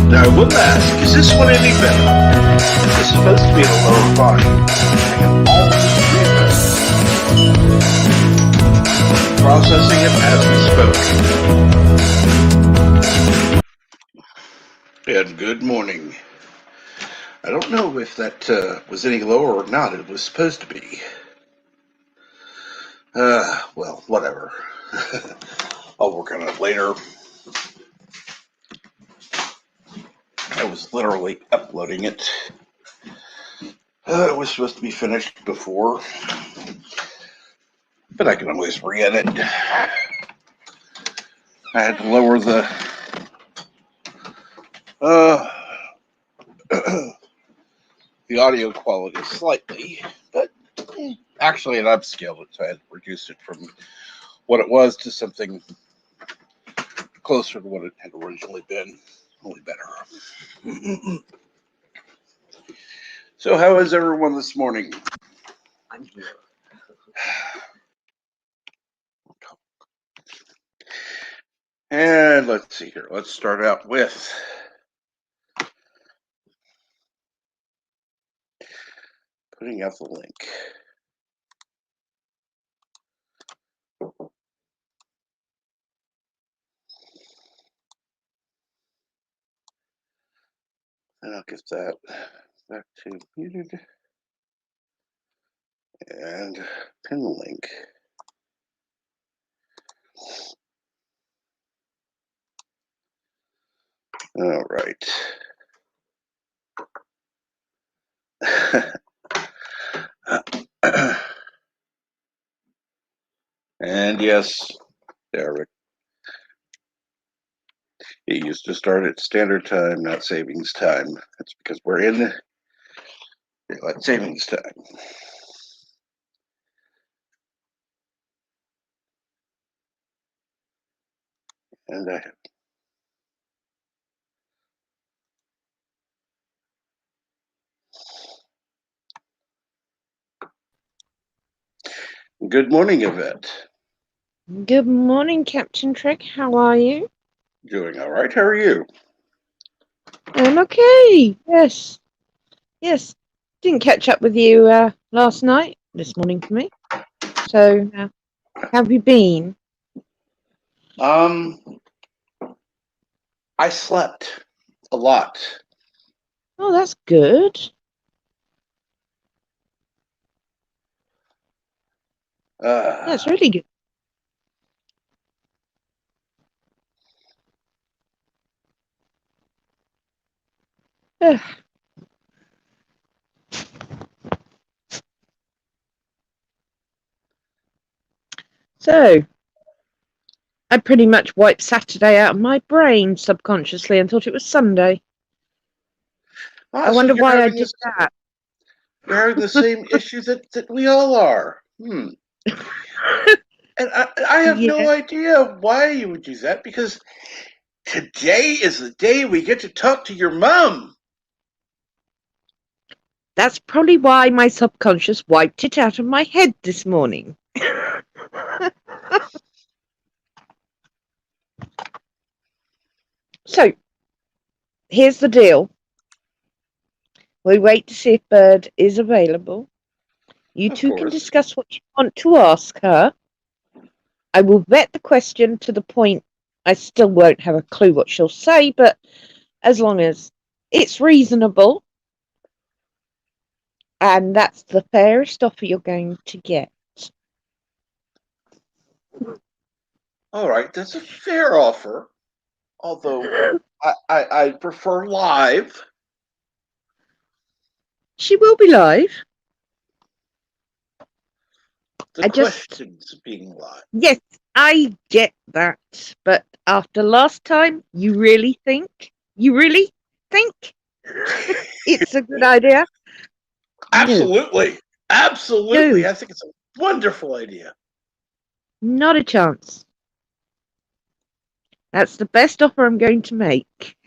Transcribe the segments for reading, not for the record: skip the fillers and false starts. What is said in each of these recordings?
Now, I will ask, is this one any better? This is supposed to be at a lower volume. I can almost read this. Processing it as we spoke. And good morning. I don't know if that was any lower or not. It was supposed to be. Well, whatever. I'll work on it later. I was literally uploading it. It was supposed to be finished before, but I can always re-edit. I had to lower the the audio quality slightly, but actually it upscaled it, so I had to reduce it from what it was to something closer to what it had originally been, only better. So how is everyone this morning? I'm here. And let's see here. Let's start out with putting out the link. And I'll get that back to muted and pin the link. All right. And yes, Derek, it used to start at standard time, not savings time. That's because we're in daylight savings time. And I have good morning, Yvette. Good morning, Captain Trick. How are you? Doing all right. How are you? I'm okay. Yes. Didn't catch up with you last night. This morning for me. So, how have you been? I slept a lot. Oh, that's good. That's really good. So, I pretty much wiped Saturday out of my brain subconsciously and thought it was Sunday. I wonder why I did that. You're having the same issue that we all are. And I have no idea why you would do that, because today is the day we get to talk to your mom. That's probably why my subconscious wiped it out of my head this morning. So, here's the deal. We wait to see if Bird is available. You two can discuss what you want to ask her. I will vet the question to the point I still won't have a clue what she'll say, but as long as it's reasonable, and that's the fairest offer you're going to get. All right, that's a fair offer. Although I prefer live. She will be live. The questions being live. Yes, I get that. But after last time, you really think it's a good idea? Absolutely. No. Absolutely. No. I think it's a wonderful idea. Not a chance. That's the best offer I'm going to make.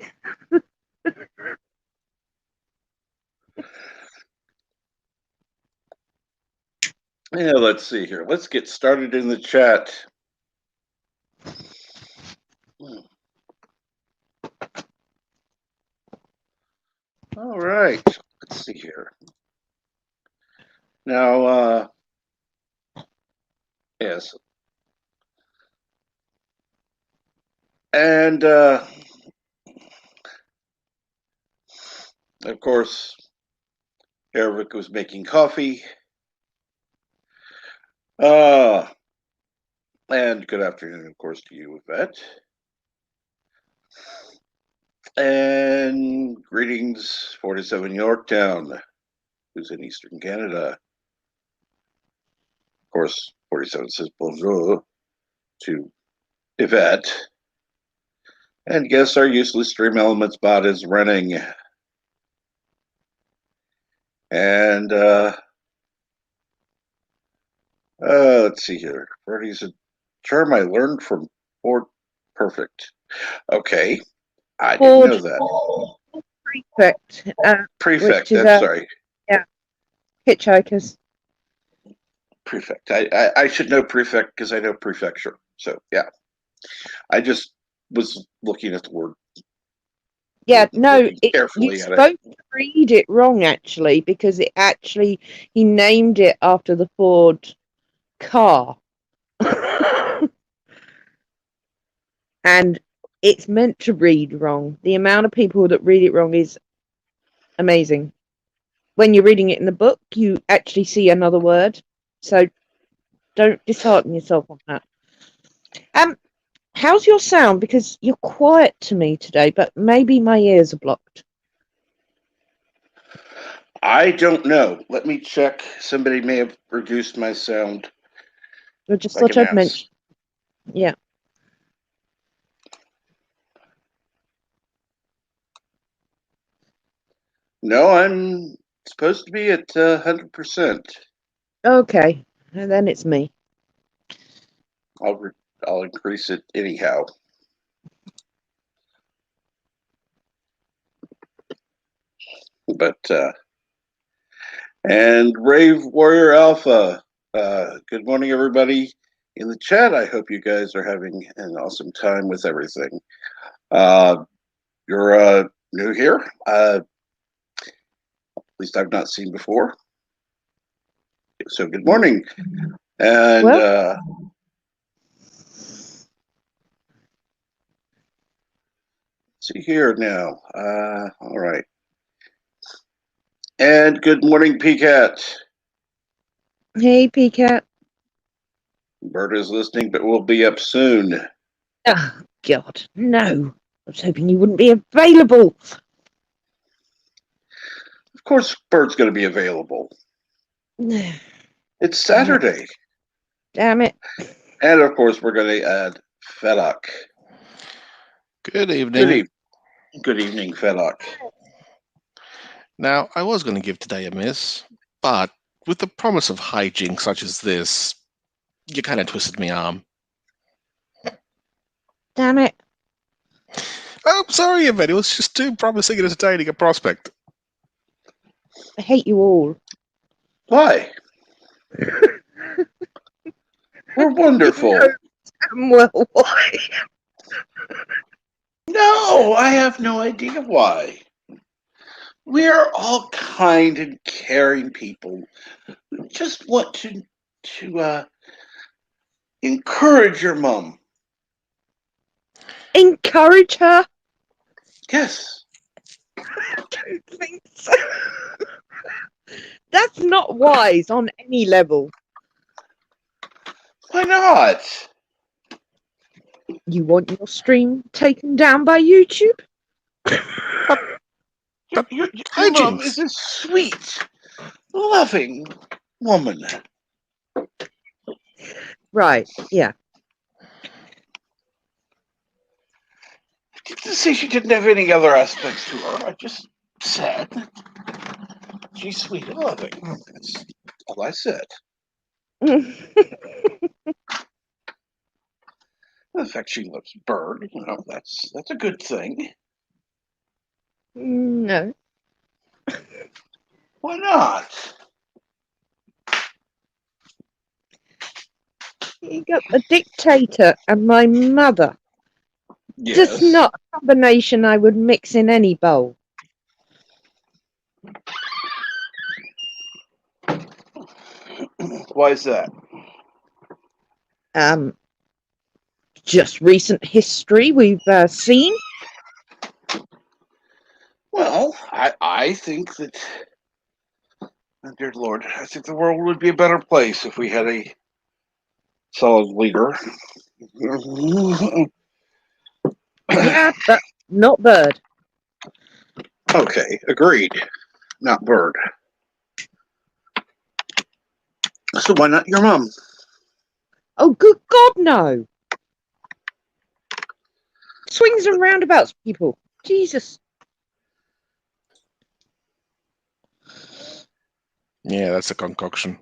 Yeah, let's see here. Let's get started in the chat. All right. Let's see here. Now, yes. And, of course, Eric was making coffee. And good afternoon, of course, to you, Yvette. And greetings, 47 Yorktown, who's in Eastern Canada. Of course, 47 says bonjour to Yvette. And guess our useless Stream Elements bot is running. And let's see here. Freddy's a term I learned from Ford Perfect. Okay, I didn't know that. Prefect. Prefect, which is that's sorry. Yeah, hitchhikers. Prefect. I should know prefect because I know prefecture. So, yeah. I just was looking at the word. Yeah, no, Carefully you're at supposed to read it wrong, actually, because he named it after the Ford car. And it's meant to read wrong. The amount of people that read it wrong is amazing. When you're reading it in the book, you actually see another word. So don't dishearten yourself on that. How's your sound? Because you're quiet to me today, but maybe my ears are blocked. I don't know. Let me check. Somebody may have reduced my sound. I just thought I'd mention. Yeah. No, I'm supposed to be at 100%. Okay, and then it's me. I'll increase it anyhow. But and Rave Warrior Alpha. Good morning, everybody in the chat. I hope you guys are having an awesome time with everything. You're new here. At least I've not seen before. So good morning. And see here now. All right. And good morning, PCAT. Hey, PCAT. Bert is listening, but we'll be up soon. Oh, God, no. I was hoping you wouldn't be available. Of course, Bert's going to be available. It's Saturday. Damn it. And, of course, we're going to add Fedok. Good evening. Good evening, Fedok. Now, I was going to give today a miss, but with the promise of hijinks such as this, you kind of twisted my arm. Damn it. Oh, sorry, Yvette. It was just too promising and entertaining a prospect. I hate you all. Why? We're wonderful. Well, why? No, I have no idea why. We are all kind and caring people who just want to encourage your mom. Encourage her? Yes. I don't think so. That's not wise on any level. Why not? You want your stream taken down by YouTube? Your mom is a sweet, loving woman. Right, yeah. I didn't say she didn't have any other aspects to her. I just said she's sweet and loving. That's all I said. The fact she loves Bird, that's a good thing. No. Why not? You got the dictator and my mother. Yes. Just not a combination I would mix in any bowl. Why is that? Just recent history we've seen. Well, I think that, dear Lord, I think the world would be a better place if we had a solid leader. Yeah, but not Bird. Okay, agreed. Not Bird. So why not your mom? Oh, good God, no. Swings and roundabouts, people. Jesus. Yeah, that's a concoction.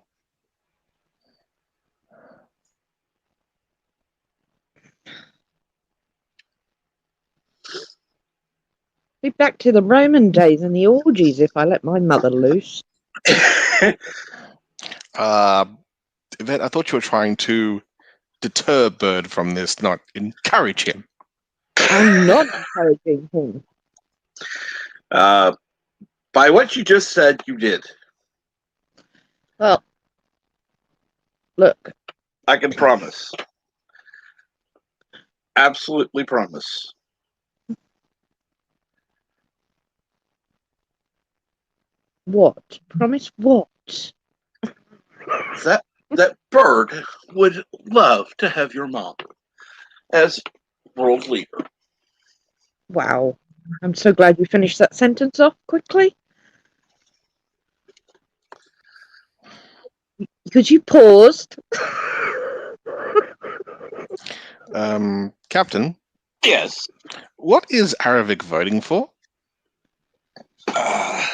Be back to the Roman days and the orgies if I let my mother loose. Yvette, I thought you were trying to deter Bird from this, not encourage him. I'm not encouraging him. By what you just said, you did. Well, look. I can promise. Absolutely promise. What? Promise what? That Bird would love to have your mom as world leader. Wow. I'm so glad you finished that sentence off quickly. Because you paused. Captain, Yes. what is Aravik voting for? I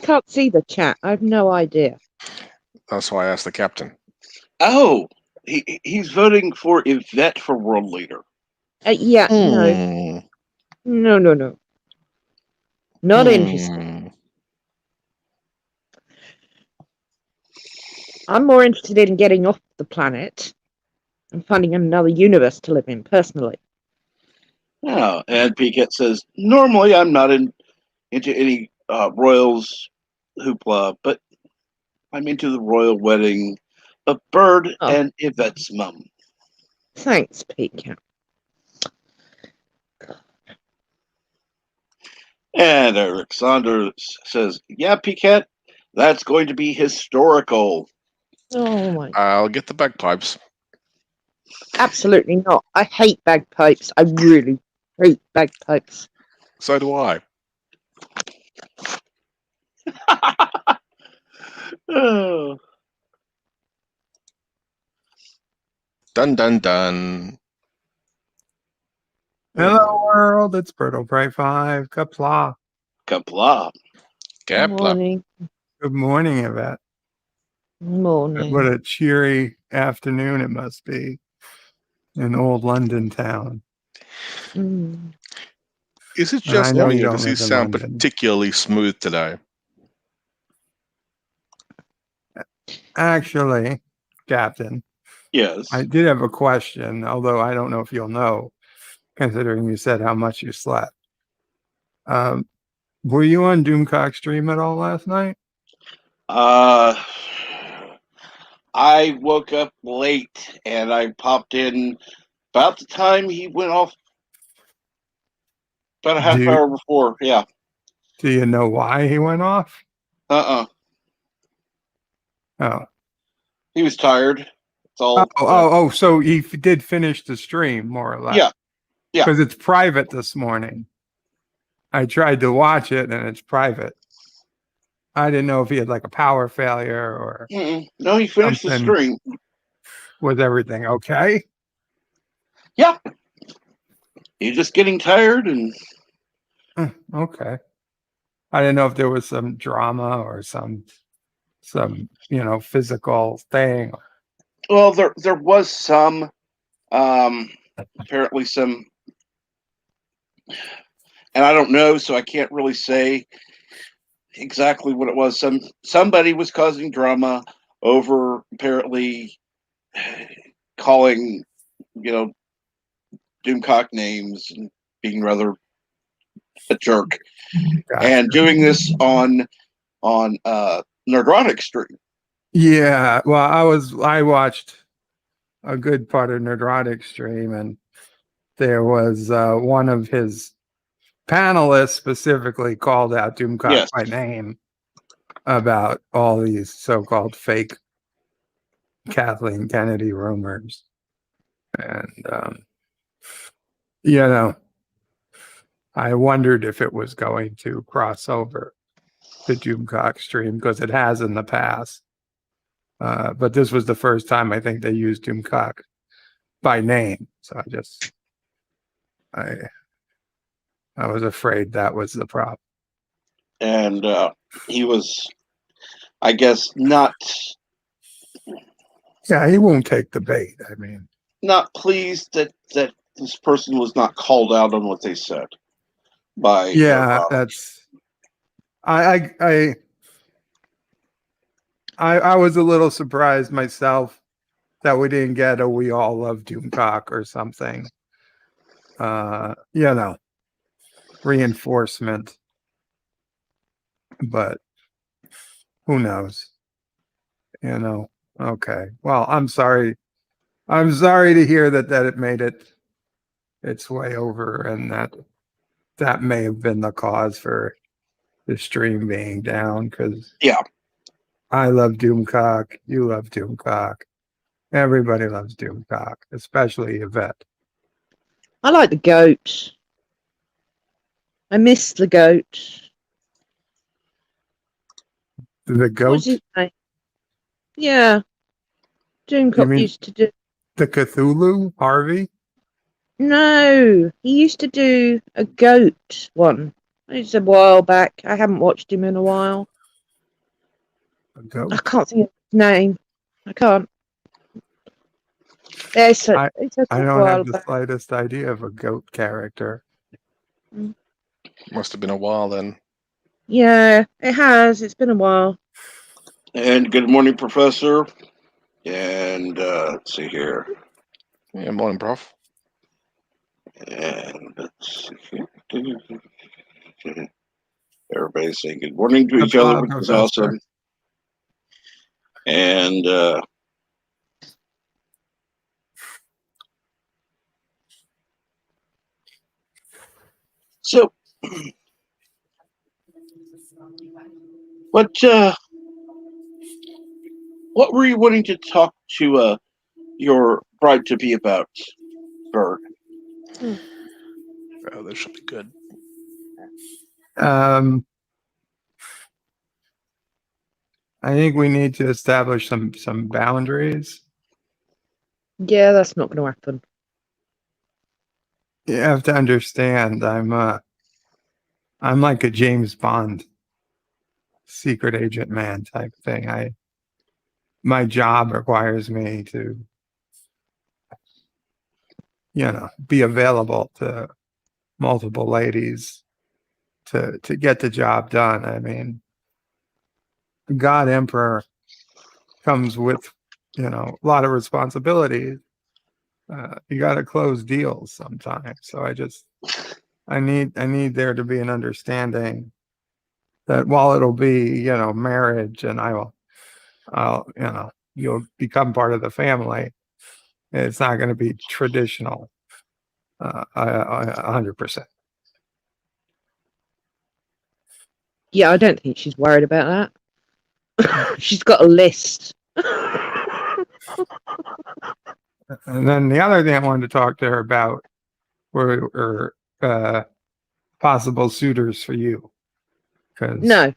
can't see the chat. I have no idea. That's why I asked the captain. Oh, he's voting for Yvette for world leader. Yeah, no. No. Not interested. I'm more interested in getting off the planet and finding another universe to live in, personally. Oh, and Piquet says, normally I'm not into any royals hoopla, but I'm into the royal wedding of Bird and Yvette's mum. Thanks, Piquet. And Alexander says, yeah, Piquet, that's going to be historical. Oh my. I'll get the bagpipes. Absolutely not. I hate bagpipes. I really hate bagpipes. So do I. Oh. Dun dun dun. Hello world, it's Bertle Bright 5. Kapla. Kapla. Good morning. Good morning, Yvette. Morning. What a cheery afternoon it must be in old London town. Mm. Is it And I just know me, you or don't does he live in sound London. particularly smooth today? Actually, Captain, Yes. I did have a question, although I don't know if you'll know, considering you said how much you slept. Were you on Doomcock stream at all last night? I woke up late and I popped in about the time he went off, about a half hour before. Yeah. Do you know why he went off? Oh. He was tired. It's all. So he did finish the stream, more or less. Yeah. Because it's private this morning. I tried to watch it and it's private. I didn't know if he had like a power failure or No, he finished the stream. Was everything okay? Yeah. He's just getting tired and. Okay. I didn't know if there was some drama or some physical thing. Well, there was some, apparently some, and I don't know, so I can't really say exactly what it was. Somebody was causing drama over apparently calling, Doomcock names and being rather a jerk, Gotcha. and doing this on Nerdrotic stream. Yeah, well, I watched a good part of Nerdrotic stream, and there was one of his panelists specifically called out Doomcock Yes. by name about all these so-called fake Kathleen Kennedy rumors, and you know, I wondered if it was going to cross over to Doomcock stream because it has in the past. But this was the first time I think they used Doomcock by name. So I was afraid that was the problem. And he was, I guess, not Yeah, he won't take the bait. I mean, not pleased that this person was not called out on what they said by yeah, Nerdrotic. that's I was a little surprised myself that we didn't get a "We All Love Doomcock" or something. Reinforcement. But who knows? Okay. Well, I'm sorry. I'm sorry to hear that it made its way over, and that may have been the cause for the stream being down. Because Yeah. I love Doomcock. You love Doomcock. Everybody loves Doomcock, especially Yvette. I like the goat. I miss the goat. The What's goat, his name? Yeah. You Doomcock mean- used to do. the Cthulhu, Harvey. No, he used to do a goat one. It's a while back. I haven't watched him in a while. The I goat. can't think of his name. I can't. It's a I don't while have the back. slightest idea of a goat character. Must have been a while then. Yeah, it has. It's been a while. And good morning, Professor. And let's see here. Yeah, morning, prof. And let's see here. Everybody's saying good morning to Good each other, call, which is Professor. awesome. And so, what were you wanting to talk to your bride to be about, Bird? Oh, this should be good. I think we need to establish some boundaries. Yeah, that's not going to happen. You have to understand, I'm like a James Bond secret agent man type thing. My job requires me to, be available to multiple ladies to get the job done. I mean, God Emperor comes with, a lot of responsibilities. You got to close deals sometimes. So I need there to be an understanding that while it'll be, marriage, and you'll become part of the family, it's not going to be traditional, 100%. Yeah, I don't think she's worried about that. She's got a list. And then the other thing I wanted to talk to her about were possible suitors for you. No,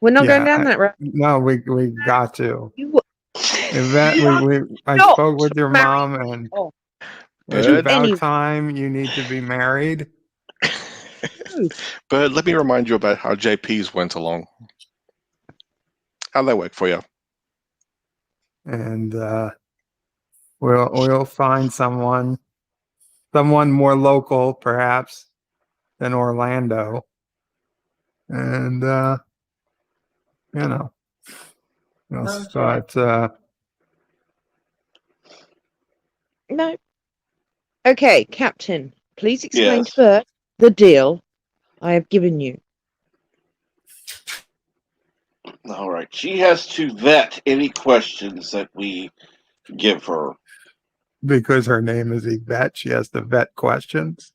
we're not going down that road. No, we got to. You, Yvette, I not spoke with your married. mom, and Oh, it's Bird? about time you need to be married. But let me remind you about how JP's went along. How'd that work for you? And we'll find someone more local, perhaps, than Orlando. And but no. Okay, Captain, please explain Yes. to her the deal I have given you. All right. She has to vet any questions that we give her. Because her name is Yvette, she has to vet questions.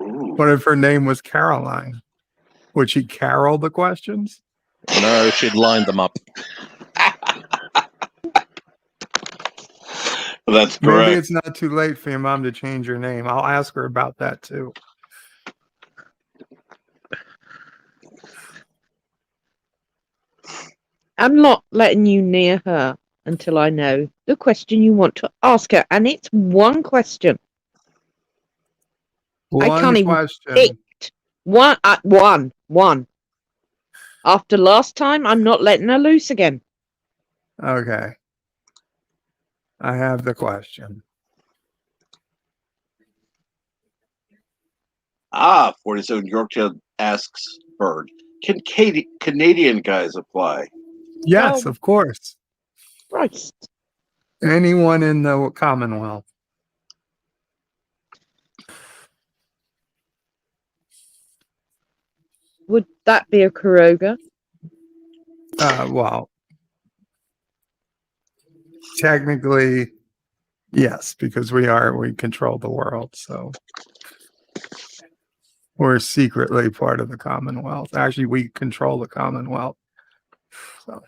Ooh. What if her name was Caroline? Would she carol the questions? No, she'd line them up. That's correct. Maybe it's not too late for your mom to change her name. I'll ask her about that too. I'm not letting you near her until I know the question you want to ask her. And it's one question. I can't One even question. pick. One. After last time, I'm not letting her loose again. Okay. I have the question. 47 Yorktown asks Bird, can Canadian guys apply? Yes, Oh. of course. Christ. Anyone in the Commonwealth. Would that be a Kuroga? Well, technically, yes, because we control the world, so we're secretly part of the Commonwealth. Actually, we control the Commonwealth. So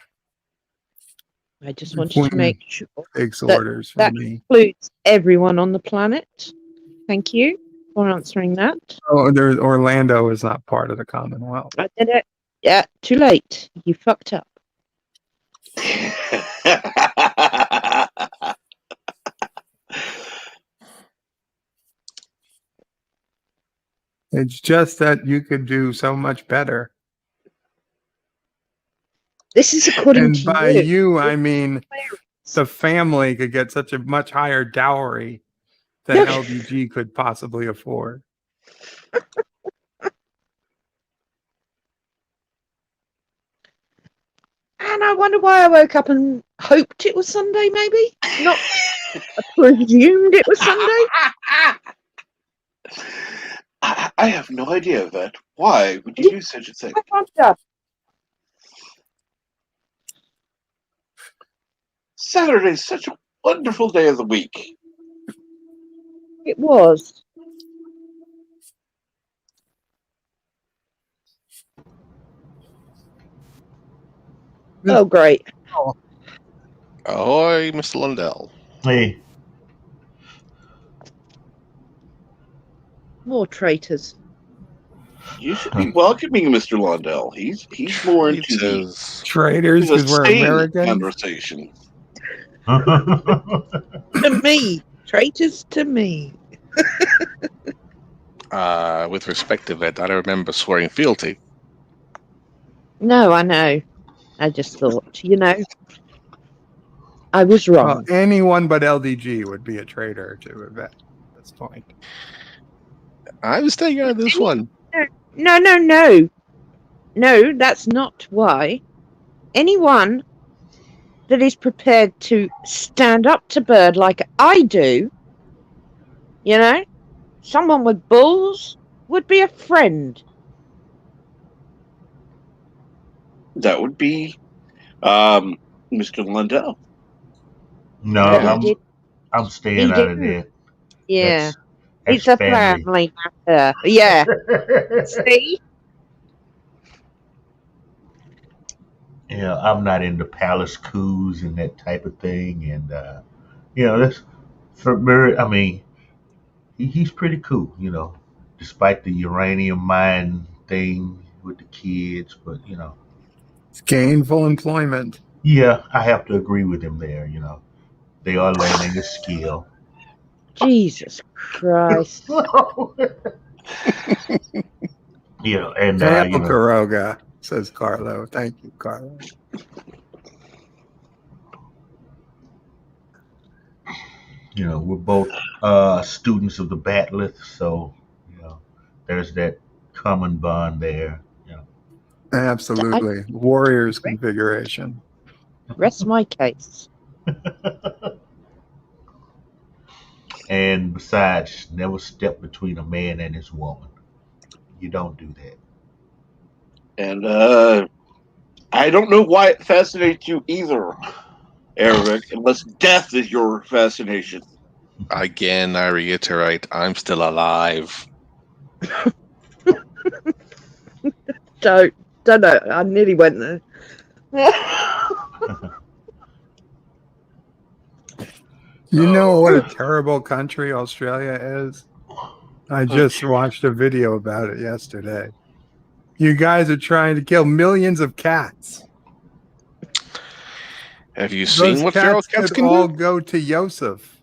I just the wanted to Queen make sure takes that orders that from me. includes everyone on the planet. Thank you for answering that. Oh, Orlando is not part of the Commonwealth. I did it. Yeah, too late. You fucked up. It's just that you could do so much better. This is according And to by you. you, I mean the family could get such a much higher dowry than LDG could possibly afford. And I wonder why I woke up and hoped it was Sunday, maybe? Not presumed it was Sunday? I have no idea of that. Why would you do such a thing? I wonder. Saturday's such a wonderful day of the week. It was. Oh, great. Ahoy, Mr. Lundell. Hey, More traitors. You should be welcoming Mr. Lundell. He's more into the Traitors. Traitors because we're sane Americans. conversation. To me. Traitors to me. With respect to that, I don't remember swearing fealty. No, I know. I just thought, I was wrong. Well, anyone but LDG would be a traitor to Yvette at this point. I was staying out of this one. No. No, that's not why. Anyone that is prepared to stand up to Bird like I do, someone with balls would be a friend. That would be Mr. Lundell. no, I'm staying out of there. Yeah. That's It's a family. family matter. Yeah. See? Yeah, I'm not into palace coups and that type of thing. And that's for Bird. I mean, he's pretty cool. Despite the uranium mine thing with the kids, but It's gainful employment. yeah, I have to agree with him there. They are learning a skill. Jesus Christ. And Hail Kuroga, says Carlo. Thank you, Carlo. We're both students of the Batleth, so there's that common bond there. Absolutely. Warriors configuration. Rest my case. And besides, never step between a man and his woman. You don't do that. And I don't know why it fascinates you either, Eric, unless death is your fascination. Again, I reiterate, I'm still alive. Don't know. I nearly went there. You know what a terrible country Australia is? I just watched a video about it yesterday. You guys are trying to kill millions of cats. Have you Those seen what feral cats cats could can all do? go to Yosef.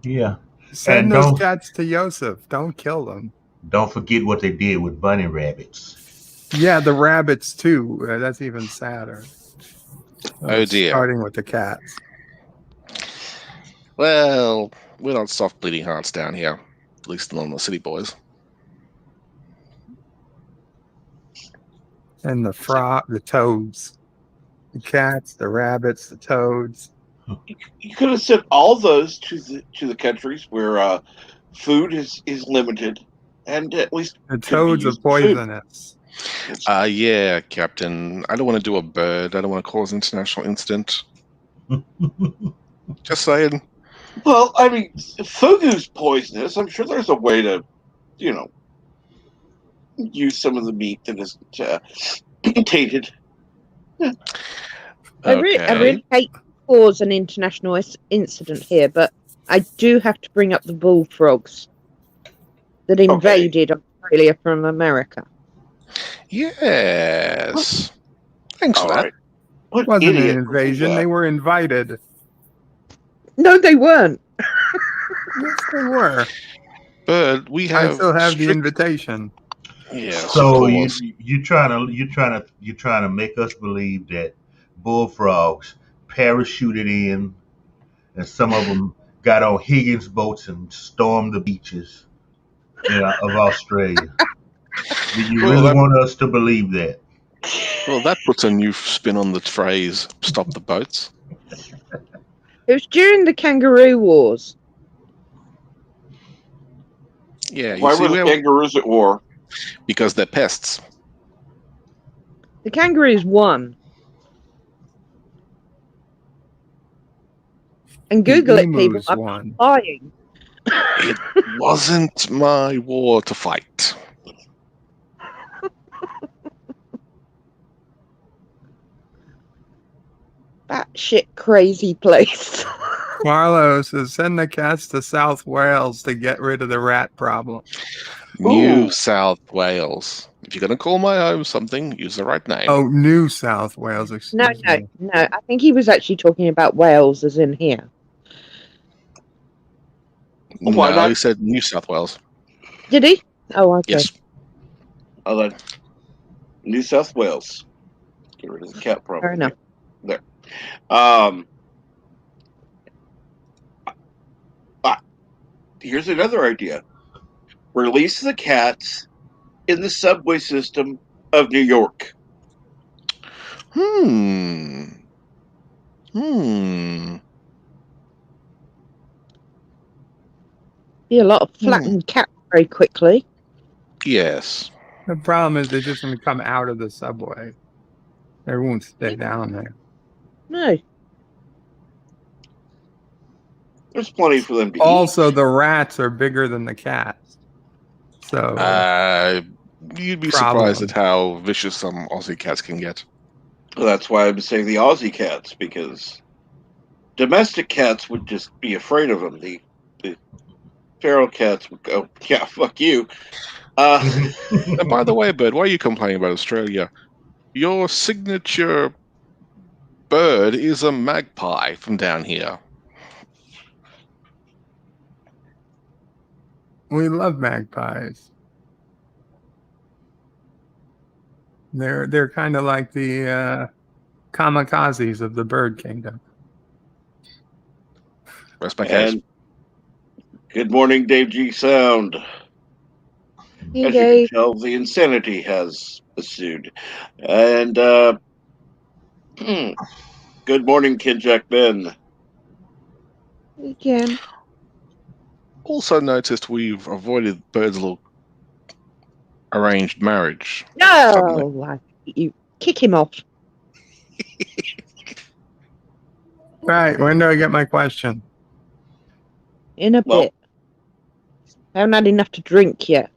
Yeah, Send and those cats to Yosef. Don't kill them. don't forget what they did with bunny rabbits. Yeah, the rabbits too. That's even sadder. Oh dear. Starting with the cats. Well, we're not soft bleeding hearts down here. At least not on the city boys. And the frog, the toads. The cats, the rabbits, the toads. You could have sent all those to the countries where food is limited, and at least The could be toads are used for food. poisonous. Yeah, Captain. I don't want to do a bird. I don't want to cause an international incident. Just saying. Well, I mean, fugu's poisonous. I'm sure there's a way to, use some of the meat that isn't tainted. I really hate to cause an international incident here, but I do have to bring up the bullfrogs that invaded Australia from America. Yes. Thanks for All that. right. What It wasn't idiot an invasion. They were invited. No, they weren't. Yes, they were. But we I have still have the invitation. Yes, So of you course. you trying to make us believe that bullfrogs parachuted in, and some of them got on Higgins boats and stormed the beaches, of Australia. Do you Well, really that want us to believe that? that puts a new spin on the phrase "stop the boats." It was during the Kangaroo Wars. Yeah, you Why see were the where kangaroos at war? because they're pests. The Kangaroos won. And The Google it, people. emus I'm won. not lying. It wasn't my war to fight. That shit crazy place. Carlos says send the cats to South Wales to get rid of the rat problem. New Ooh. South Wales. If you're gonna call my home something, use the right name. Oh, New South Wales, excuse me. No. I think he was actually talking about Wales as in here. Why No, not? he said New South Wales. Did he? Oh, okay. Yes. Oh, then New South Wales. Get rid of the cat problem. Fair enough. There. Um. Here's another idea. Release the cats in the subway system of New York. Hmm. Be a lot of flattened cats very quickly. Yes. The problem is they're just going to come out of the subway. They won't stay down there. No. There's plenty for them to Also, eat. the rats are bigger than the cats. So, You'd be problem. surprised at how vicious some Aussie cats can get. That's why I'm saying the Aussie cats, because domestic cats would just be afraid of them. The feral cats would go, yeah, fuck you. And by the way, Bird, why are you complaining about Australia? Your signature bird is a magpie from down here. We love magpies. They're kind of like the kamikazes of the bird kingdom. Rest my case. And good morning, Dave G. Sound. Hey, As Dave. you can tell, the insanity has ensued. And good morning, Kinjack Ben. You can. Also noticed we've avoided Bird's little arranged marriage. No. Suddenly. You kick him off. Right. When do I get my question? In a Well- bit. I haven't had enough to drink yet.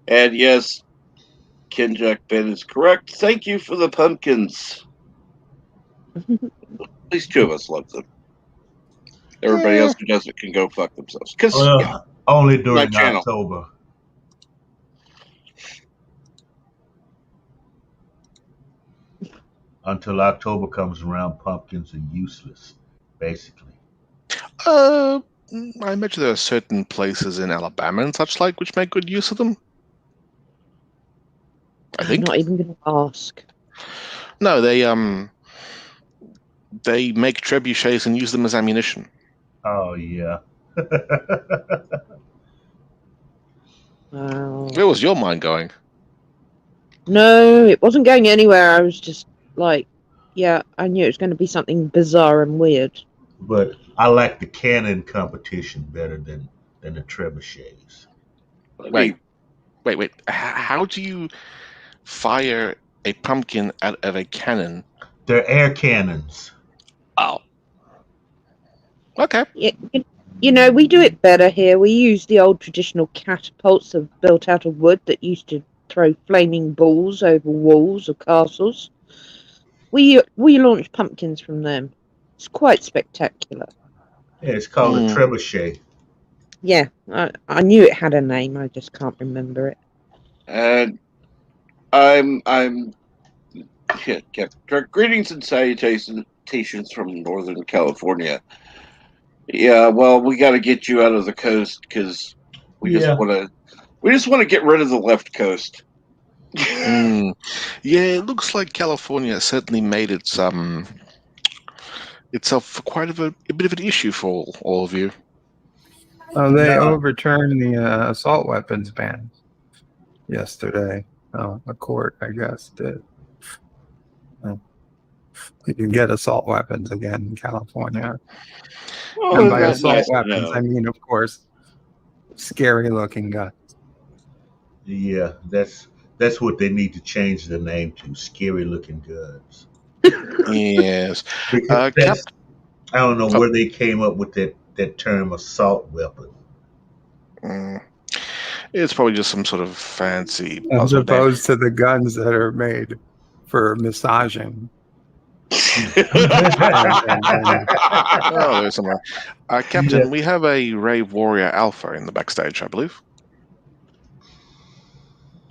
And yes, Ken Jack Ben is correct. Thank you for the pumpkins. At least two of us love them. Everybody else who doesn't can go fuck themselves. Because Well, only my during channel. October. Until October comes around, pumpkins are useless, basically. I imagine there are certain places in Alabama and such like which make good use of them. I I'm think. not even going to ask. No, they make trebuchets and use them as ammunition. Oh yeah. Wow. Where was your mind going? No, it wasn't going anywhere. I was just like, yeah, I knew it was going to be something bizarre and weird. But I like the cannon competition better than the trebuchets. Wait. How do you fire a pumpkin out of a cannon? They're air cannons. Oh. Okay. Yeah, we do it better here. We use the old traditional catapults that are built out of wood that used to throw flaming balls over walls or castles. We launch pumpkins from them. It's quite spectacular. Yeah, it's called a Mm. trebuchet. Yeah, I knew it had a name. I just can't remember it. And I'm greetings and salutations from Northern California. Yeah, well, we got to get you out of the coast because we just want to get rid of the left coast. Mm. Yeah, it looks like California certainly made itself quite a bit of an issue for all of you. They No. overturned the assault weapons ban yesterday. A court, I guess, did. You can get assault weapons again in California. Oh, And by that's assault nice to weapons, know. I mean, of course, scary-looking guns. Yeah, that's what they need to change the name to. Scary looking guns. Yes. Because Cap. I don't know Oh. where they came up with that term assault weapon. It's probably just some sort of fancy As buzzword name. opposed to the guns that are made for massaging. Oh, there's some. Captain, Yeah. we have a Rave Warrior Alpha in the backstage, I believe.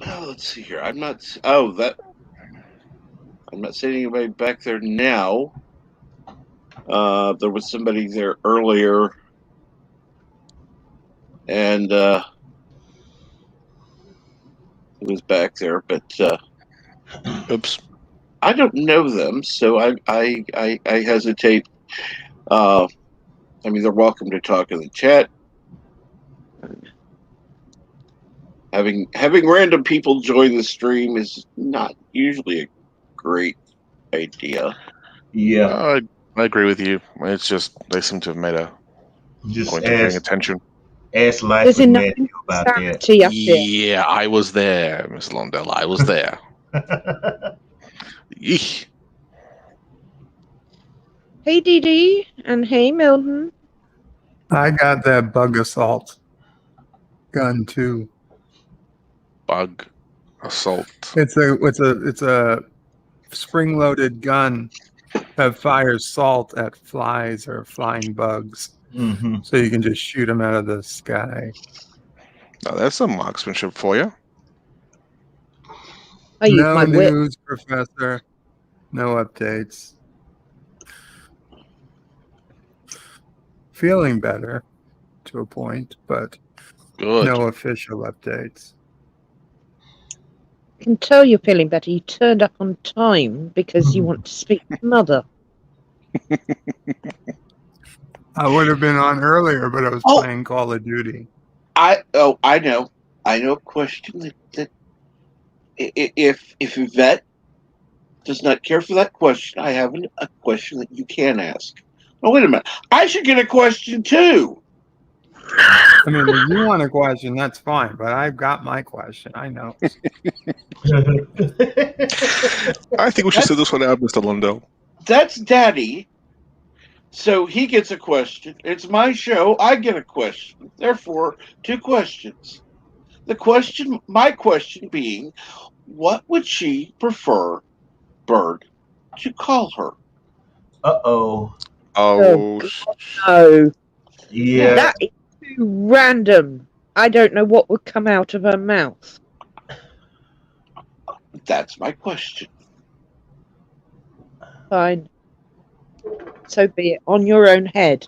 Oh, let's see here. I'm not seeing anybody back there now. There was somebody there earlier, and he was back there, but Oops. I don't know them, so I hesitate. I mean, they're welcome to talk in the chat. Having random people join the stream is not usually a great idea. Yeah. I agree with you. It's just they seem to have made a Just point of paying attention. ask Life There's with enough Matthew about that. insanity up there. Yeah, I was there, Miss Londell. I was there. Yeesh. Hey, Dee Dee, and hey, Milton. I got that bug assault gun too. Bug assault. It's a spring-loaded gun that fires salt at flies or flying bugs, hmm so you can just shoot them out of the sky. Now, there's some marksmanship for you. I use No my whip. news, Professor. No updates. Feeling better to a point, but Good. no official updates. I can tell you're feeling better. You turned up on time because you want to speak to Mother. I would have been on earlier, but I was Oh. playing Call of Duty. I know a question that if Yvette does not care for that question, I have a question that you can ask. Oh, wait a minute. I should get a question too. I mean, if you want a question, that's fine, but I've got my question. I know. I think we should sit this one out, Mr. Lundell. That's Daddy. So he gets a question. It's my show. I get a question. Therefore, 2 questions. My question being, what would she prefer Bird to call her? Uh-oh. Oh, No, Yeah. that is too random. I don't know what would come out of her mouth. That's my question. Fine. So be it. On your own head.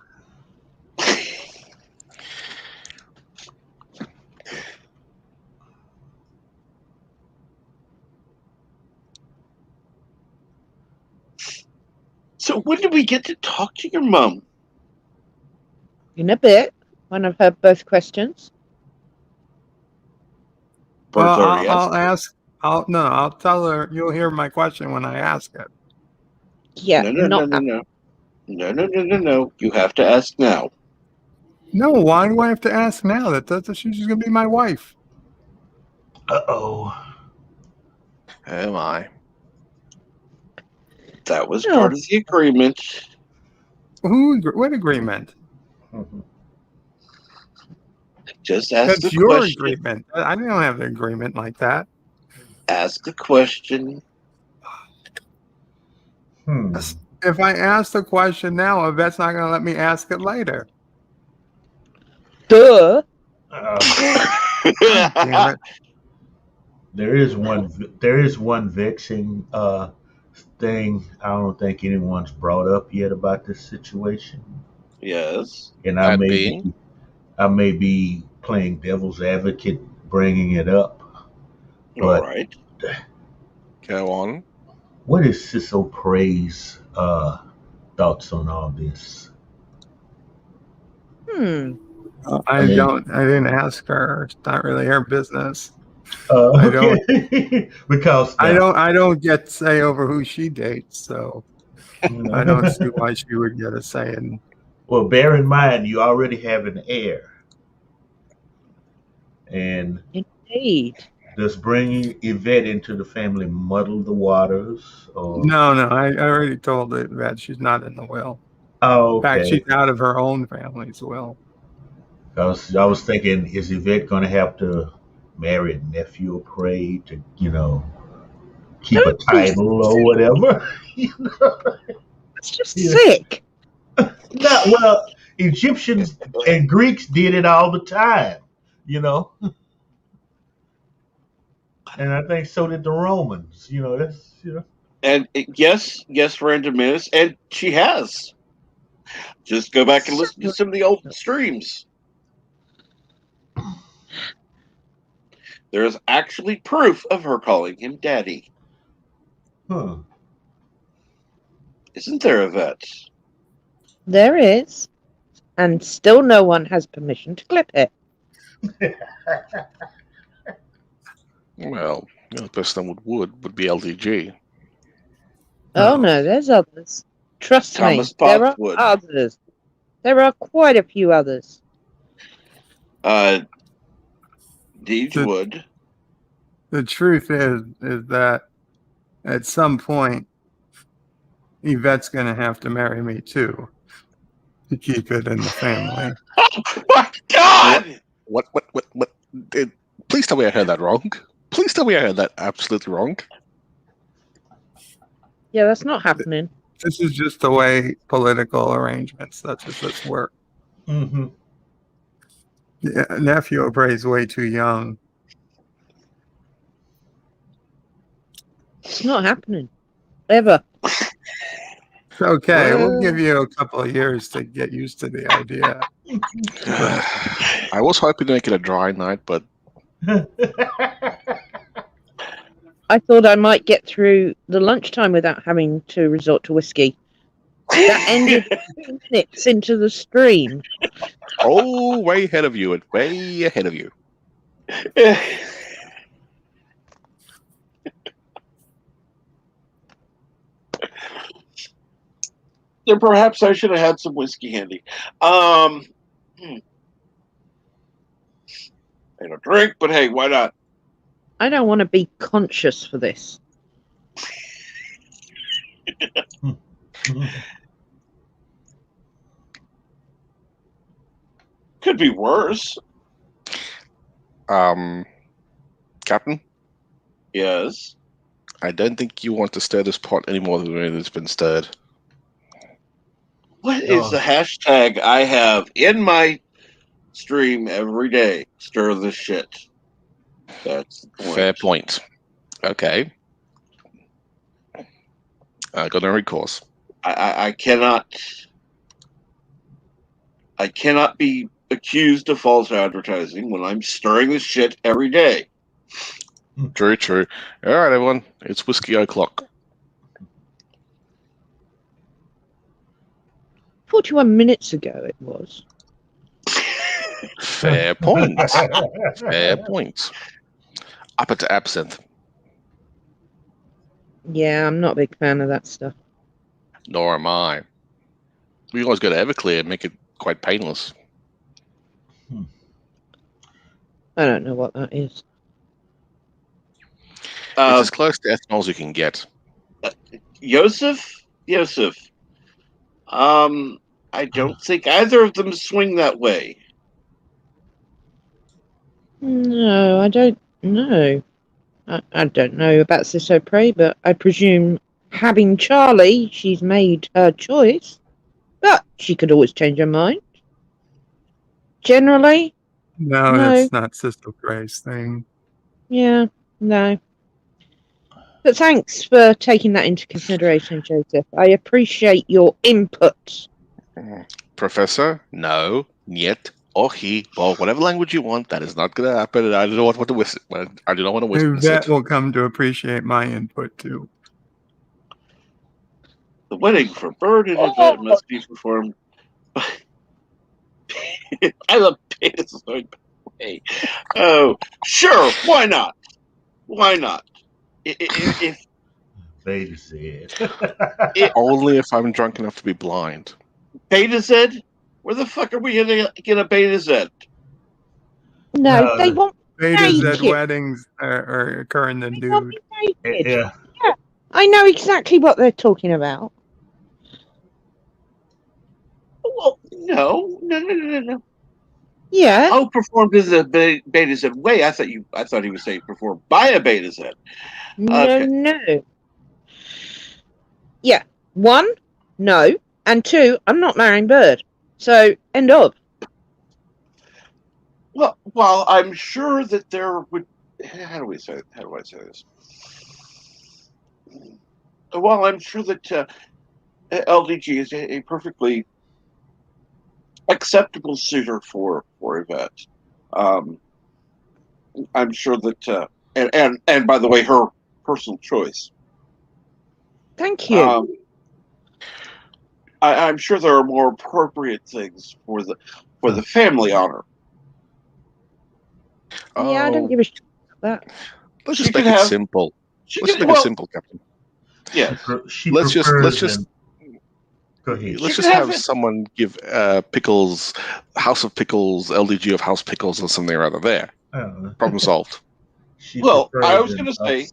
So when do we get to talk to your mum? In a bit, when I've heard both questions. Bird's Well, already asked. I'll ask. I'll tell her. You'll hear my question when I ask it. Yeah, No. No. You have to ask now. No, why do I have to ask now? She's just gonna be my wife. Uh-oh. am I? That was No. part of the agreement. What agreement? Just ask That's the your question. agreement. I don't have an agreement like that. Ask the question. If I ask the question now, Yvette's not going to let me ask it later. Duh. God damn it. There is one vexing thing I don't think anyone's brought up yet about this situation, Yes. and That being? I may be playing devil's advocate, bringing it up. All But right. Go on. what is Ciso Prey's thoughts on all this? I mean- didn't ask her. It's not really her business. Okay. Because I now, don't get say over who she dates, so you know. I don't see why she would get a say in. Well, bear in mind you already have an heir, and Indeed. does bringing Yvette into the family muddle the waters? Or No, I already told her that she's not in the will. oh, In fact, okay. she's out of her own family's will. Because I was thinking, is Yvette going to have to marry a nephew of Prey to, keep a Don't be title or sick. whatever? That's just Yeah. sick. No, well, Egyptians and Greeks did it all the time, and I think so did the Romans. That's And yes, Random Menace, and she has. Just go back and listen to some of the old streams. There's actually proof of her calling him Daddy. Huh. Isn't there, Yvette? There is. And still no one has permission to clip it. Well, the only person that would be LDG. Oh no, there's others. Trust Thomas me, there are Potts would. others. There are quite a few others. Deej would. The truth is that at some point, Yvette's going to have to marry me too to keep it in the family. Oh my God! What? Please tell me I heard that wrong. Please tell me I heard that absolutely wrong. Yeah, that's not happening. This is just the way political arrangements such as this work. Mm-hmm. Yeah, nephew of Bray's way too young. It's not happening. Ever. Okay, we'll give you a couple of years to get used to the idea. I was hoping to make it a dry night, but I thought I might get through the lunchtime without having to resort to whiskey. That ended 2 minutes into the stream. oh, way ahead of you, and way ahead of you. Then perhaps I should have had some whiskey handy. I don't drink, but hey, why not? I don't want to be conscious for this. Could be worse. Captain, Yes. I don't think you want to stir this pot any more than it's been stirred. What is the hashtag I have in my stream every day? Stir the shit. That's the point. Fair point. Okay. Got no recourse. I cannot be accused of false advertising when I'm stirring this shit every day. True, true. All right, everyone. It's whiskey o'clock. 41 minutes ago it was. Fair point. Fair point. Up it to absinthe. Yeah, I'm not a big fan of that stuff. Nor am I. We always go to Everclear and make it quite painless. I don't know what that is. It's as close to ethanol as you can get. Yosef, I don't think either of them swing that way. No, I don't know. I don't know about Siso Prey, but I presume having Charlie, she's made her choice. But she could always change her mind. Generally, No, No. it's not Sister Gray's thing. yeah, no. But thanks for taking that into consideration, Joseph. I appreciate your input. Professor, no, niet, or he, or whatever language you want. That is not going to happen. And I do not want to whistle. I do not want to whistle. That will come to appreciate my input too. The wedding for Bird and Yvette must be performed by... I love Pegasus. Oh, sure, why not? Why not? If Beta said. Only if I'm drunk enough to be blind. Beta Z, where the fuck are we gonna get a Beta Z? No, they won't Beta Z naked. weddings are occurring the They won't nude. be naked. Yeah. I know exactly what they're talking about. Well, no. Yeah. Oh, performed as a Beta Z way. I thought he was saying performed by a Beta Z. Okay. No. Yeah. 1, no. And 2, I'm not marrying Bird. So, end of. Well, while I'm sure that there would, how do I say this? While I'm sure that LDG is a perfectly acceptable suitor for Yvette, I'm sure that, and by the way, her personal choice. Thank you. I'm sure there are more appropriate things for the family honor. Yeah, I don't give a shit about that. Let's just make it simple. Let's make it simple, Captain. Yeah. Let's just Go ahead. Let's just have someone give Pickles, House of Pickles, LDG of House Pickles, or something or other there. Problem solved. Well, I was going to say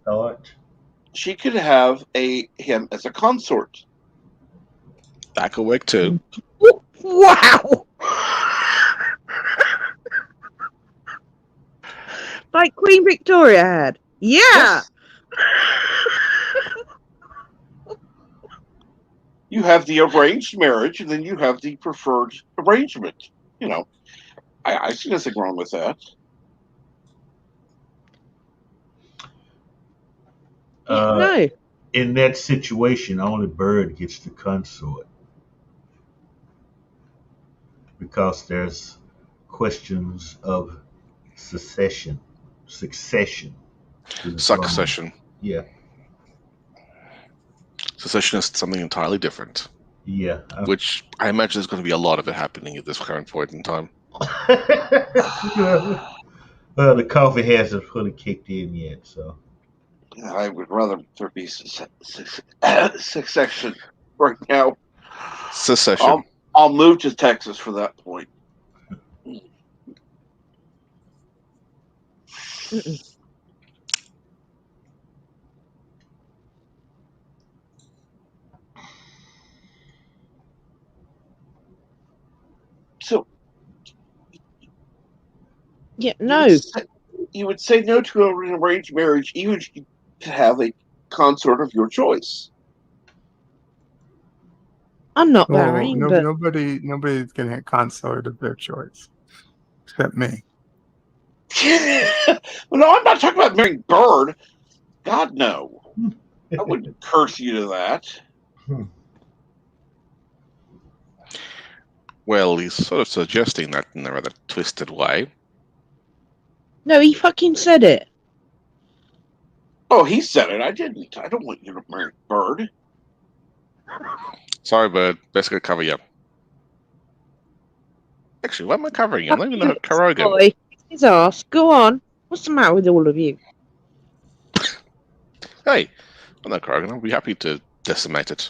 she could have him as a consort. That could work too. Wow! Like Queen Victoria had. Yeah! Yes. You have the arranged marriage, and then you have the preferred arrangement. You know, I see nothing wrong with that. No. In that situation, only Bird gets the consort. Because there's questions of succession. Succession. Yeah. Succession is something entirely different. Yeah. Which I imagine there's going to be a lot of it happening at this current point in time. Well, the coffee hasn't fully kicked in yet, so. I would rather there be succession right now. Secession. I'll move to Texas for that point. Mm-mm. So Yeah, you no. would say no to an arranged marriage, even if you could have a consort of your choice. I'm not Well, marrying, but nobody's gonna have consort of their choice except me. Well, no, I'm not talking about marrying Bird. God, no. I wouldn't curse you to that. Well, he's sort of suggesting that in a rather twisted way. no, he fucking said it. Oh, he said it. I didn't. I don't want you to marry Bird. Sorry, Bird. Best go cover you. Actually, why am I covering you? I'm not even the Karogan. Boy, his ass. Go on. What's the matter with all of you? Hey, I'm not Karogan. I'll be happy to decimate it.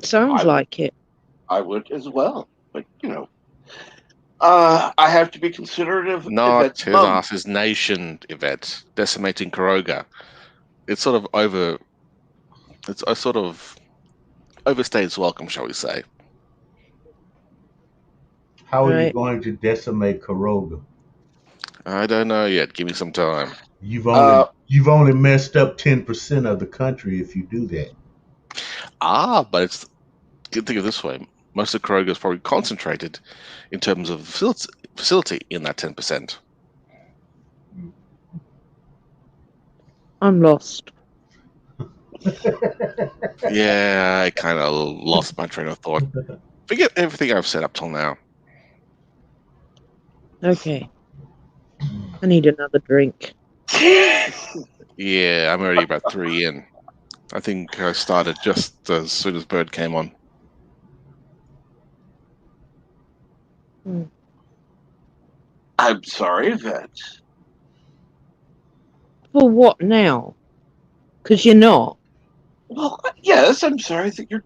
Sounds like it. I would as well. But, I have to be considerate of Not Yvette's his mum. ass, his nation, Yvette. Decimating Karoga. It's sort of over. It's a sort of overstays welcome, shall we say. How are you Right. going to decimate Karoga? I don't know yet. Give me some time. You've only messed up 10% of the country if you do that. But it's good. Think of it this way: most of Karoga is probably concentrated in terms of facility in that 10%. I'm lost. Yeah, I kind of lost my train of thought. Forget everything I've said up till now. Okay. I need another drink. Yeah, I'm already about 3 in. I think I started just as soon as Bird came on. I'm sorry, Yvette. For what now? Because you're not. Well, yes, I'm sorry that you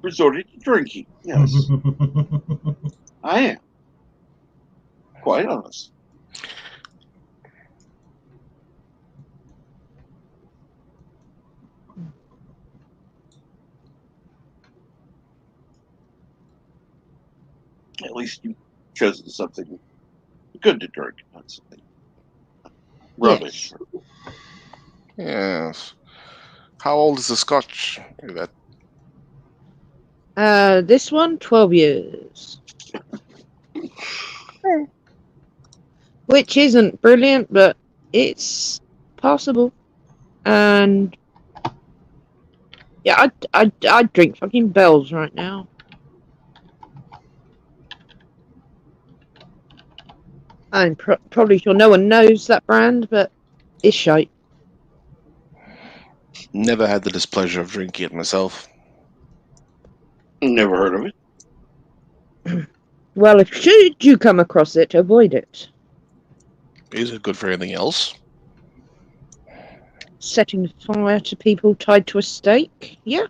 resorted to drinking. Yes, I am. Quite honest. At least you've chosen something good to drink, not something rubbish. Yes. How old is the scotch? That This one, 12 years. Which isn't brilliant, but it's possible. And yeah, I'd drink fucking bells right now. I'm probably sure no one knows that brand, but it's shite. never had the displeasure of drinking it myself. Never heard of it. Well, if should you come across it, avoid it. Is it good for anything else? Setting fire to people tied to a stake? Yeah.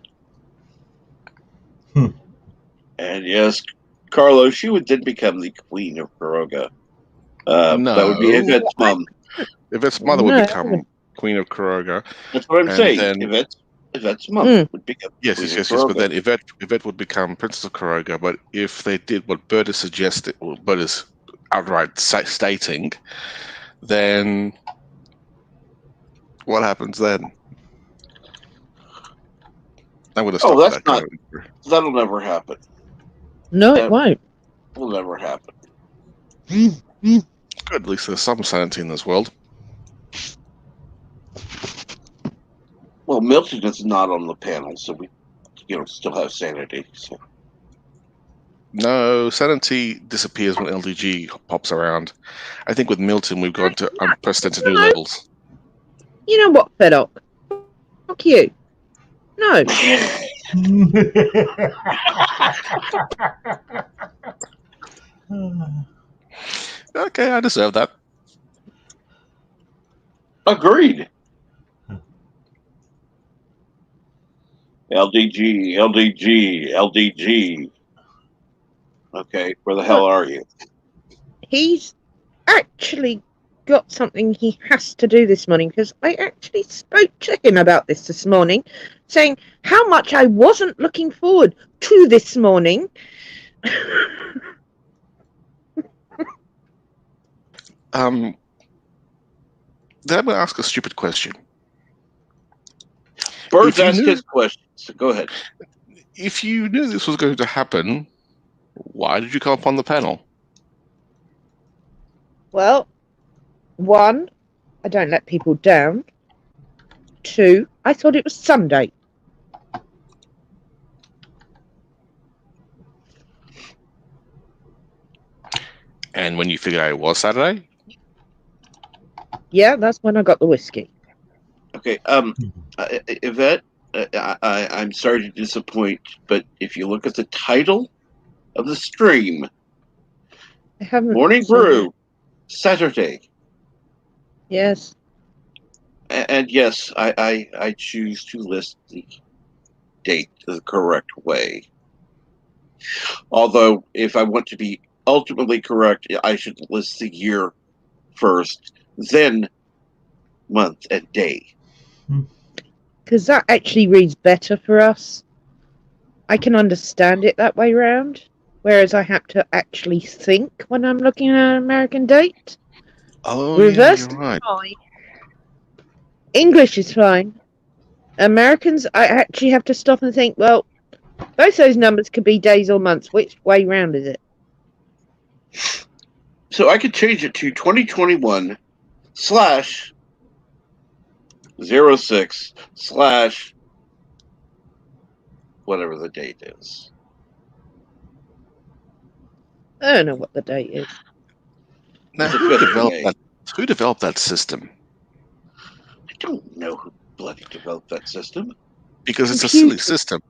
And yes, Carlos, she would then become the queen of Karoga. That would be No. Yvette's mum. Yvette's mother would become Queen of Karoga. That's what I'm and saying. Then, Yvette's mum would become yes, queen yes, of Karoga. but then Yvette would become Princess of Karoga. But if they did what Bert is suggesting, or Bert is outright stating, then what happens then? I would have stopped that's that. not. That'll never happen. No, it won't. Will never happen. Good. At least there's some sanity in this world. Well, Milton is not on the panel, so we, still have sanity. So. No, sanity disappears when LDG pops around. I think with Milton, we've gone to unprecedented new levels. You know what, Fedok? Fuck you. No. Okay, I deserve that. Agreed. LDG, LDG, LDG. Okay, where the hell are you? He's actually got something he has to do this morning, because I actually spoke to him about this morning, saying how much I wasn't looking forward to this morning. Then I'm going to ask a stupid question. Birds If you ask knew- his questions. So go ahead. If you knew this was going to happen, why did you come up on the panel? Well, 1, I don't let people down. 2, I thought it was Sunday. And when you figured out it was Saturday? Yeah, that's when I got the whiskey. Okay. Yvette, I'm sorry to disappoint, but if you look at the title of the stream, I haven't Morning seen Brew, it. Saturday. Yes. And yes, I choose to list the date the correct way. Although, if I want to be ultimately correct, I should list the year first, then month and day. Because that actually reads better for us. I can understand it that way round, whereas I have to actually think when I'm looking at an American date. Oh, Reversed yeah, you're right. is fine. English is fine. Americans, I actually have to stop and think, well, both those numbers could be days or months. Which way round is it? So I could change it to 2021 / 06 / whatever the date is. I don't know what the date is. Now, It's the who 5th of developed May. that? Who developed that system? I don't know who bloody developed that system. Because it's a silly Computers. system.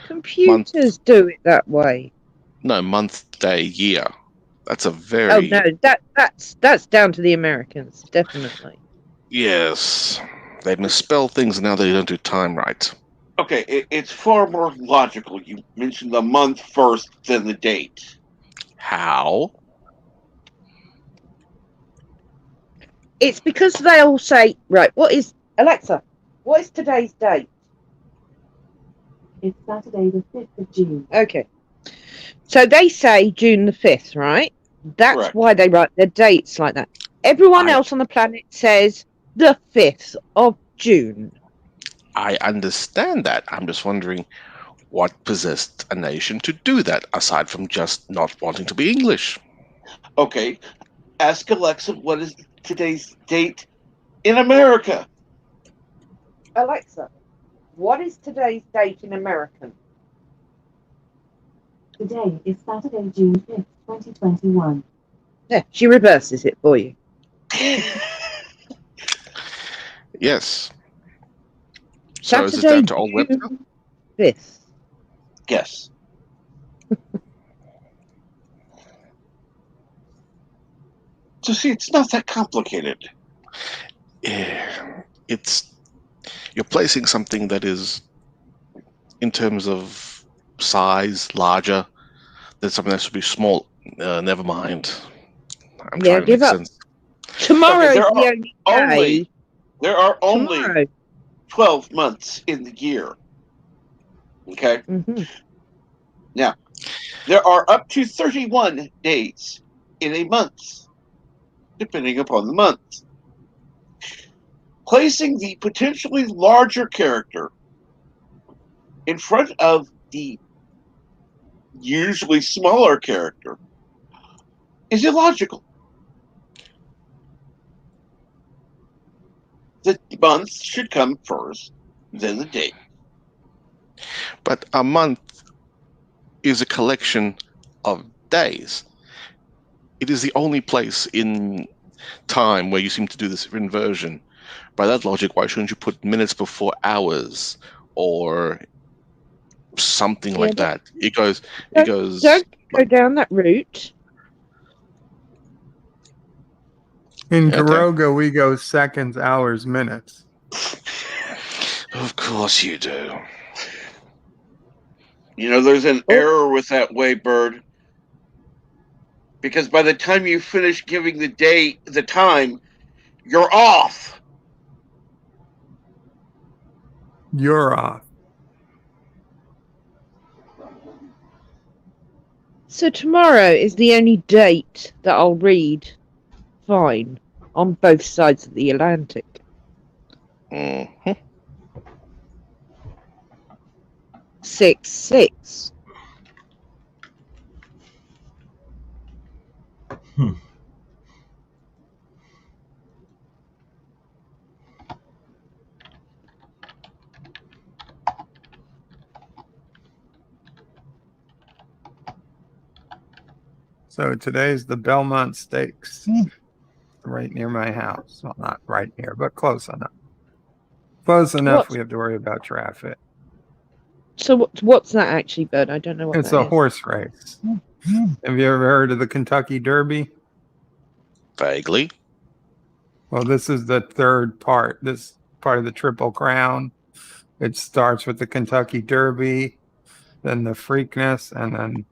Computers do it that way. No, month, day, year. That's a Oh very no, that's down to the Americans, definitely. yes. They misspell things and now they don't do time right. Okay, it's far more logical. You mentioned the month first, then the date. How? It's because they all say, right, Alexa, what is today's date? It's Saturday the 5th of June. Okay. So they say June the 5th, right? That's Correct. why they write their dates like that. Everyone else on the planet says the 5th of June. I understand that. I'm just wondering what possessed a nation to do that, aside from just not wanting to be English. Okay, ask Alexa what is today's date in America. Alexa, what is today's date in American? Today is Saturday, June 5th, 2021. Yeah, she reverses it for you. Yes. So is it Saturday, down to old Webster? June 5th. Yes. So see, it's not that complicated. Yeah. You're placing something that is, in terms of size, larger than something that should be small. Never mind. I'm Yeah, trying to give make up. sense. Tomorrow's there the only day. There are only Tomorrow. 12 months in the year. Okay? Mm-hmm. Now, there are up to 31 days in a month, depending upon the month. Placing the potentially larger character in front of the usually smaller character is illogical. The month should come first, then the date. But a month is a collection of days. It is the only place in time where you seem to do this inversion. By that logic, why shouldn't you put minutes before hours or something like that? It goes. Don't go down that route. In Okay. Garoga, we go seconds, hours, minutes. Of course you do. You know, there's an error with that way, Bird. Because by the time you finish giving the time, you're off. You're off. So tomorrow is the only date that I'll read fine on both sides of the Atlantic. Mhm. 6-6. So today's the Belmont Stakes, right near my house. Well, not right near, but close enough. Close enough. What? We have to worry about traffic. So what's that actually, Bud? I don't know what It's that a is. horse race. Have you ever heard of the Kentucky Derby? Vaguely. Well, this is the third part. This part of the Triple Crown. It starts with the Kentucky Derby, then the Freakness, and then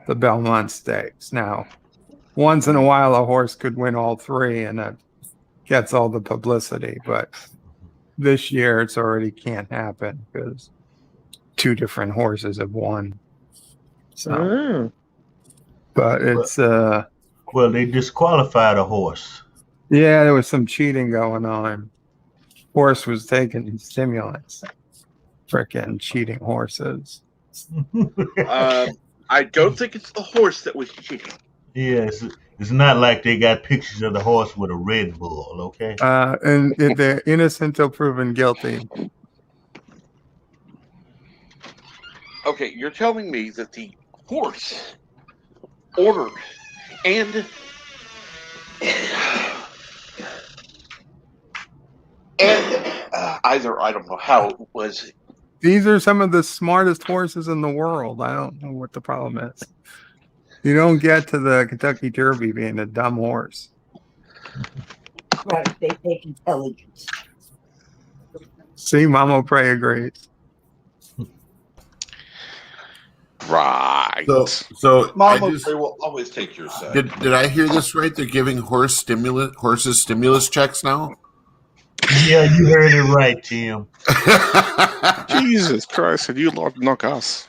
the Belmont Stakes. Now, once in a while, a horse could win all three, and that gets all the publicity. But this year, it's already can't happen because two different horses have won. So, but it's Well, they disqualified a horse. yeah, there was some cheating going on. Horse was taking stimulants. Frickin' cheating horses. I don't think it's the horse that was cheating. Yes, it's not like they got pictures of the horse with a Red Bull, okay? And if they're innocent till proven guilty. Okay, you're telling me that the horse ordered and either, I don't know how it was. These are some of the smartest horses in the world. I don't know what the problem is. You don't get to the Kentucky Derby being a dumb horse. Right, they take intelligence. See, Mama Prey agrees. Right. So Mama I just, will always take your side. did I hear this right? They're giving horses stimulus checks now. Yeah, you heard it right, Tim. Jesus Christ, have you Lord knock us?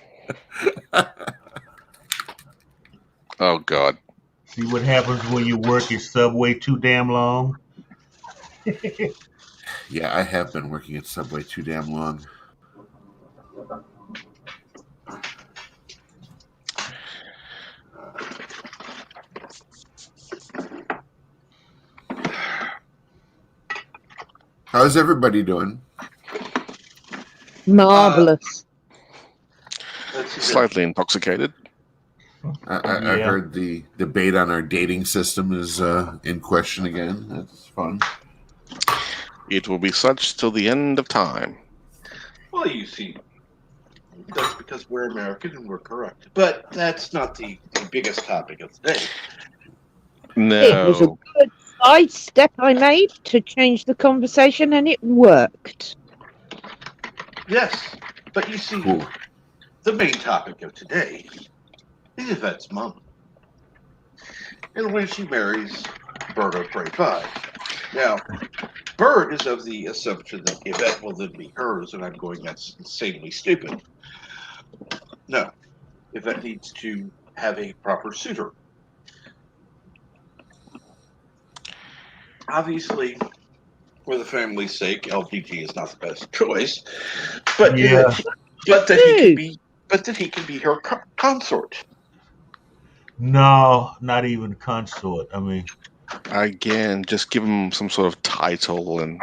Oh God. See what happens when you work at Subway too damn long? Yeah, I have been working at Subway too damn long. How's everybody doing? Marvelous. Slightly intoxicated. I heard the debate on our dating system is in question again. That's fun. It will be such till the end of time. Well, you see, that's because we're American and we're correct. But that's not the biggest topic of the day. It was a No. good side step I made to change the conversation, and it worked. Yes, but you see, Cool. the main topic of today is Yvette's mom. And when she marries Bird of Prey 5. Now, Bird is of the assumption that Yvette will then be hers, and I'm going, that's insanely stupid. No, Yvette needs to have a proper suitor. Obviously, for the family's sake, LPG is not the best choice, but Yeah. but that he can be her consort. No, not even consort. I mean, Again, just give him some sort of title and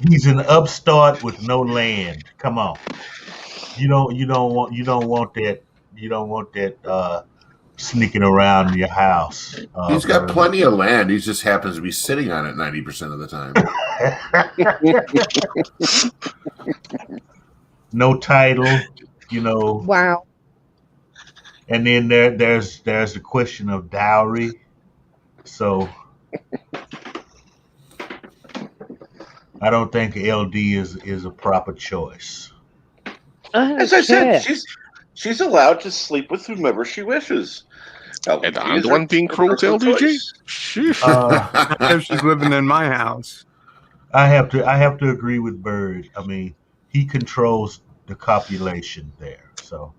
he's an upstart with no land. Come on, you don't want that sneaking around your house. He's got plenty of land. He just happens to be sitting on it 90% of the time. No title, Wow. and then there's the question of dowry. So I don't think LD is a proper choice. As I said, she's allowed to sleep with whomever she wishes. And I'm the one being cruel to LDG? Sheesh. If she's living in my house. I have to agree with Bird. I mean, he controls the copulation there. So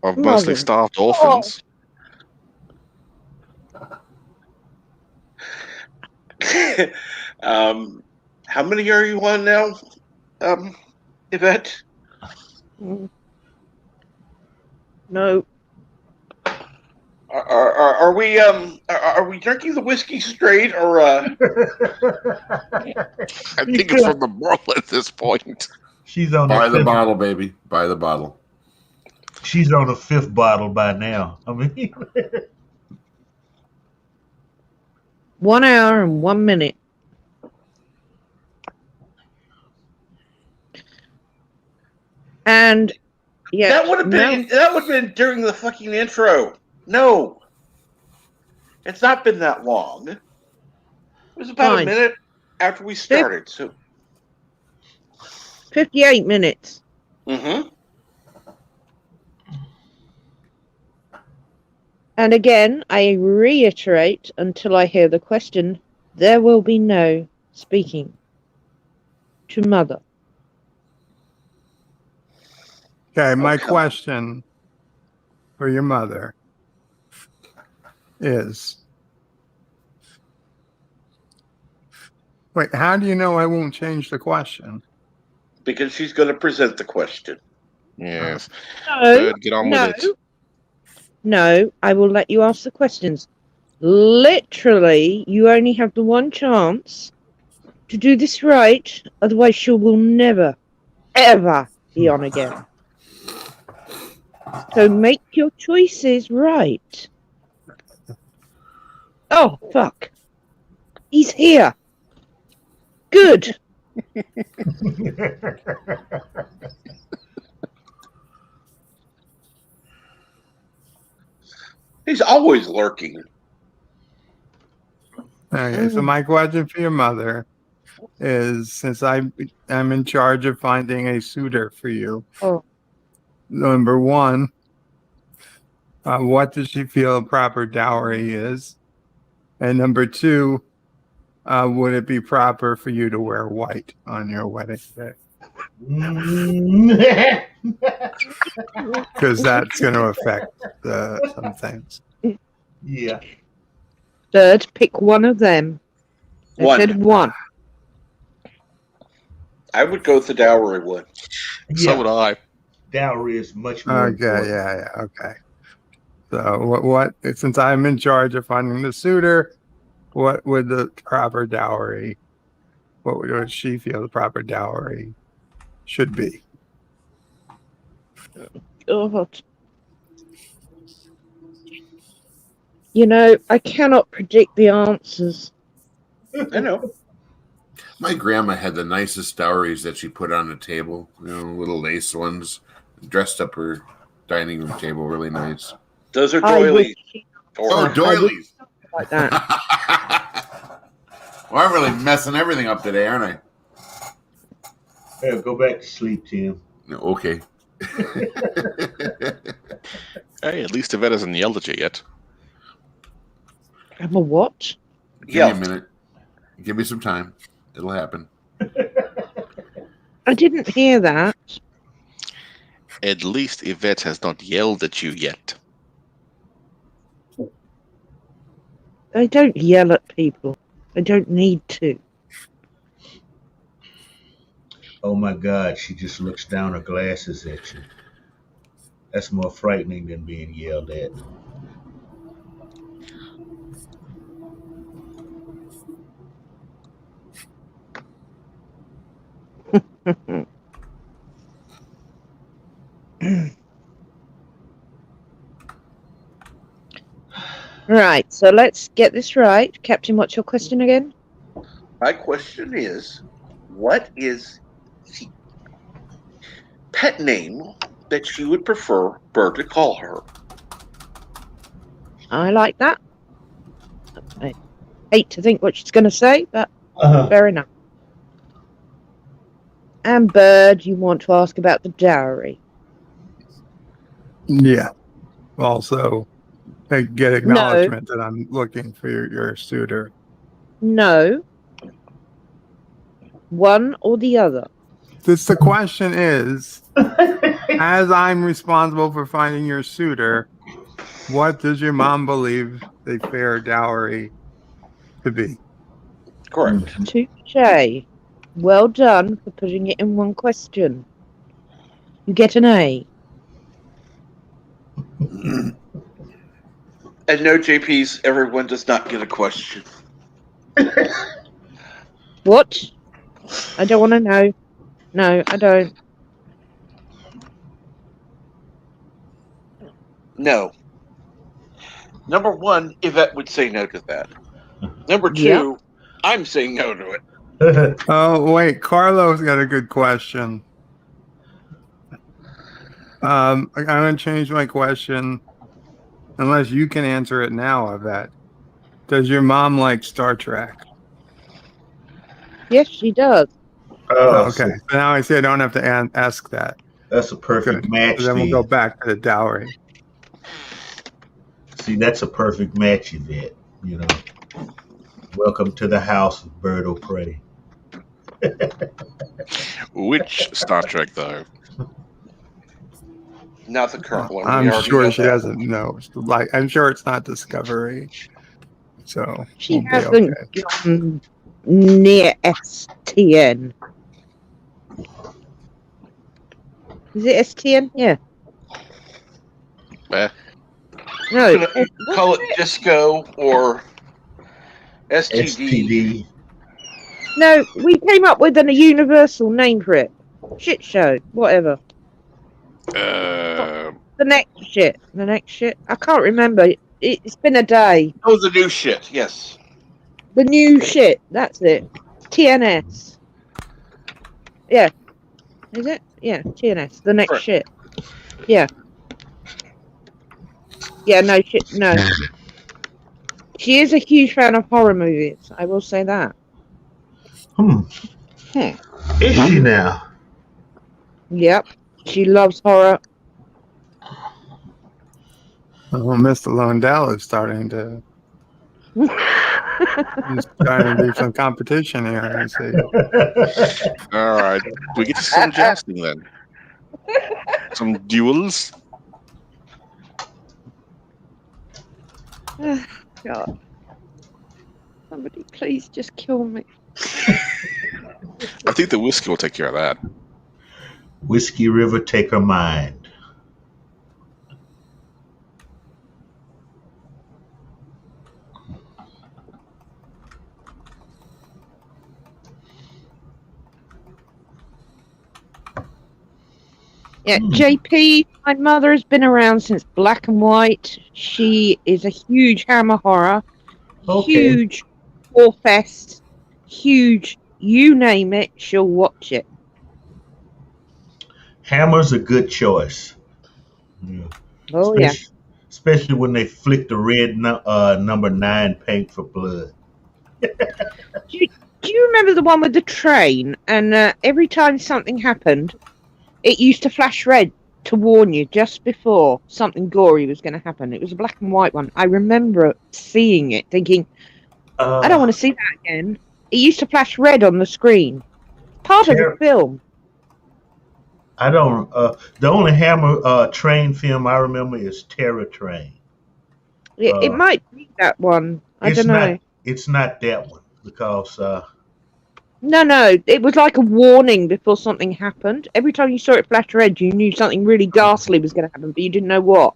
Of mostly starved orphans. How many are you on now, Yvette? No. Are we drinking the whiskey straight or I think it's from the bottle at this point. She's on Buy the bottle, baby. Buy the bottle. She's on the 5th bottle by now. I mean 1 hour and 1 minute. And yeah, that would have been during the fucking intro. No. It's not been that long. It was about a minute after we started. So 58 minutes. Mm-hmm. And again, I reiterate until I hear the question, there will be no speaking to Mother. Okay, my question for your mother is, wait, how do you know I won't change the question? Because she's going to present the question. Yes. No, Get on with it. No, I will let you ask the questions. Literally, you only have the one chance to do this right, otherwise she will never, ever be on again. So make your choices right. Oh, fuck. He's here. Good. He's always lurking. Okay, so my question for your mother is, since I'm in charge of finding a suitor for you, number one, what does she feel a proper dowry is? And number two, would it be proper for you to wear white on your wedding day? Because that's going to affect some things. Yeah. Third, pick one of them. I said one. I would go with the dowry one. So would I. Dowry is much more important. Yeah, okay. So what? Since I'm in charge of finding the suitor, what would the proper dowry? What would she feel the proper dowry should be? God. You know, I cannot predict the answers. I know. My grandma had the nicest dowries that she put on the table. You know, little lace ones. Dressed up her dining room table really nice. Those are doilies. Doilies. Like that. Well, I'm really messing everything up today, aren't I? Yeah, go back to sleep, Tim. Okay. Hey, at least Yvette hasn't yelled at you yet. I'm a what? Give me a minute. Give me some time. It'll happen. I didn't hear that. At least Yvette has not yelled at you yet. I don't yell at people. I don't need to. Oh my God, she just looks down her glasses at you. That's more frightening than being yelled at. Right, so let's get this right. Captain, what's your question again? My question is, what is the pet name that she would prefer Bird to call her? I like that. I hate to think what she's going to say, but fair enough. And Bird, you want to ask about the dowry. Yeah. also get acknowledgement that I'm looking for your suitor? No. One or the other. The question is, as I'm responsible for finding your suitor, what does your mom believe a fair dowry to be? Correct. Touche. Well done for putting it in one question. You get an A. And no, JPs, everyone does not get a question. What? I don't want to know. No, I don't. No. Number one, Yvette would say no to that. Number two, Yep. I'm saying no to it. Oh, wait. Carlos got a good question. I'm going to change my question, unless you can answer it now, Yvette. Does your mom like Star Trek? Yes, she does. Oh, Okay. So now I see I don't have to ask that. that's a perfect Good. match. So then we'll go back to the dowry. See, that's a perfect match, Yvette. You know, welcome to the house of Bird of Prey. Which Star Trek, though? Not the current one. We I'm already sure know she that. doesn't know. Like, I'm sure it's not Discovery. So She we'll be hasn't okay. gone near STN. Is it STN? Yeah. Eh, No. You could call it disco or STD. STD. No, we came up with a universal name for it. Shit show. Whatever. uh, The next shit. The next shit. I can't remember. It's been a day. Oh, the new shit. Yes. The new shit. That's it. TNS. Yeah. Is it? Yeah. TNS. The next Correct. shit. Yeah. Yeah. No shit. No. She is a huge fan of horror movies. I will say that. Is she now? Yep. She loves horror. Well, Mr. Lundell is starting to do some competition here. I see. all right. We get to some jousting then. Some duels. God. Somebody please just kill me. I think the whiskey will take care of that. Whiskey River, take her mind. Yeah, JP, my mother has been around since black and white. She is a huge Hammer horror, huge War Fest, huge, you name it, she'll watch it. Hammer's a good choice. Yeah. Oh, yeah. Especially when they flick the red number 9 paint for blood. Do you remember the one with the train? And every time something happened, it used to flash red to warn you just before something gory was going to happen. It was a black and white one. I remember seeing it, thinking, I don't want to see that again. It used to flash red on the screen. Part of the film. I don't. The only Hammer train film I remember is Terror Train. It might be that one. I don't know. It's not that one because. No. It was like a warning before something happened. Every time you saw it flash red, you knew something really ghastly was going to happen, but you didn't know what.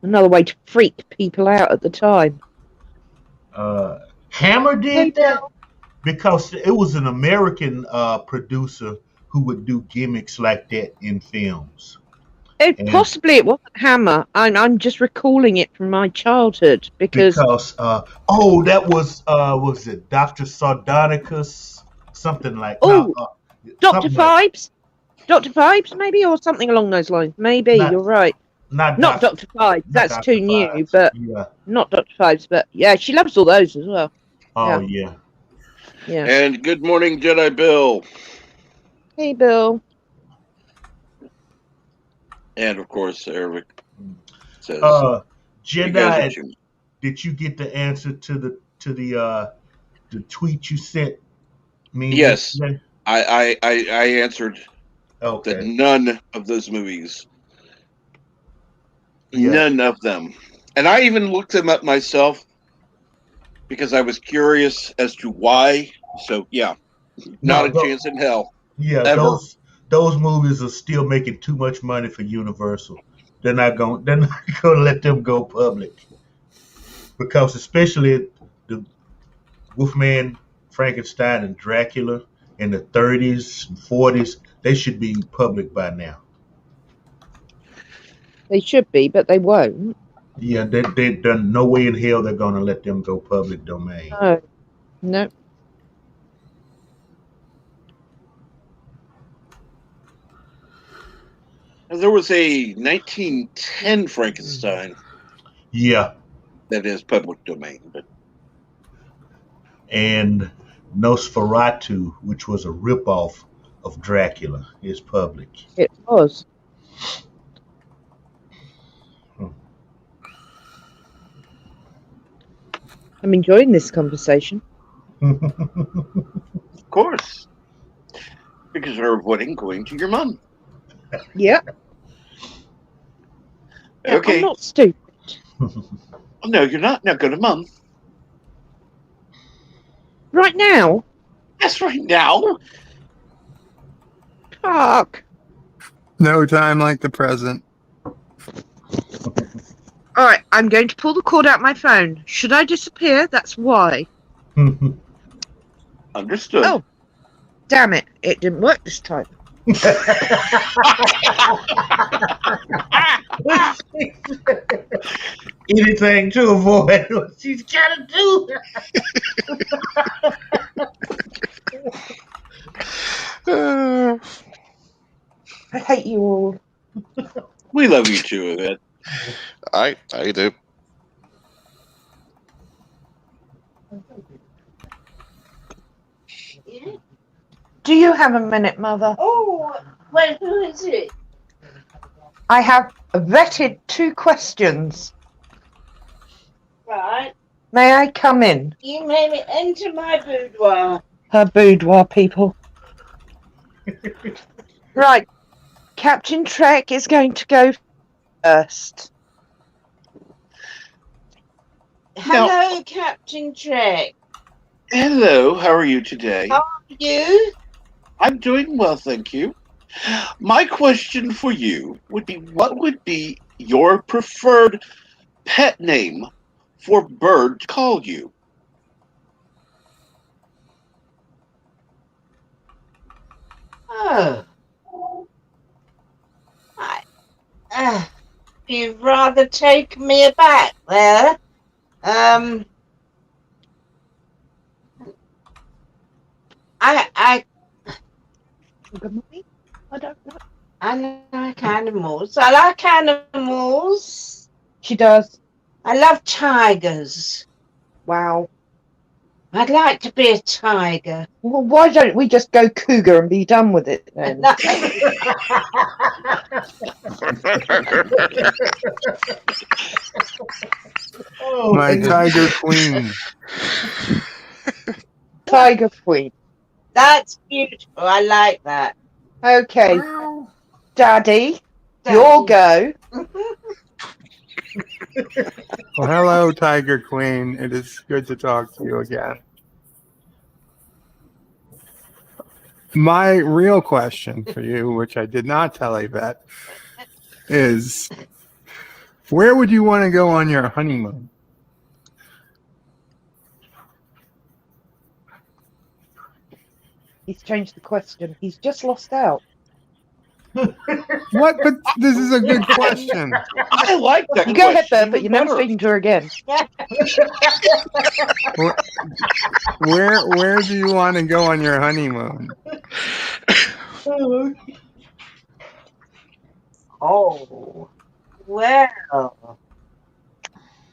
Another way to freak people out at the time. Hammer did that because it was an American producer who would do gimmicks like that in films. Possibly it wasn't Hammer. I'm just recalling it from my childhood because that was it Dr. Sardonicus, something like Dr. Fibes? Dr. Fibes maybe, or something along those lines. Maybe you're right. Not Dr. Fibes. That's Dr. too new, Fibes. but Yeah. not Dr. Fibes. But yeah, she loves all those as well. Oh yeah. And good morning, Jedi Bill. Hey, Bill. And of course, Eric. Says, you guys are Jedi, too. did you get the answer to the tweet you sent me Yes, yesterday? I answered that Okay. none of those movies, Yeah. none of them, and I even looked them up myself because I was curious as to why. So yeah, not No, a chance in hell yeah, ever. those movies are still making too much money for Universal. They're not gonna let them go public. Because especially the Wolfman, Frankenstein, and Dracula in the 30s and 40s, they should be public by now. They should be, but they won't. Yeah, there's no way in hell they're gonna let them go public domain. No. No. There was a 1910 Frankenstein Yeah, that is public domain, but and Nosferatu, which was a ripoff of Dracula, is public. It was. I'm enjoying this conversation. of course, because they're avoiding going to your mom. Yeah. Yeah, Okay. I'm not stupid. No, you're not. Now go to mom. Right now? Yes, right now. Fuck. No time like the present. All right, I'm going to pull the cord out my phone. Should I disappear? That's why. Understood. Oh, damn it. It didn't work this time. Anything to avoid what she's gotta do. I hate you all. We love you too, Yvette. I do. Do you have a minute, Mother? Oh, well, who is it? I have vetted 2 questions. Right. May I come in? You may enter my boudoir. Her boudoir, people. Right. Captain Trek is going to go first. Hello, Captain Trek. Hello, how are you today? How are you? I'm doing well, thank you. My question for you would be, what would be your preferred pet name for bird to call you? Oh. You'd rather take me aback there. I don't know. I like animals. I like animals. She does. I love tigers. Wow. I'd like to be a tiger. Well, why don't we just go cougar and be done with it then? Oh, My man. tiger queen. Tiger queen. That's beautiful. I like that. Okay. Daddy, Daddy. your go. Well, hello, Tiger Queen. It is good to talk to you again. My real question for you, which I did not tell Yvette, is where would you want to go on your honeymoon? He's changed the question. He's just lost out. What? But this is a good question. I like that. You go ahead, question Bert, but even you're never better. speaking to her again. Where do you want to go on your honeymoon? Oh, well,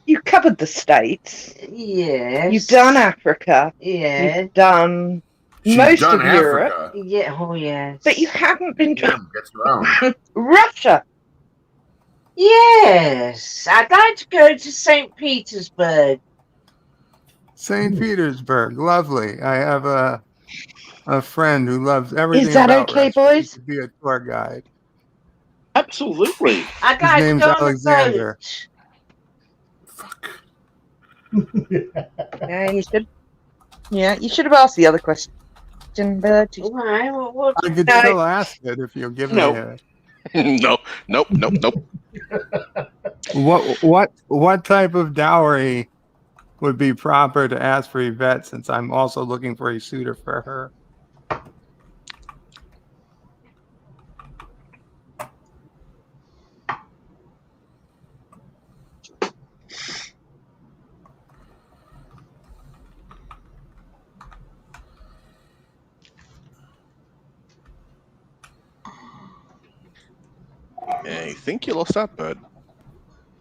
You covered the States. yes. You've done Africa. Yes. You've done She's most done of Europe. Africa. Yeah. Oh, yes. But you haven't been Yeah, to gets around. Russia. Yes, I'd like to go to St. Petersburg. St. Petersburg, lovely. I have a friend who loves everything that about okay, Russia. He boys? could be a tour guide. Absolutely. I'd His like to name's go on Alexander. a boat. Fuck. Yeah, you should. Yeah, you should have asked the other question, but Why? What? I could No. still ask it if you'll give No. me a. No, nope. What type of dowry would be proper to ask for Yvette, since I'm also looking for a suitor for her? I think you lost that bird.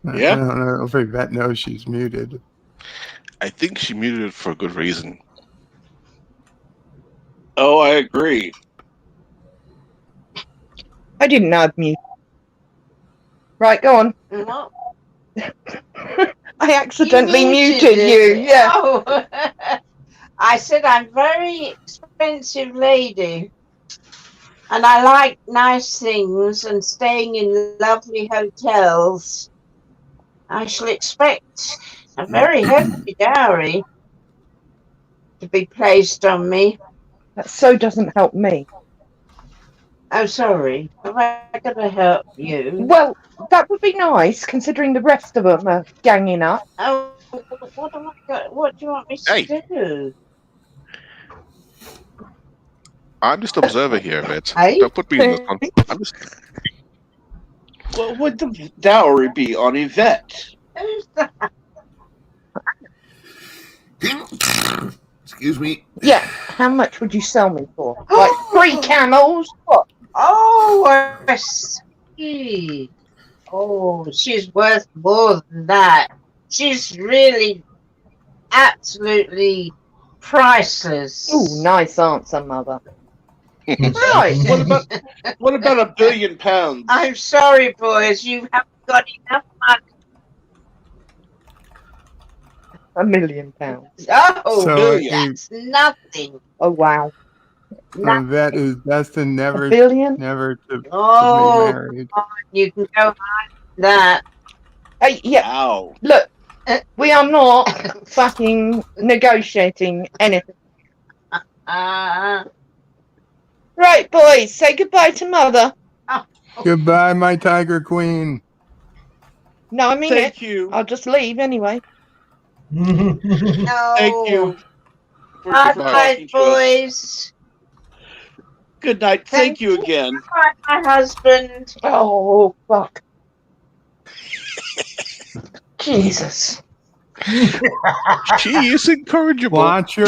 Yeah. I don't know if Yvette knows she's muted. I think she muted it for a good reason. Oh, I agree. I didn't know I'd mute. Right, go on. What? I accidentally You muted you. it. Yeah. Oh. I said I'm a very expensive lady. And I like nice things and staying in lovely hotels. I shall expect a very hefty dowry to be placed on me. That so doesn't help me. Oh, sorry. Have I got to help you? Well, that would be nice, considering the rest of them are ganging up. Oh, what do you want me to Hey. do? I'm just observer here, Vet. Hey? Don't put me in this one. I'm just. What would the dowry be on Yvette? Who's that? Excuse me. Yeah, how much would you sell me for? Like 3 camels? What? Oh, I see. Oh, she's worth more than that. She's really absolutely priceless. Ooh, nice answer, mother. Right. What about £1 billion? I'm sorry, boys. You haven't got enough money. £1 million. Oh, So that's nothing. Oh, wow. Yvette is destined $1 never billion? to be Oh, married. you can go hide that. Hey, yeah, Wow. look, we are not fucking negotiating anything. Uh, Right, boys, say goodbye to mother. Goodbye, my tiger queen. No, I mean Thank it. you. I'll just leave anyway. no. Thank you for Good talking night, to us. boys. Good night. Thank you again. Goodbye, my husband. Oh, fuck. Jesus. She is incorrigible. Watch your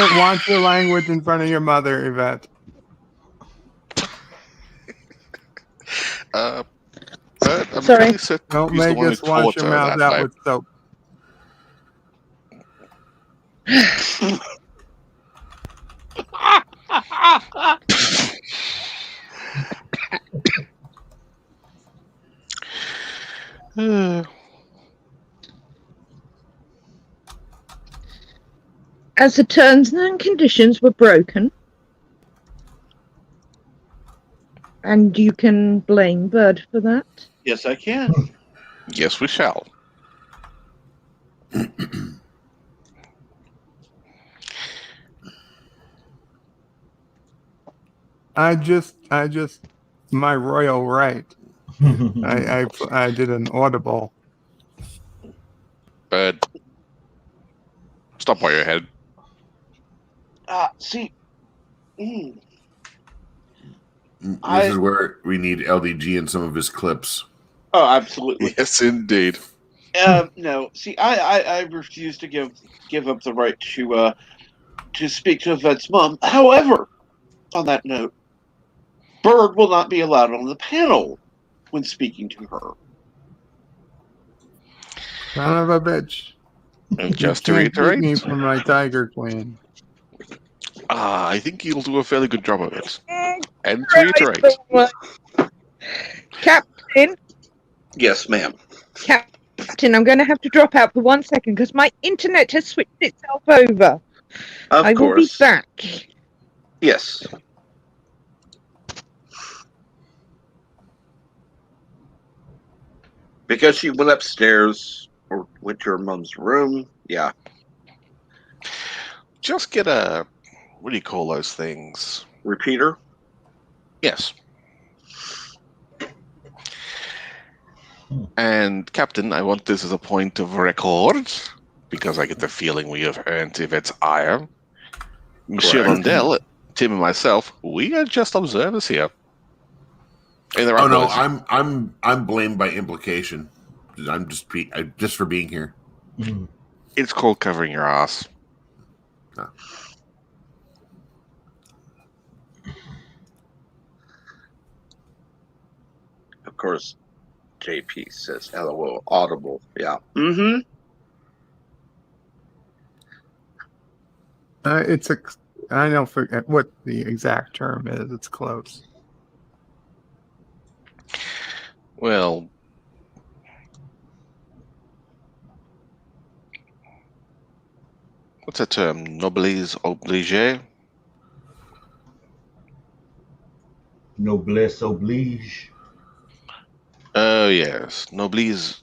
language in front of your mother, Yvette. But I'm Sorry. pretty certain Don't he's the make one who us wash taught your her mouth that out way. with soap. As the terms and conditions were broken, and you can blame Bird for that. Yes, I can. Yes, we shall. I just my royal right. I did an audible. But stop by your head. See. This is where we need LDG in some of his clips. Oh, absolutely. Yes, indeed. No. See, I refuse to give up the right to speak to Yvette's mom. However, on that note, Bird will not be allowed on the panel when speaking to her. Son of a bitch. And just to You can't keep reiterate, me from my tiger queen. I think you'll do a fairly good job of it. And to reiterate, Captain, Yes, ma'am. Captain, I'm going to have to drop out for 1 second because my internet has switched itself over. I will be back. Yes. Because she went upstairs or went to her mom's room. Yeah. Just get a, what do you call those things? Repeater. Yes. And Captain, I want this as a point of record because I get the feeling we have earned Yvette's ire. Monsieur Correct. Lundell, Tim, and myself, we are just observers here. In the right Oh no, place. I'm blamed by implication. I'm just for being here. It's called covering your ass. Oh. Of course, JP says LOL audible. Yeah. Mm-hmm. I don't forget what the exact term is. It's close. Well, what's that term? Noblesse oblige? Noblesse oblige. Oh, yes. Noblesse,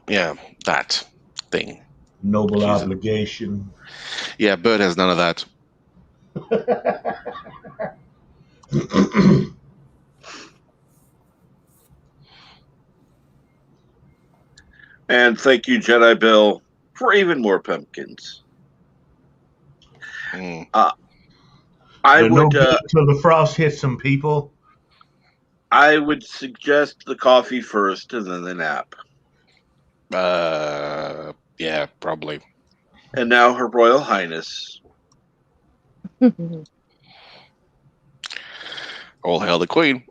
yeah, that thing. Noble Jesus. obligation. Yeah, Bird has none of that. And thank you, Jedi Bill, for even more pumpkins. Mm. I no would good till the frost hits some people. I would suggest the coffee first and then the nap. Yeah, probably. And now Her Royal Highness. All hail the Queen.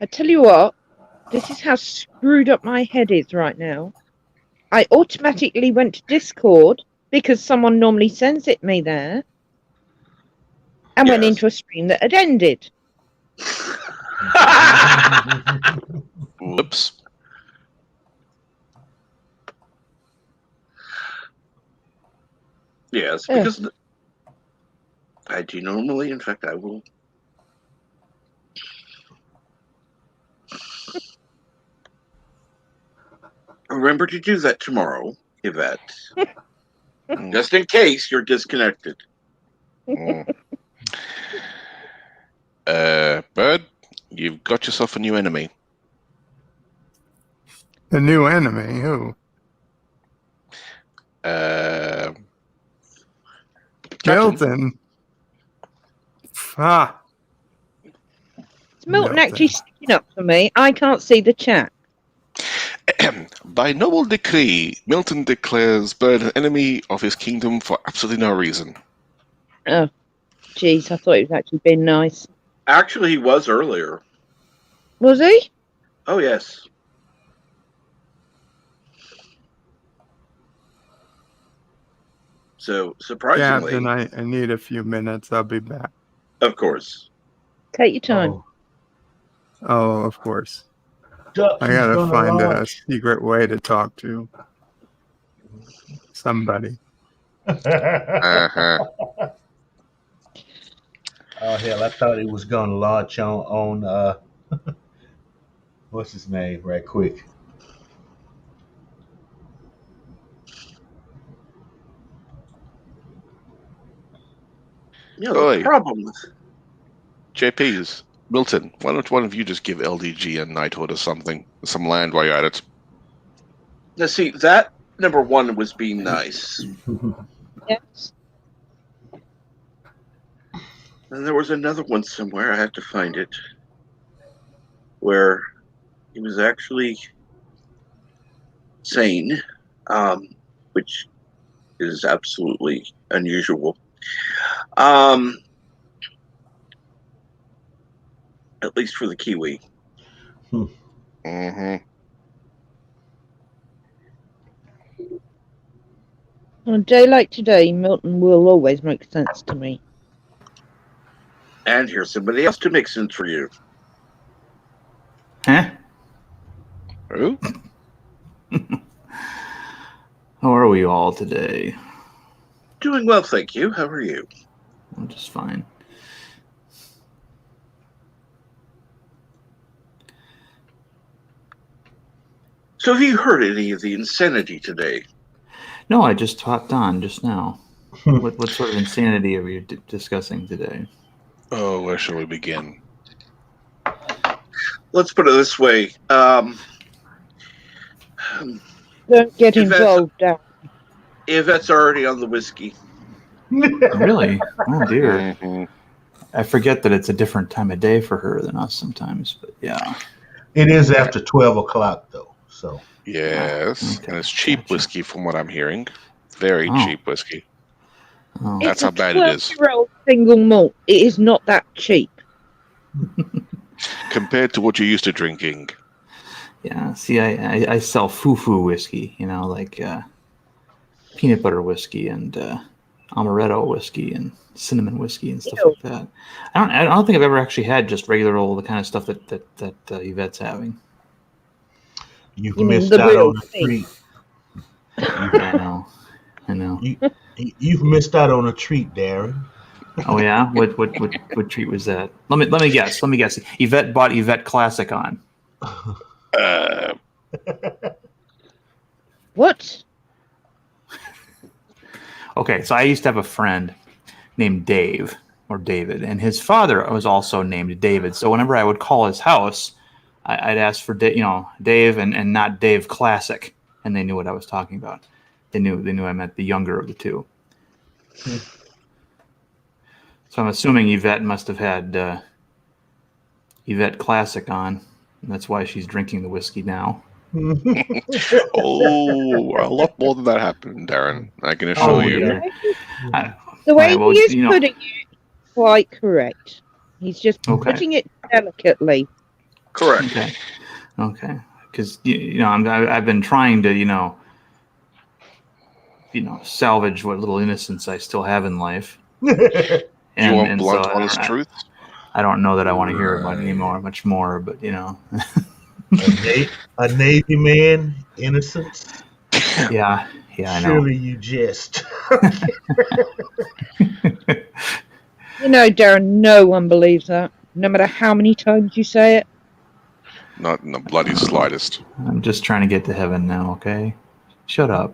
I tell you what, this is how screwed up my head is right now. I automatically went to Discord because someone normally sends it me there and went Yes. into a stream that had ended. Whoops. Yes, because I do normally. In fact, I will. Remember to do that tomorrow, Yvette. Just in case you're disconnected. Bird, you've got yourself a new enemy. A new enemy? Who? Milton. Ah. Is Milton actually sticking up for me? I can't see the chat. By noble decree, Milton declares Bird an enemy of his kingdom for absolutely no reason. Oh, jeez, I thought he was actually being nice. Actually, he was earlier. Was he? Oh, yes. So, surprisingly... Captain, I need a few minutes. I'll be back. Of course. Take your time. Oh, of course. Duck, I gotta find a launch. secret way to talk to somebody. Uh-huh. Oh hell, I thought it was gonna launch on what's his name right quick. You know, the problem with... JP's, Milton, why don't one of you just give LDG a knighthood or something? Some land while you're at it. Now, see, that, number one, was being nice. Yes. And there was another one somewhere, I had to find it, where he was actually sane, which is absolutely unusual. At least for the Kiwi. Mm-hmm. On a day like today, Milton will always make sense to me. And here's somebody else to make sense for you. Huh? Oh, How are we all today? Doing well, thank you. How are you? I'm just fine. So have you heard any of the insanity today? No, I just hopped on just now. What sort of insanity are we discussing today? oh, where shall we begin? Let's put it this way. Don't get involved, Darren. Yvette's already on the whiskey. Really? Oh dear. Mhm. I forget that it's a different time of day for her than us sometimes, but yeah. It is after 12 o'clock, though. So Yes, Okay, and it's cheap gotcha. whiskey from what I'm hearing. Very Oh. cheap whiskey. Oh. That's It's how a bad it is. 12-year-old single malt. It is not that cheap. Compared to what you're used to drinking. Yeah, see, I sell foo-foo whiskey, like peanut butter whiskey and amaretto whiskey and cinnamon whiskey and stuff Ew. like that. I don't think I've ever actually had just regular old the kind of stuff that Yvette's having. you've You mean missed the out real on a thing? treat. Yeah, I know. You've missed out on a treat, Darren. Oh yeah, what treat was that? Let me guess. Yvette bought Yvette Classic on. What? Okay, so I used to have a friend named Dave or David, and his father was also named David. So whenever I would call his house, I'd ask for Dave and not Dave Classic, and they knew what I was talking about. They knew I meant the younger of the two. So I'm assuming Yvette must have had Yvette Classic on, and that's why she's drinking the whiskey now. Oh, a lot more than that happened, Darren. I can assure Oh you. dear. The way Alright, well, he is you know- putting it, quite correct. He's just Okay. putting it delicately. Correct. Okay. Because I've been trying to salvage what little innocence I still have in life. You want And blunt, so honest truth? I don't know that I want to hear about it much more. But A Navy man, innocence. yeah, I know. Surely you jest. Darren, no one believes that. No matter how many times you say it. Not in the bloody slightest. I'm just trying to get to heaven now. Okay, shut up.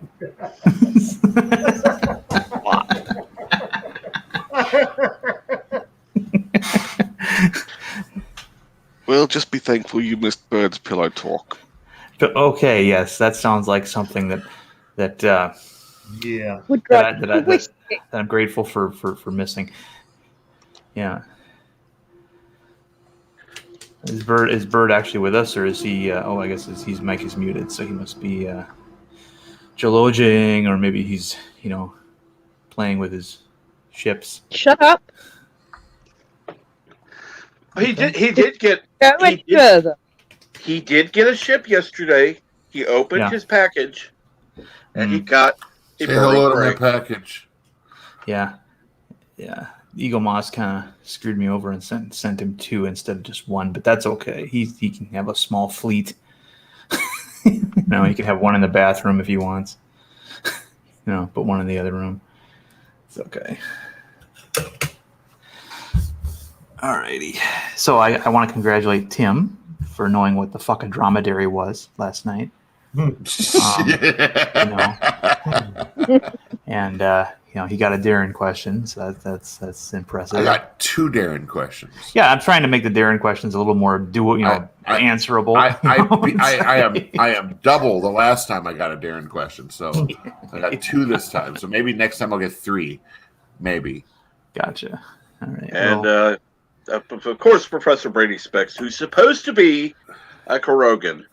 Well, just be thankful you missed Bird's pillow talk. Okay, yes, that sounds like something that Yeah. Would that, drive I, the whiskey. that I'm grateful for missing. Yeah. Is Bird actually with us, or is he? I guess his mic is muted, so he must be geologing, or maybe he's playing with his ships. Shut up. He did get Go any further. he did get a ship yesterday. He opened Yeah. his package and he Mm. got a Say hello to my bird ring. package. Yeah. Eagle Moss kind of screwed me over and sent him 2 instead of just 1, but that's okay. He can have a small fleet. He can have 1 in the bathroom if he wants. Put 1 in the other room. It's okay. Alrighty. So I want to congratulate Tim for knowing what the fucking dromedary was last night. And he got a Darren question, so that's impressive. I got 2 Darren questions. Yeah, I'm trying to make the Darren questions a little more answerable. I am double the last time I got a Darren question, so I got 2 this time. So maybe next time I'll get 3, maybe. Gotcha. All right. And of course, Professor Brady Specs, who's supposed to be a Korogan.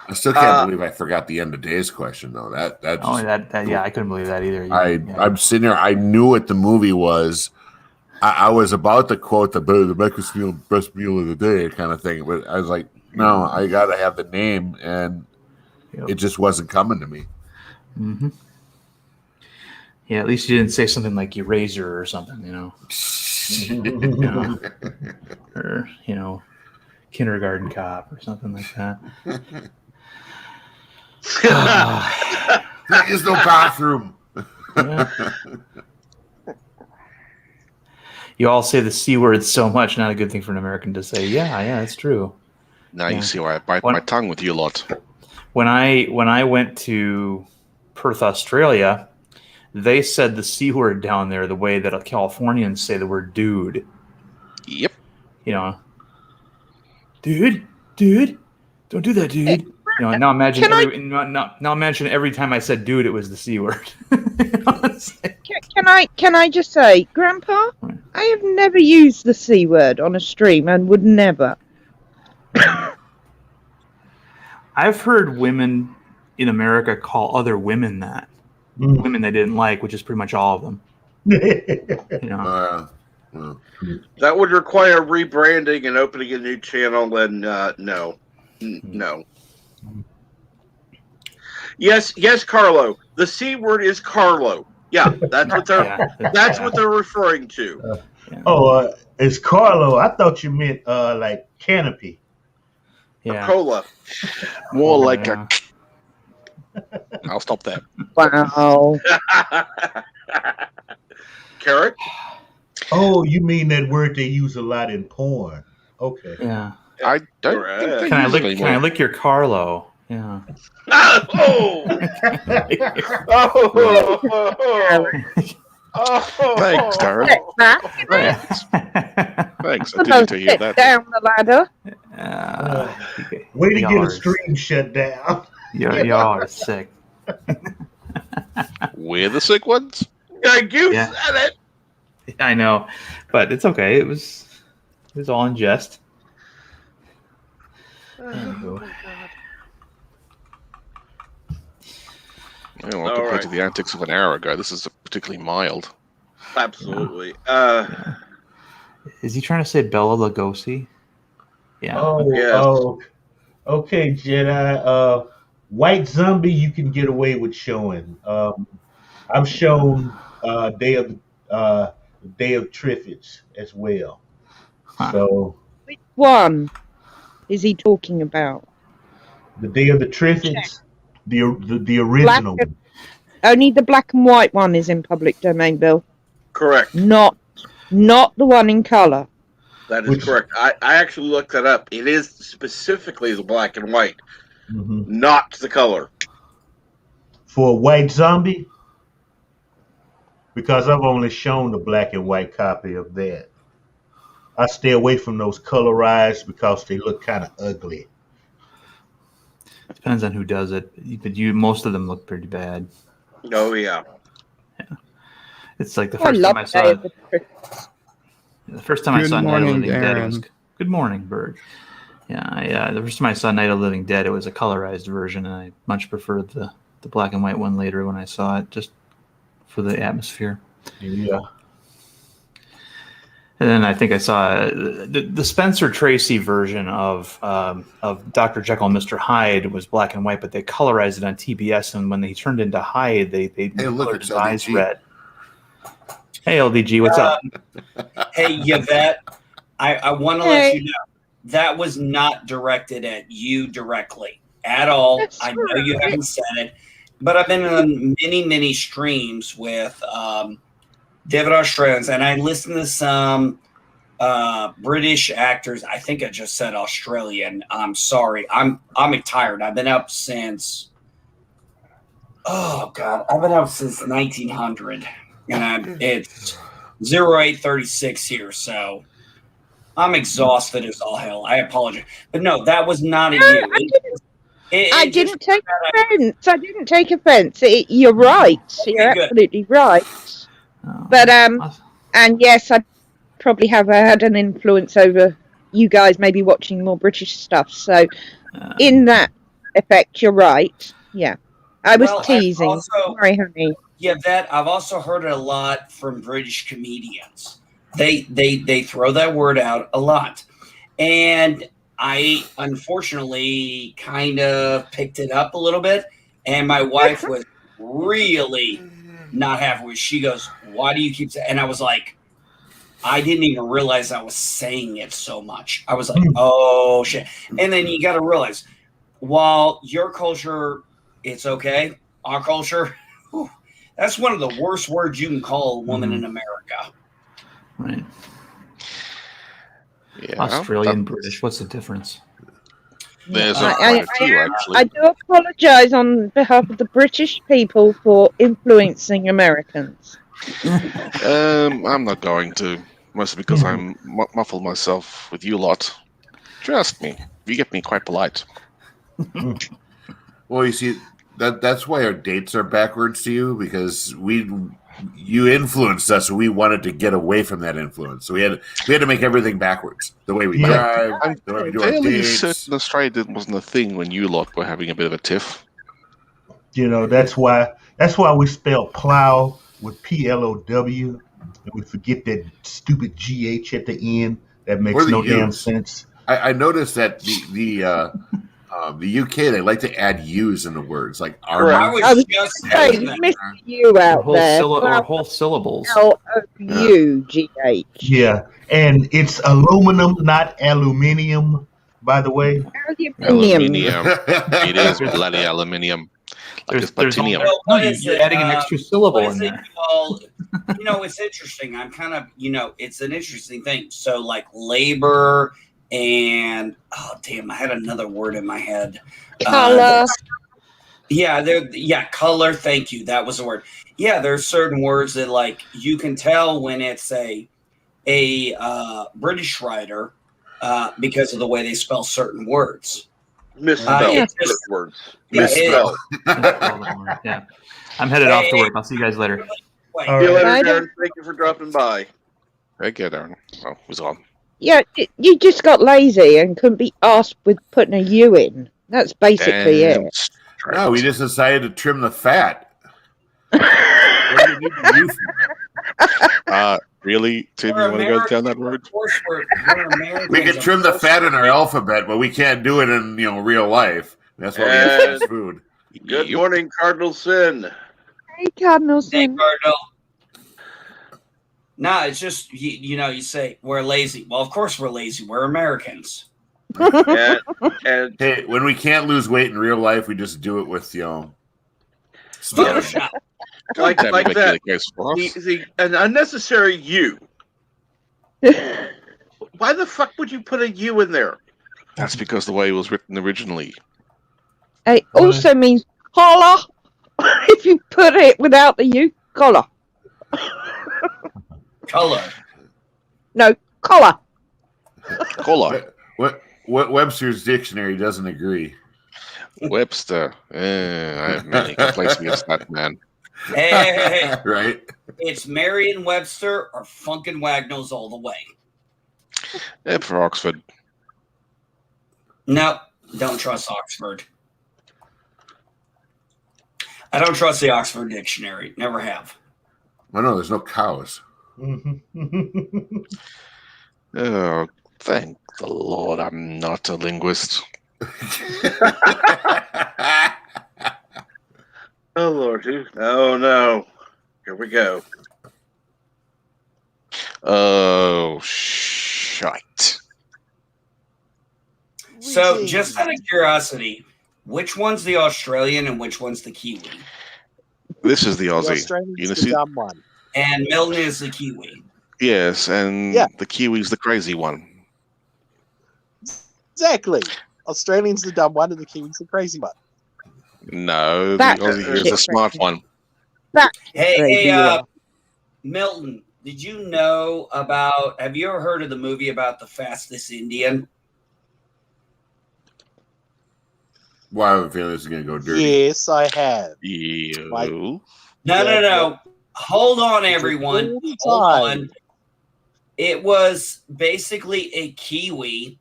I still can't believe I forgot the end of days question though. That I couldn't believe that either. I'm sitting there. I knew what the movie was. I was about to quote the breakfast meal, best meal of the day kind of thing, but I was like, no, I got to have the name, and it just wasn't coming to me. Mm-hmm. Yeah, at least you didn't say something like Eraser or something, or Kindergarten Cop or something like that. There is no bathroom. Yeah. You all say the C word so much, not a good thing for an American to say. Yeah, that's true. Now Yeah. you see why I bite my tongue with you lot. When I went to Perth, Australia, they said the C word down there the way that Californians say the word dude. Yep. You know, dude, don't do that, dude. You know, now imagine now imagine every time I said dude, it was the C word. Can I just say, Grandpa, I have never used the C word on a stream and would never. I've heard women in America call other women that. Women they didn't like, which is pretty much all of them. You know. That would require rebranding and opening a new channel, and no. Yes, Carlo. The C word is Carlo. Yeah, that's what they're referring to. It's Carlo. I thought you meant like canopy. Yeah. A cola. More like a. I'll stop that. Wow. Carrot? Oh, you mean that word they use a lot in porn? Okay. Yeah. I don't think they use it anymore. Can I lick your Carlo? Yeah. Thanks, Darren. Thanks. I didn't to hear that. Down the ladder. Way to get a stream shut down. Y'all are sick. We're the sick ones. You said it. I know, but it's okay. It was all in jest. Compared to the antics of an hour ago, this is particularly mild. Absolutely. Is he trying to say Bela Lugosi? Yeah. Okay, Jedi. White Zombie, you can get away with showing. I've shown Day of Triffids as well. So, which one is he talking about? The Day of the Triffids, the original one. Only the black and white one is in public domain, Bill. Correct. Not the one in color. That is correct. I actually looked that up. It is specifically the black and white, not the color. For White Zombie? Because I've only shown the black and white copy of that. I stay away from those colorized because they look kind of ugly. Depends on who does it. But most of them look pretty bad. Oh yeah. It's like the first time I saw it. The first time I saw Night of the Living Dead, it was good morning, Bird. Yeah, the first time I saw Night of the Living Dead, it was a colorized version, and I much preferred the black and white one later when I saw it, just for the atmosphere. Yeah. And then I think I saw the Spencer Tracy version of Dr. Jekyll and Mr. Hyde was black and white, but they colorized it on TBS, and when he turned into Hyde, they colored his eyes red. Hey, LDG, what's up? Hey, Yvette, I want to let you know that was not directed at you directly at all. I know you haven't said it, but I've been on many streams with David Australians, and I listen to some British actors. I think I just said Australian. I'm sorry. I'm tired. I've been up since I've been up since 1900. And it's 0836 here, so I'm exhausted as all hell. I apologize. But no, that was not a you. I didn't take offense. I didn't take offense. You're right. You're absolutely right. But and yes, I probably have had an influence over you guys maybe watching more British stuff. So in that effect, you're right. Yeah. I was teasing. Sorry, honey. Yeah, I've also heard it a lot from British comedians. They throw that word out a lot. And I unfortunately kind of picked it up a little bit. And my wife was really not happy with it. She goes, why do you keep saying? And I was like, I didn't even realize I was saying it so much. I was like, oh shit. And then you got to realize, while your culture It's okay. Our culture. Whew, that's one of the worst words you can call a woman in America. Right. Yeah, Australian, British. What's the difference? There's I- quite a few, actually. I do apologise on behalf of the British people for influencing Americans. I'm not going to, mostly because I'm muffled myself with you lot. Trust me, you get me quite polite. Well, you see, that's why our dates are backwards to you, because you influenced us, so we wanted to get away from that influence. So we had to make everything backwards. The way we drive, the way we do our Fairly dates. certain Australia wasn't a thing when you lot were having a bit of a tiff. You know, that's why we spell plow with PLOW, and we forget that stupid GH at the end. That makes Or the no damn U's. sense. I noticed that the UK, they like to add U's into words, like army. I was just saying you that. missed you out whole there. or whole syllables. LOUGH. Yeah, and it's aluminum, not aluminium, by the way. Aluminium. It is bloody aluminium. Like it's platinum. Well, what No, is you're it? adding an extra syllable what is in it there. called? It's interesting. I'm kind of, it's an interesting thing. So, like labor and I had another word in my head. Color. Color. Thank you. That was the word. Yeah, there's certain words that like you can tell when it's a British writer because of the way they spell certain words. Misspelled words. Misspelled. Yeah. I'm headed off to work. I'll see you guys later. See you later, Darren. Thank you for dropping by. Thank you, Darren. Oh, who's on? Yeah, you just got lazy and couldn't be asked with putting a U in. That's basically it. No, we just decided to trim the fat. What do you need the U for? Really, Tim? You want to go down that road? We can trim the fat in our alphabet, but we can't do it in real life. That's why we have fast food. Good morning, Cardinal Sin. Hey, Cardinal Sin. Hey, Cardinal. No, it's just you say we're lazy. Well, of course we're lazy. We're Americans. and hey, when we can't lose weight in real life, we just do it with Photoshop. like that. An unnecessary U. Why the fuck would you put a U in there? That's because the way it was written originally. It also means collar. If you put it without the U, collar. Color. No, collar. Collar. What Webster's dictionary doesn't agree. Webster. I have many complaints against that man. Hey. Right? It's Merriam-Webster or Funkin' Wagnalls all the way. For Oxford. No, don't trust Oxford. I don't trust the Oxford Dictionary. Never have. Well, no, there's no cows. Oh, thank the Lord I'm not a linguist. Oh, Lord. Oh, no. Here we go. Oh, shite. So, just out of curiosity, which one's the Australian and which one's the Kiwi? This is the The Aussie. Australian's the dumb one. And Milton is the Kiwi. Yes, and the Kiwi's the crazy one. Exactly. Australian's the dumb one and the Kiwi's the crazy one. No, the Aussie here is the smart one. Hey, Milton, did you know have you ever heard of the movie about the fastest Indian? Well, I have a feeling this is going to go dirty. Yes, I have. No. Hold on, everyone. Hold on. It was basically a Kiwi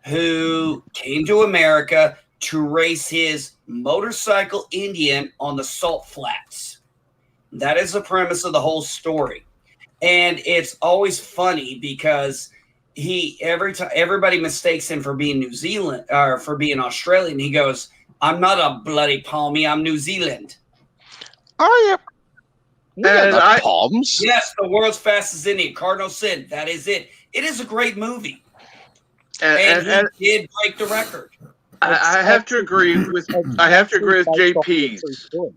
who came to America to race his motorcycle Indian on the salt flats. That is the premise of the whole story. And it's always funny because everybody mistakes him for being New Zealand or for being Australian. He goes, "I'm not a bloody palmy, I'm New Zealand." Oh, yeah. And palms? Yes, the world's fastest Indian, Cardinal Sin. That is it. It is a great movie. And he did break the record. I have to agree with JP's. True story.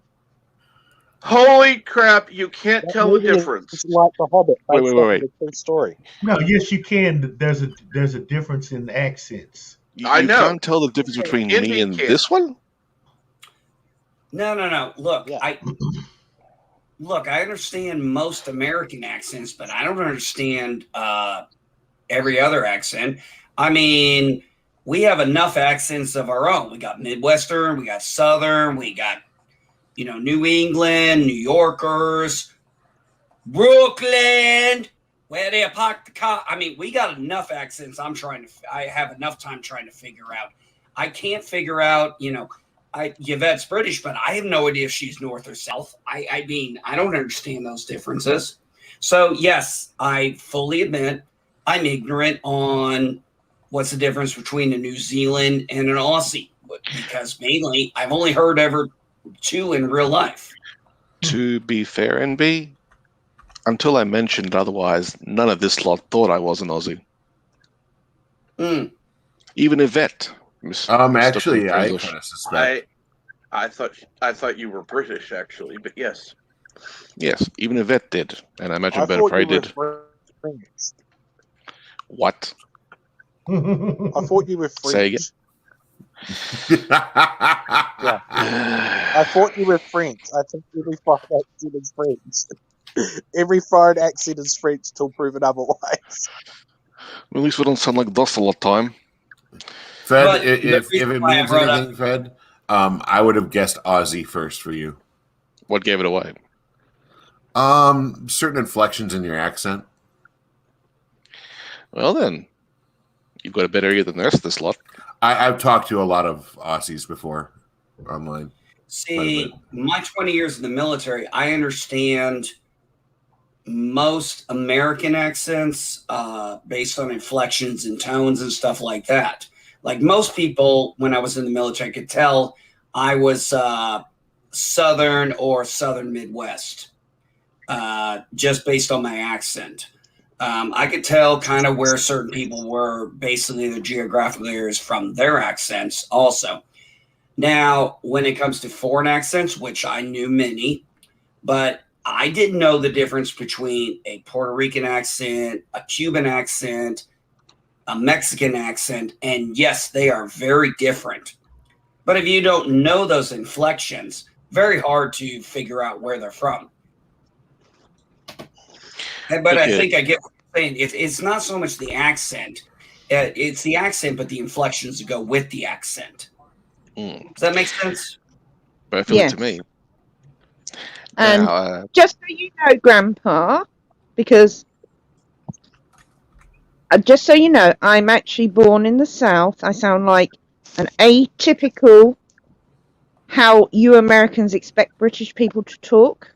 Holy crap! You can't That tell the movie is difference. like The Hobbit, Wait, based wait, off wait. of a true story. No, yes, you can. There's a difference in accents. I You know. can't tell the difference between Indy me and can. this one? No. Look, Yeah. I understand most American accents, but I don't understand every other accent. I mean, we have enough accents of our own. We got Midwestern, we got Southern, we got, New England, New Yorkers, Brooklyn, where they park the car. I mean, we got enough accents. I have enough time trying to figure out. I can't figure out, Yvette's British, but I have no idea if she's North or South. I mean, I don't understand those differences. So, yes, I fully admit I'm ignorant on what's the difference between a New Zealand and an Aussie, because mainly I've only heard ever two in real life. To be fair, NB, until I mentioned otherwise, none of this lot thought I was an Aussie. Mm. Even Yvette. Actually, I English. kind of suspect. I thought you were British, actually, but yes. Yes, even Yvette did, and I imagine I Better thought Prey you were did. French. What? I thought you were Say French. again. Yeah. I thought you were French. I think every foreign accent is French. Every foreign accent is French till proven otherwise. Well, at least we don't sound like dust all the time. Fed, But if the reason it why I means brought anything, Fed, I would have guessed Aussie first for you. What gave it away? Certain inflections in your accent. Well, then, you've got a better ear than the rest of this lot. I've talked to a lot of Aussies before online. See, my 20 years in the military, I understand most American accents based on inflections and tones and stuff like that. Like most people, when I was in the military, I could tell I was Southern or Southern Midwest, just based on my accent. I could tell kind of where certain people were, basically the geographical areas from their accents also. Now, when it comes to foreign accents, which I knew many, but I didn't know the difference between a Puerto Rican accent, a Cuban accent, a Mexican accent, and yes, they are very different. But if you don't know those inflections, very hard to figure out where they're from. But I think I get what you're saying. It's not so much the accent. It's the accent, but the inflections that go with the accent. Mm. Does that make sense? Perfectly Yes. to me. And Now, just so you know, Grandpa, because just so you know, I'm actually born in the South. I sound like an atypical how you Americans expect British people to talk.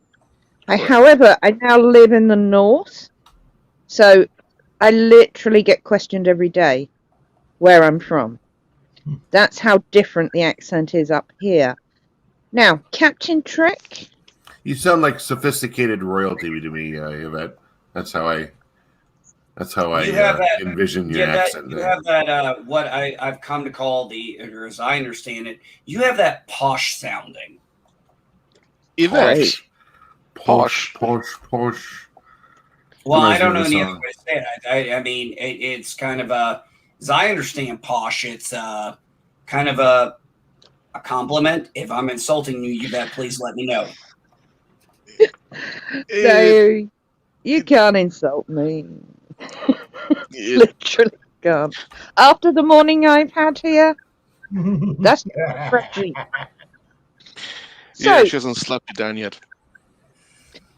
However, I now live in the North, so I literally get questioned every day where I'm from. That's how different the accent is up here. Now, Captain Trek. You sound like sophisticated royalty to me, Yvette. That's how I envision your accent. You have that, what I've come to call or as I understand it, you have that posh sounding. Yvette. Posh. Well, I don't know any other way to say it. I mean, it's kind of as I understand posh, it's kind of a compliment. If I'm insulting you, Yvette, please let me know. So, you can't insult me. Literally can't. After the morning I've had here, that's refreshing. Yeah, So, she hasn't slapped you down yet.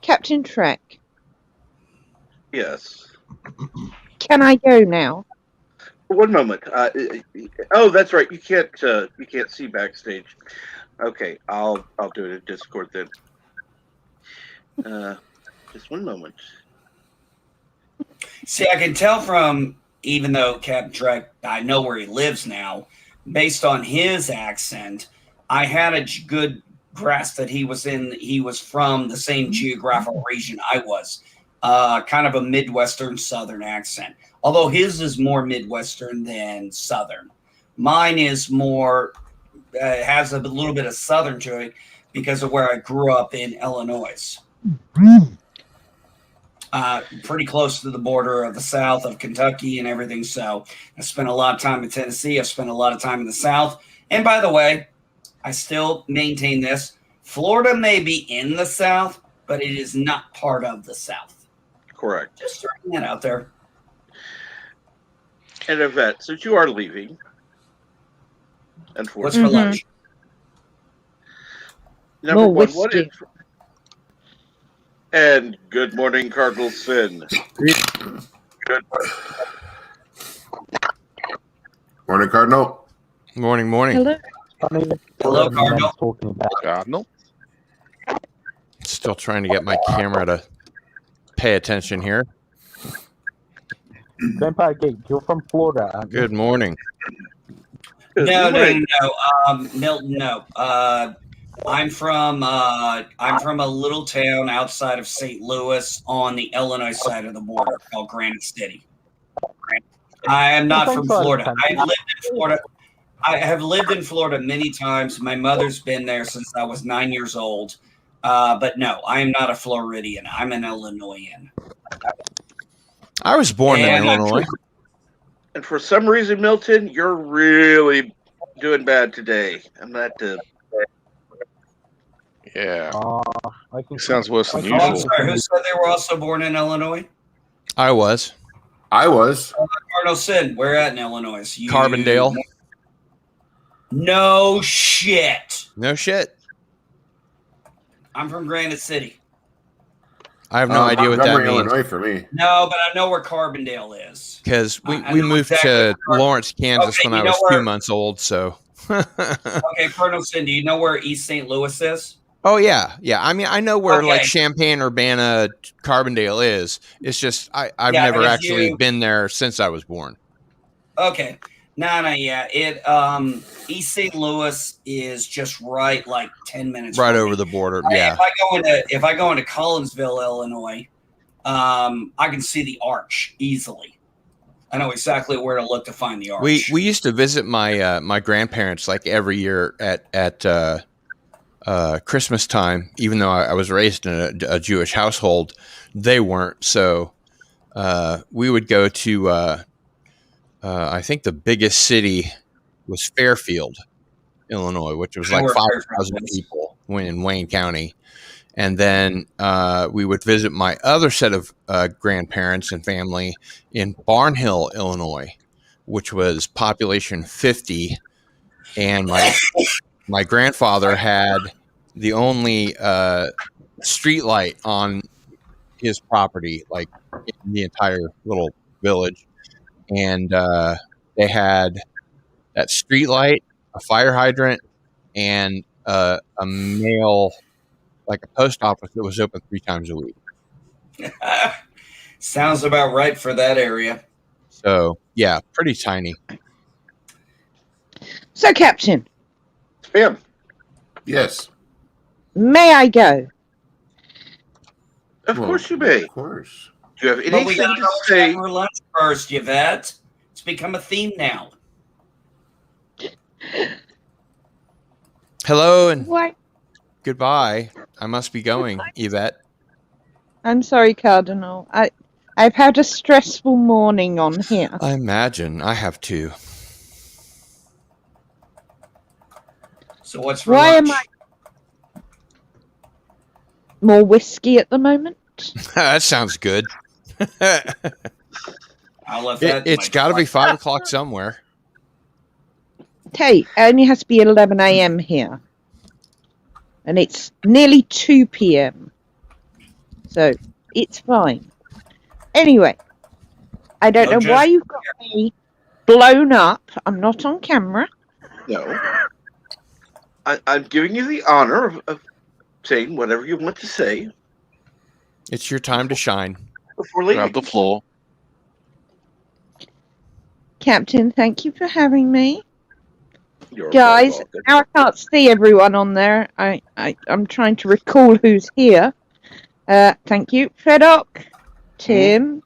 Captain Trek, Yes. can I go now? One moment. Oh, that's right. You can't see backstage. Okay, I'll do it in Discord then. Just one moment. See, I can tell from, even though Captain Trek, I know where he lives now, based on his accent, I had a good grasp that he was from the same geographical region I was. Kind of a Midwestern Southern accent. Although his is more Midwestern than Southern. Mine is more has a little bit of southern to it because of where I grew up in Illinois. Pretty close to the border of the South of Kentucky and everything. So I spent a lot of time in Tennessee. I've spent a lot of time in the South. And by the way, I still maintain this. Florida may be in the South, but it is not part of the South. Correct. Just throwing that out there. And Yvette, since you are leaving, and for What's for lunch? Number More one, what whiskey. is... And good morning, Cardinal Sin. Good Morning, Cardinal. Morning, morning. Hello. Hello, Cardinal. Talking about. Cardinal. Still trying to get my camera to pay attention here. Vampire Geek, you're from Florida, aren't you? Good morning. No, Milton, no. I'm from a little town outside of St. Louis on the Illinois side of the border called Granite City. I am not from Florida. I've lived in Florida. I have lived in Florida many times. My mother's been there since I was 9 years old. But no, I am not a Floridian. I'm an Illinoisan. I was born in Illinois. And for some reason, Milton, you're really doing bad today. I'm not. Yeah. I think Sounds worse than Oh, I'm usual. sorry. Who said they were also born in Illinois? I was. Cardinal Sin. Where at in Illinois? Carbondale. No shit. No shit. I'm from Granite City. I have no idea what that Montgomery, means. Illinois for me. No, but I know where Carbondale is. Because I we know moved exactly to where Lawrence, Kansas Okay, when I you know was where- 2 months old. So. Okay, Cardinal Sin, do you know where East St. Louis is? Oh yeah, yeah. I mean, I know where like Okay. Champaign, Urbana, Carbondale is. It's just I've Yeah, never if actually you- been there since I was born. Okay. No, yeah. East St. Louis is just right like 10 minutes Right from over me. the border. Yeah. If I go into Collinsville, Illinois, I can see the arch easily. I know exactly where to look to find the arch. We used to visit my my grandparents like every year at Christmas time. Even though I was raised in a Jewish household, they weren't. So we would go to I think the biggest city was Fairfield, Illinois, which was I know like where 5,000 Fairfield is. people in Wayne County. And then we would visit my other set of grandparents and family in Barnhill, Illinois, which was population 50. And my grandfather had the only street light on his property, like in the entire little village. And they had that street light, a fire hydrant, and a mail, like a post office that was open 3 times a week. Sounds about right for that area. So yeah, pretty tiny. So, Captain, Spam. Yes. may I go? Of course you may. Of course. Do you have But we anything gotta to know what's say? for lunch first, Yvette. It's become a theme now. Hello and What? goodbye. I must be going, Yvette. I'm sorry, Cardinal. I've had a stressful morning on here. I imagine I have too. So what's for Why am lunch? More whiskey at the moment? That sounds good. I'll let that. It's got to be 5 o'clock somewhere. Hey, it only has to be 11 a.m. here. And it's nearly 2 p.m. So, it's fine. Anyway, I don't No, know why you've got me blown up. I'm not on camera. No. I'm giving you the honor of saying whatever you want to say It's your time to shine. before leaving. Grab the floor. Captain, thank you for having me. You're Guys, very welcome. now I can't see everyone on there. I'm trying to recall who's here. Thank you. Freddock, Tim,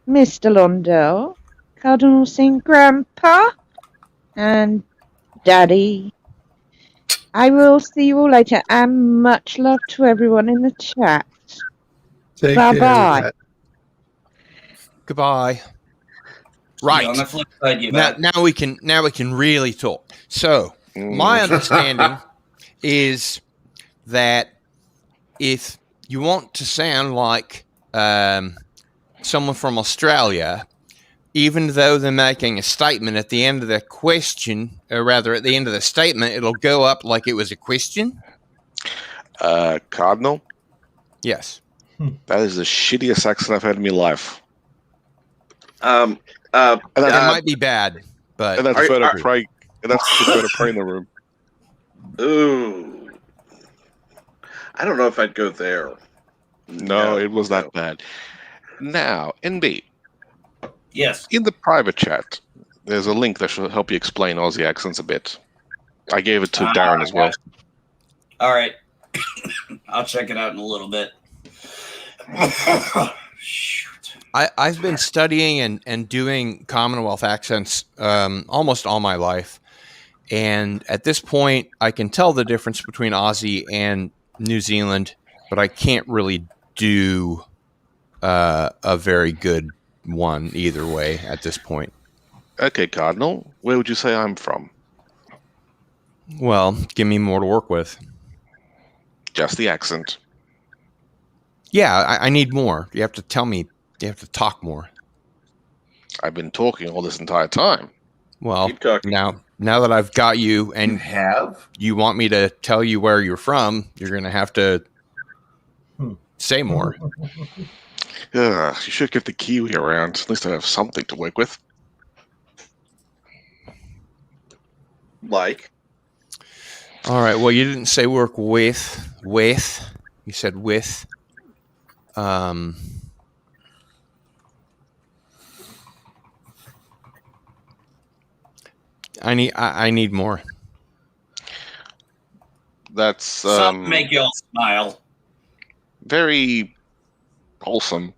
Mr. Londell, Cardinal Sin Grandpa, and Daddy. I will see you all later, and much love to everyone in the chat. Take Bye-bye. care. Goodbye. Yeah, Right. on the flip side, you Now, bet. now we can really talk. So my understanding is that if you want to sound like someone from Australia, even though they're making a statement at the end of the question, or rather at the end of the statement, it'll go up like it was a question. Cardinal, Yes. that is the shittiest accent I've had in my life. And that might be bad, but And that's prefer to pray. And that's prefer to pray in the room. Ooh. I don't know if I'd go there. No, it was that bad. Now, NB. Yes. In the private chat, there's a link that should help you explain Aussie accents a bit. I gave it to Darren as well. All right. I'll check it out in a little bit. I've been studying and doing Commonwealth accents almost all my life. And at this point, I can tell the difference between Aussie and New Zealand, but I can't really do a very good one either way at this point. Okay, Cardinal, where would you say I'm from? Well, give me more to work with. Just the accent. Yeah, I need more. You have to tell me. You have to talk more. I've been talking all this entire time. Well, now that I've got you and you want me to tell you where you're from, you're going to have to say more. You should get the Kiwi around. At least I have something to work with. Like? All right. Well, you didn't say work with. You said with. I need more. That's something to make you all smile. Very wholesome.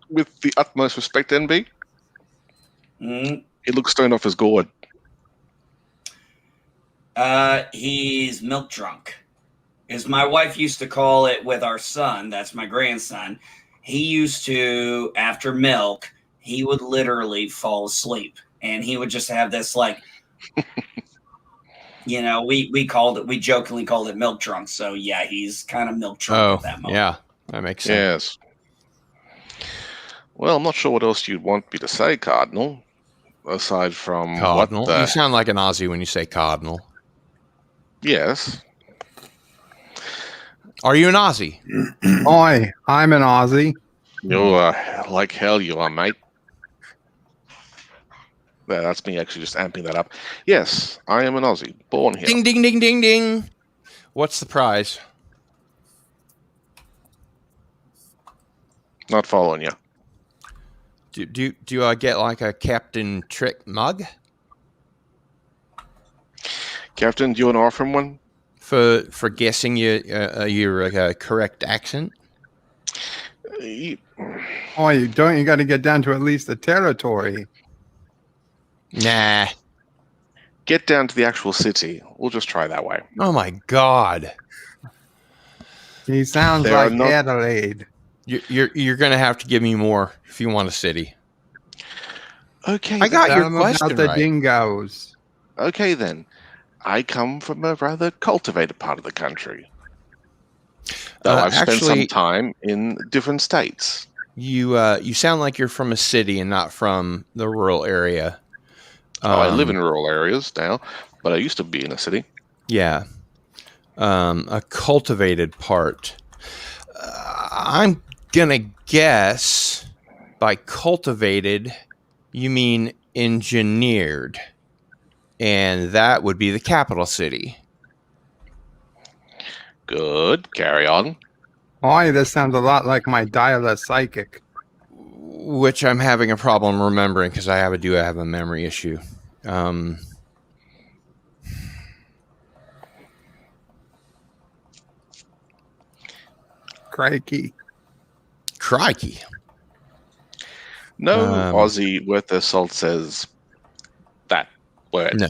With the utmost respect, NB. He looks stoned off his gourd. He's milk drunk. As my wife used to call it with our son, that's my grandson, he used to, after milk, he would literally fall asleep. And he would just have this like, we jokingly called it milk drunk. So yeah, he's kind of milk drunk at that moment. Yeah, that makes sense. Yes. Well, I'm not sure what else you'd want me to say, Cardinal, aside from Cardinal. what the... You sound like an Aussie when you say Cardinal. Yes. Are you an Aussie? Oi, I'm an Aussie. You're like hell you are, mate. That's me actually just amping that up. Yes, I am an Aussie, born here. Ding, ding, ding, ding, ding. What's the prize? Not following you. Do I get like a Captain Trick mug? Captain, do you want to offer him one? For guessing your correct accent? Oh, you don't. You got to get down to at least the territory. Nah. Get down to the actual city. We'll just try that way. Oh my God. He sounds like Adelaide. You're gonna have to give me more if you want a city. Okay, I got your Tell 'em question about the right. dingoes. Okay then. I come from a rather cultivated part of the country. Though I've spent some time in different states. You sound like you're from a city and not from the rural area. I live in rural areas now, but I used to be in a city. Yeah. A cultivated part. I'm gonna guess by cultivated, you mean engineered. And that would be the capital city. Good. Carry on. Oi, this sounds a lot like my dial-a psychic. Which I'm having a problem remembering because I have a memory issue. Crikey. No Aussie worth their salt says word. No.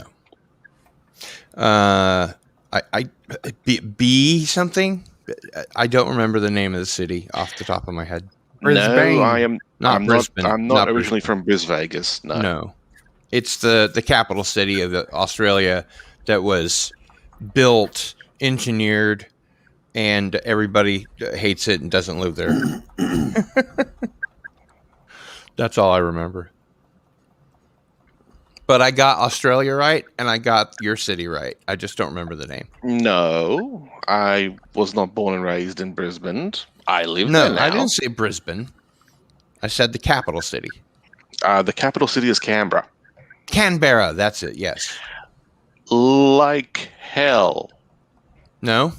B something. I don't remember the name of the city off the top of my head. No, I Brisbane. am. Not I'm Brisbane. not. I'm not Not originally Brisbane. from Vegas. No. No, it's the capital city of Australia that was built, engineered, and everybody hates it and doesn't live there. That's all I remember. But I got Australia right, and I got your city right. I just don't remember the name. No, I was not born and raised in Brisbane. I live there No, now. I didn't say Brisbane. I said the capital city. The capital city is Canberra. Canberra, that's it, yes. Like hell. No?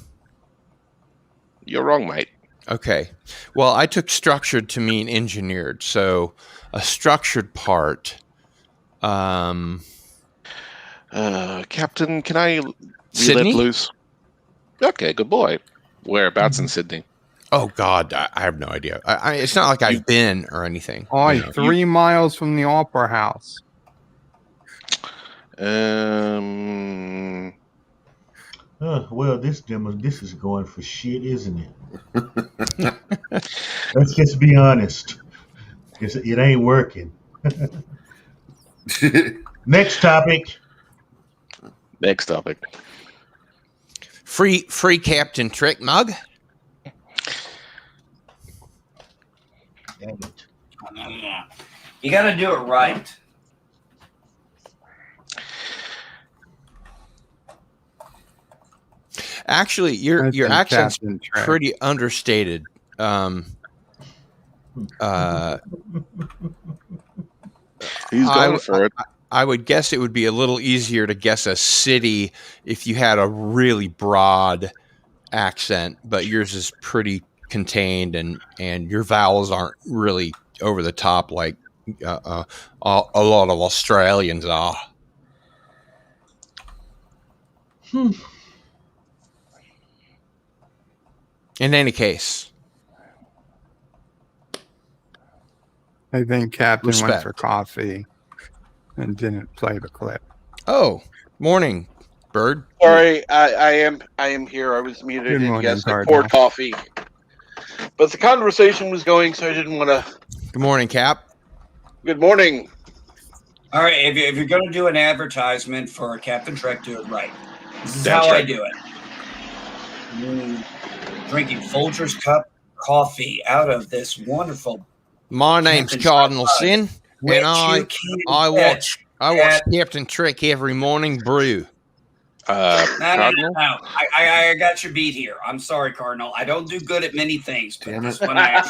You're wrong, mate. Okay. Well, I took structured to mean engineered. So a structured part. Captain, can I be Sydney? let loose? Okay, good boy. Whereabouts in Sydney? Oh, God, I have no idea. It's not like I've been or anything. Oh, 3 miles from the Opera House. Well, this is going for shit, isn't it? Let's just be honest. It ain't working. Next topic. Next topic. Free Captain Trick mug. Damn it. You got to do it right. Actually, your accent's Captain Trick. pretty understated. He's going for it. I would guess it would be a little easier to guess a city if you had a really broad accent, but yours is pretty contained, and your vowels aren't really over the top like a lot of Australians are. In any case, I think Captain went Respect. for coffee and didn't play the clip. oh, morning, Bird. Sorry, I am here. I was muted. Good And morning, yes, I Cardinal. poured coffee, but the conversation was going, so I didn't want to. Good morning, Cap. Good morning. All right, if you're going to do an advertisement for Captain Trek, do it right. This is That's how I right. do it. Drinking Folgers cup coffee out of this wonderful. My name's Captain Cardinal Trek, Sin, which and I you can watch get- Captain Trek every morning brew. No. Cardinal? I got your beat here. I'm sorry, Cardinal. I don't do good at many things, but Damn this it. one I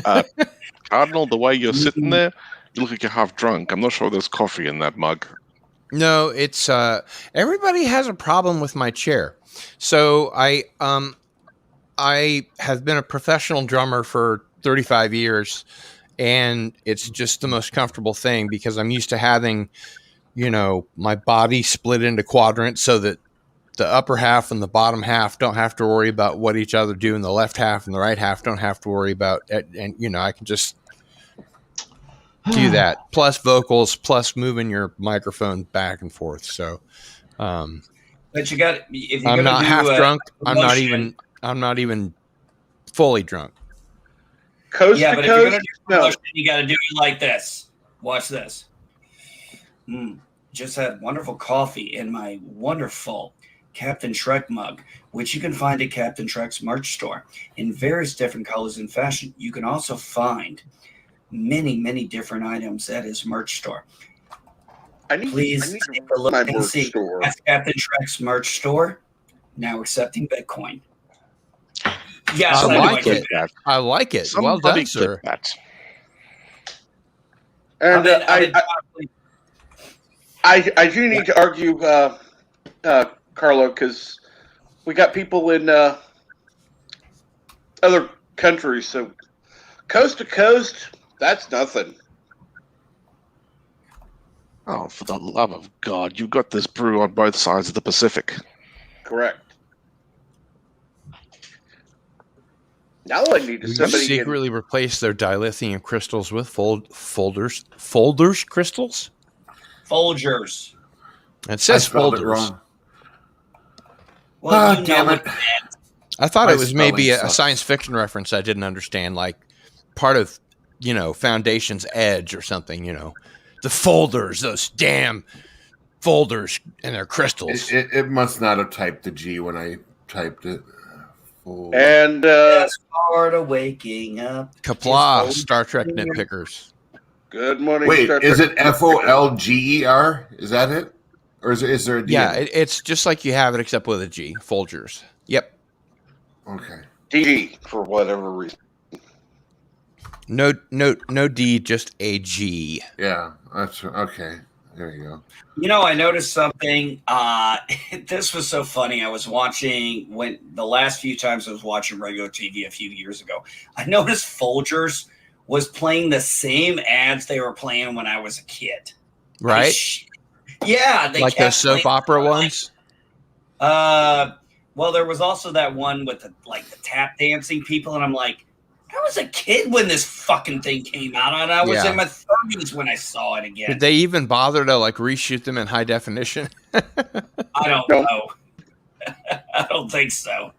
actually. Cardinal, the way you're sitting there, you look like you're half drunk. I'm not sure there's coffee in that mug. No, it's everybody has a problem with my chair. So I have been a professional drummer for 35 years, and it's just the most comfortable thing because I'm used to having, my body split into quadrants so that the upper half and the bottom half don't have to worry about what each other do, and the left half and the right half don't have to worry about it. And I can just do that, plus vocals, plus moving your microphone back and forth. So But you got. If you're I'm gonna not do half a drunk. I'm promotion- not even fully drunk. Coast Yeah, to but if you're coast. gonna do promotion, you got to do it like this. Watch this. Just had wonderful coffee in my wonderful Captain Trek mug, which you can find at Captain Trek's merch store in various different colors and fashion. You can also find many, many different items at his merch store. Please I take a look my and merch see. store. That's Captain Trek's merch store, now accepting Bitcoin. Yes, I I know like I can it. do that. I like it. Well Somebody done, sir. clip that. And I've been I do need to argue, Carlo, because we got people in other countries, so coast to coast, that's nothing. Oh, for the love of God, you've got this brew on both sides of the Pacific. Correct. Now I need to We somebody in. secretly replace their dilithium crystals with folders crystals. Folgers. It I says spelled it folders. wrong. Well, you know Damn what it. it meant. I thought My it was maybe spelling a sucks. science fiction reference I didn't understand, like part of, Foundation's Edge or something, The folders, those damn folders and their crystals. It must not have typed the G when I typed it. And Best part of waking up. Kapla, is Star Trek Folgers. nitpickers. good morning, Wait, Star is Trek. it FOLGER? Is that it? Or is there a D? Yeah, in it? it's just like you have it except with a G. Folgers. Yep. Okay. DG for whatever reason. No D, just a G. Yeah, that's okay. There you go. I noticed something. This was so funny. I was watching when the last few times I was watching regular TV a few years ago. I noticed Folgers was playing the same ads they were playing when I was a kid. Right? Yeah, they like kept those soap playing- opera ones? Well, there was also that one with the tap dancing people, and I'm like, I was a kid when this fucking thing came out, and I was Yeah. in my 30s when I saw it again. Did they even bother to reshoot them in high definition? I don't know. I don't think so.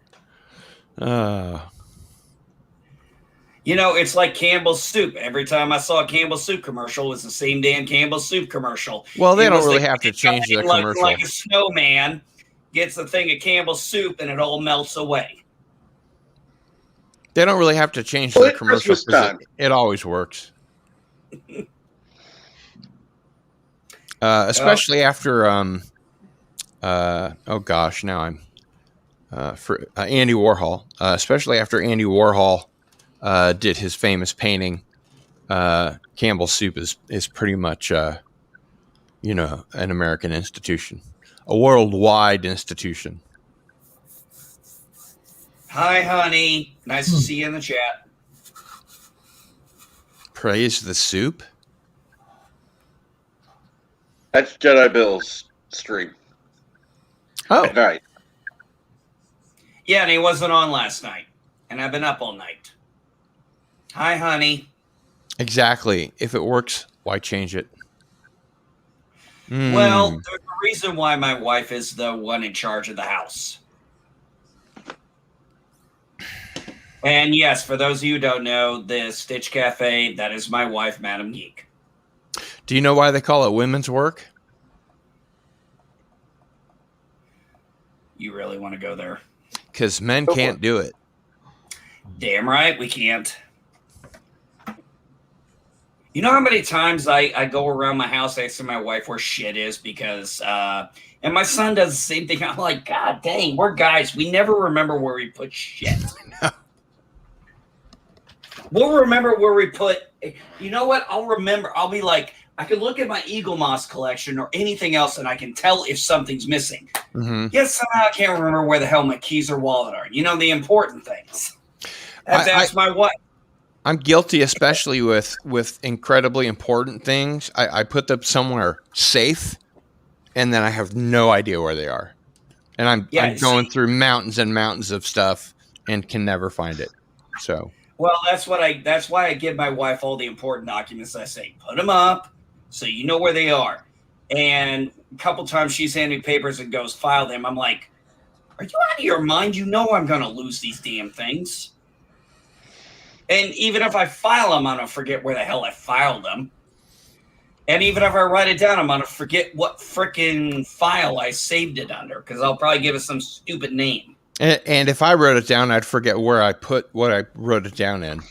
It's like Campbell's Soup. Every time I saw a Campbell's Soup commercial, it was the same damn Campbell's Soup commercial. Well, they It don't was really the have to guy change their looking commercial. like a snowman gets a thing of Campbell's Soup, and it all melts away. They don't really have to change Well, their at commercial Christmas because time. it always works. Especially after oh gosh, now I'm for Andy Warhol. Especially after Andy Warhol did his famous painting. Campbell's Soup is pretty much an American institution, a worldwide institution. Hi, honey. Nice to see you in the chat. Praise the soup. That's Jedi Bill's stream. Oh, At night. Yeah, and he wasn't on last night, and I've been up all night. Hi, honey. exactly. If it works, why change it? Well, there's a reason why my wife is the one in charge of the house. And yes, for those of you who don't know, the Stitch Cafe, that is my wife, Madam Geek. Do you know why they call it women's work? You really want to go there? Because men can't do it. Damn right, we can't. You know how many times I go around my house asking my wife where shit is because, and my son does the same thing. I'm like, God dang, we're guys. We never remember where we put shit. We'll remember where we put, you know what? I'll remember. I'll be like, I can look at my Eagle Moss collection or anything else and I can tell if something's missing. Mm-hmm. Yes, somehow I can't remember where the hell my keys or wallet are. The important things. That's my wife. I'm guilty, especially with incredibly important things. I put them somewhere safe, and then I have no idea where they are. And I'm going through mountains and mountains of stuff and can never find it. So, well, that's why I give my wife all the important documents. I say, put them up so you know where they are. And a couple times she's handed me papers and goes, file them. I'm like, are you out of your mind? You know I'm going to lose these damn things. And even if I file them, I'm going to forget where the hell I filed them. And even if I write it down, I'm going to forget what freaking file I saved it under because I'll probably give it some stupid name. And if I wrote it down, I'd forget where I put what I wrote it down in.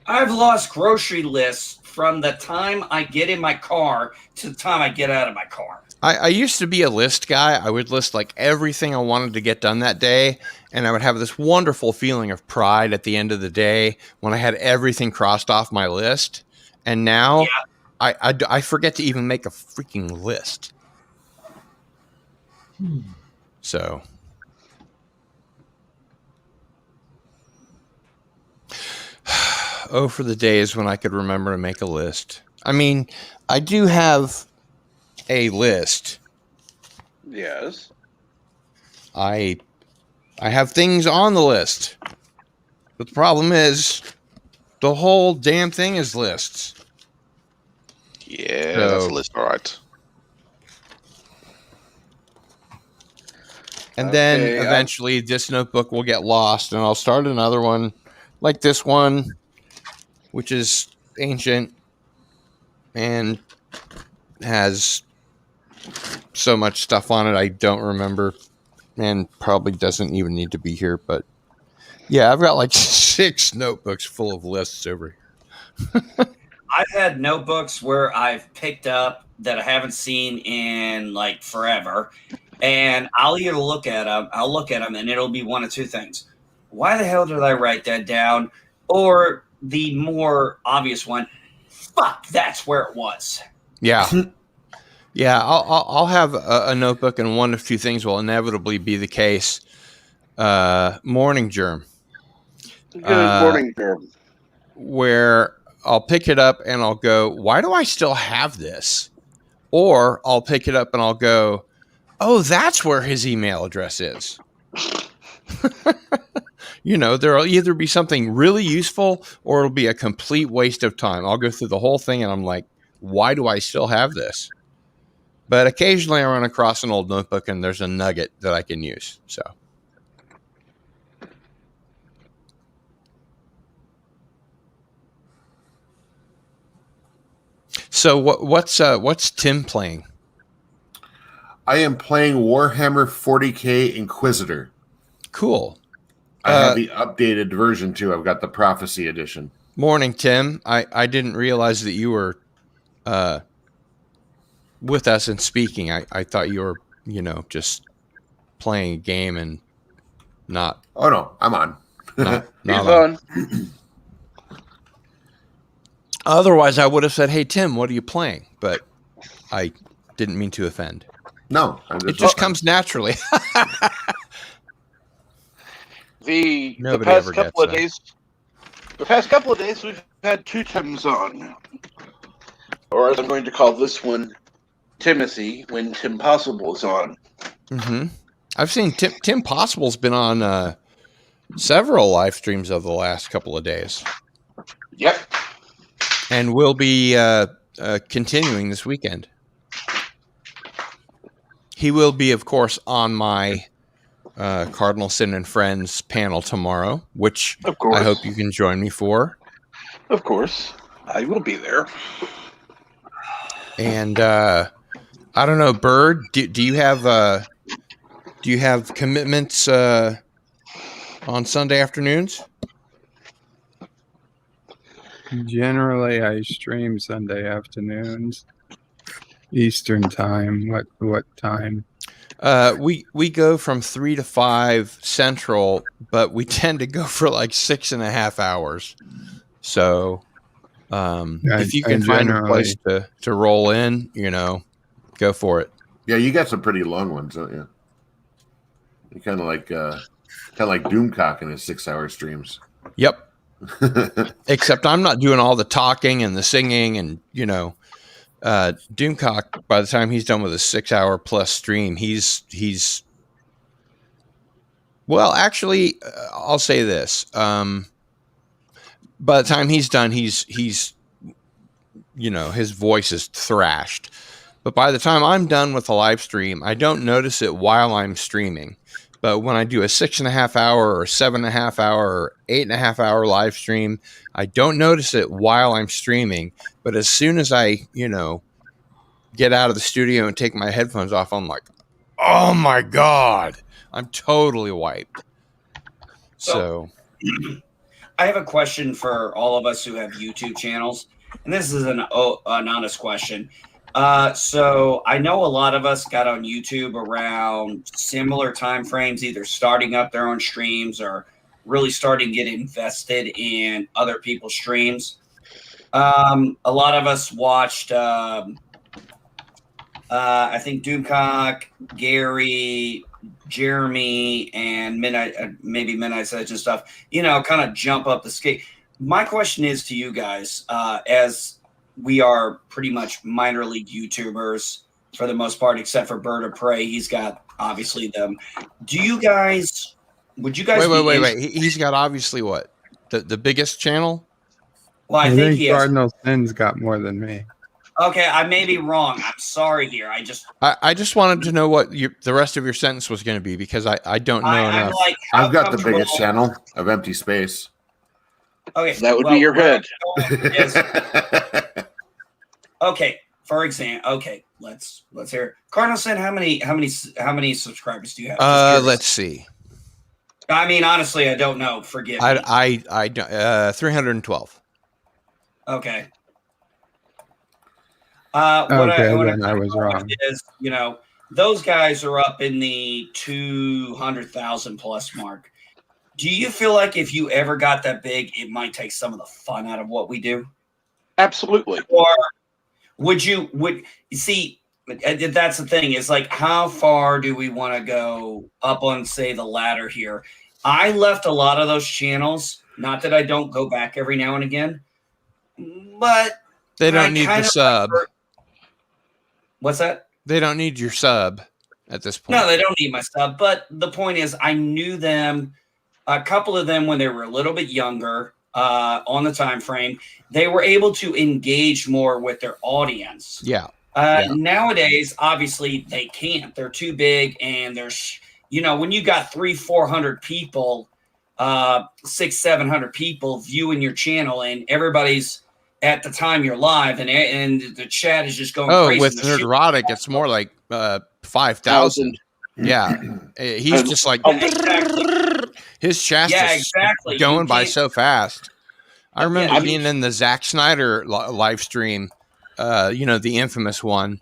I've lost grocery lists from the time I get in my car to the time I get out of my car. I used to be a list guy. I would list like everything I wanted to get done that day. And I would have this wonderful feeling of pride at the end of the day when I had everything crossed off my list. And now I forget to even make a freaking list. So. Oh, for the days when I could remember to make a list. I mean, I do have a list. Yes. I have things on the list. But the problem is the whole damn thing is lists. Yeah, that's a So- list. All right. And then Okay, eventually this notebook will get lost, and I'll start another one like this one, which is ancient and has so much stuff on it I don't remember, and probably doesn't even need to be here. But yeah, I've got like 6 notebooks full of lists over here. I've had notebooks where I've picked up that I haven't seen in like forever, and I'll either look at them, and it'll be one of two things. Why the hell did I write that down? Or the more obvious one, fuck, that's where it was. Yeah. Yeah, I'll have a notebook, and one of two things will inevitably be the case. Morning germ. Good morning, Jeremy. Where I'll pick it up and I'll go, why do I still have this? Or I'll pick it up and I'll go, oh, that's where his email address is. There'll either be something really useful or it'll be a complete waste of time. I'll go through the whole thing and I'm like, why do I still have this? But occasionally I run across an old notebook and there's a nugget that I can use. So what's Tim playing? I am playing Warhammer 40K Inquisitor. Cool. I have the updated version too. I've got the Prophecy edition. Morning, Tim. I didn't realize that you were with us and speaking. I thought you were, just playing a game and not. Oh no, I'm on. Not He's on. on. Otherwise, I would have said, "Hey, Tim, what are you playing?" But I didn't mean to offend. No, it just comes naturally. The Nobody past ever couple of gets days, the past couple of days, we've had 2 Tims on, or as I'm going to call this one, Timothy, when Tim Possible is on. Mm-hmm. I've seen Tim Possible's been on several live streams of the last couple of days. Yep. And will be continuing this weekend. He will be, of course, on my Cardinal Sin and Friends panel tomorrow, which Of course. I hope you can join me for. Of course. I will be there. And I don't know, Bird, do you have commitments on Sunday afternoons? Generally, I stream Sunday afternoons, Eastern time. What time? We go from 3 to 5 Central, but we tend to go for like 6.5 hours. So if you can find a place to roll in, go for it. Yeah, you got some pretty long ones, don't you? You kind of like Doomcock in his 6-hour streams. Yep. Except I'm not doing all the talking and the singing, and Doomcock, by the time he's done with a 6-hour plus stream, he's well, actually, I'll say this. By the time he's done, he's his voice is thrashed. But by the time I'm done with the live stream, I don't notice it while I'm streaming. But when I do a 6.5 hour or 7.5 hour or 8.5 hour live stream, I don't notice it while I'm streaming. But as soon as I, get out of the studio and take my headphones off, I'm like, oh my God, I'm totally wiped. So I have a question for all of us who have YouTube channels, and this is an honest question. So I know a lot of us got on YouTube around similar time frames, either starting up their own streams or really starting to get invested in other people's streams. A lot of us watched, I think Doomcock, Gary, Jeremy, and maybe Midnight Sedge and stuff, kind of jump up the scale. My question is to you guys, as we are pretty much minor league YouTubers for the most part, except for Bird of Prey. He's got obviously them. Would you guys? Wait. He's got obviously what? The biggest channel? Well, I think he has. Cardinal Sin's got more than me. Okay, I may be wrong. I'm sorry here. I just wanted to know what the rest of your sentence was going to be because I don't know I'm enough. like, how I've got the comfortable- biggest channel of empty space. Okay, That would be your where head. I'm going is- okay, for example, okay, let's hear it. Cardinalson, how many subscribers do you have? Just curious. Let's see. I mean, honestly, I don't know. Forgive me. I don't 312. Okay. Okay, then I was wrong. Is, those guys are up in the 200,000 plus mark. Do you feel like if you ever got that big, it might take some of the fun out of what we do? Absolutely. Or would you see? That's the thing. Is like, how far do we want to go up on, say, the ladder here? I left a lot of those channels. Not that I don't go back every now and again, but they don't need the sub. What's that? They don't need your sub at this point. No, they don't need my sub. But the point is, I knew them, a couple of them when they were a little bit younger on the time frame. They were able to engage more with their audience. Yeah. Nowadays, obviously, they can't. They're too big, and there's, when you got 300-400 people, 600-700 people viewing your channel, and everybody's at the time you're live, and the chat is just going crazy. With Nerdrotic, it's more like 5,000. Yeah, he's just like his chat is going by so fast. I remember being in the Zack Snyder live stream, the infamous one,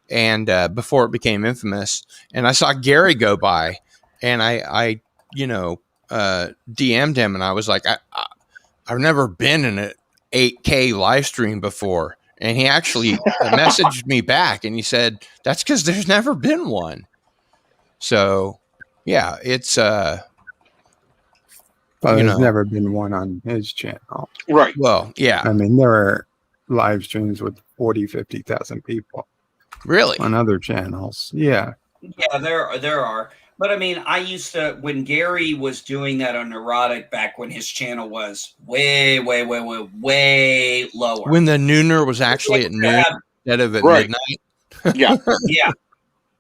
and before it became infamous, and I saw Gary go by, and I DM'd him, and I was like, I've never been in an 8K live stream before, and he actually messaged me back, and he said that's because there's never been one. So, yeah, it's But there's never been one on his channel. Right. Well, yeah. I mean, there are live streams with 40, 50,000 people. Really? On other channels. Yeah. Yeah, there are. But I mean, I used to, when Gary was doing that on Neurotic back when his channel was way lower. When the nooner was actually at noon instead of at midnight. Yeah. Yeah.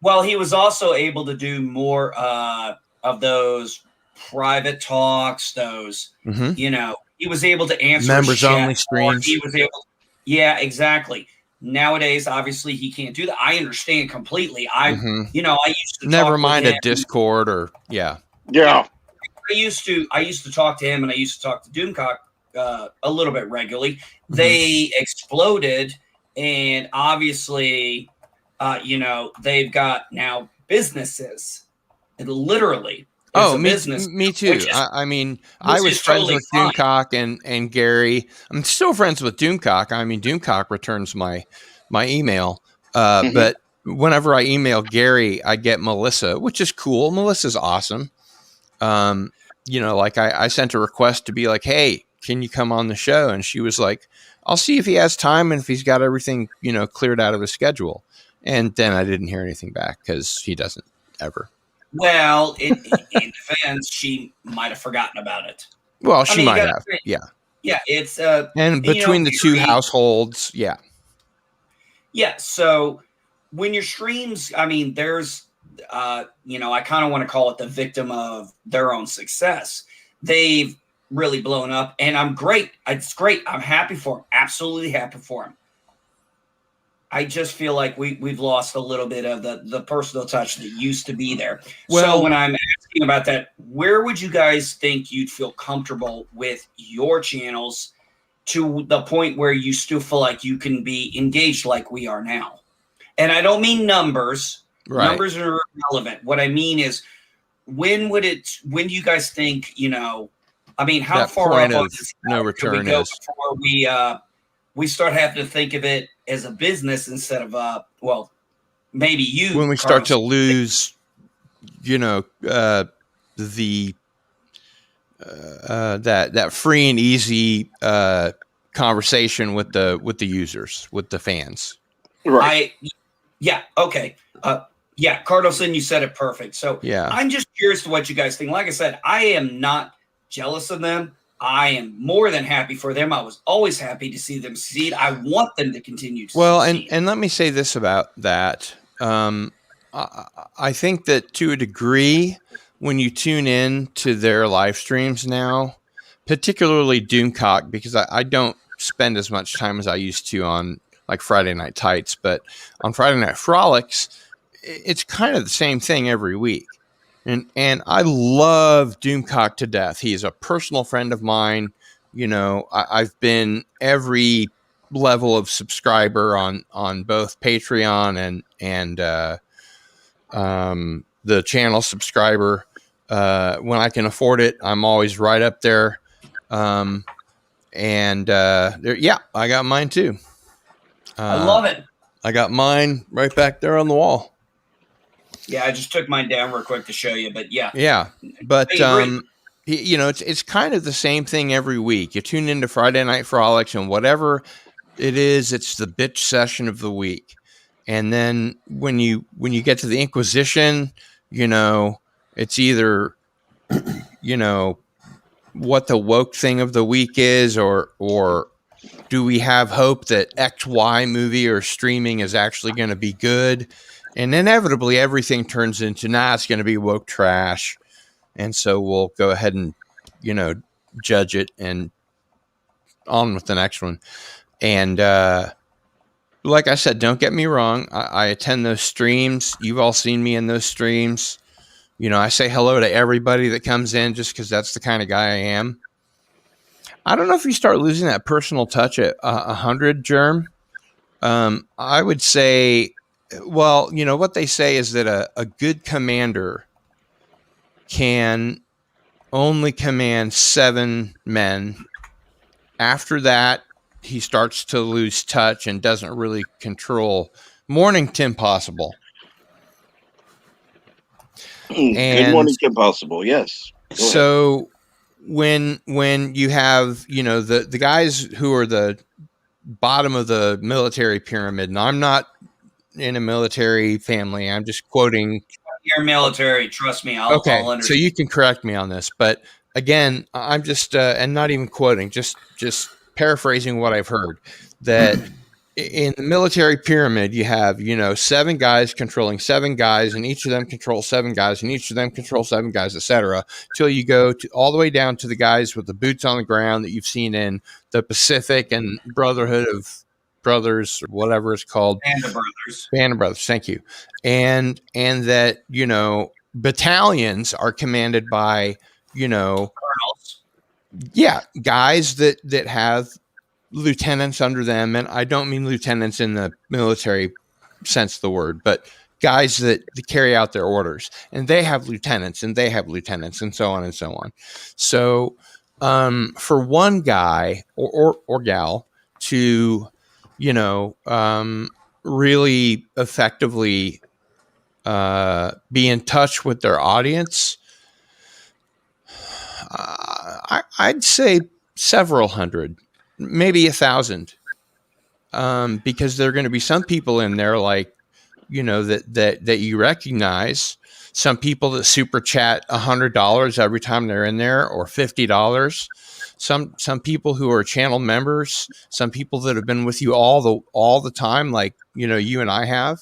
Well, he was also able to do more of those private talks, those, he was able to answer members only streams. He was able, yeah, exactly. Nowadays, obviously, he can't do that. I understand completely. I used to never mind a Discord or yeah. I used to talk to him, and I used to talk to Doomcock a little bit regularly. They exploded, and obviously, they've got now businesses, and literally. Me too. I mean, I was friends with Doomcock and Gary. I'm still friends with Doomcock. I mean, Doomcock returns my email. But whenever I email Gary, I get Melissa, which is cool. Melissa's awesome. I sent a request to be like, hey, can you come on the show? And she was like, I'll see if he has time and if he's got everything, cleared out of his schedule. And then I didn't hear anything back because he doesn't ever. Well, in defense, she might have forgotten about it. Well, she might have. Yeah. Yeah, it's and between the two households, yeah. Yeah, so when your streams, I mean, there's I kind of want to call it the victim of their own success. They've really blown up, and I'm great. It's great. I'm happy for them. Absolutely happy for them. I just feel like we've lost a little bit of the personal touch that used to be there. So when I'm asking about that, where would you guys think you'd feel comfortable with your channels to the point where you still feel like you can be engaged like we are now? And I don't mean numbers. Right. Numbers are irrelevant. What I mean is, when do you guys think, how that far point up of no return we go is before we start having to think of it as a business instead of maybe you, when we start to lose that free and easy conversation with the users, with the fans. Right. Okay. Cardoson, you said it perfect. So yeah, I'm just curious to what you guys think. Like I said, I am not jealous of them. I am more than happy for them. I was always happy to see them succeed. I want them to continue to succeed. And let me say this about that. I think that to a degree, when you tune in to their live streams now, particularly Doomcock, because I don't spend as much time as I used to on like Friday Night Tights, but on Friday Night Frolics, it's kind of the same thing every week. And I love Doomcock to death. He is a personal friend of mine. You know, I've been every level of subscriber on both Patreon and the channel subscriber. When I can afford it, I'm always right up there. I got mine too. I love it. I got mine right back there on the wall. Yeah, I just took mine down real quick to show you, but yeah. Yeah, but you know, it's kind of the same thing every week. You tune into Friday Night Frolics, and whatever it is, it's the bitch session of the week. And then when you get to the Inquisition, you know, it's either, you know, what the woke thing of the week is, or do we have hope that XY movie or streaming is actually going to be good? And inevitably everything turns into, it's going to be woke trash. And so we'll go ahead and, you know, judge it and on with the next one. And like I said, don't get me wrong. I attend those streams. You've all seen me in those streams. You know, I say hello to everybody that comes in just because that's the kind of guy I am. I don't know if you start losing that personal touch at 100, Germ. I would say, well, you know, what they say is that a good commander can only command 7 men. After that, he starts to lose touch and doesn't really control. Morning, Tim Possible. Good morning, Tim Possible. Yes. So when you have, you know, the guys who are the bottom of the military pyramid, and I'm not in a military family, I'm just quoting. You're military, trust me. I'll understand. So you can correct me on this, but again, I'm just and not even quoting, just paraphrasing what I've heard, that in the military pyramid, you have, you know, 7 guys controlling 7 guys, and each of them control 7 guys, and each of them control 7 guys, etc., till you go to all the way down to the guys with the boots on the ground that you've seen in the Pacific and Brotherhood of Brothers, or whatever it's called. Band of Brothers. Band of Brothers, thank you. And that, you know, battalions are commanded by, you know, colonels. Yeah, guys that have lieutenants under them, and I don't mean lieutenants in the military sense of the word, but guys that carry out their orders, and they have lieutenants, and they have lieutenants, and so on and so on. So for one guy or gal to, you know, really effectively be in touch with their audience, I'd say several hundred, maybe 1,000, because there are going to be some people in there, like, you know, that you recognize. Some people that super chat $100 every time they're in there, or $50. Some people who are channel members. Some people that have been with you all the time, like, you know, you and I have.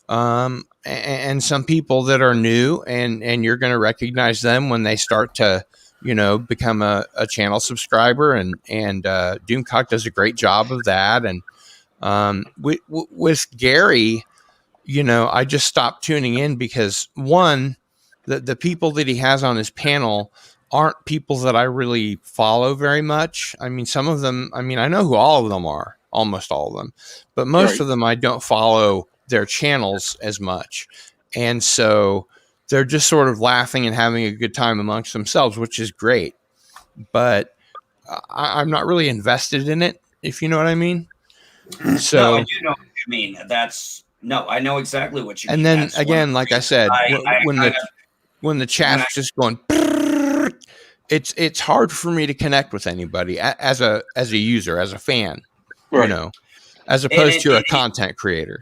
And some people that are new, and you're going to recognize them when they start to, you know, become a channel subscriber, and Doomcock does a great job of that. And with Gary, you know, I just stopped tuning in because, one, the people that he has on his panel aren't people that I really follow very much. I mean, some of them, I mean, I know who all of them are, almost all of them, but most of them I don't follow their channels as much. And so they're just sort of laughing and having a good time amongst themselves, which is great. But I'm not really invested in it, if you know what I mean. So no, I do know what you mean. I know exactly what you mean. And then again, like I said, when the chat's just going, it's hard for me to connect with anybody as a user, as a fan, you know, as opposed to a content creator.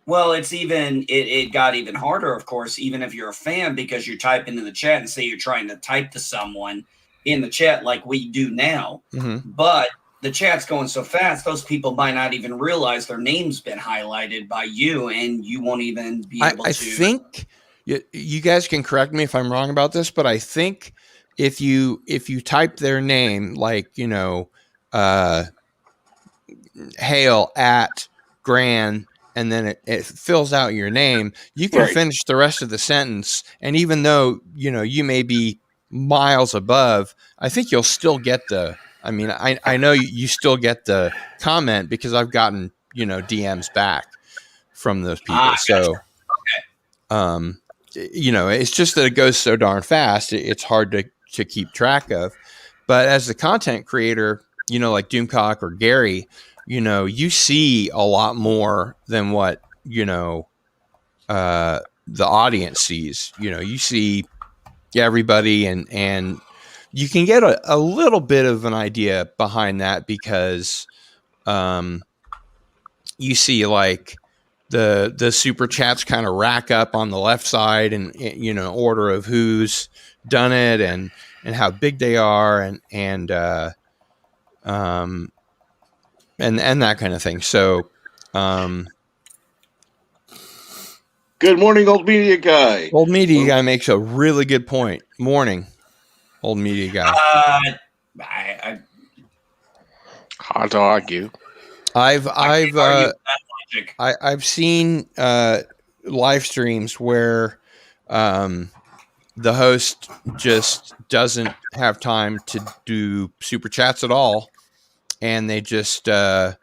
Well, it got even harder, of course, even if you're a fan, because you type into the chat and say you're trying to type to someone, in the chat like we do now. Mm-hmm. But the chat's going so fast, those people might not even realize their name's been highlighted by you, and you won't even be able to. I think you guys can correct me if I'm wrong about this, but I think if you type their name, like, hail at Gran, and then it fills out your name, you can finish the rest of the sentence. And even though, you may be miles above, I think you'll still get I know you still get the comment, because I've gotten, DMs back from those people. So, it's just that it goes so darn fast. It's hard to keep track of. But as the content creator, like Doomcock or Gary, you see a lot more than what, the audience sees. You see everybody, and you can get a little bit of an idea behind that, because you see like the super chats kind of rack up on the left side, and order of who's done it and how big they are, and that kind of thing. So good morning, old media guy. Old media guy makes a really good point. Morning, old media guy. Hard to argue. I've seen live streams where the host just doesn't have time to do super chats at all, and they just thank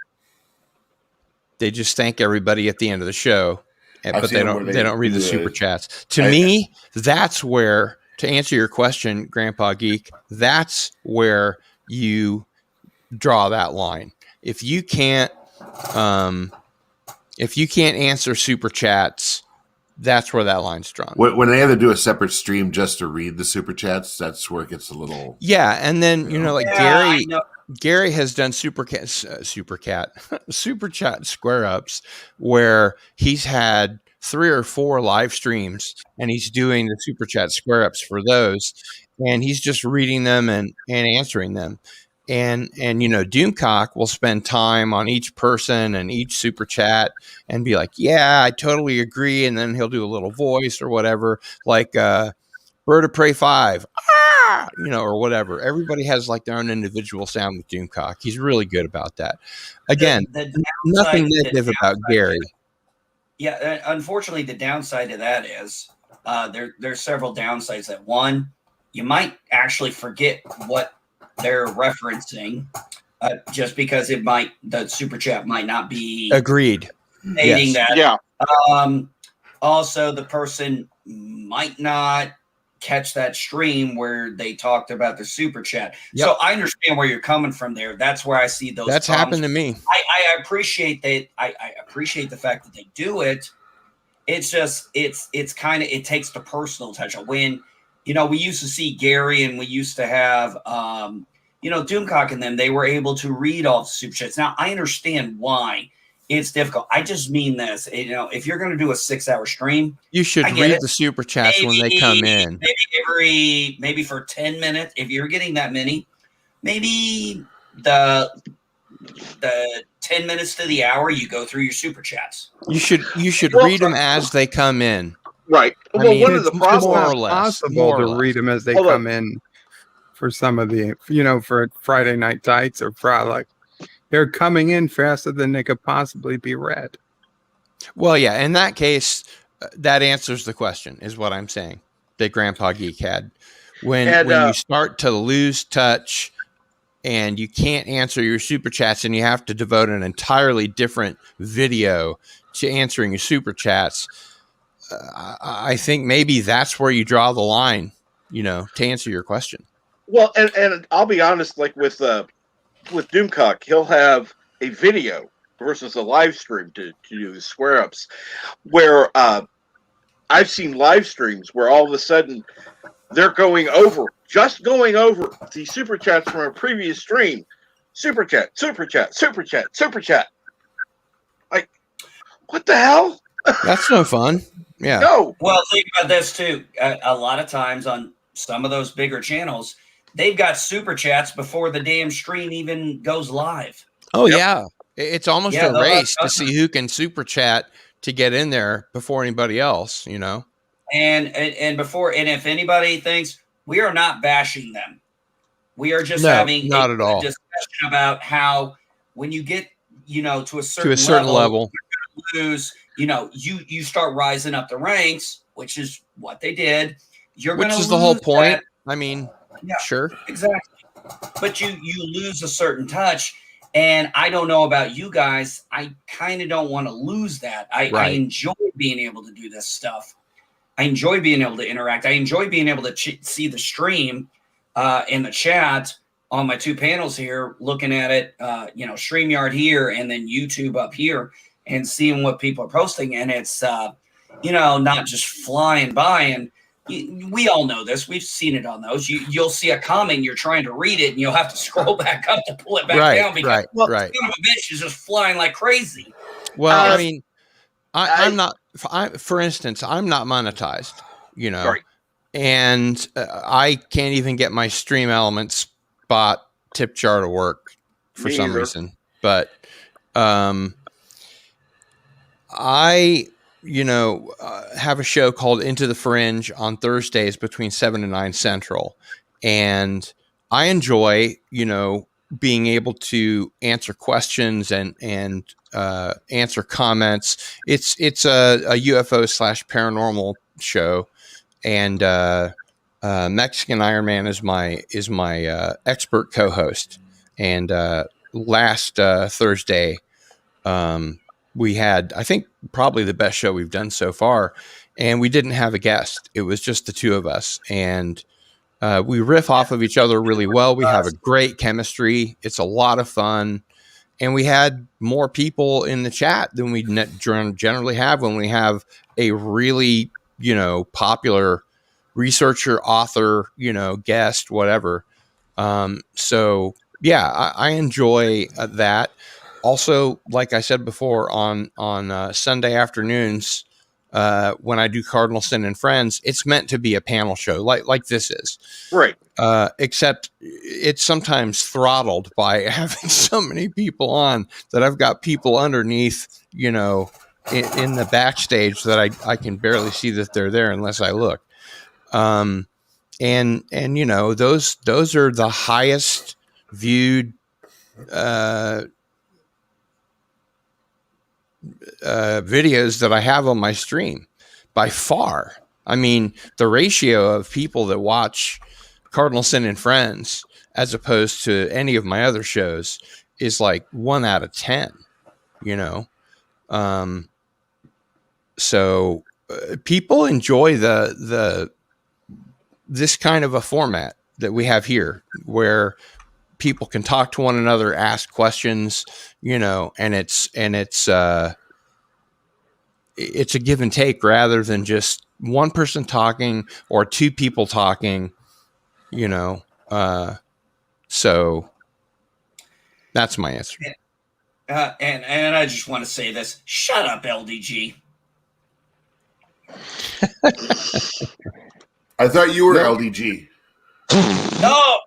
everybody at the end of the show, but they don't read the super chats. To me, that's where, to answer your question, Grandpa Geek, that's where you draw that line. If you can't answer super chats, that's where that line's drawn. When they have to do a separate stream just to read the super chats, that's where it gets a little. Yeah, and then Gary has done super chat square ups where he's had 3 or 4 live streams, and he's doing the super chat square ups for those, and he's just reading them and answering them. And Doomcock will spend time on each person and each super chat and be like, yeah, I totally agree. And then he'll do a little voice or whatever, like Bird of Prey 5, or whatever. Everybody has like their own individual sound with Doomcock. He's really good about that. Again, nothing negative about Gary. Yeah, unfortunately, the downside to that is there's several downsides. That one, you might actually forget what they're referencing, just because the super chat might not be agreed stating yes. that. Yeah. Also, the person might not catch that stream where they talked about the super chat. Yep. So I understand where you're coming from there. That's where I see those. That's problems. happened to me. I appreciate that. I appreciate the fact that they do it. It's just it's kind of, it takes the personal touch. When we used to see Gary, and we used to have Doomcock and them, they were able to read all the super chats. Now I understand why it's difficult. I just mean this, if you're going to do a 6-hour stream, you should read the super chats when they come in. Maybe for 10 minutes, if you're getting that many, maybe the 10 minutes to the hour, you go through your super chats. You should read them as they come in. Right. Well, one of the problems, more or less, possible to read them as they come in for some of the, for Friday Night Tights or Frolic. They're coming in faster than they could possibly be read. Well, yeah, in that case, that answers the question, is what I'm saying, that Grandpa Geek had. When you start to lose touch and you can't answer your super chats, and you have to devote an entirely different video to answering your super chats, I think maybe that's where you draw the line, to answer your question. Well, and I'll be honest, like with Doomcock, he'll have a video versus a live stream to do the square ups, where I've seen live streams where all of a sudden they're going over the super chats from a previous stream. Super chat, super chat, super chat, super chat. Like, what the hell? That's no fun. Yeah. No. Well, think about this too. A lot of times on some of those bigger channels, they've got super chats before the damn stream even goes live. Oh yeah, it's almost Yeah, a they'll have race to customers. see who can super chat to get in there before anybody else. You know. And if anybody thinks we are not bashing them, we are just No, having not a at all. discussion about how when you get to a certain, level. you're gonna lose. You start rising up the ranks, which is what they did. Which is the whole point. I mean, sure, exactly. But you lose a certain touch. And I don't know about you guys. I kind of don't want to lose that. I enjoy being able to do this stuff. I enjoy being able to interact. I enjoy being able to see the stream in the chat on my two panels here, looking at it, StreamYard here and then YouTube up here and seeing what people are posting. And it's, not just flying by. And we all know this. We've seen it on those. You'll see a comment, you're trying to read it, and you'll have to scroll back up to pull it back down because son of a bitch is just flying like crazy. Well, I mean, I'm not. For instance, I'm not monetized, and I can't even get my Stream Elements bot tip jar to work for some reason. But I have a show called Into the Fringe on Thursdays between 7 and 9 Central. And I enjoy, being able to answer questions and answer comments. It's a UFO / paranormal show. And Mexican Iron Man is my expert co-host. And last Thursday, we had, I think, probably the best show we've done so far. And we didn't have a guest. It was just the two of us. And we riff off of each other really well. We have a great chemistry. It's a lot of fun. And we had more people in the chat than we generally have when we have a really, popular researcher, author, guest, whatever. So, yeah, I enjoy that. Also, like I said before, on Sunday afternoons, when I do Cardinal Sin and Friends, it's meant to be a panel show like this is. Right. Except it's sometimes throttled by having so many people on that I've got people underneath, in the backstage that I can barely see that they're there unless I look. And those are the highest viewed videos that I have on my stream by far. I mean, the ratio of people that watch Cardinal Sin and Friends as opposed to any of my other shows is like 1 out of 10, so people enjoy this kind of a format that we have here where people can talk to one another, ask questions, and it's a give and take rather than just one person talking or two people talking, so that's my answer. And I just want to say this. Shut up, LDG. I thought you were LDG. No.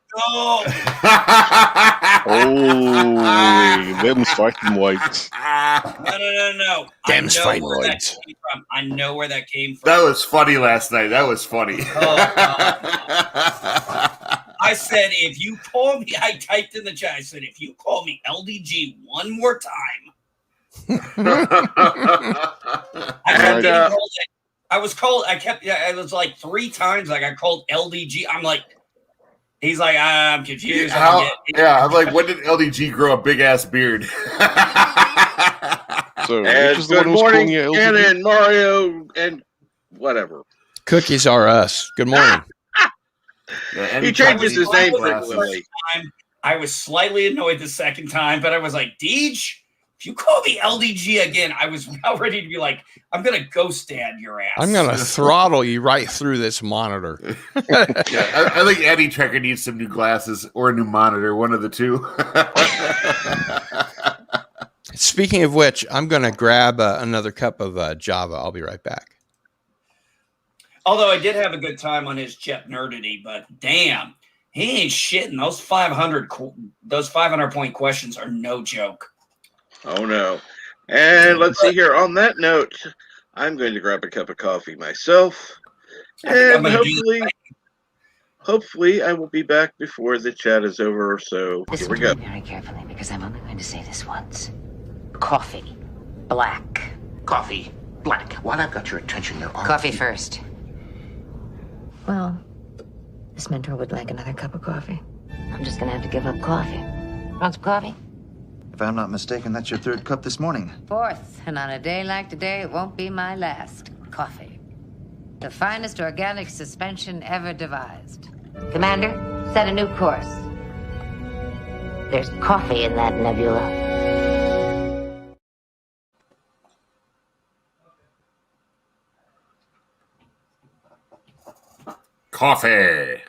Holy, them's fighting whites. No. Them's fighting whites. I know where that came from. That was funny last night. That was funny. I said, if you call me, I typed in the chat, I said, if you call me LDG one more time. It was like 3 times I got called LDG. I'm like, he's like, I'm confused. I'm like, when did LDG grow a big ass beard? So, good morning, Shannon, Mario, and whatever. Cookies are us. Good morning. He changes his name frequently. I was slightly annoyed the second time, but I was like, Deej, if you call me LDG again, I was now ready to be like, I'm going to ghost dad your ass. I'm going to throttle you right through this monitor. I think Eddie Trekker needs some new glasses or a new monitor, one of the two. Speaking of which, I'm going to grab another cup of Java. I'll be right back. Although I did have a good time on his Jet Nerdity, but damn, He ain't shitting. Those 500 point questions are no joke. Oh no. And let's see here. On that note, I'm going to grab a cup of coffee myself. I think I'm And going to hopefully I will be back before the chat is over. So here we go. Very carefully, because I'm only going to say this once. Coffee. Black. Coffee. Black. While I've got your attention, there are... Coffee first. Well, this mentor would like another cup of coffee. I'm just gonna have to give up coffee. Want some coffee? If I'm not mistaken, that's your third cup this morning. Fourth, and on a day like today, it won't be my last. Coffee. The finest organic suspension ever devised. Commander, set a new course. There's coffee in that nebula. Coffee.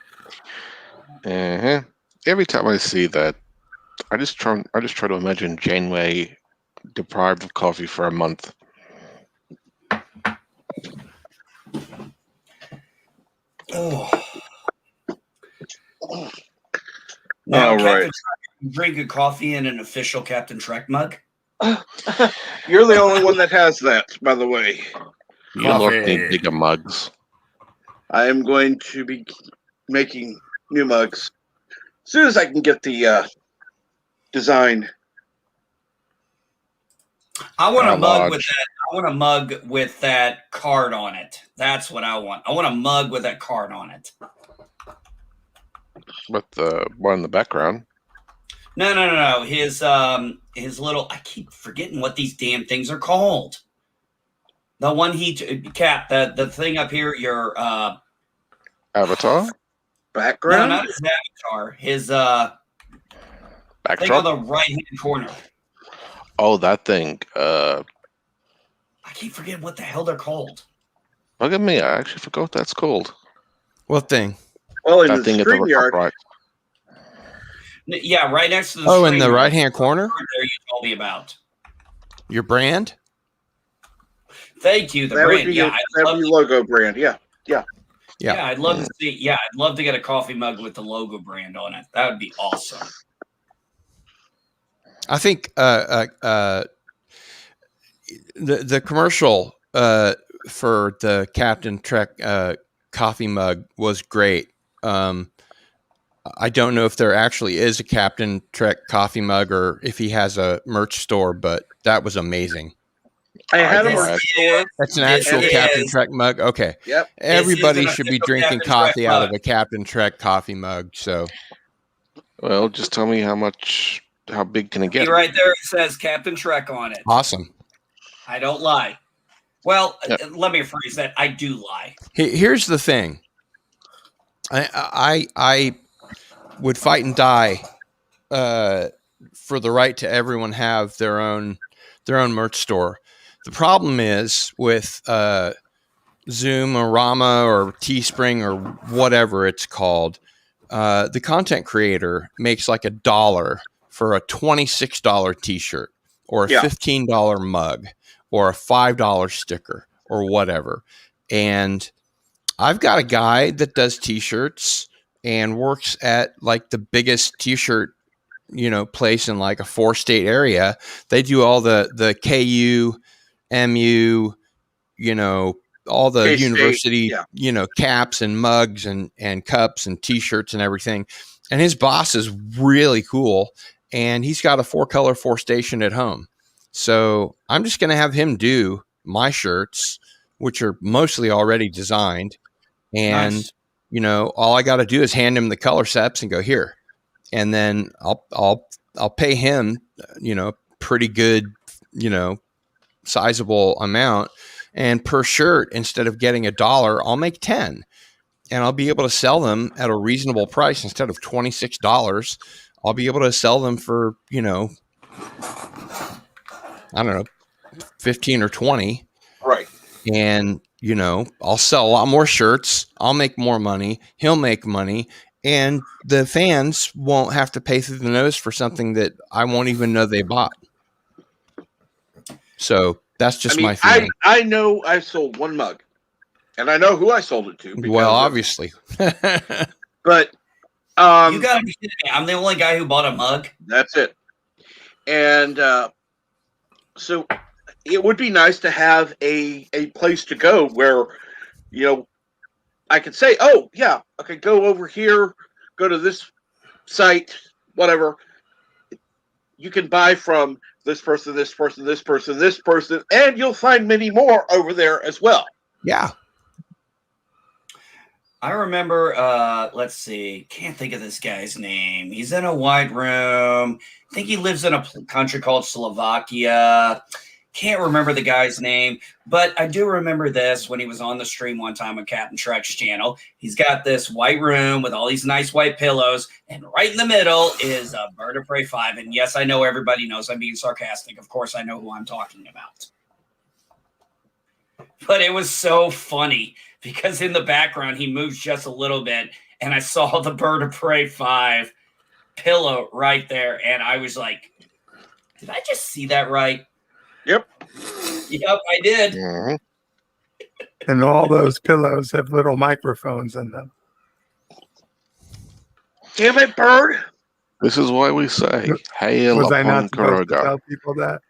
Every time I see that, I just try to imagine Janeway deprived of coffee for a month. Oh. All Now, Captain right. Trek, drink a coffee in an official Captain Trek mug? You're the only one that has that, by the way. You lot need bigger mugs. I am going to be making new mugs as soon as I can get the design. I want a mug large? with that. I want a mug with that card on it. That's what I want. I want a mug with that card on it. With the one in the background. No. His little. I keep forgetting what these damn things are called. The one Cap, the thing up here, your Avatar? Background? No, not his avatar. His thing Backdrop? on the right hand corner. Oh, that thing. I keep forgetting what the hell they're called. Look at me. I actually forgot what that's called. What thing? Well, in That the thing at the StreamYard. right. Yeah, right next to the. Oh, in the StreamYard. right-hand corner? There you told me about. Your brand? Thank you. The That would brand. be Yeah, your, I'd that love would be logo brand. Yeah. Yeah. I'd love to see. Yeah, I'd love to get a coffee mug with the logo brand on it. That would be awesome. I think the commercial for the Captain Trek coffee mug was great. I don't know if there actually is a Captain Trek coffee mug or if he has a merch store, but that was amazing. I had a merch store. That's an actual Yes, it Captain is. Trek mug. Okay. Yep. Everybody This is an should be official drinking Captain Trek coffee out of mug. a Captain Trek coffee mug. So, Well, just tell me how big can it get? Right there, it says Captain Trek on it. awesome. I don't lie. Well, Yep. let me rephrase that. I do lie. Here's the thing. I would fight and die for the right to everyone have their own merch store. The problem is with Zoom or Rama or Teespring or whatever it's called, the content creator makes like $1 for a $26 t-shirt or a $15 mug or a $5 sticker or whatever. And I've got a guy that does t-shirts and works at like the biggest t-shirt, place in like a 4-state area. They do all the KU, MU, all the K-State, university, caps and mugs and cups and t-shirts and everything. And his boss is really cool. And he's got a 4-color 4-station at home. So I'm just going to have him do my shirts, which are mostly already designed. And, Nice. All I got to do is hand him the color sets and go here. And then I'll pay him, pretty good, sizable amount. And per shirt, instead of getting $1, I'll make 10, and I'll be able to sell them at a reasonable price. Instead of $26, I'll be able to sell them for, I don't know, 15 or 20. Right. And, I'll sell a lot more shirts. I'll make more money. He'll make money. And the fans won't have to pay through the nose for something that I won't even know they bought. So that's just my feeling. I know I sold one mug, and I know who I sold it to. Well, obviously. But You gotta be kidding me. I'm the only guy who bought a mug. That's it. And so it would be nice to have a place to go where, you know, I could say, oh, yeah, okay, go over here, go to this site, whatever. You can buy from this person, this person, this person, this person, and you'll find many more over there as well. Yeah. I remember, let's see, can't think of this guy's name. He's in a white room. I think he lives in a country called Slovakia. Can't remember the guy's name, but I do remember this when he was on the stream one time on Captain Trek's channel. He's got this white room with all these nice white pillows, and right in the middle is a Bird of Prey 5. And yes, I know everybody knows I'm being sarcastic. Of course, I know who I'm talking about. But it was so funny because in the background, he moves just a little bit, and I saw the Bird of Prey 5 pillow right there, and I was like, did I just see that right? Yep. Yep, I did. And all those pillows have little microphones in them. Damn it, Bird. This is why we say, hail Was I upon not supposed to Kuroda. tell people that?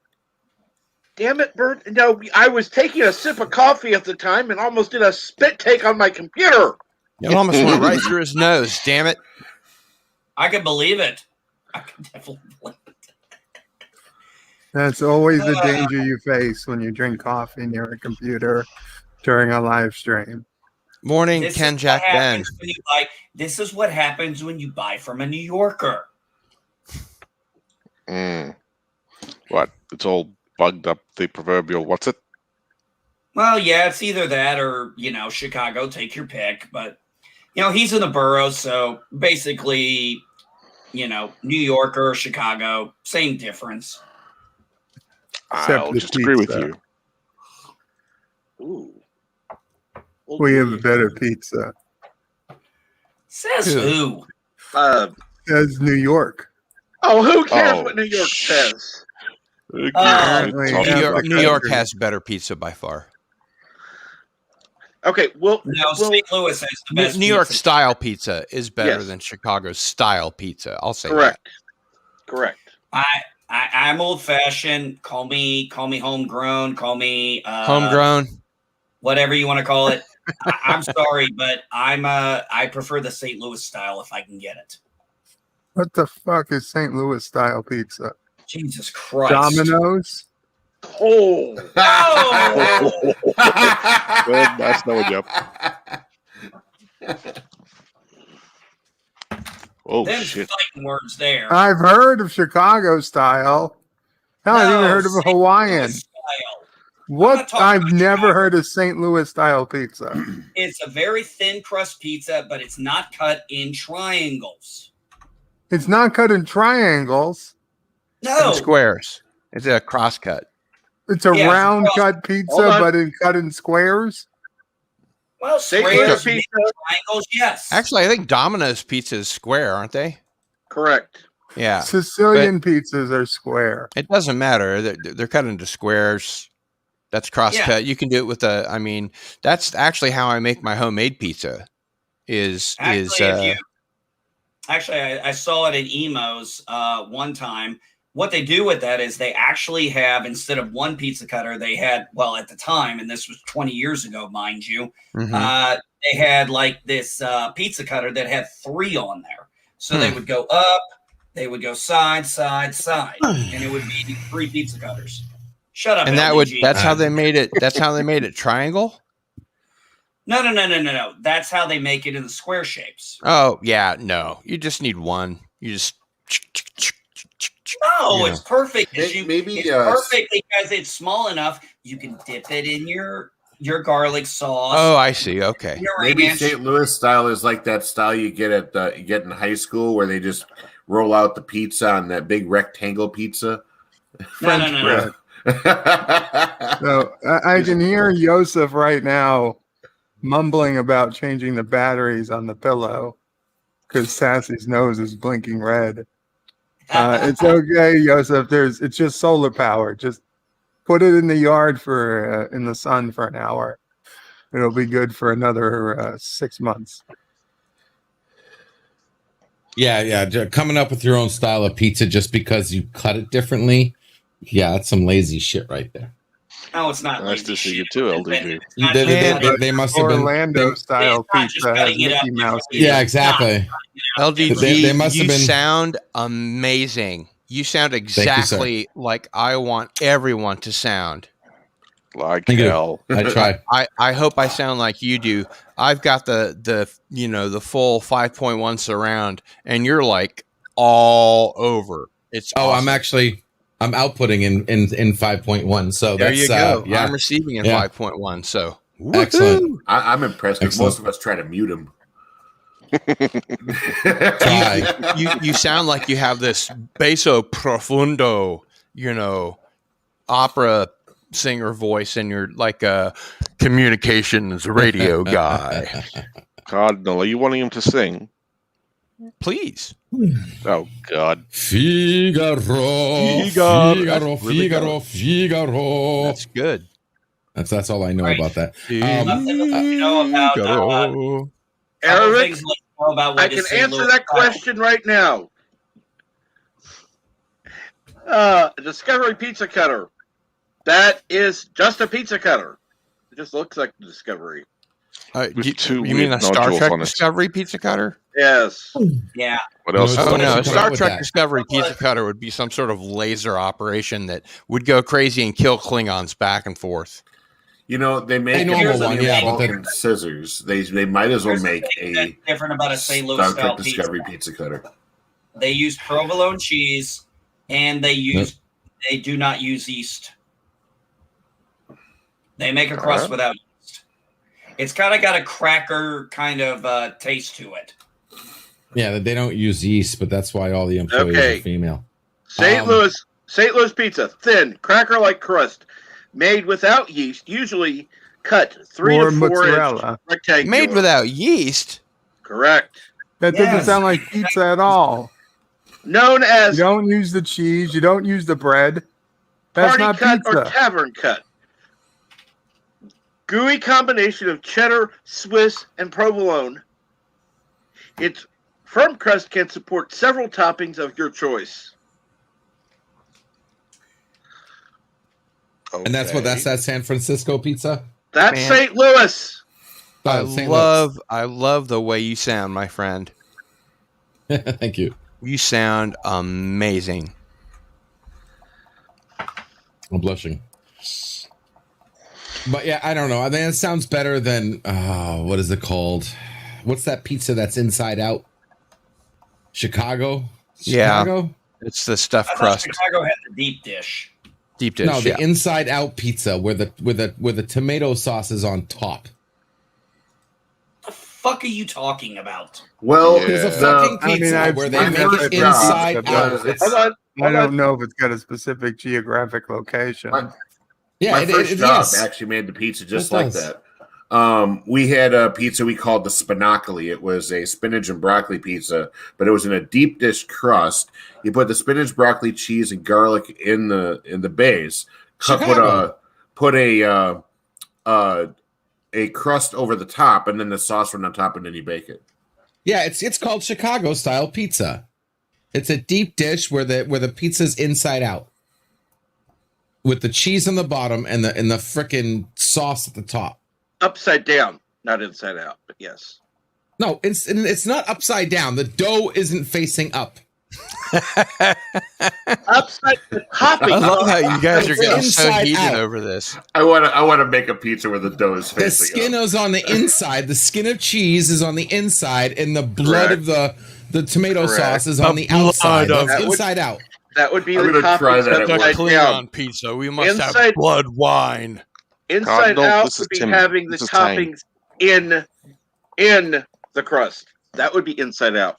Damn it, Bird. No, I was taking a sip of coffee at the time and almost did a spit take on my computer. It almost went right through his nose. Damn it! I can believe it. I can definitely believe it. That's always the danger you face when you drink coffee near a computer during a live stream. Morning, This Ken is Jack what Ben. happens when you buy. This is what happens when you buy from a New Yorker. What? It's all bugged up, the proverbial what's it? Well, yeah, it's either that or, you know, Chicago, take your pick. But, you know, he's in the boroughs, so basically, you know, New Yorker, Chicago, same difference. Except I'll the just agree with pizza. you. Ooh. We have a better pizza. Says who? Says New York. Oh, who cares Oh, what New York says? Apparently, New York has better pizza by far. Okay, well, No, St. Louis has the best New York pizza. style pizza is better Yes. than Chicago's style pizza. I'll say correct. Correct. I'm old fashioned. Call me homegrown. Call me that. Homegrown. whatever you want to call it. I'm sorry, but I prefer the St. Louis style if I can get it. What the fuck is St. Louis style pizza? Jesus Christ. Domino's? Oh. No! Good, that's no job. Oh, Them shit. fighting words there. I've heard of Chicago style. Hell, I've even heard of a Hawaiian. What? I've never heard of St. Louis style pizza. It's a very thin crust pizza, but it's not cut in triangles. It's not cut in triangles. No. Squares. It's a cross cut. It's a Yeah, it's a round cross- cut Hold pizza, on. but cut in squares. Well, St. squares, Louis pizza. triangles, yes. Actually, I think Domino's pizza is square, aren't they? Correct. Yeah. Sicilian pizzas are square. It doesn't matter. They're cut into squares. That's cross cut. You can do it with I mean, that's actually how I make my homemade pizza. Actually, I saw it in Emo's one time. What they do with that is they actually have, instead of one pizza cutter, they had, well, at the time, and this was 20 years ago, mind you, they had like this pizza cutter that had 3 on there. So they would go up, they would go side, side, side, and it would be 3 pizza cutters. Shut up. And LDG. that's how they made it. That's how they made it triangle. No. That's how they make it in the square shapes. Oh yeah, no. You just need one. You just No, Yeah. it's perfect. Maybe, it's perfect because it's small enough. You can dip it in your garlic sauce. Oh, I see. Okay. Your Maybe ranch. St. Louis style is like that style you get in high school where they just roll out the pizza on that big rectangle pizza. No. So I can hear Yosef right now mumbling about changing the batteries on the pillow because Sassy's nose is blinking red. It's okay, Yosef. It's just solar power. Just put it in the yard in the sun for an hour. It'll be good for another 6 months. Yeah. Coming up with your own style of pizza just because you cut it differently. Yeah, that's some lazy shit right there. No, it's not Nice lazy to see shit. you too, LDG. They must have been. Orlando style It's not just pizza has cutting it up Mickey Mouse. differently. Yeah, It's not exactly. LDG, They must you have been. sound amazing. You sound you, exactly like I want everyone to sound. Like Thank you. hell. I tried. I hope I sound like you do. I've got the full 5.1 surround, and you're like all over. It's awesome. I'm outputting in 5.1. So There that's you go. yeah. I'm receiving in Yeah. 5.1. So Excellent. I'm impressed because Excellent. most of us try to mute him. Try. you sound like you have this basso profundo, opera singer voice, and you're like a communications radio guy. Cardinal, are you wanting him to sing? Please. Oh God. Figaro. That's good. That's all I know about that. Eric, I can can answer that question right now. Discovery Pizza Cutter. That is just a pizza cutter. It just looks like the Discovery. You mean a Star Trek Discovery pizza cutter? Yes. Yeah. What else? Oh no, a Star with Trek that? Discovery pizza cutter would be some sort of laser operation that would go crazy and kill Klingons back and forth. You know, they make normal one, yeah, but Vulcan scissors. They might as well make a different about a St. Louis Star style Trek Discovery pizza cutter. They use provolone cheese, and they do not use yeast. They make a crust without yeast. It's kind of got a cracker kind of taste to it. Yeah, they don't use yeast, but that's why all the employees are female. St. Louis pizza, thin, cracker-like crust, made without yeast, usually cut 3 Or to 4 mozzarella. inch rectangular. Made without yeast? Correct. That doesn't sound like pizza at all. Known as you don't use the cheese, you don't use the bread. That's party not cut pizza. or tavern cut. Gooey combination of cheddar, Swiss, and provolone. Its firm crust can support several toppings of your choice. And that's that San Francisco pizza? That's St. Louis. I love the way you sound, my friend. Thank you. You sound amazing. I'm blushing. But yeah, I don't know. I mean, it sounds better than what is it called? What's that pizza that's inside out? Chicago? Yeah. It's the stuffed crust. Chicago had the deep dish. Deep dish. No, the inside out pizza where the tomato sauce is on top. The fuck are you talking about? Well, there's a fucking pizza where they make it inside out. I don't know if it's got a specific geographic location. My first job actually made the pizza just like that. We had a pizza we called the Spinacoli. It was a spinach and broccoli pizza, but it was in a deep dish crust. You put the spinach, broccoli, cheese, and garlic in the base. Put a crust over the top, and then the sauce went on top, and then you bake it. Yeah, it's called Chicago style pizza. It's a deep dish where the pizza's inside out, with the cheese on the bottom and the frickin' sauce at the top. Upside down, not inside out, but yes. No, it's not upside down. The dough isn't facing up. Upside hopping. I love how you guys are getting so Inside heated out. over this. I want to make a pizza where the dough is facing The skin is on the inside. The skin of cheese is on the inside, and the blood of the tomato sauce is on the outside. That's inside out. That would be I'm the gonna try that toppings at upside Klingon down. pizza. We must have blood wine. Inside Cardinal, out this would is be Tim. having the This is Tang. toppings in the crust. That would be inside out.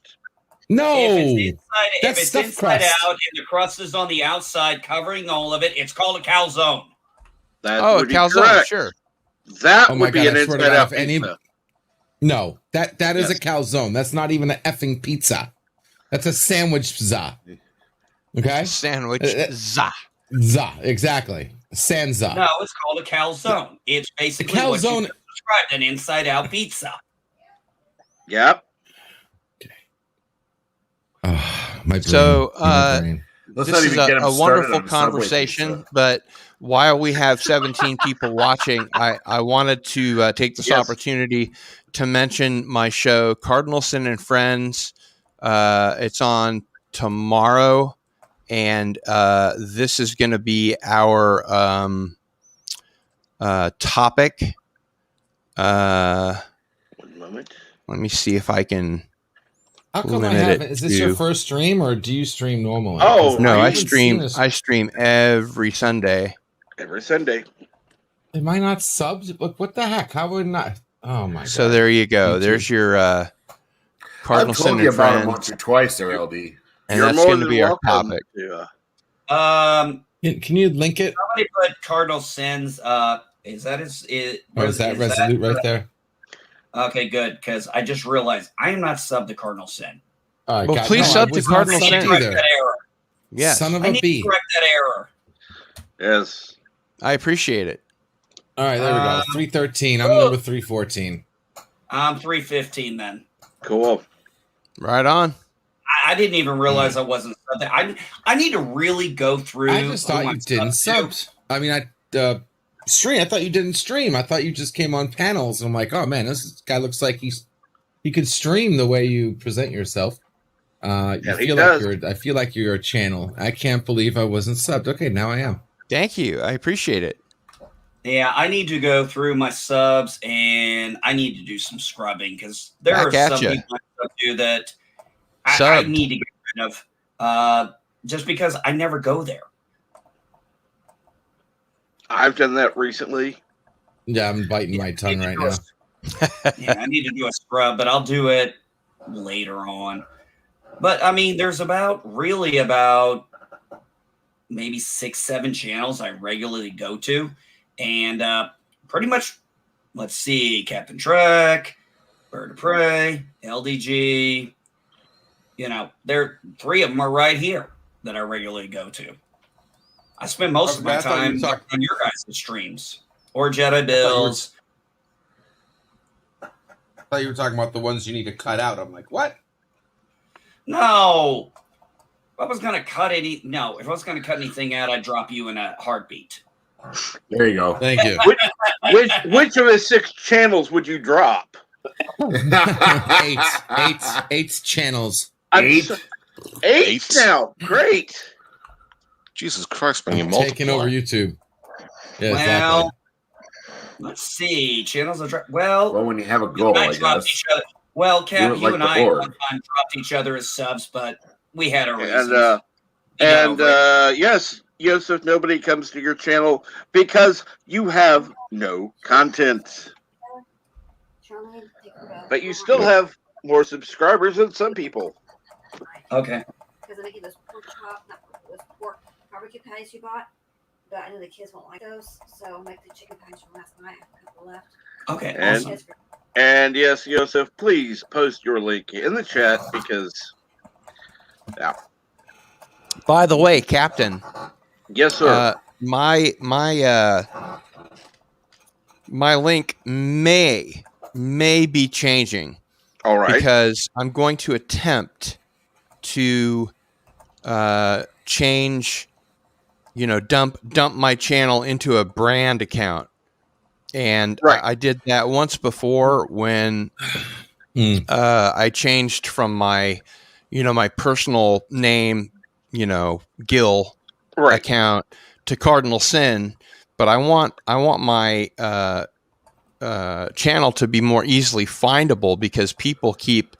No, If that's it's stuffed inside crust. out and the crust is on the outside covering all of it, it's called a calzone. That Oh, a would be calzone, correct. sure. That Oh my would be God, an I swear to inside God, out if any- pizza. No, that is Yes. a calzone. That's not even an effing pizza. That's a sandwich za. Okay, Sandwich za. Za, exactly. Sanza. No, it's called a calzone. It's basically what you calzone- just described, an inside out pizza. Yep. My brain. So My brain. Let's this not is even get him a started wonderful on Subway conversation, pizza. but while we have 17 people watching, I wanted to take this opportunity to mention my show, Cardinalson and Friends. It's on tomorrow, and this is going to be our topic. 1 moment. Let me see if I can. How come I limit haven't? it Is this your to- first stream, or do you stream normally? Oh, No, I haven't seen stream. this. I stream every Sunday. Every Sunday. Am I not subbed? Look, what the heck? How would not? Oh my god! So there you go. YouTube. There's your I've Cardinalson told you and about him Friends, once or twice there, LD. and You're that's more going to than be our welcome topic. to, Can you link it? Somebody put Cardinal Sins. Is that his? Or is that Resolute right there? Okay, good. Because I just realized I am not sub to Cardinal Sin. All right, Well, please sub to Cardinal I need to Sin. correct that error. Yes, Son of I a need bee. to correct that error. yes. I appreciate it. All right, there we go. 313. I'm number 314. I'm 315 then. Cool. Right on. I didn't even realize I wasn't subbed. I need to really go through. I just thought who you I'm didn't subbed sub. I mean, stream. I thought you didn't stream. I thought you just came on panels. And I'm like, oh man, this guy looks like he could stream the way you present yourself. Yeah, he feel does. like I feel like you're a channel. I can't believe I wasn't subbed. Okay, now I am. Thank you. I appreciate it. Yeah, I need to go through my subs and I need to do some scrubbing because there Back are at some ya. people I sub to that I Subbed. need to get rid of just because I never go there. I've done that recently. Yeah, I'm biting my tongue right now. Yeah, I need to do a scrub, but I'll do it later on. But I mean, there's about maybe 6-7 channels I regularly go to, and pretty much, let's see, Captain Trek, Bird of Prey, LDG. You know, there 3 of them are right here that I regularly go to. I spend most of my I thought you time talked- on your guys' streams or Jedi builds. I thought you were talking about the ones you need to cut out. I'm like, what? No. If I was gonna cut anything out, I'd drop you in a heartbeat. There you go. Thank you. Which of the 6 channels would you drop? Eight channels. Eight now. Great. Jesus Christ, man, you Taking over YouTube. Yeah, Well, exactly. let's see. Channels are well, when you have a you goal, and I I dropped guess. each other. Well, Cap, Do it you like and the I at org. one time dropped each other as subs, but we had our reasons. And yes, if nobody comes to your channel because you have no content. But you still have more subscribers than some people. Okay. Because I'm making those pork barbecue patties you bought, but I know the kids won't like those, so I'll make the chicken patties from last night. I have a couple left. Okay. And yes, Yosef, please post your link in the chat because By the way, Captain. Yes, sir. My link may be changing. All right. Because I'm going to attempt to change, dump my channel into a brand account. And I did that once before when I changed from my personal name, Gil account to Cardinal Sin. But I want my channel to be more easily findable because people keep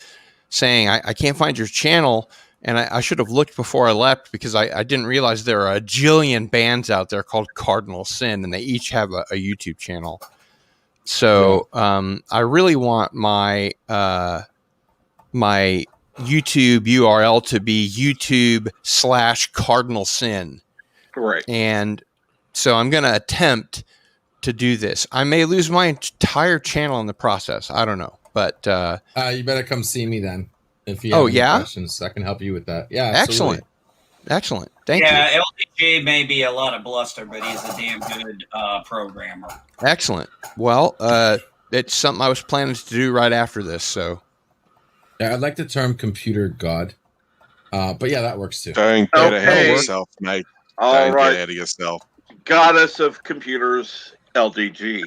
saying I can't find your channel, and I should have looked before I left because I didn't realize there are a jillion bands out there called Cardinal Sin, and they each have a YouTube channel. So I really want my my YouTube URL to be YouTube/Cardinal Sin. Correct. And so I'm going to attempt to do this. I may lose my entire channel in the process. I don't know, but you better come see me then. If you have any questions, I can help you with that. Yeah, absolutely. Excellent. Thank you. Yeah, LDG may be a lot of bluster, but he's a damn good programmer. Excellent. Well, it's something I was planning to do right after this. So, yeah, I like the term computer god. But yeah, that works too. Don't get ahead of Okay. yourself, mate. All Don't right. get ahead of yourself. Goddess of computers, LDG.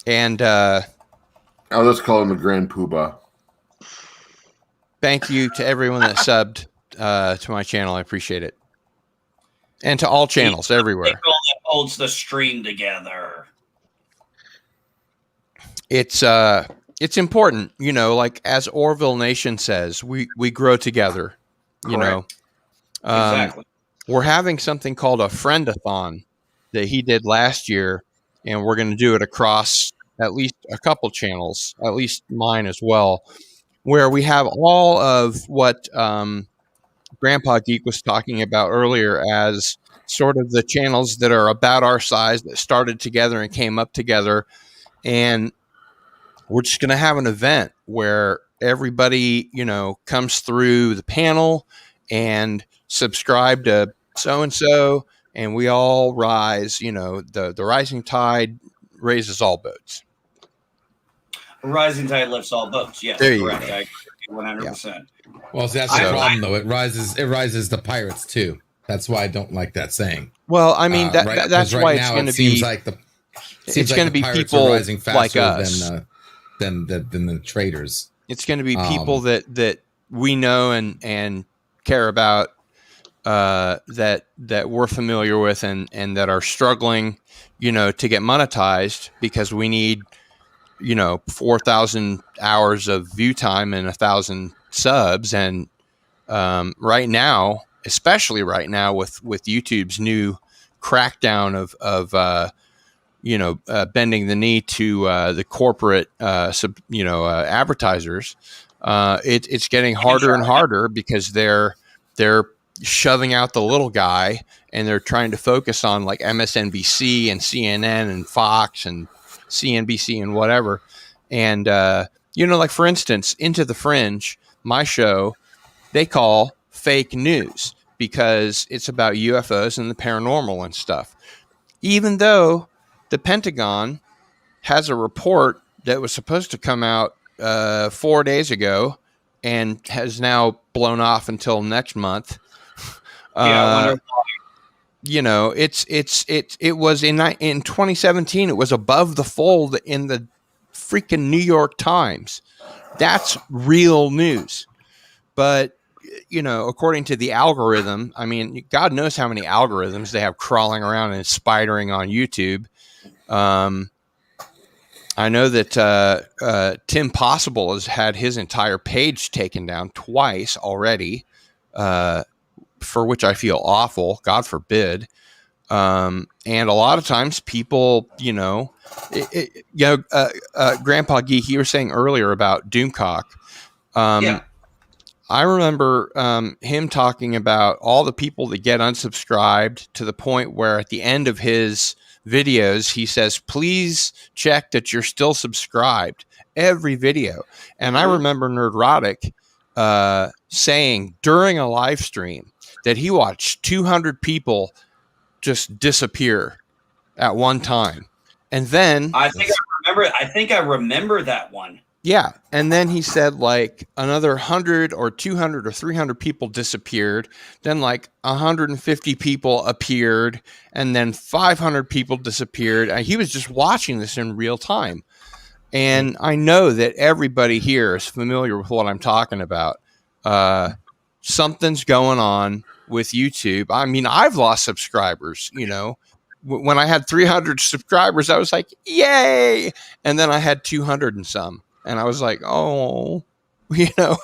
And I'll just call him the Grand Poobah. thank you to everyone that subbed to my channel. I appreciate it. And to all channels everywhere. That holds the stream together. It's important, you know, like as Orville Nation says, we grow together, you know. Exactly. We're having something called a friend-a-thon that he did last year, and we're going to do it across at least a couple channels, at least mine as well, where we have all of what Grandpa Geek was talking about earlier as sort of the channels that are about our size that started together and came up together. And we're just going to have an event where everybody, you know, comes through the panel and subscribe to so-and-so, and we all rise. You know, the rising tide raises all boats. Rising tide lifts all boats. Yes, There you correct. go. I agree 100%. Well, see, that's the problem, though. It rises the pirates too. That's why I don't like that saying. Well, I mean, that's why it's going to be. It's going to be people rising faster like us than the traders. It's going to be people that we know and care about, that we're familiar with and that are struggling, you know, to get monetized because we need, you know, 4,000 hours of view time and 1,000 subs. And right now, especially right now with YouTube's new crackdown of bending the knee to the corporate, advertisers, it's getting harder and harder because they're shoving out the little guy and they're trying to focus on like MSNBC and CNN and Fox and CNBC and whatever. And, like, for instance, Into the Fringe, my show, they call fake news because it's about UFOs and the paranormal and stuff. Even though the Pentagon has a report that was supposed to come out 4 days ago and has now blown off until next month. I wonder why. You know, it was in 2017. It was above the fold in the freaking New York Times. That's real news. But, you know, according to the algorithm, I mean, God knows how many algorithms they have crawling around and spidering on YouTube. I know that Tim Possible has had his entire page taken down twice already, for which I feel awful. God forbid. And a lot of times people, you know, Grandpa Geek, you were saying earlier about Doomcock. I remember him talking about all the people that get unsubscribed to the point where at the end of his videos, he says, please check that you're still subscribed every video. And I remember Nerdrotic saying during a live stream that he watched 200 people just disappear at one time. And then I think I remember that one. Yeah. And then he said like another 100 or 200 or 300 people disappeared. Then like 150 people appeared. And then 500 people disappeared. And he was just watching this in real time. And I know that everybody here is familiar with what I'm talking about. Something's going on with YouTube. I mean, I've lost subscribers, you know. When I had 300 subscribers, I was like, yay. And then I had 200 and some. And I was like, oh, you know,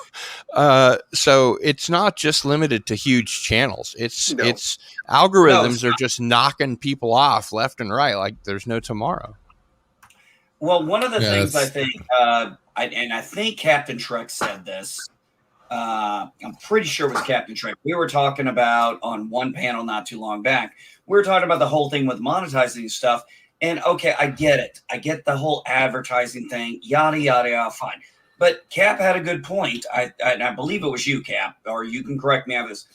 so it's not just limited to huge channels. It's algorithms are just knocking people off left and right. Like there's no tomorrow. Well, one of the things I think, I think Captain Trek said this. I'm pretty sure it was Captain Trek. We were talking about on one panel not too long back. We were talking about the whole thing with monetizing stuff. And okay, I get it. I get the whole advertising thing, yada, yada, yada, fine. But Cap had a good point. I believe it was you, Cap, or you can correct me on this.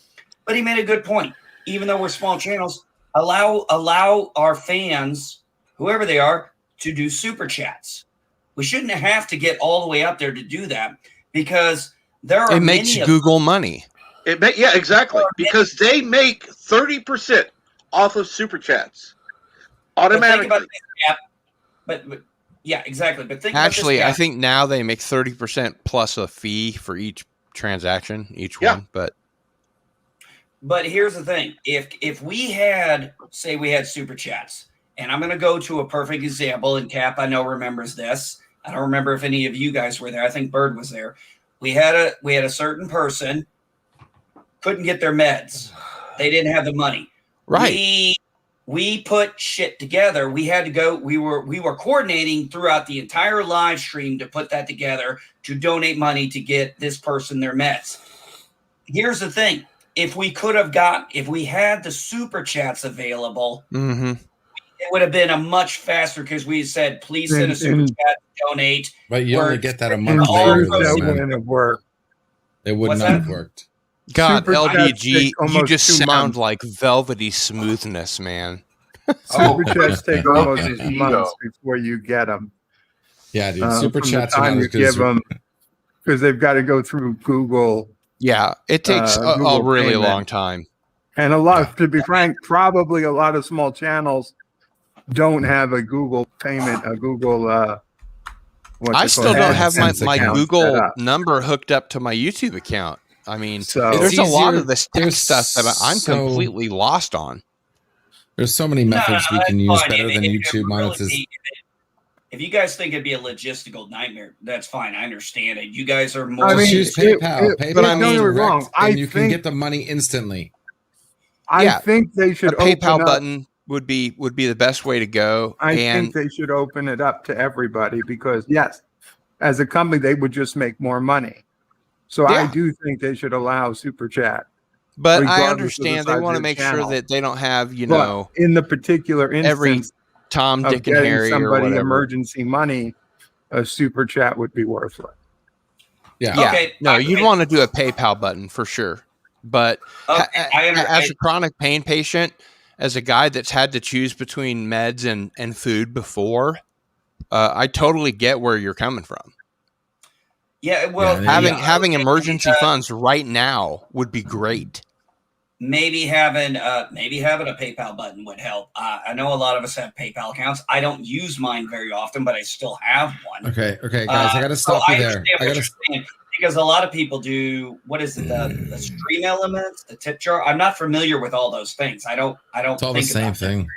But he made a good point. Even though we're small channels, allow our fans, whoever they are, to do super chats. We shouldn't have to get all the way up there to do that because There are It makes many of Google money. Yeah, exactly. Because they make 30% off of super chats But think automatically. about this, Cap. But yeah, exactly. But think Actually, about I this, Cap. think now they make 30% plus a fee for each transaction, each one. But here's the thing: if we had, say, we had super chats, and I'm going to go to a perfect example, and Cap, I know remembers this. I don't remember if any of you guys were there. I think Bird was there. We had a certain person couldn't get their meds. They didn't have the money. Right. We put shit together. We had to go. We were coordinating throughout the entire live stream to put that together to donate money to get this person their meds. Here's the thing: if we had the super chats available, it would have been a much faster, because we said, please send a super chat to donate. But you only get that a In month later, truth, though, that man. wouldn't have worked. It would What's not that? have worked. God, Super chats LBG, take you almost just 2 sound months. like velvety smoothness, man. Super chats take almost his 2 ego. months before you get them. Yeah, dude. Super from chats the are time not you as good as give them, because they've got to go through Google. Yeah, it takes a Google really payment. long time. And a lot, to be frank, probably a lot of small channels don't have a Google payment, a Google. I still don't have my AdSense account set Google up. number hooked up to my YouTube account. I mean, So there's a lot easier- of this tech there's stuff that I'm so- completely lost on. There's so many methods we can use fine. better than If it YouTube really monetization. be- If you guys think it'd be a logistical nightmare, that's fine. I understand it. You guys are more. I mean, Use PayPal. PayPal but I mean- is don't get me direct, wrong, I and you can think- get the money instantly. I Yeah, think they A should PayPal open up. button would be the best way to go. I and think they should open it up to everybody, because yes, as a company, they would just make more money. So I Yeah. do think they should allow super chat. but I regardless of the understand they size want to of the make sure channel. that they don't have, But in the particular every instance Tom, of Dick, and getting Harry or somebody whatever. emergency money, a super chat would be worthless. Yeah. Yeah, Okay, no, you'd okay. want to do a PayPal button for sure. But Okay, as a chronic pain patient, as a guy that's had to choose between meds and food before, I totally get where you're coming from. Yeah, well, Having emergency funds right now would be great. maybe having a PayPal button would help. I know a lot of us have PayPal accounts. I don't use mine very often, but I still have one. Okay, guys, I got to stop you there. understand I what got you're to. saying, because a lot of people do. What is it? The stream elements, the tip jar. I'm not familiar with all those things. I don't. It's all the think same about them. thing.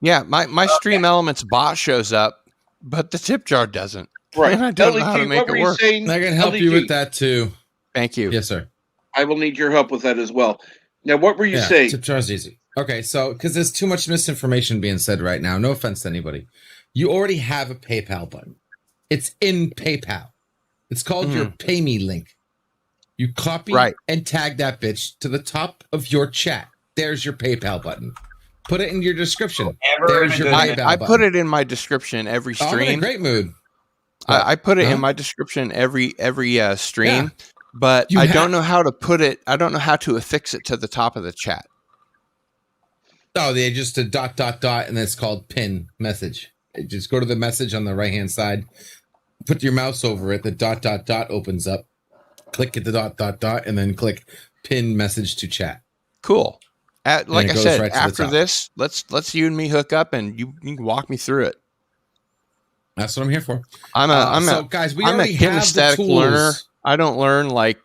Yeah, my Stream Elements bot shows up, but the tip jar doesn't. Right. And I don't know how to LDG, make what it were you work. saying? I can help you LDG? with that too. Thank you. Yes, sir. I will need your help with that as well. Now, what were you Yeah, saying? tip jar's easy. Okay, so because there's too much misinformation being said right now. No offense to anybody. You already have a PayPal button. It's in PayPal. It's called your Pay Me link. You copy and tag that bitch to the top of your chat. There's your PayPal button. Put it in your description. There's your PayPal I button. put it in my description every Oh, I'm in a stream. great mood. I put it Huh? in my description every stream, Yeah. but You I have- don't know how to put it. I don't know how to affix it to the top of the chat. Oh, they just a dot, and it's called pin message. Just go to the message on the right-hand side. Put your mouse over it. The dot, opens up. Click at the dot, and then click pin message to chat. Cool. Like it I goes said, right to the after top. this, let's you and me hook up, and you can walk me through it. That's what I'm here for. Guys, I'm a kinesthetic learner. I don't learn like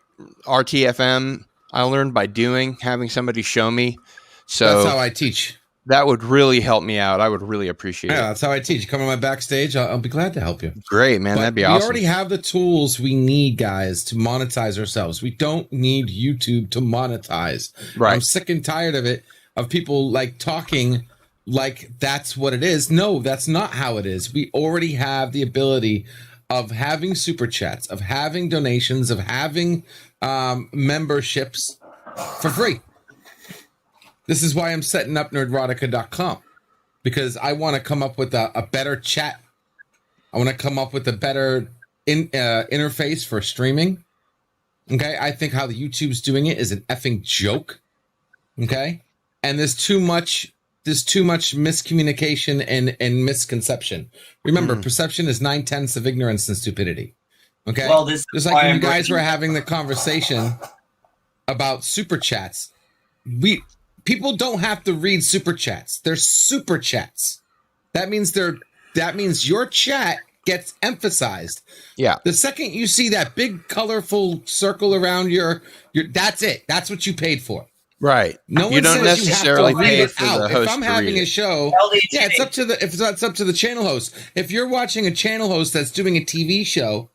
RTFM. I learn by doing, having somebody show me. So that's how I teach. That would really help me out. I would really appreciate Yeah, it. that's how I teach. Come on my backstage. I'll be glad to help you. Great, man. But That'd be we awesome. already have the tools we need, guys, to monetize ourselves. We don't need YouTube to monetize. Right. I'm sick and tired of it, of people like talking like that's what it is. No, that's not how it is. We already have the ability of having super chats, of having donations, of having memberships for free. This is why I'm setting up nerdrotica.com, because I want to come up with a better chat. I want to come up with a better interface for streaming. Okay. I think how the YouTube's doing it is an effing joke. Okay. And there's too much miscommunication and misconception. Remember, perception is 9/10 of ignorance and stupidity. Okay. Well, this is just like why when you I'm guys bringing- were having the conversation about super chats. People don't have to read super chats. They're super chats. That means your chat gets emphasized. Yeah. The second you see that big colorful circle around your that's it. That's what you paid for. Right. No You one don't says necessarily you have to read pay it for out. the If host I'm to read having a it. show, yeah, it's up to the channel host. If you're watching a channel host that's doing a TV show,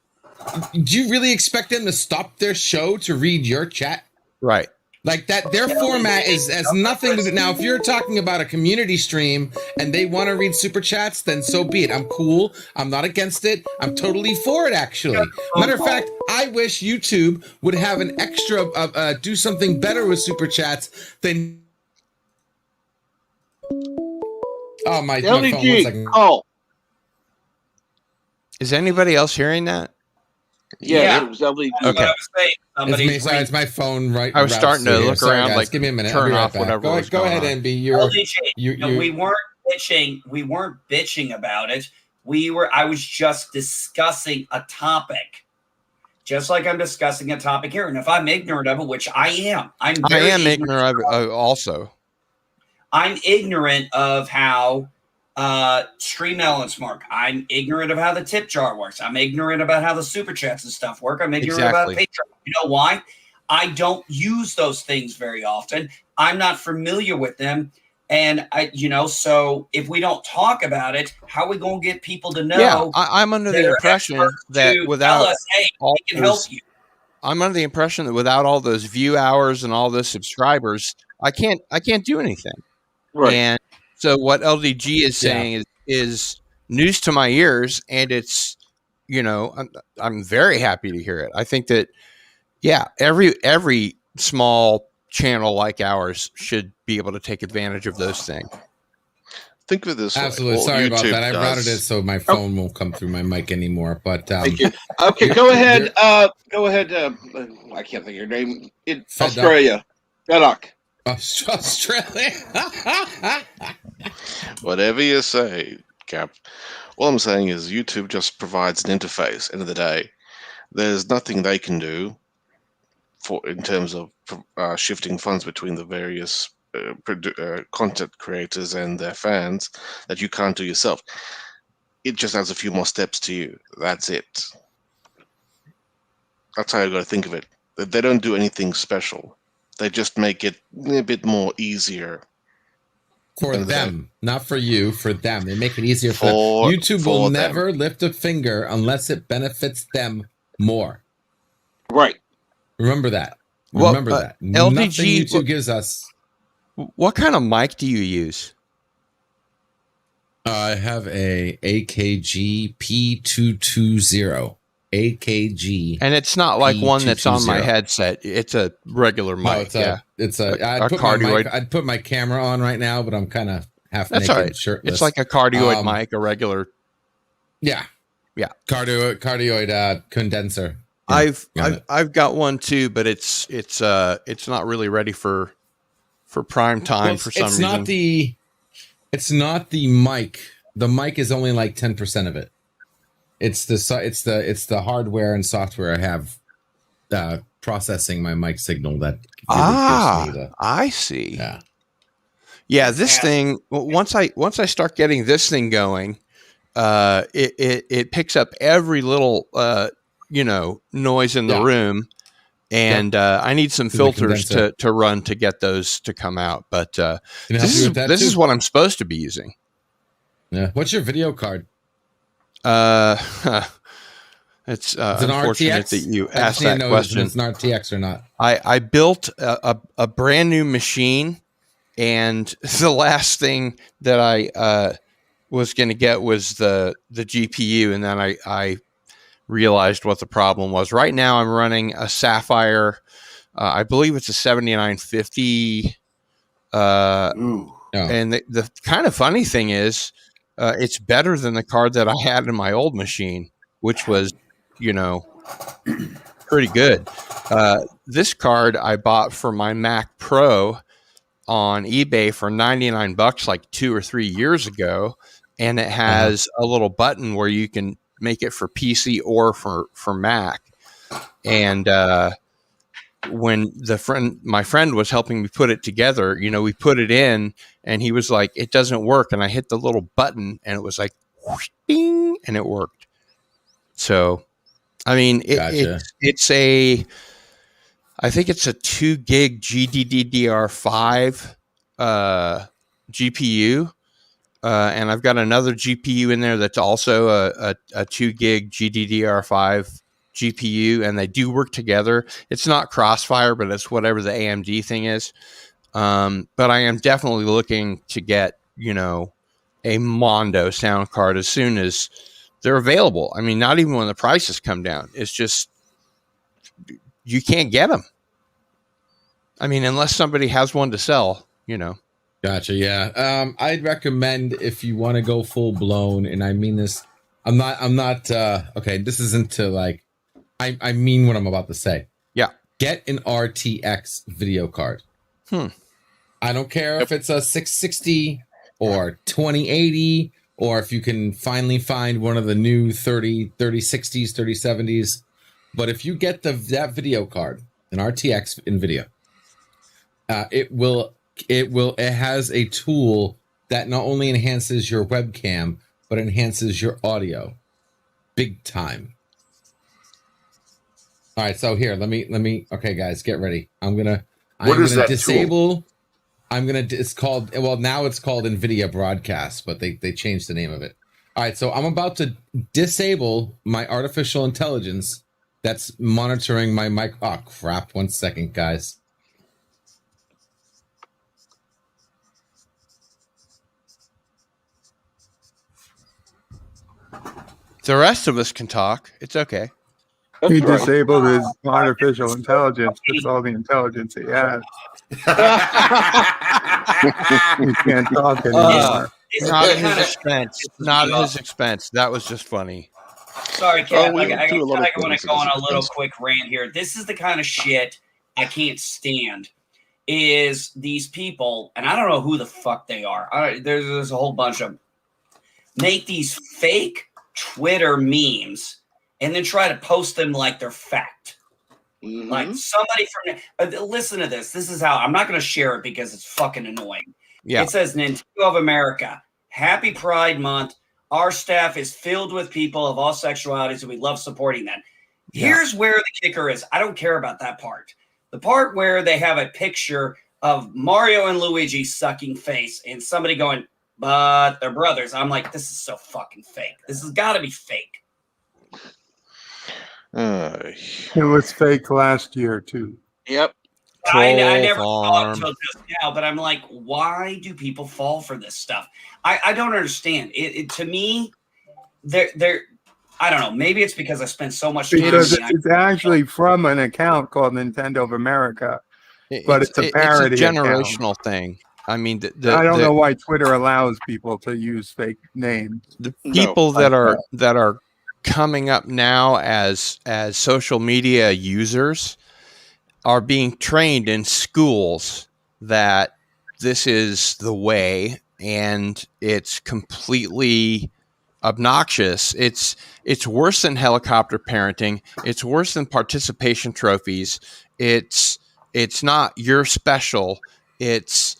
do you really expect them to stop their show to read your chat? Right. Like that, their format has nothing to do. Now, if you're talking about a community stream and they want to read super chats, then so be it. I'm cool. I'm not against it. I'm totally for it, actually. Matter of fact, I wish YouTube would have an extra, do something better with super chats than. Oh, my phone. 1 second. Call. Is anybody else hearing that? Yes, it was LDG. Okay. It's my phone, right? I was starting to look Sorry, around, guys. like, give me a minute. turn I'll be right off back. whatever Go, was go going ahead, on. MB. No, we weren't bitching. We weren't bitching about it. I was just discussing a topic, just like I'm discussing a topic here. And if I'm ignorant of it, which I am, I am ignorant of also. I'm ignorant of how Stream Elements work. I'm ignorant of how the tip jar works. I'm ignorant about how the super chats and stuff work. I'm ignorant about Patreon. You know why? I don't use those things very often. I'm not familiar with them. And so if we don't talk about it, how are we going to get people to know? Yeah, I'm under the impression that without us, hey, all we can help those, you. I'm under the impression that without all those view hours and all those subscribers, I can't do anything. Right. And so what LDG is saying is news to my ears, and it's I'm very happy to hear it. I think that every small channel like ours should be able to take advantage of those things. Think of this. Absolutely. Sorry about that. I routed it so my phone won't come through my mic anymore. But Thank you. Okay, go ahead. Go ahead. I can't think of your name. In Australia, Fedok. Australia. Whatever you say, Cap. All I'm saying is YouTube just provides an interface. End of the day, there's nothing they can do in terms of shifting funds between the various content creators and their fans that you can't do yourself. It just adds a few more steps to you. That's it. That's how you got to think of it. They don't do anything special. They just make it a bit more easier. For them, not for you, for them. They make it easier for them. YouTube will never lift a finger unless it benefits them more. Right. Remember that. Well, Remember that. LDG, Nothing YouTube gives us. What kind of mic do you use? I have a AKG P220. AKG. And it's not like one that's on my P220. headset. It's a regular mic. No, it's a a cardioid. I'd put my camera on right now, but I'm kind of half That's naked, all right. shirtless. It's like a cardioid mic, a regular. Yeah. Yeah. Cardioid condenser. I've got one too, but it's not really ready for prime time for some reason. It's not the mic. The mic is only like 10% of it. It's the hardware and software I have processing my mic signal that really gives me I see. Yeah. This thing, once I start getting this thing going, it picks up every little noise in the room, and I need some filters to run to get those to come out. But this is what I'm supposed to be using. Yeah. What's your video card? It's an unfortunate RTX? that you I asked just need to that know question. if it's an RTX or not. I built a brand new machine, and the last thing that I was going to get was the GPU, and then I realized what the problem was. Right now, I'm running a Sapphire. I believe it's a 7950. And the kind of funny thing is, it's better than the card that I had in my old machine, which was, pretty good. This card I bought for my Mac Pro on eBay for $99 like 2 or 3 years ago. And it has a little button where you can make it for PC or for Mac. And when my friend was helping me put it together, we put it in, and he was like, "It doesn't work." And I hit the little button, and it was like, whoosh, ding, and it worked. So, I mean, Gotcha. I think it's a 2 gig GDDR5 GPU. And I've got another GPU in there that's also a 2 gig GDDR5 GPU, and they do work together. It's not Crossfire, but it's whatever the AMD thing is. But I am definitely looking to get, a Mondo sound card as soon as they're available. I mean, not even when the prices come down. It's just, you can't get them. I mean, unless somebody has one to sell, Gotcha. Yeah. I'd recommend, if you want to go full blown, and I mean this, I'm not, okay. This isn't to like, I mean what I'm about to say. Yeah. Get an RTX video card. I don't care if it's a 660 or 2080, or if you can finally find one of the new 3060s, 3070s. But if you get that video card, an RTX NVIDIA, it has a tool that not only enhances your webcam, but enhances your audio big time. All right, so here, let me okay, guys, get ready. I'm gonna disable tool? It's called NVIDIA Broadcast, but they changed the name of it. All right, so I'm about to disable my artificial intelligence that's monitoring my mic. Oh crap, 1 second, guys. The rest of us can talk. It's okay. He disabled his artificial intelligence. That's all the intelligence he has. He can't talk anymore. Not at his expense. Not at his expense. That was just funny. Sorry, Kat. I want to go on a little quick rant here. This is the kind of shit I can't stand. Is these people, and I don't know who the fuck they are. There's a whole bunch of them. Make these fake Twitter memes and then try to post them like they're fact. Mm-hmm. Like somebody from listen to this. This is how I'm not going to share it because it's fucking annoying. Yeah. It says Nintendo of America, Happy Pride Month. Our staff is filled with people of all sexualities and we love supporting them. Yeah. Here's where the kicker is. I don't care about that part. The part where they have a picture of Mario and Luigi sucking face and somebody going, but they're brothers. I'm like, this is so fucking fake. This has got to be fake. It was fake last year too. Yep. I never saw it until just now, but I'm like, why do people fall for this stuff? I don't understand. It to me, they're I don't know. Maybe it's because I spent so much time. Because it's actually from an account called Nintendo of America, but it's a parody. It's a generational thing. I mean, I don't know why Twitter allows people to use fake names. The people that are coming up now as social media users are being trained in schools that this is the way, and it's completely obnoxious. It's worse than helicopter parenting. It's worse than participation trophies. It's not you're special. It's,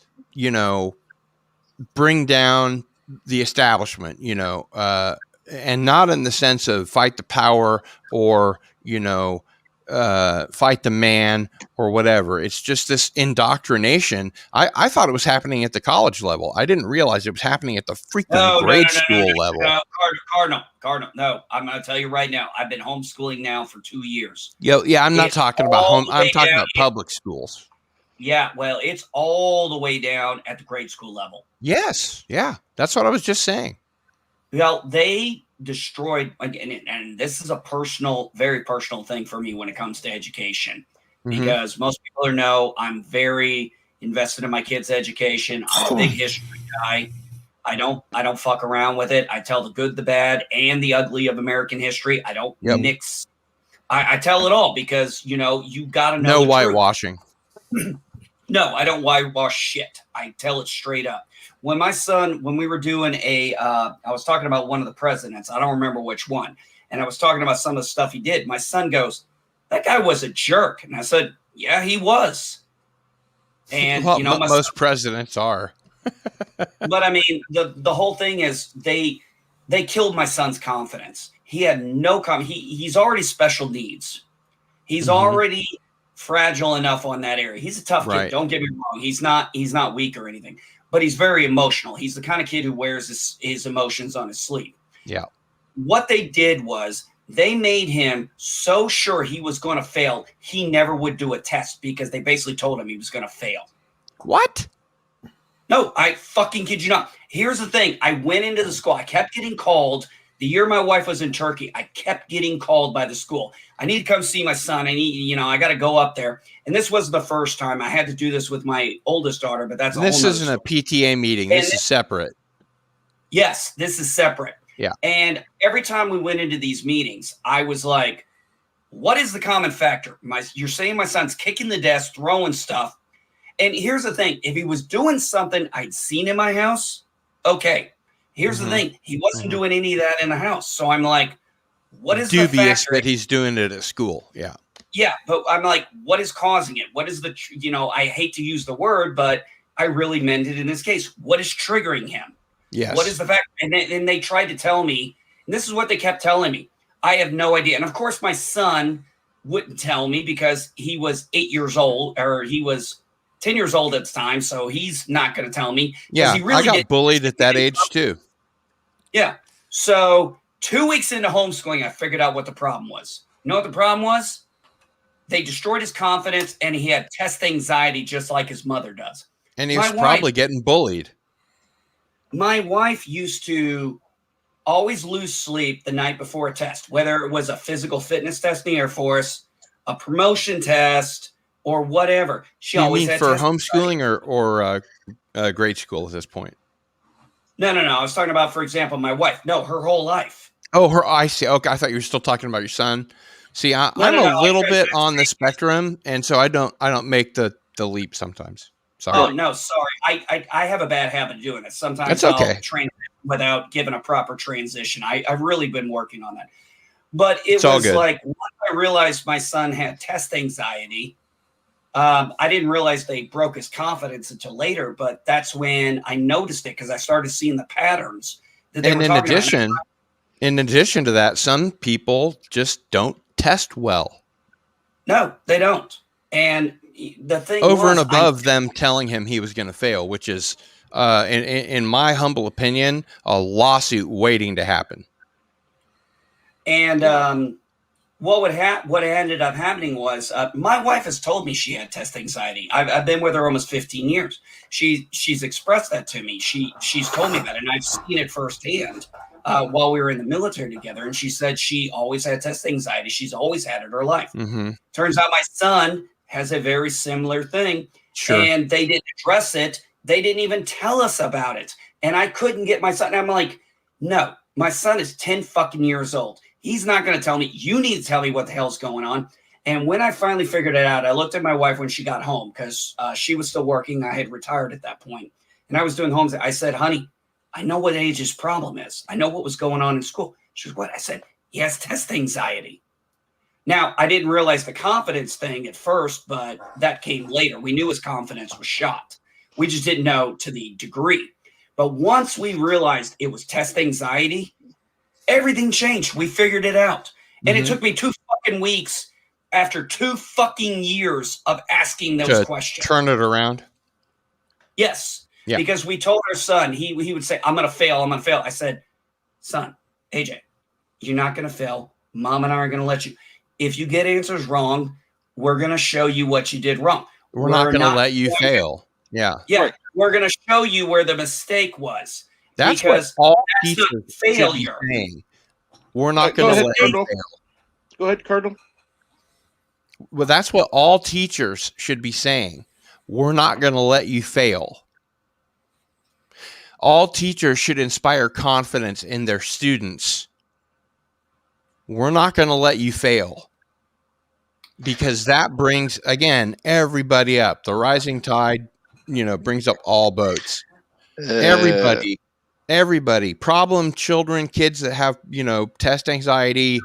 bring down the establishment, and not in the sense of fight the power or, fight the man or whatever. It's just this indoctrination. I thought it was happening at the college level. I didn't realize it was happening at the freaking grade school level. Cardinal. No, I'm going to tell you right now. I've been homeschooling now for 2 years. Yeah, I'm not talking about home. I'm talking about public schools. Yeah, well, it's all the way down at the grade school level. Yes, yeah, that's what I was just saying. Well, they destroyed, and this is a very personal thing for me when it comes to education, because most people know I'm very invested in my kids' education. I'm a big history guy. I don't fuck around with it. I tell the good, the bad, and the ugly of American history. I don't mix. I tell it all because you got to know no whitewashing. No, I don't whitewash shit. I tell it straight up. When my son, when we were doing I was talking about one of the presidents. I don't remember which one. And I was talking about some of the stuff he did. My son goes, "That guy was a jerk." And I said, "Yeah, he was." And, Well, you know, my most son, presidents are. but I mean, the whole thing is they killed my son's confidence. He had no he's already special needs. He's already fragile enough on that area. He's a tough kid. Right. Don't get me wrong. He's not weak or anything, but he's very emotional. He's the kind of kid who wears his emotions on his sleeve. Yeah. What they did was they made him so sure he was going to fail, he never would do a test because they basically told him he was going to fail. What? No, I fucking kid you not. Here's the thing. I went into the school. I kept getting called. The year my wife was in Turkey, I kept getting called by the school. I need to come see my son. I got to go up there. And this was the first time I had to do this with my oldest daughter, but that's This isn't a PTA meeting. This is separate. Yes, this is separate. Yeah. And every time we went into these meetings, I was like, what is the common factor? You're saying my son's kicking the desk, throwing stuff. And here's the thing. If he was doing something I'd seen in my house, okay. Here's the thing. He wasn't doing any of that in the house. So I'm like, what is the dubious factor? that he's doing it at school? Yeah. Yeah, but I'm like, what is causing it? What is I hate to use the word, but I really meant it in this case. What is triggering him? Yes. What is the fact? And they tried to tell me, and this is what they kept telling me. I have no idea. And of course, my son wouldn't tell me because he was 8 years old, or he was 10 years old at the time. So he's not going to tell me. Yeah, he really I got bullied at that age too. Yeah. So 2 weeks into homeschooling, I figured out what the problem was. You know what the problem was? They destroyed his confidence, and he had test anxiety just like his mother does. And he was probably getting bullied. My wife used to always lose sleep the night before a test, whether it was a physical fitness test in the Air Force, a promotion test, or whatever. She always mean had for test homeschooling or grade school at this point? No. I was talking about, for example, my wife. No, her whole life. Oh, I see. Okay, I thought you were still talking about your son. See, I'm a little bit on the spectrum, and so I don't make the leap sometimes. Sorry. Oh no, sorry. I have a bad habit of doing it. Sometimes That's okay. I'll transition without giving a proper transition. I've really been working on that. But it was like once I realized my son had test anxiety, I didn't realize they broke his confidence until later. But that's when I noticed it because I started seeing the patterns that they And were in talking addition, about. in addition to that, some people just don't test well. No, they don't. And the thing Over and was, above them telling him he was going to fail, which is, in my humble opinion, a lawsuit waiting to happen. And what ended up happening was my wife has told me she had test anxiety. I've been with her almost 15 years. She's expressed that to me. She's told me that, and I've seen it firsthand while we were in the military together. And she said she always had test anxiety. She's always had it in her life. Mm-hmm. Turns out my son has a very similar thing. Sure. And they didn't address it. They didn't even tell us about it. And I couldn't get my son. And I'm like, no, my son is 10 fucking years old. He's not going to tell me. You need to tell me what the hell's going on. And when I finally figured it out, I looked at my wife when she got home because she was still working. I had retired at that point. And I was doing homes. I said, honey, I know what age his problem is. I know what was going on in school. She was, what? I said, he has test anxiety. Now, I didn't realize the confidence thing at first, but that came later. We knew his confidence was shot. We just didn't know to the degree. But once we realized it was test anxiety, everything changed. We figured it out. And it took me 2 fucking weeks after 2 fucking years of asking those questions. Turn it around. Yes. Yeah. Because we told our son, he would say, I'm going to fail. I'm going to fail. I said, son, AJ, you're not going to fail. Mom and I are going to let you. If you get answers wrong, we're going to show you what you did wrong. We're not going to let you fail. Yeah. Yeah. Right. We're going to show you where the mistake was. That's because what all that's teachers not failure. should be saying. We're not going to let you fail. Go ahead, Cardinal. Well, that's what all teachers should be saying. We're not going to let you fail. All teachers should inspire confidence in their students. We're not going to let you fail. because that brings, again, everybody up. The rising tide, brings up all boats. Everybody, problem children, kids that have, test anxiety,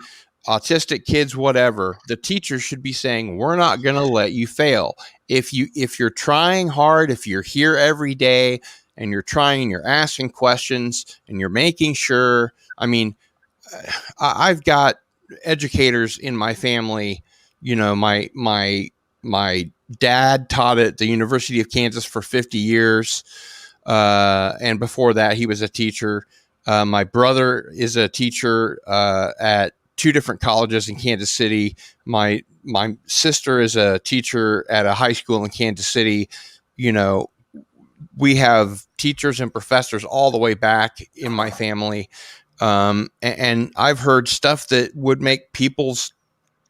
autistic kids, whatever. The teacher should be saying, we're not going to let you fail. If you're trying hard, if you're here every day and you're trying and you're asking questions and you're making sure, I've got educators in my family. My dad taught at the University of Kansas for 50 years. And before that, he was a teacher. My brother is a teacher at 2 different colleges in Kansas City. My sister is a teacher at a high school in Kansas City. We have teachers and professors all the way back in my family. And I've heard stuff that would make people's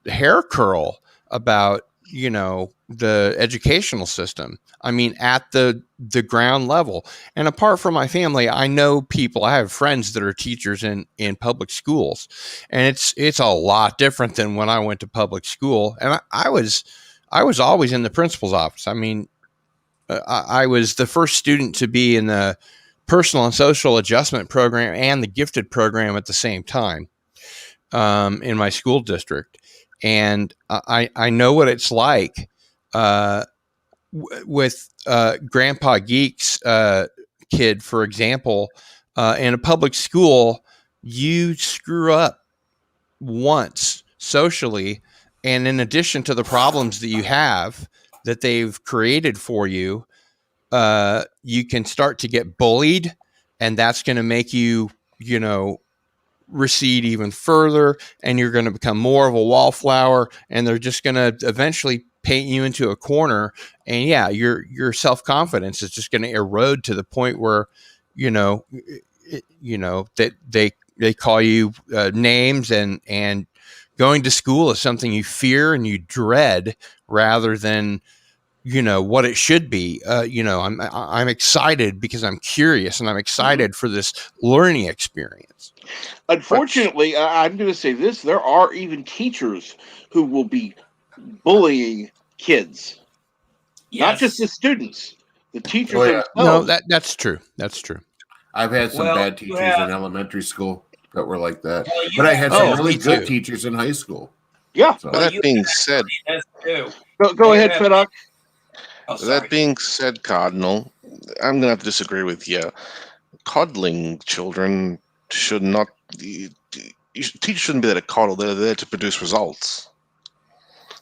hair curl about, the educational system. At the ground level. And apart from my family, I know people, I have friends that are teachers in public schools. And it's a lot different than when I went to public school. And I was always in the principal's office. I was the first student to be in the personal and social adjustment program and the gifted program at the same time in my school district. And I know what it's like with Grandpa Geek's kid, for example. In a public school, you screw up once socially, and in addition to the problems that you have that they've created for you, you can start to get bullied, and that's going to make you, recede even further, and you're going to become more of a wallflower, and they're just going to eventually paint you into a corner. And yeah, your self-confidence is just going to erode to the point where, that they call you names, and going to school is something you fear and you dread rather than, what it should be. I'm excited because I'm curious, and I'm excited for this learning experience. Unfortunately, I'm going to say this: there are even teachers who will be bullying kids, not just the students, the teachers themselves. Oh, No, that's true. That's true. I've had some bad teachers in elementary school that were like that, but I had Oh, some really me good too. teachers in high school. Yeah. So, That being said, go ahead, Fedoc. That being said, Cardinal, I'm going to have to disagree with you. Coddling children should not. Teachers shouldn't be there to coddle. They're there to produce results.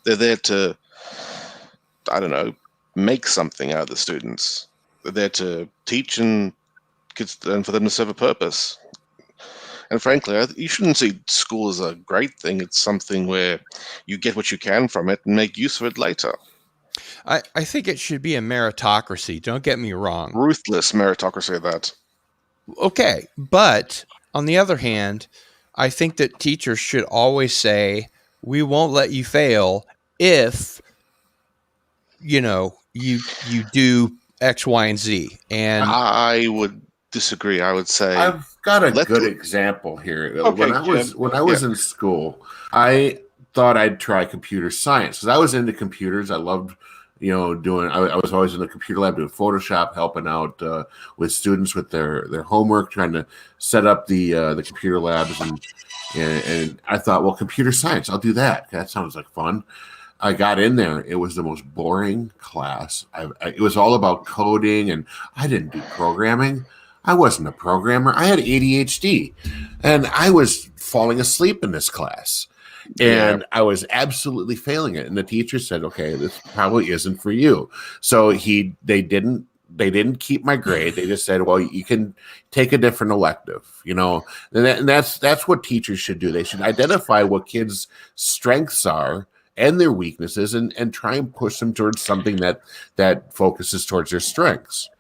They're there to, I don't know, make something out of the students. They're there to teach and for them to serve a purpose. And frankly, you shouldn't see school as a great thing. It's something where you get what you can from it and make use of it later. I think it should be a meritocracy. Don't get me wrong. Ruthless meritocracy, that. Okay. But on the other hand, I think that teachers should always say, we won't let you fail if, you do X, Y, and Z. And I would disagree. I would say I've got a good example here. Okay, when I was in school, I thought I'd try computer science because I was into computers. I loved, doing. I was always in the computer lab doing Photoshop, helping out with students with their homework, trying to set up the computer labs, and I thought, well, computer science, I'll do that. That sounds like fun. I got in there. It was the most boring class. It was all about coding, and I didn't do programming. I wasn't a programmer. I had ADHD, and I was falling asleep in this class, and I was absolutely failing it. And the teacher said, "Okay, this probably isn't for you." So they didn't keep my grade. They just said, "Well, you can take a different elective." And that's what teachers should do. They should identify what kids' strengths are and their weaknesses, and try and push them towards something that focuses towards their strengths.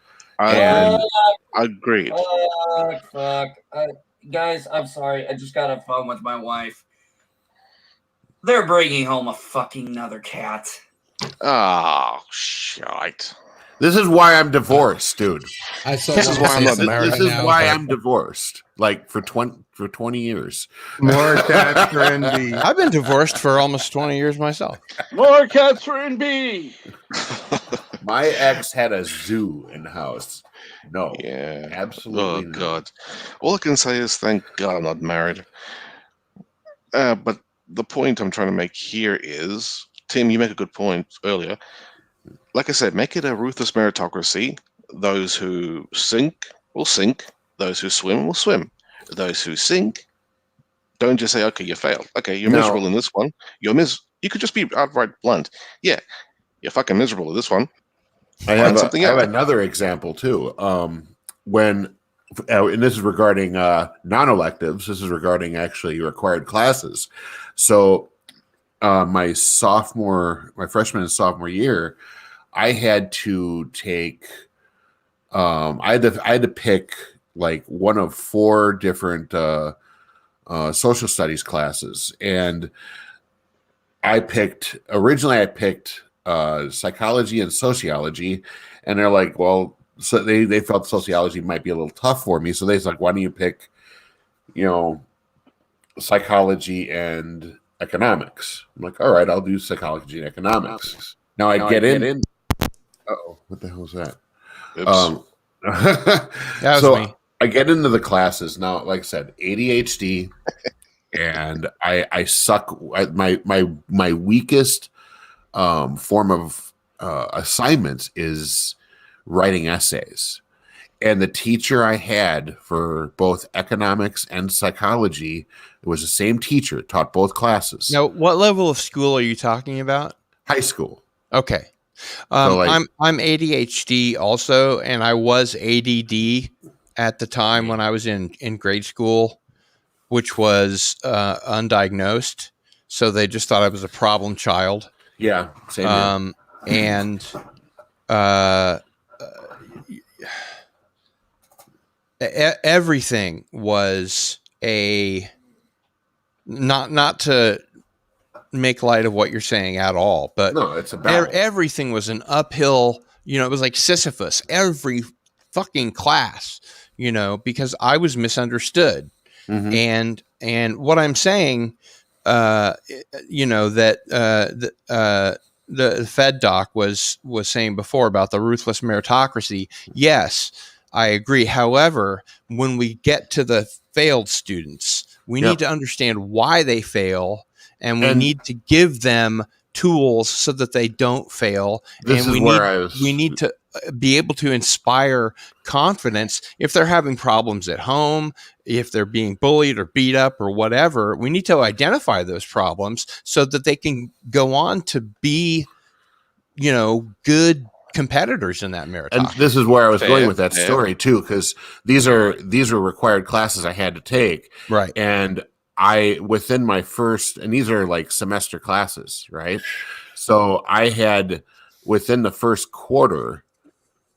Agreed. Fuck. Guys, I'm sorry. I just got a phone with my wife. They're bringing home a fucking another cat. Oh, shite. This is why I'm divorced, dude. This is why I'm not married. This is why I'm divorced. Like for 20 years. More cats for NB. I've been divorced for almost 20 years myself. More cats for NB. My ex had a zoo in the house. No. Yeah. Absolutely not. God. All I can say is thank God I'm not married. But the point I'm trying to make here is, Tim, you make a good point earlier. Like I said, make it a ruthless meritocracy. Those who sink will sink. Those who swim will swim. Those who sink, don't just say, okay, you failed. Okay, you're miserable in this one. You could just be outright blunt. Yeah, you're fucking miserable in this one. I have another example too. And this is regarding non-electives. This is regarding actually required classes. So my freshman and sophomore year, I had to take. I had to pick like one of 4 different social studies classes, and originally I picked psychology and sociology, and they're like, well, so they felt sociology might be a little tough for me, so they're like, why don't you pick, psychology and economics? I'm like, all right, I'll do psychology and economics. Now I get in. Uh-oh, what the hell was that? That was me. I get into the classes now. Like I said, ADHD, and I suck. My weakest form of assignments is writing essays. And the teacher I had for both economics and psychology, it was the same teacher, taught both classes. Now, what level of school are you talking about? High school. Okay. So I'm ADHD also, and I was ADD at the time when I was in grade school, which was undiagnosed. So they just thought I was a problem child. Yeah, same and everything was not to make light of what you're saying at all, but no, it's a battle. Everything was an uphill, it was like Sisyphus, every fucking class, because I was misunderstood. Mm-hmm. And what I'm saying, that the Fed doc was saying before about the ruthless meritocracy. Yes, I agree. However, when we get to the failed students, we need to understand why they fail, and we need to give them tools so that they don't fail. We need to be able to inspire confidence if they're having problems at home, if they're being bullied or beat up or whatever. We need to identify those problems so that they can go on to be, good competitors in that meritocracy. And this is where I was going with that story too, because these are required classes I had to take, right? And within my first, and these are like semester classes, right? So I had within the first quarter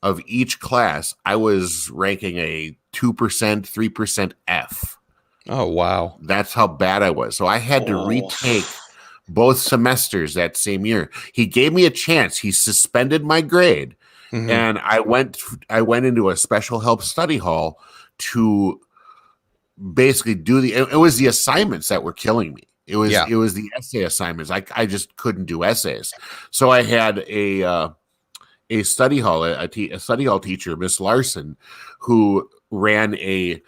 of each class, I was ranking a 2%, 3% F. Oh, wow. That's how bad I was. So I had to retake both semesters that same year. He gave me a chance. He suspended my grade. Mm-hmm. And I went into a special help study hall to basically it was the assignments that were killing me. It was the essay assignments. I just couldn't do essays. So I had a study hall, a study hall teacher, Miss Larson, who ran a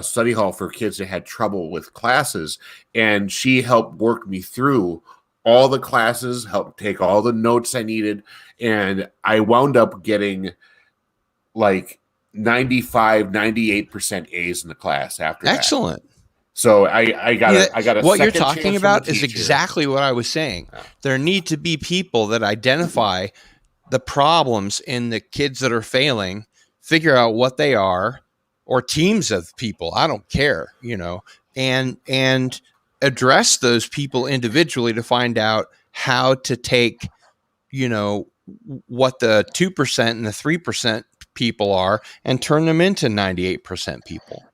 study hall for kids that had trouble with classes, and she helped work me through all the classes, helped take all the notes I needed, and I wound up getting like 95, 98% A's in the class after that. Excellent. So I got a what you're second talking chance about from the is teacher. exactly what I was saying. There need to be people that identify the problems in the kids that are failing, figure out what they are, or teams of people, I don't care, and address those people individually to find out how to take, what the 2% and the 3% people are and turn them into 98% people.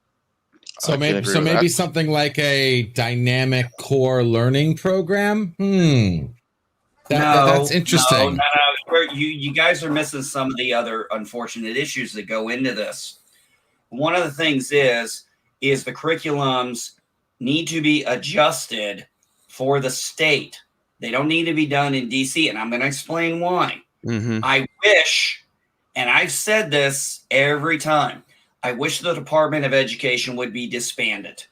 So maybe something like a dynamic core learning program. That's interesting. No. You guys are missing some of the other unfortunate issues that go into this. One of the things is the curriculums need to be adjusted for the state. They don't need to be done in DC, and I'm going to explain why. Mm-hmm. I wish, and I've said this every time, I wish the Department of Education would be disbanded.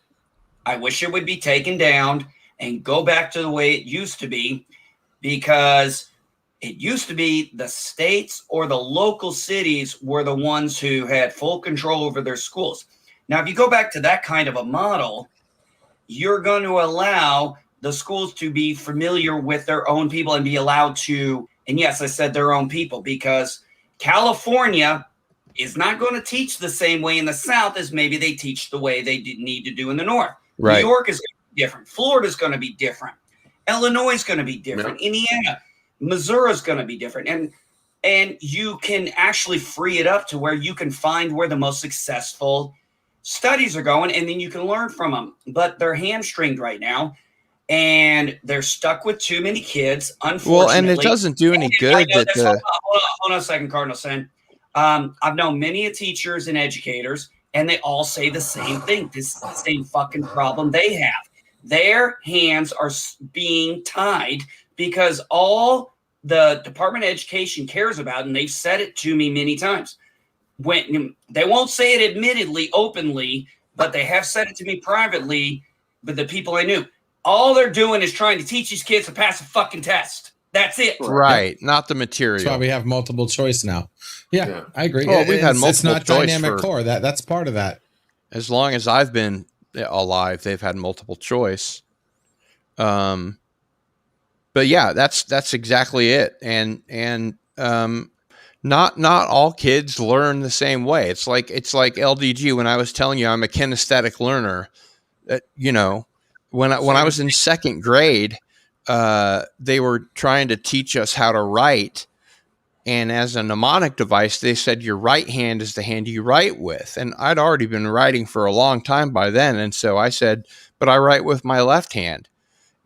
I wish it would be taken down and go back to the way it used to be, because it used to be the states or the local cities were the ones who had full control over their schools. Now, if you go back to that kind of a model, you're going to allow the schools to be familiar with their own people and be allowed to, and yes, I said their own people, because California is not going to teach the same way in the South as maybe they teach the way they need to do in the North. Right. New York is going to be different. Florida is going to be different. Illinois is going to be different. Yep. Indiana, Missouri is going to be different. And you can actually free it up to where you can find where the most successful studies are going, and then you can learn from them. But they're hamstringed right now, and they're stuck with too many kids, unfortunately. Well, and it doesn't do any good that the... Hold on a second, Cardinal Sin. I've known many teachers and educators, and they all say the same thing. This is the same fucking problem they have. Their hands are being tied because all the Department of Education cares about, and they've said it to me many times, when they won't say it admittedly, openly, but they have said it to me privately, but the people I knew, all they're doing is trying to teach these kids to pass a fucking test. That's it. Right. Not the material. That's why we have multiple choice now. Yeah. I agree. Well, we've had multiple It's not choice dynamic for- core. That's part of that. As long as I've been alive, they've had multiple choice. But yeah, that's exactly it. And not all kids learn the same way. It's like LDG. When I was telling you I'm a kinesthetic learner, when I was in second grade, they were trying to teach us how to write. And as a mnemonic device, they said your right hand is the hand you write with. And I'd already been writing for a long time by then. And so I said, but I write with my left hand.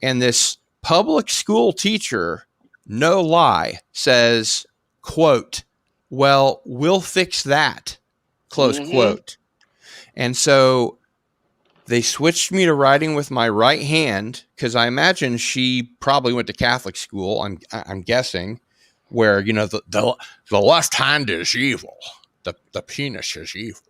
And this public school teacher, no lie, says, quote, well, we'll fix that, close quote. And so they switched me to writing with my right hand, because I imagine she probably went to Catholic school, I'm guessing, where, the left hand is evil. The penis is evil.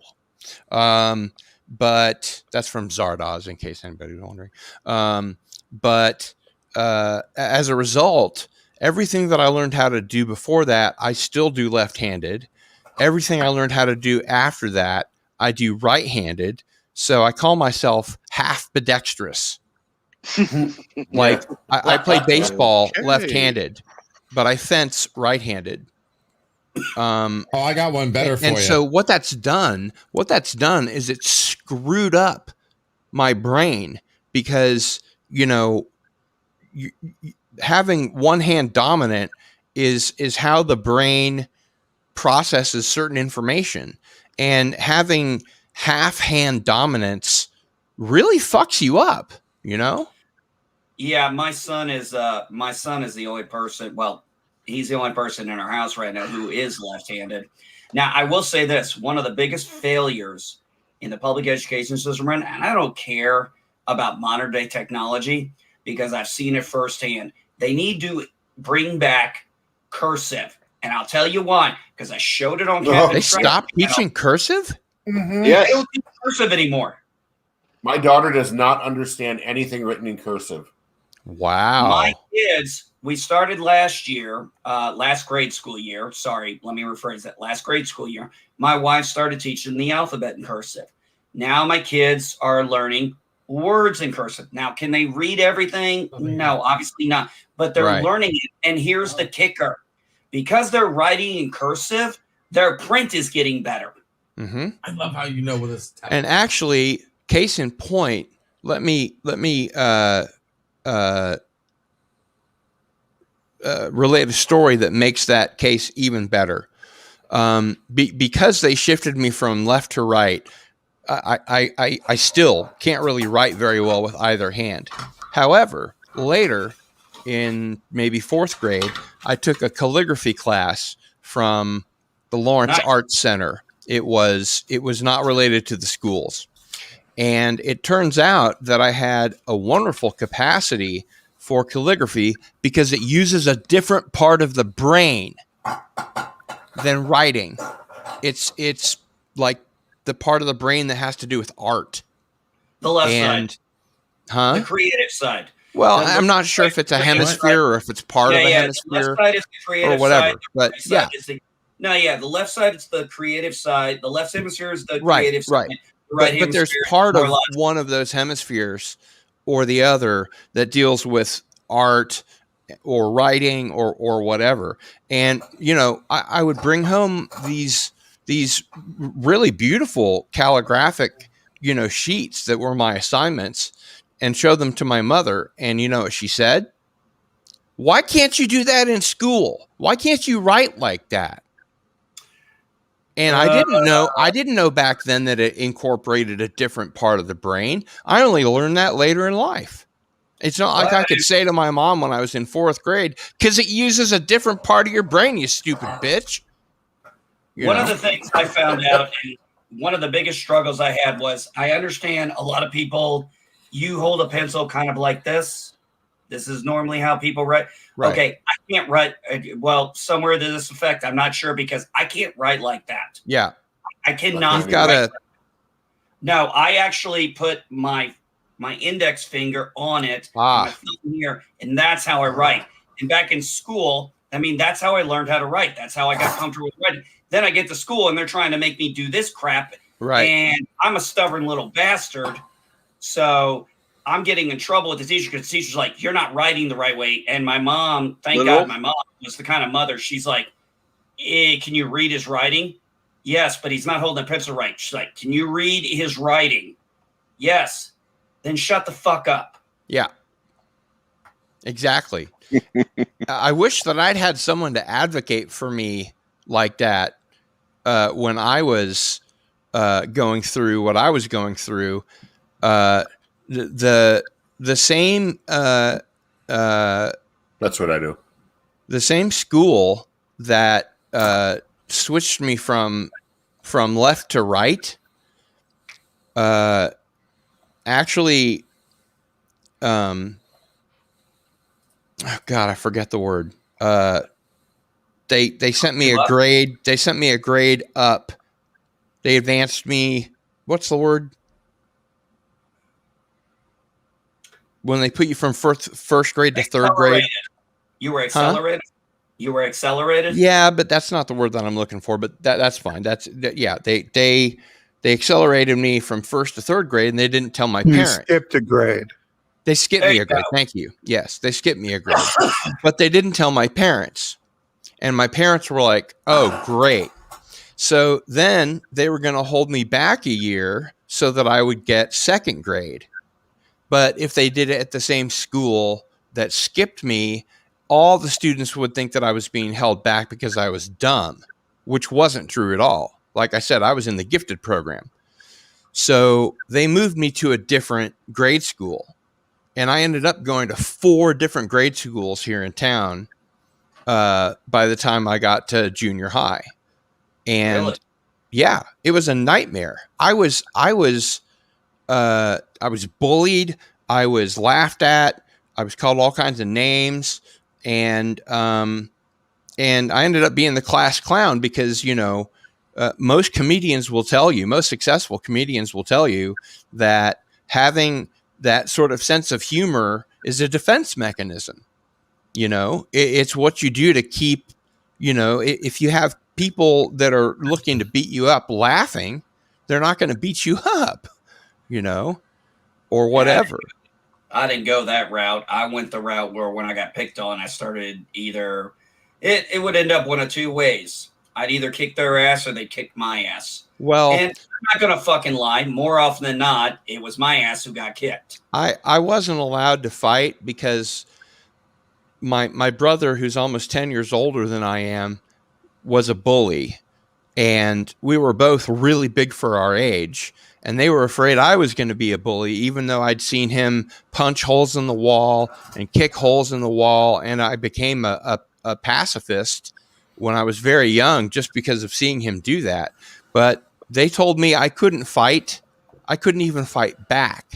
But that's from Zardoz, in case anybody's wondering. But as a result, everything that I learned how to do before that, I still do left-handed. Everything I learned how to do after that, I do right-handed. So I call myself half ambidextrous. Like I play baseball left-handed, but I fence right-handed. I got one better for you. And so what that's done is it screwed up my brain, because having one hand dominant is how the brain processes certain information, and having half hand dominance really fucks you up, Yeah, my son is the only person. Well, he's the only person in our house right now who is left-handed. Now, I will say this: one of the biggest failures in the public education system, and I don't care about modern day technology because I've seen it firsthand. They need to bring back cursive, and I'll tell you why. Because I showed it on. They stopped teaching cursive. Mm-hmm. Yes. They don't teach cursive anymore. My daughter does not understand anything written in cursive. Wow. My kids, we started last grade school year. Sorry, let me rephrase that. Last grade school year, my wife started teaching the alphabet in cursive. Now my kids are learning words in cursive. Now, can they read everything? No, obviously not. But they're learning it. And here's the kicker. Because they're writing in cursive, their print is getting better. Mm-hmm. I love how you know what this. And actually, case in point, let me relate a story that makes that case even better. Because they shifted me from left to right, I still can't really write very well with either hand. However, later, in maybe 4th grade, I took a calligraphy class from the Lawrence Arts Center. It was not related to the schools. And it turns out that I had a wonderful capacity for calligraphy because it uses a different part of the brain than writing. It's like the part of the brain that has to do with art. The left side. Huh? The creative side. Well, I'm not sure if it's a hemisphere or if it's part of a hemisphere The left side is the creative or whatever. side. But The right side is the left side is the creative side. The left hemisphere is the creative side. Right. The right But there's hemisphere is part more of one of those hemispheres or the other that deals with art or writing or whatever. And, you know, I would bring home these really beautiful calligraphic, you know, sheets that were my assignments and show them to my mother. And you know what she said? Why can't you do that in school? Why can't you write like that? And I didn't know back then that it incorporated a different part of the brain. I only learned that later in life. It's not like I could say to my mom when I was in 4th grade, because it uses a different part of your brain, you stupid bitch. One of the things I found out, and one of the biggest struggles I had was, I understand a lot of people, you hold a pencil kind of like this. This is normally how people write. Right. Okay, I can't write. Well, somewhere to this effect, I'm not sure, because I can't write like that. Yeah. I cannot. You've got to. No, I actually put my index finger on it, my thumb here, and that's how I write. And back in school, I mean, that's how I learned how to write. That's how I got comfortable with writing. Then I get to school and they're trying to make me do this crap. Right. And I'm a stubborn little bastard. So I'm getting in trouble with the teacher because the teacher's like, you're not writing the right way. And my mom, thank God my mom was the kind of mother. She's like, can you read his writing? Yes, but he's not holding a pencil right. She's like, can you read his writing? Yes. Then shut the fuck up. Yeah. Exactly. I wish that I'd had someone to advocate for me like that when I was going through what I was going through. The same that's what I do. The same school that switched me from left to right actually oh God, I forget the word. They sent me a grade. They sent me a grade up. They advanced me. What's the word? When they put you from first grade to 3rd grade. You were accelerated. Huh? You were accelerated. Yeah, but that's not the word that I'm looking for. But that's fine. They accelerated me from 1st to 3rd grade, and they didn't tell my parents. You skipped a grade. They skipped me a grade. Thank you. Yes, they skipped me a grade. But they didn't tell my parents. And my parents were like, oh, great. So then they were going to hold me back a year so that I would get 2nd grade. But if they did it at the same school that skipped me, all the students would think that I was being held back because I was dumb, which wasn't true at all. Like I said, I was in the gifted program. So they moved me to a different grade school. And I ended up going to 4 different grade schools here in town by the time I got to junior high. And yeah, it was a nightmare. I was bullied. I was laughed at. I was called all kinds of names. And I ended up being the class clown because, you know, most successful comedians will tell you that having that sort of sense of humor is a defense mechanism. You know, it's what you do to keep, you know, if you have people that are looking to beat you up laughing, they're not going to beat you up, you know, or whatever. I didn't go that route. I went the route where when I got picked on, I started either, it would end up one of 2 ways. I'd either kick their ass or they'd kick my ass. Well, and I'm not going to fucking lie. More often than not, it was my ass who got kicked. I wasn't allowed to fight because my brother, who's almost 10 years older than I am, was a bully. and we were both really big for our age. And they were afraid I was going to be a bully, even though I'd seen him punch holes in the wall and kick holes in the wall. And I became a pacifist when I was very young just because of seeing him do that. But they told me I couldn't fight. I couldn't even fight back.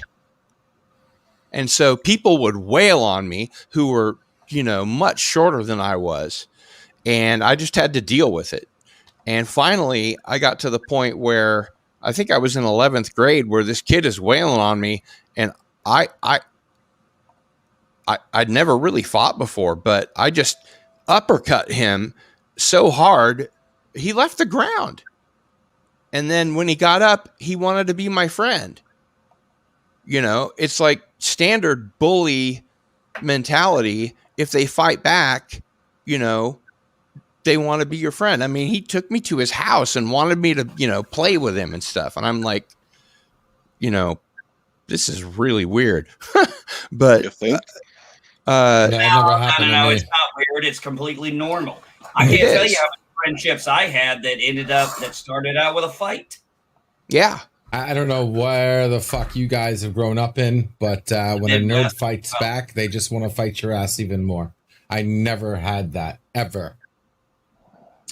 And so people would wail on me who were, much shorter than I was. And I just had to deal with it. And finally, I got to the point where I think I was in 11th grade where this kid is wailing on me, and I'd never really fought before, but I just uppercut him so hard he left the ground. And then when he got up, he wanted to be my friend. It's like standard bully mentality. If they fight back, they want to be your friend. I mean, he took me to his house and wanted me to, play with him and stuff. And I'm like, this is really weird. But No, it's not weird. It's completely normal. I can't tell you how many friendships I had that started out with a fight. Yeah. I don't know where the fuck you guys have grown up in, but when a nerd fights back, they just want to fight your ass even more. I never had that, ever.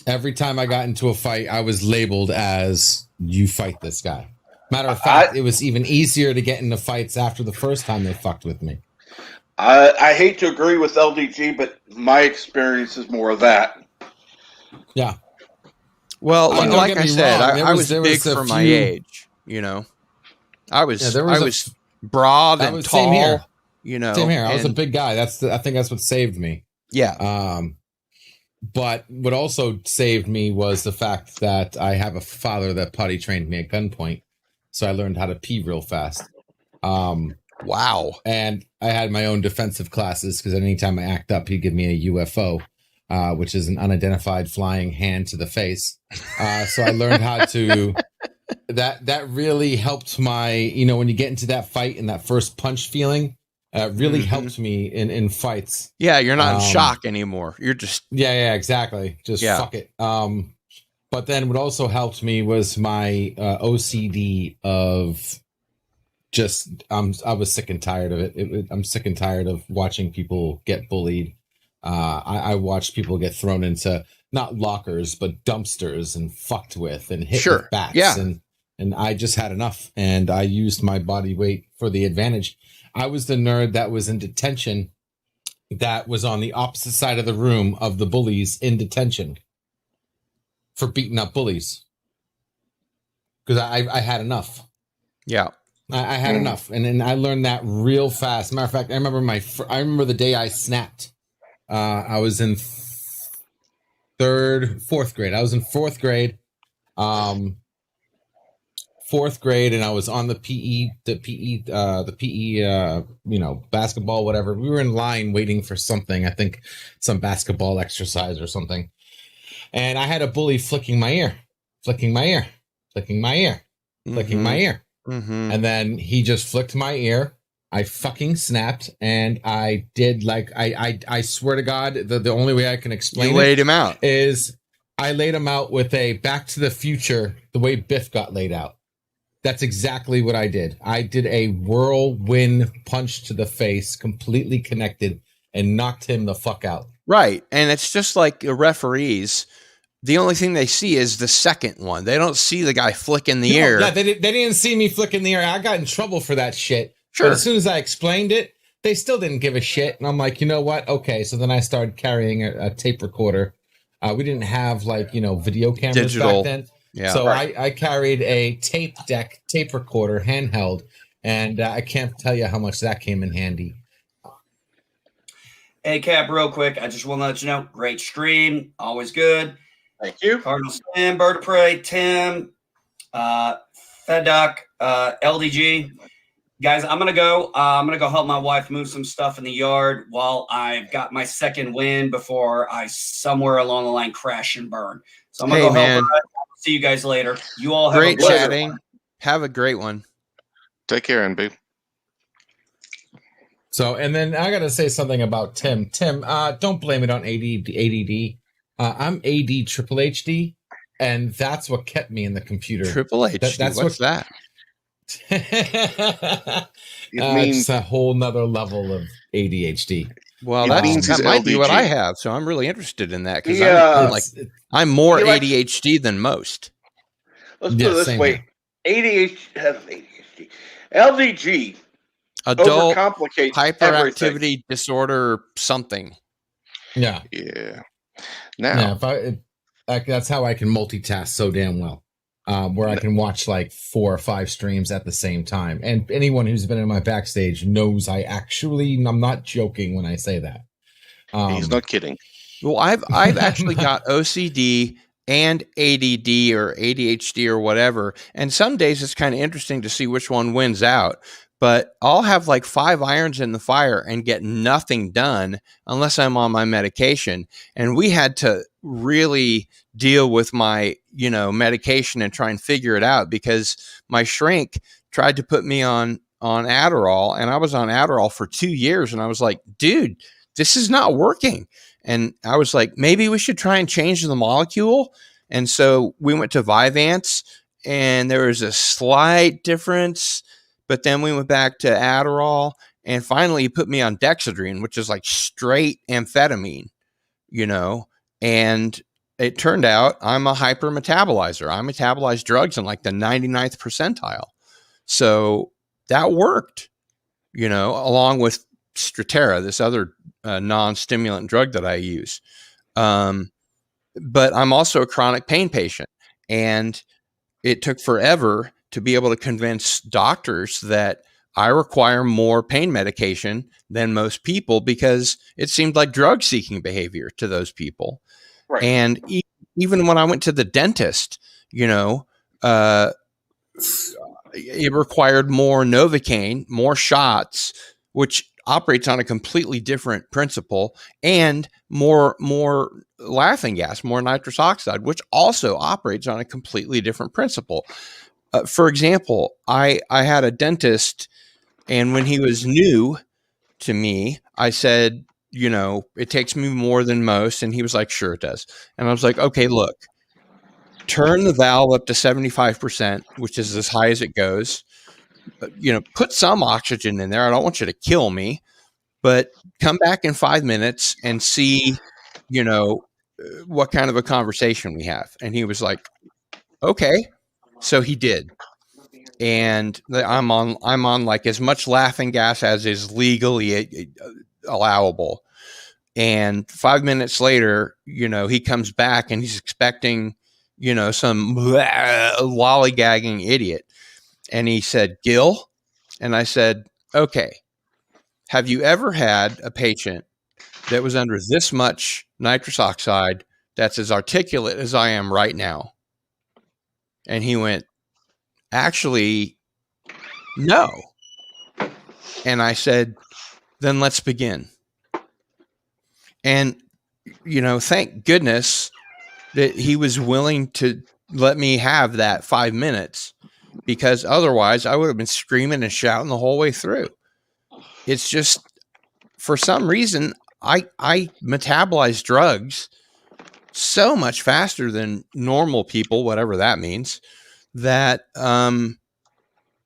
Every time I got into a fight, I was labeled as, you fight this guy. Matter of fact, it was even easier to get into fights after the first time they fucked with me. I hate to agree with LDG, but my experience is more of that. Yeah. Well, don't like get I me said, wrong, I was there big a for my few- age, I was there was broad and tall, Same here. Same here. I was a and- big guy. I think that's what saved me. Yeah. But what also saved me was the fact that I have a father that potty trained me at gunpoint. So I learned how to pee real fast. Wow. And I had my own defensive classes because anytime I act up, he'd give me a UFO, which is an unidentified flying hand to the face. So I learned how to... That really helped my... when you get into that fight and that first punch feeling... really helped me in fights. Yeah, you're not in shock anymore. You're just... Yeah, exactly. Just fuck it. But then what also helped me was my OCD of just... I was sick and tired of it. I'm sick and tired of watching people get bullied. I watched people get thrown into not lockers, but dumpsters and fucked with and hit with bats. Yeah. And I just had enough. And I used my body weight for the advantage. I was the nerd that was in detention that was on the opposite side of the room of the bullies in detention for beating up bullies. Because I had enough. Yeah. I had enough. And then I learned that real fast. Matter of fact, I remember the day I snapped. I was in fourth grade. I was in fourth grade. Fourth grade, and I was on the PE, basketball, whatever. We were in line waiting for something. I think some basketball exercise or something. And I had a bully flicking my ear. Mm-hmm. And then he just flicked my ear. I fucking snapped, and I did I swear to God, the only way I can explain You laid him out. is I laid him out with a Back to the Future, the way Biff got laid out. That's exactly what I did. I did a whirlwind punch to the face, completely connected, and knocked him the fuck out. Right. And it's just like the referees. The only thing they see is the second one. They don't see the guy flicking the ear. Yeah, they didn't see me flicking the ear. I got in trouble for that shit. Sure. But as soon as I explained it, they still didn't give a shit. And I'm like, you know what? Okay. So then I started carrying a tape recorder. We didn't have video cameras Digital. back then. Yeah. So I carried a tape recorder handheld, and I can't tell you how much that came in handy. Hey, Cap, real quick, I just want to let you know, great stream, always good. Thank you. Cardinal Slim, Bird of Prey, Tim, Feduck, LDG. Guys, I'm gonna go help my wife move some stuff in the yard while I've got my second win before I somewhere along the line crash and burn. So I'm gonna go help her. See you guys later. You all have Great a chatting. Have a great one. Take care, NB. So, and then I got to say something about Tim. Tim, don't blame it on ADD. I'm AD triple HD, and that's what kept me in the computer. Triple HD. That's what's that? It's a whole nother level of ADHD. Well, that might be what I have. So I'm really interested in that because I'm more ADHD than most. Let's put it this way: ADHD, LDG, adult overcomplicates hyperactivity everything. disorder something. Yeah. Now, that's how I can multitask so damn well. Where I can watch like 4 or 5 streams at the same time. And anyone who's been in my backstage knows I'm not joking when I say that. He's not kidding. Well, I've actually got OCD and ADD or ADHD or whatever. And some days it's kind of interesting to see which one wins out. But I'll have like 5 irons in the fire and get nothing done unless I'm on my medication. And we had to really deal with my, medication and try and figure it out because my shrink tried to put me on Adderall, and I was on Adderall for 2 years. And I was like, dude, this is not working. And I was like, maybe we should try and change the molecule. And so we went to Vyvanse, and there was a slight difference. But then we went back to Adderall, and finally he put me on Dexedrine, which is like straight amphetamine, and it turned out I'm a hypermetabolizer. I metabolize drugs in like the 99th percentile. So that worked, along with Strattera, this other non-stimulant drug that I use. But I'm also a chronic pain patient, and it took forever to be able to convince doctors that I require more pain medication than most people because it seemed like drug-seeking behavior to those people. Right. And even when I went to the dentist, it required more Novocaine, more shots, which operates on a completely different principle, and more laughing gas, more nitrous oxide, which also operates on a completely different principle. For example, I had a dentist, and when he was new to me, I said, it takes me more than most. And he was like, sure it does. And I was like, okay, look, turn the valve up to 75%, which is as high as it goes. Put some oxygen in there. I don't want you to kill me, but come back in 5 minutes and see, what kind of a conversation we have. And he was like, okay. So he did. And I'm on like as much laughing gas as is legally allowable. And 5 minutes later, he comes back and he's expecting, some lollygagging idiot. And he said, Gil? And I said, okay, have you ever had a patient that was under this much nitrous oxide that's as articulate as I am right now? And he went, actually, no. And I said, then let's begin. And, thank goodness that he was willing to let me have that 5 minutes, because otherwise I would have been screaming and shouting the whole way through. It's just, for some reason, I metabolize drugs so much faster than normal people, whatever that means, that,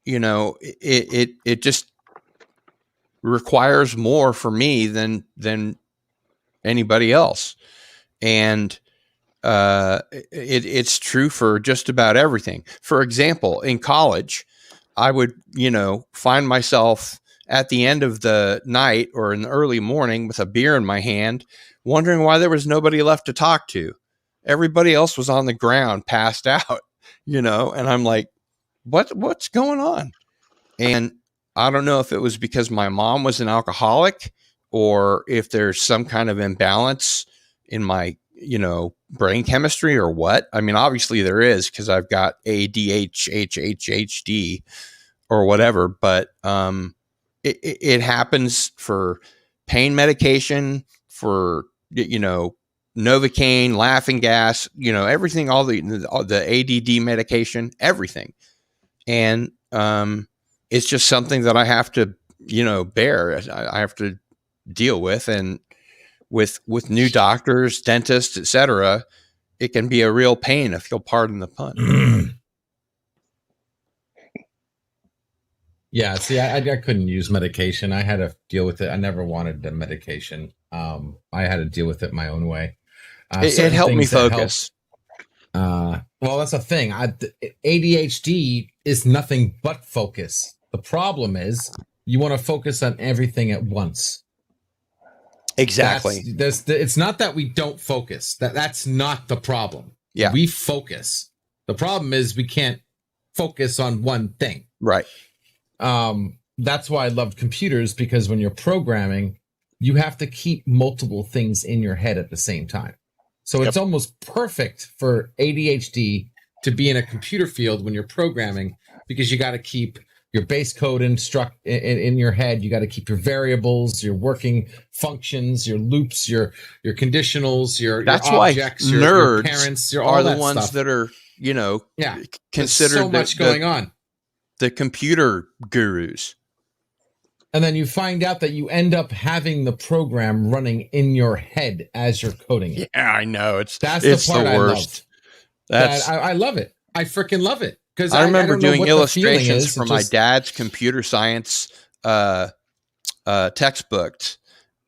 it just requires more for me than anybody else. And it's true for just about everything. For example, in college, I would, find myself at the end of the night or in the early morning with a beer in my hand, wondering why there was nobody left to talk to. Everybody else was on the ground, passed out, and I'm like, what's going on? And I don't know if it was because my mom was an alcoholic or if there's some kind of imbalance in my, brain chemistry or what. I mean, obviously there is, because I've got ADHD or whatever, but it happens for pain medication, for, Novocaine, laughing gas, everything, all the ADD medication, everything. And it's just something that I have to, bear. I have to deal with. And with new doctors, dentists, etc., it can be a real pain if you'll pardon the pun. Yeah, see, I couldn't use medication. I had to deal with it. I never wanted the medication. I had to deal with it my own way. It helped me focus. Well, that's the thing. ADHD is nothing but focus. The problem is you want to focus on everything at once. Exactly. It's not that we don't focus. That's not the problem. Yeah. We focus. The problem is we can't focus on one thing. Right. That's why I loved computers, because when you're programming, you have to keep multiple things in your head at the same time. So it's almost perfect for ADHD to be in a computer field when you're programming, because you got to keep your base code in your head. You got to keep your variables, your working functions, your loops, your conditionals, your objects, your parents, your all are the that ones stuff. that are, considered There's so much going on. The computer gurus. And then you find out that you end up having the program running in your head as you're coding it. Yeah, I know. That's the part the worst. I love it. I freaking love it. Because I remember doing illustrations for my just... dad's computer science textbooks.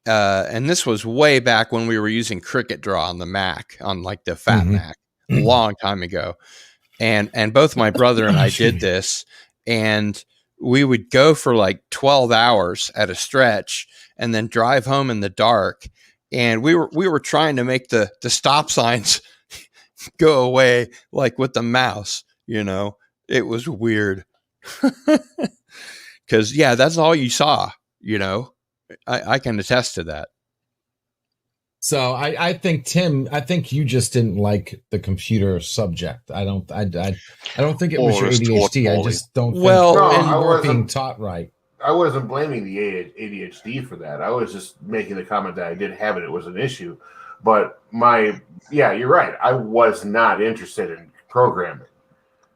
And this was way back when we were using Cricket Draw on the Mac, on like the fat Mac, a long time ago. And both my brother and I did this, and we would go for like 12 hours at a stretch and then drive home in the dark. And we were trying to make the stop signs go away, like with the mouse, it was weird. Cause that's all you saw, I can attest to that. So I think, Tim, you just didn't like the computer subject. I don't think it was your ADHD. I just don't think you weren't being taught right. I wasn't blaming the ADHD for that. I was just making the comment that I did have it. It was an issue. But you're right. I was not interested in programming.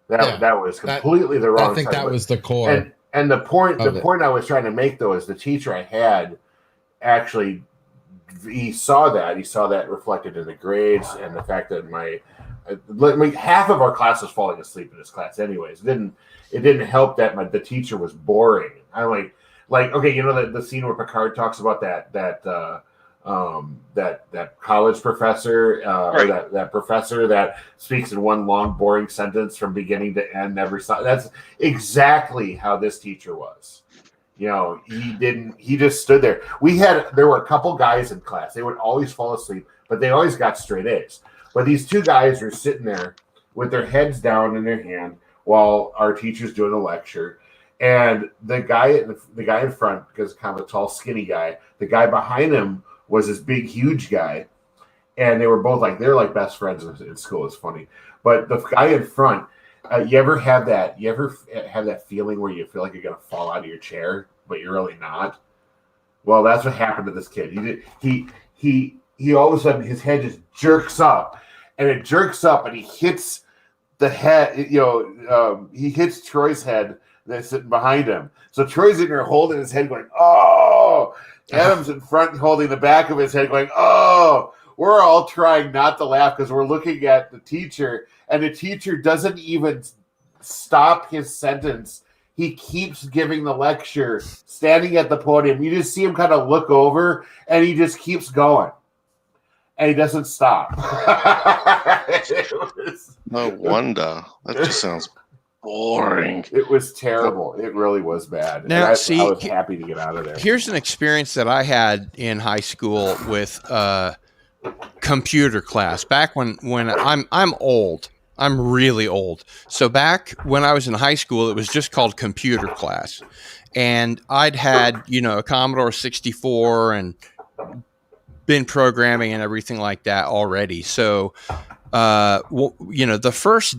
That was completely the wrong. I think that was the core. And the point I was trying to make, though, is the teacher I had actually, he saw that reflected in the grades, and the fact that half of our class was falling asleep in this class anyways. It didn't help that the teacher was boring. I'm like okay, the scene where Picard talks about that college professor, or that professor that speaks in one long boring sentence from beginning to end. That's exactly how this teacher was. He just stood there. There were a couple guys in class. They would always fall asleep, but they always got straight A's. But these two guys were sitting there with their heads down in their hand while our teacher's doing a lecture. And the guy in front, because kind of a tall, skinny guy, the guy behind him was this big, huge guy. And they were both they're like best friends in school. It's funny. But the guy in front, you ever have that feeling where you feel like you're going to fall out of your chair, but you're really not? Well, that's what happened to this kid. He all of a sudden, his head just jerks up, and he hits the head, he hits Troy's head that's sitting behind him. So Troy's in there holding his head going, oh! Adam's in front holding the back of his head going, oh! We're all trying not to laugh because we're looking at the teacher, and the teacher doesn't even stop his sentence. He keeps giving the lecture, standing at the podium. You just see him kind of look over, and he just keeps going. And he doesn't stop. No wonder. That just sounds boring. It was terrible. It really was bad. Now, I was happy to get out of there. Here's an experience that I had in high school with computer class. Back when I'm old. I'm really old. So back when I was in high school, it was just called computer class. And I'd had, a Commodore 64 and been programming and everything like that already. So, the first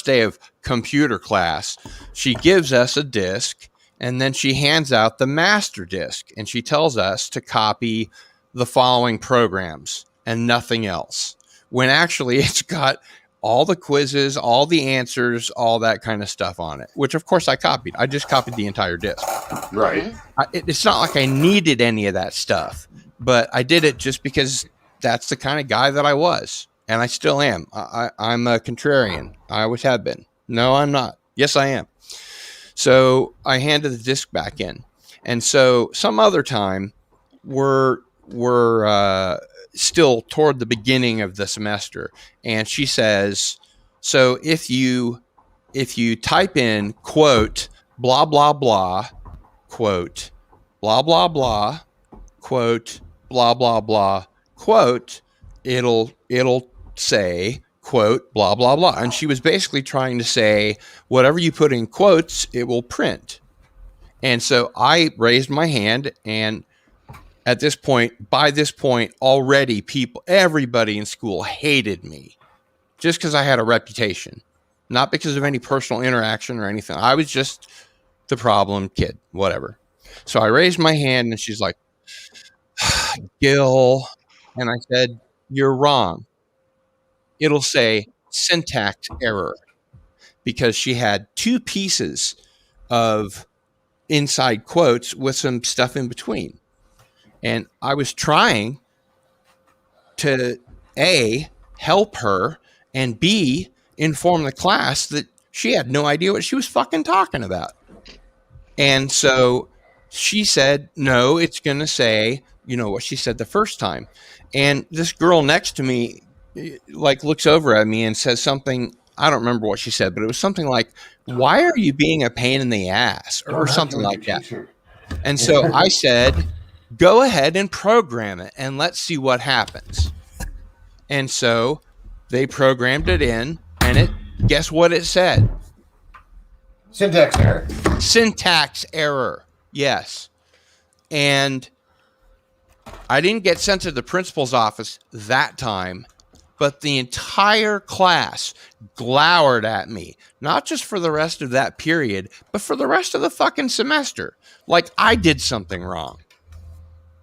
day of computer class, she gives us a disk, and then she hands out the master disk, and she tells us to copy the following programs and nothing else. When actually it's got all the quizzes, all the answers, all that kind of stuff on it, which of course I copied. I just copied the entire disk. Right. It's not like I needed any of that stuff, but I did it just because that's the kind of guy that I was, and I still am. I'm a contrarian. I always have been. No, I'm not. Yes, I am. So I handed the disc back in, and so some other time we're still toward the beginning of the semester, and she says, so if you type in quote blah blah blah quote blah blah blah quote blah blah blah quote, it'll say quote blah blah blah. And she was basically trying to say whatever you put in quotes, it will print. And so I raised my hand, and by this point already everybody in school hated me just because I had a reputation, not because of any personal interaction or anything. I was just the problem kid, whatever. So I raised my hand, and she's like, Gil, and I said, you're wrong. It'll say syntax error, because she had 2 pieces of inside quotes with some stuff in between. And I was trying to A, help her, and B, inform the class that she had no idea what she was fucking talking about. And so she said, no, it's going to say, what she said the first time. And this girl next to me, like, looks over at me and says something. I don't remember what she said, but it was something like, why are you being a pain in the ass, or something like that. And so I said, go ahead and program it and let's see what happens. And so they programmed it in, and guess what it said? Syntax error. Syntax error. Yes. And I didn't get sent to the principal's office that time, but the entire class glowered at me, not just for the rest of that period, but for the rest of the fucking semester. Like I did something wrong.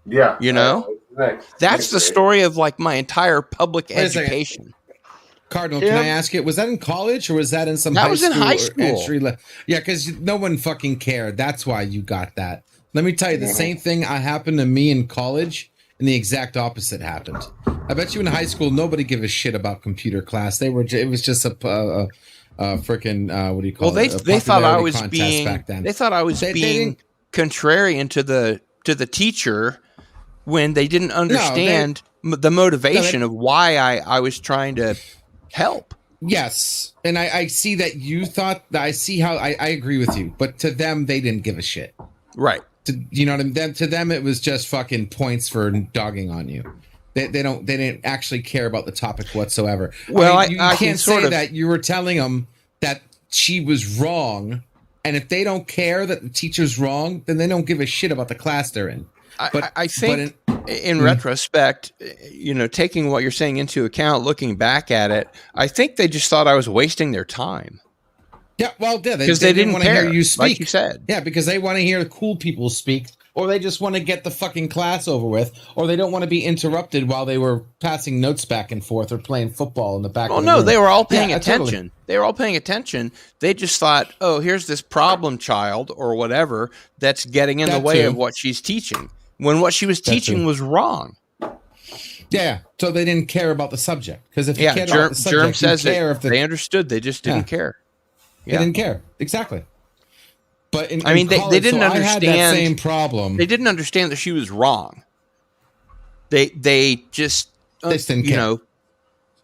Yeah. That's the story of like my entire public education. Cardinal, can I ask you, was that in college or was that in some That high was school? in high school. Yeah, because no one fucking cared. That's why you got that. Let me tell you, the same thing happened to me in college, and the exact opposite happened. I bet you in high school, nobody gave a shit about computer class. It was just a freaking what do you call it? Well, they thought I was being being contrarian to the teacher when they didn't understand the motivation of why I was trying to help. Yes, and I see that you thought that. I see how I agree with you, but to them, they didn't give a shit. Right. You know what I mean? To them, it was just fucking points for dogging on you. They didn't actually care about the topic whatsoever. Well, I mean, you can't say that you were telling them that she was wrong, and if they don't care that the teacher's wrong, then they don't give a shit about the class they're in. But I think in retrospect, taking what you're saying into account, looking back at it, I think they just thought I was wasting their time. Yeah, well, yeah, because they didn't want to care, hear you speak. like you said. Yeah, because they want to hear cool people speak, or they just want to get the fucking class over with, or they don't want to be interrupted while they were passing notes back and forth or playing football in the back. Well, of the no, room. they were all paying attention. Totally. They were all paying attention. They just thought, oh, here's this problem child or whatever that's getting in the way of what she's teaching, when what she was teaching was wrong. Yeah, so they didn't care about the subject, because if you cared about the subject, Germ says if they understood. They just didn't care. They didn't care. Exactly. But they didn't understand. I had that same problem. They didn't understand that she was wrong. They just didn't care.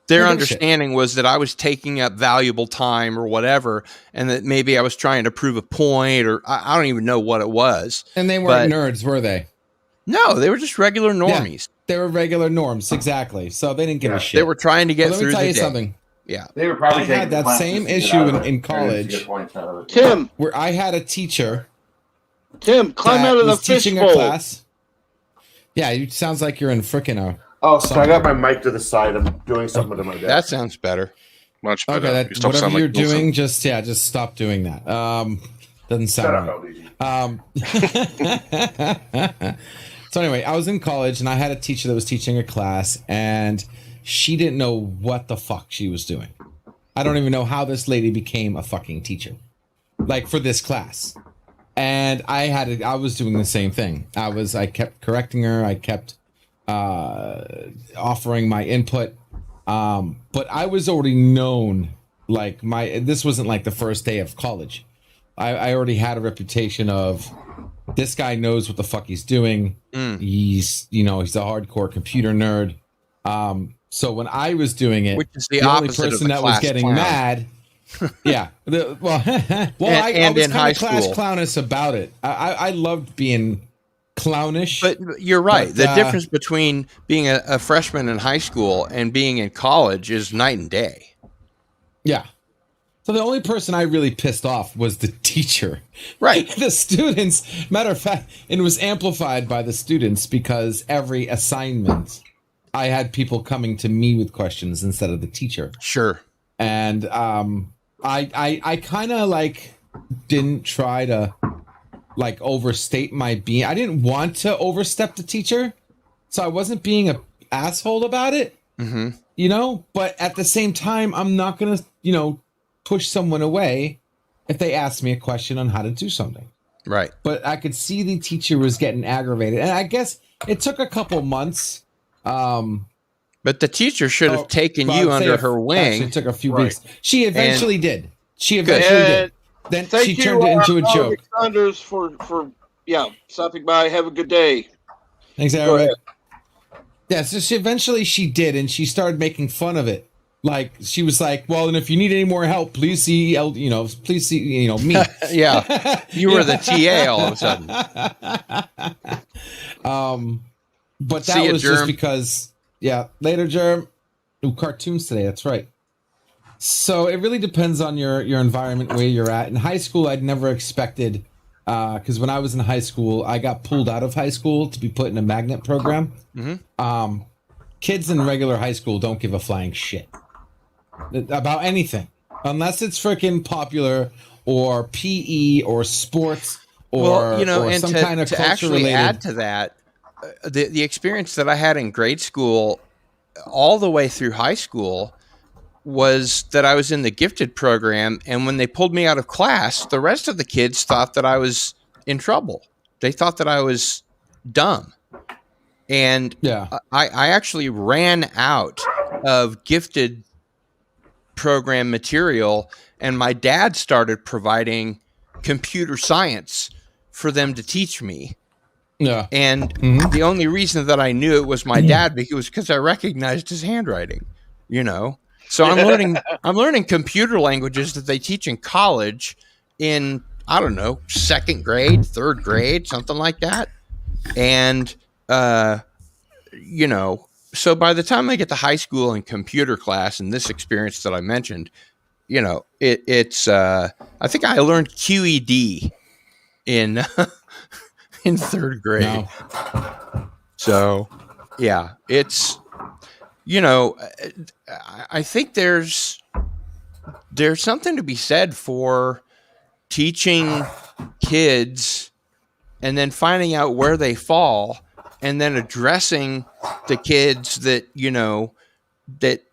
Their understanding was that I was taking up valuable time or whatever, and that maybe I was trying to prove a point, or I don't even know what it was. And they weren't nerds, were they? No, they were just regular normies. Yeah, they were regular norms, exactly. So they didn't give a shit. They were trying to get through the day. Let me tell you something. Yeah, they were probably. I had that same issue in college. Tim, where I had a teacher. Tim, climb out of the fishbowl. Class. Yeah, it sounds like you're in frickin' so I got my mic to the side. I'm doing something to my desk. That sounds better. Much better. Okay, whatever you're doing, just stop doing that. Doesn't sound right. So anyway, I was in college and I had a teacher that was teaching a class, and she didn't know what the fuck she was doing. I don't even know how this lady became a fucking teacher, like for this class. And I was doing the same thing. I kept correcting her. I kept offering my input. But I was already known, like this wasn't like the first day of college. I already had a reputation of this guy knows what the fuck he's doing. He's a hardcore computer nerd. So when I was doing it, Which is the only opposite of person the that was class getting clown. mad. Yeah. I And was in kind high of class school. clownish about it. I loved being clownish. But you're right. But, The difference between being a freshman in high school and being in college is night and day. Yeah. So the only person I really pissed off was the teacher. Right. The students, matter of fact, it was amplified by the students because every assignment I had people coming to me with questions instead of the teacher. Sure. And I kind of like didn't try to like overstate my being. I didn't want to overstep the teacher, so I wasn't being an asshole about it. Mm-hmm. You know, but at the same time, I'm not gonna, push someone away if they ask me a question on how to do something. Right. But I could see the teacher was getting aggravated, and I guess it took a couple months. But the teacher should have taken you under her wing. Actually, it took a few weeks. She eventually did. She And eventually did. Then thank she you, turned it into a joke. Alex Saunders for stopping by. Have a good day. Thanks, Go Eric. ahead. Yeah, so she did, and she started making fun of it. Like she was like, "Well, and if you need any more help, please see, please see, me." Yeah, you were the TA all of a sudden. But See that ya, was Germ. just because, later, Germ. Ooh, cartoons today. That's right. So it really depends on your environment, where you're at. In high school, I'd never expected, because when I was in high school, I got pulled out of high school to be put in a magnet program. Mm-hmm. Kids in regular high school don't give a flying shit about anything unless it's freaking popular or PE or sports or, or and some to, kind of to culture actually related. add to that, the experience that I had in grade school all the way through high school was that I was in the gifted program, and when they pulled me out of class, the rest of the kids thought that I was in trouble. They thought that I was dumb. And I actually ran out of gifted program material, and my dad started providing computer science for them to teach me. Yeah. And the only reason that I knew it was my dad was because I recognized his handwriting, So I'm learning computer languages that they teach in college in, I don't know, 2nd grade, 3rd grade, something like that. And so by the time I get to high school and computer class and this experience that I mentioned, it's I think I learned QED in in 3rd grade. No. So yeah, it's I think there's something to be said for teaching kids and then finding out where they fall and then addressing the kids that,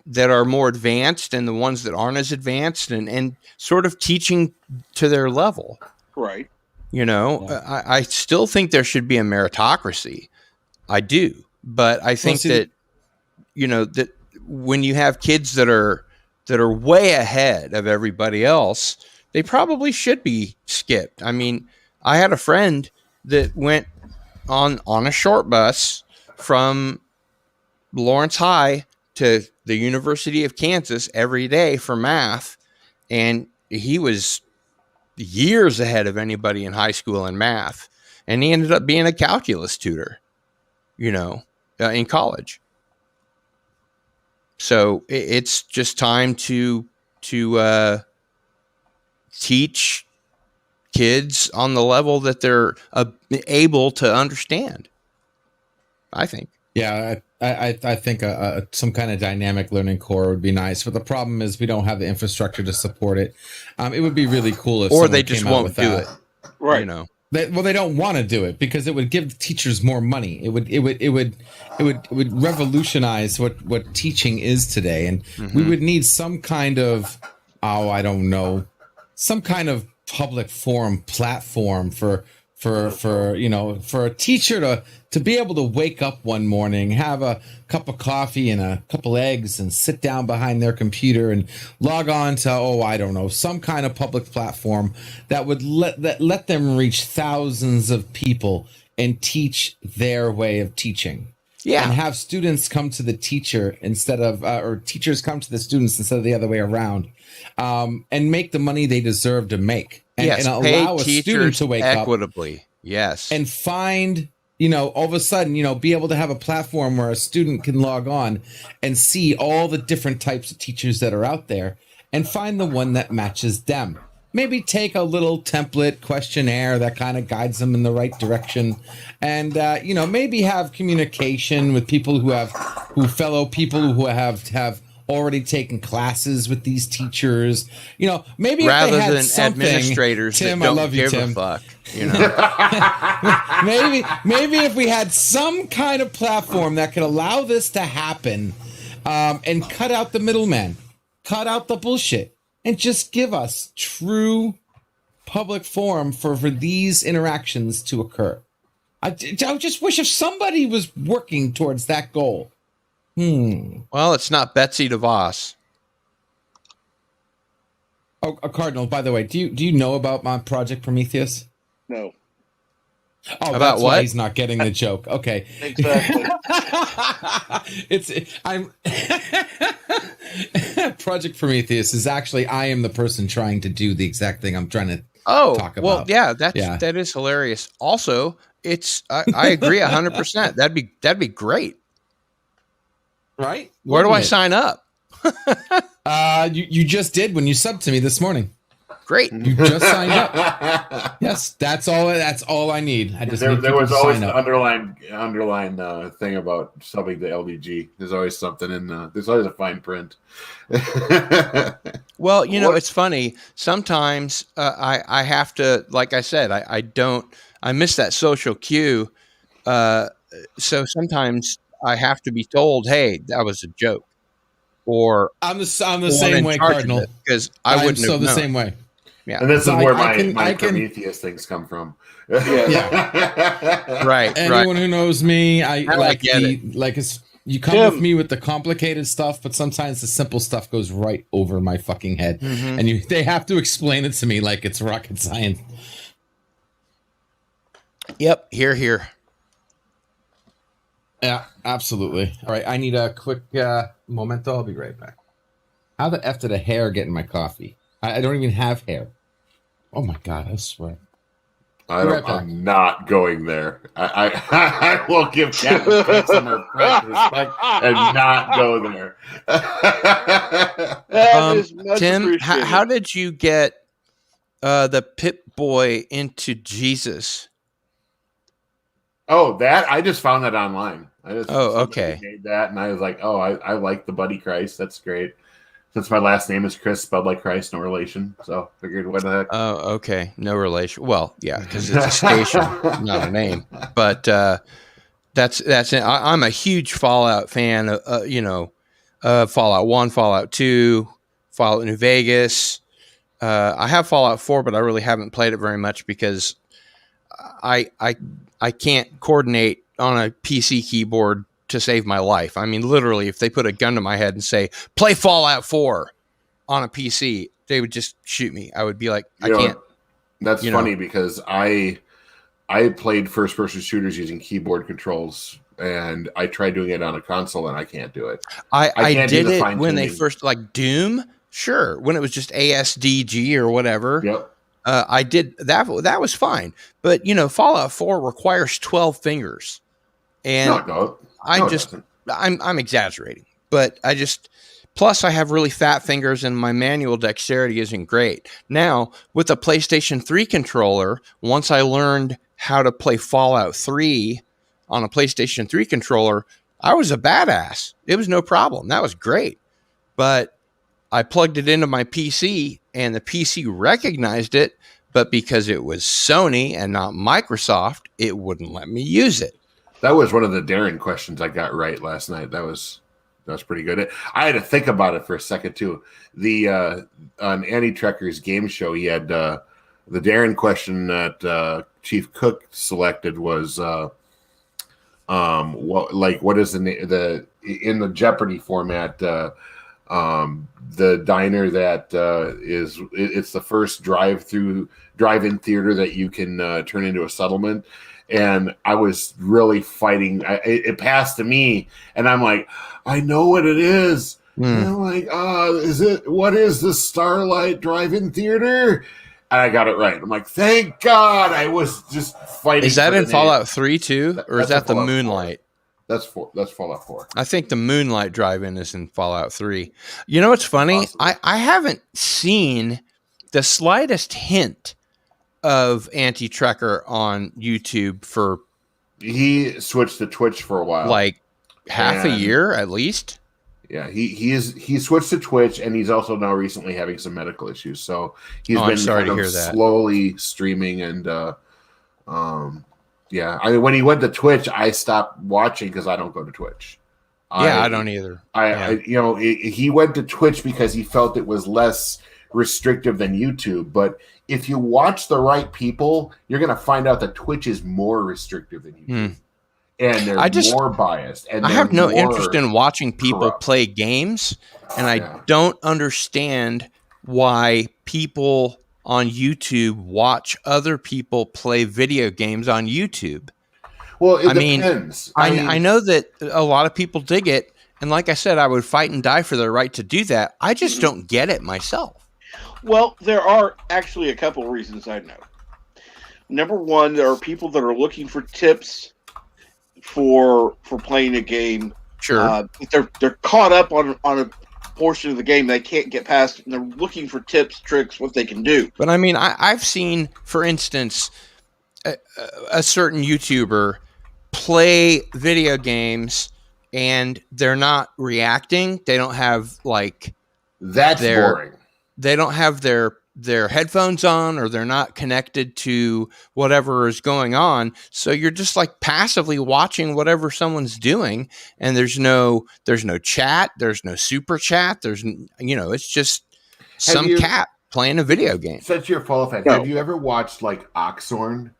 that are more advanced and the ones that aren't as advanced and sort of teaching to their level. Right. I still think there should be a meritocracy. I do. But I think that when you have kids that are way ahead of everybody else, they probably should be skipped. I mean, I had a friend that went on a short bus from Lawrence High to the University of Kansas every day for math, and he was years ahead of anybody in high school in math, and he ended up being a calculus tutor, in college. So it's just time to teach kids on the level that they're able to understand, I think. Yeah, I think some kind of dynamic learning core would be nice, but the problem is we don't have the infrastructure to support it. It would be really cool if, or they just won't do it, right? They don't want to do it because it would give teachers more money. It would revolutionize what teaching is today, and we would need some kind of some kind of public forum platform for for a teacher to be able to wake up one morning, have a cup of coffee and a couple eggs, and sit down behind their computer and log on to I don't know, some kind of public platform that would let them reach thousands of people and teach their way of teaching. Yeah. And have students come to the teacher instead of, or teachers come to the students instead of the other way around, and make the money they deserve to make. And, Yes, and pay allow a student teachers to wake equitably. up. Yes. And find, all of a sudden, be able to have a platform where a student can log on and see all the different types of teachers that are out there and find the one that matches them. Maybe take a little template questionnaire that kind of guides them in the right direction, and maybe have communication with people fellow people who have already taken classes with these teachers. Maybe rather if they had than something, administrators Tim, that don't I love you, give Tim. a fuck. maybe if we had some kind of platform that could allow this to happen, and cut out the middleman, cut out the bullshit, and just give us true public forum for these interactions to occur. I just wish if somebody was working towards that goal. Well, it's not Betsy DeVos. Oh, Cardinal, by the way, do you know about my Project Prometheus? No. Oh, About that's why what? he's not getting the joke. Okay. Exactly. I'm Project Prometheus is actually, I am the person trying to do the exact thing I'm trying to talk about. Well, yeah, that is hilarious. Also, it's I agree 100%. That'd be great. Right? Where do I Wouldn't it? sign up? You just did when you subbed to me this morning. Great. You just signed up. Yes, that's all I need. I just need there people was to always sign an up. underline thing about subbing to LDG. There's always something in there's always a fine print. Well, it's funny. Sometimes I have to, like I said, I miss that social cue. So sometimes I have to be told, hey, that was a joke. Or I'm the same way, Cardinal. Because I wouldn't so have the known. same way. Yeah. And this So is where I can- my Prometheus things come from. Yeah. Right. Anyone who knows me, I get it. You come Tim. with me with the complicated stuff, but sometimes the simple stuff goes right over my fucking head, Mhm. and they have to explain it to me like it's rocket science. Yep. Here. Yeah, absolutely. All right, I need a quick momento. I'll be right back. How the F did a hair get in my coffee? I don't even have hair. Oh my God, I swear. I'm not going there. I will give Captain Pete some respect and not go there. That is much Tim, appreciated. how did you get the Pip Boy into Jesus? Oh, that I just found that online. Oh, okay. Made that, and I was like, oh, I like the Buddy Christ. That's great. Since my last name is Chris, spelled like Christ, no relation. So figured, what the heck? Oh, okay. No relation. Well, yeah, because it's a station, not a name. But that's it. I'm a huge Fallout fan. Fallout 1, Fallout 2, Fallout New Vegas. I have Fallout 4, but I really haven't played it very much because I can't coordinate on a PC keyboard to save my life. I mean, literally, if they put a gun to my head and say, play Fallout 4 on a PC, they would just shoot me. I would be like, I can't. That's funny because I played first-person shooters using keyboard controls, and I tried doing it on a console, and I can't do it. I can't did do the it when fine-tuning. they first, like Doom, sure. When it was just ASDG or whatever. Yep. I did that. That was fine. But, Fallout 4 requires 12 fingers. And I'm exaggerating, but plus I have really fat fingers and my manual dexterity isn't great. Now with a PlayStation 3 controller, once I learned how to play Fallout 3 on a PlayStation 3 controller, I was a badass. It was no problem. That was great. But I plugged it into my PC and the PC recognized it, but because it was Sony and not Microsoft, it wouldn't let me use it. That was one of the Darren questions I got right last night. That was pretty good. I had to think about it for a second too. The on Andy Trekker's game show, he had the Darren question that Chief Cook selected was what is the in the Jeopardy format, the diner that it's the first drive-in theater that you can turn into a settlement. And I was really fighting. It passed to me, and I'm like, I know what it is. And I'm like, what is the Starlight Drive-In Theater? And I got it right. I'm like, thank God. I was just fighting. Is that in Fallout 3 too? Or is that the Moonlight? 4. That's Fallout 4. I think the Moonlight Drive-In is in Fallout 3. You know what's funny? I haven't seen the slightest hint of Anti-Trekker on YouTube for... He switched to Twitch for a while. Like half a year at least? Yeah, he switched to Twitch, and he's also now recently having some medical issues. So he's been slowly streaming, and yeah. I mean, when he went to Twitch, I stopped watching because I don't go to Twitch. I don't either. He went to Twitch because he felt it was less restrictive than YouTube. But if you watch the right people, you're going to find out that Twitch is more restrictive than YouTube. And they're more biased. And I have no interest in watching people play games, and I don't understand why people on YouTube watch other people play video games on YouTube. Well, it depends. I know that a lot of people dig it, and like I said, I would fight and die for their right to do that. I just don't get it myself. Well, there are actually a couple of reasons I know. Number one, there are people that are looking for tips for playing a game. Sure. They're caught up on a portion of the game they can't get past, and they're looking for tips, tricks, what they can do. But I mean, I've seen, for instance, a certain YouTuber play video games and they're not reacting. They don't have boring. They don't have their headphones on, or they're not connected to whatever is going on. So you're just like passively watching whatever someone's doing, and there's no chat, there's no super chat, it's just some cat playing a video game. Since you're a Fallout fan, have you ever watched like Oxorn?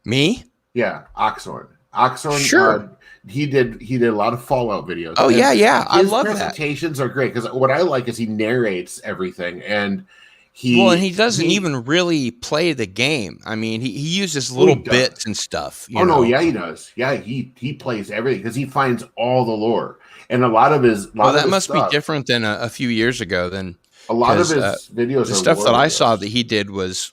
Me? Yeah, Oxorn. Oxorn. Sure. He did a lot of Fallout videos. Oh, yeah. I love that. His presentations are great because what I like is he narrates everything, and he doesn't even really play the game. I mean, he uses little bits and stuff. He does. Yeah, he plays everything because he finds all the lore, and a lot of his. That must be different than a few years ago. Then a lot of his videos. The stuff that I saw that he did was,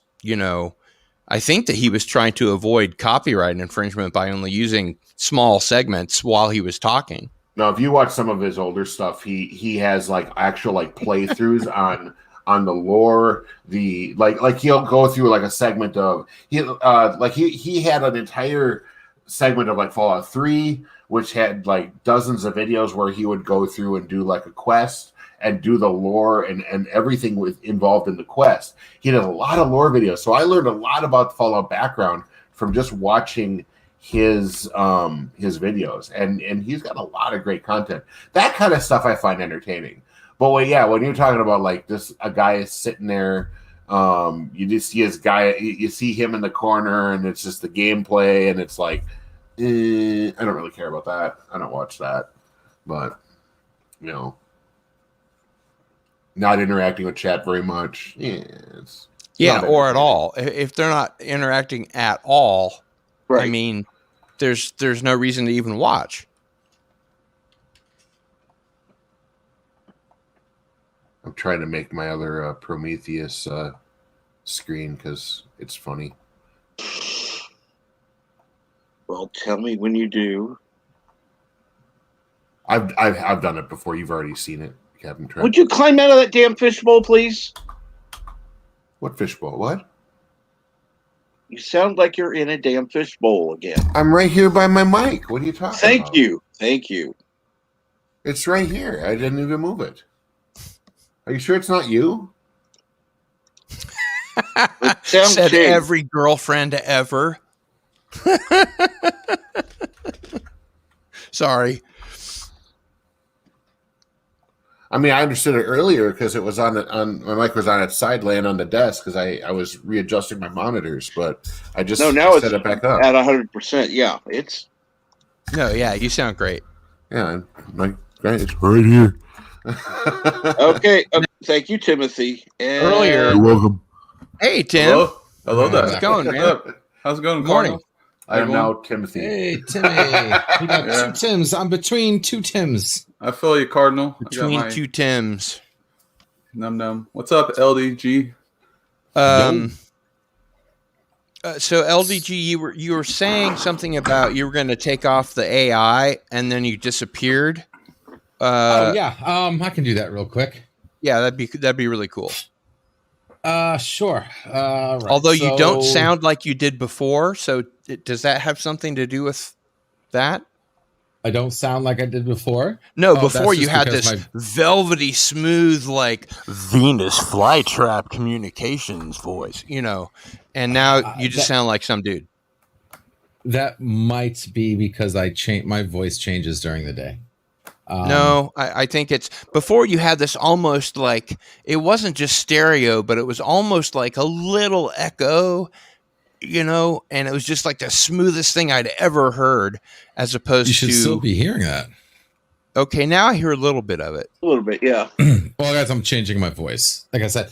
I think that he was trying to avoid copyright infringement by only using small segments while he was talking. Now, if you watch some of his older stuff, he has actual playthroughs on the lore. He'll go through a segment of he had an entire segment of Fallout 3, which had dozens of videos where he would go through and do a quest and do the lore and everything involved in the quest. He did a lot of lore videos. So I learned a lot about the Fallout background from just watching his videos. And he's got a lot of great content. That kind of stuff I find entertaining. But when you're talking about a guy is sitting there, you just see you see him in the corner, and it's just the gameplay, and it's I don't really care about that. I don't watch that. But, not interacting with chat very much. Or at all. If they're not interacting at all, right. I mean, there's no reason to even watch. I'm trying to make my other Prometheus screen because it's funny. Well, tell me when you do. I've done it before. You've already seen it. Would you climb out of that damn fishbowl, please? What fishbowl? What? You sound like you're in a damn fishbowl again. I'm right here by my mic. What are you talking about? Thank you. It's right here. I didn't even move it. Are you sure it's not you? Said every girlfriend ever. Sorry. I mean, I understood it earlier because it was on my mic was on its side, laying on the desk because I was readjusting my monitors, but I just now set it's it back up at 100%. Yeah, it's No, yeah, you sound great. yeah, like great, it's right here. okay. Thank you, Timothy. And Earlier, You're welcome. hey Tim, Hello there. how's it going, What's man? up? How's it going? Good morning. Cardinal? I am Everyone? now Timothy. Hey, Timmy. We got Yeah. two Tims. I'm between two Tims. I feel you, Cardinal. Between I got my two Tims. num. What's up, LDG? So LDG, you were saying something about you were going to take off the AI and then you disappeared. Yeah. I can do that real quick. Yeah, that'd be really cool. Sure. Right. Although you don't sound like you did before, so does that have something to do with that? I don't sound like I did before. No, Oh, before that's you just had because this velvety, smooth, like Venus flytrap communications voice, and now you just sound like some dude. That might be because my voice changes during the day. No, I think it's before you had this almost like it wasn't just stereo, but it was almost like a little echo, and it was just like the smoothest thing I'd ever heard, as opposed to. You should still be hearing that. Okay, now I hear a little bit of it. a little bit, yeah. Well, guys, I'm changing my voice. Like I said,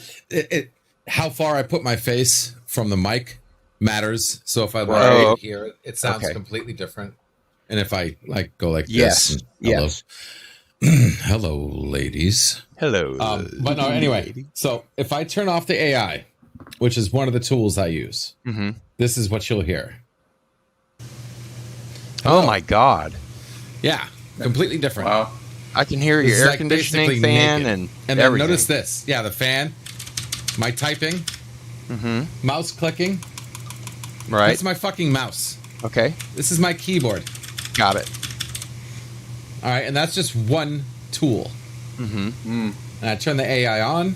how far I put my face from the mic matters. So if I hear it, it sounds completely different. And if I go like this, hello, hello, ladies, hello. But no, anyway. So if I turn off the AI, which is one of the tools I use, this is what you'll hear. Oh my God! Yeah, completely different. Wow. I can hear your air conditioning fan and and then everything. notice this. Yeah, the fan, my typing, mouse clicking. Right. That's my fucking mouse. Okay. This is my keyboard. Got it. All right, and that's just one tool. And I turn the AI on,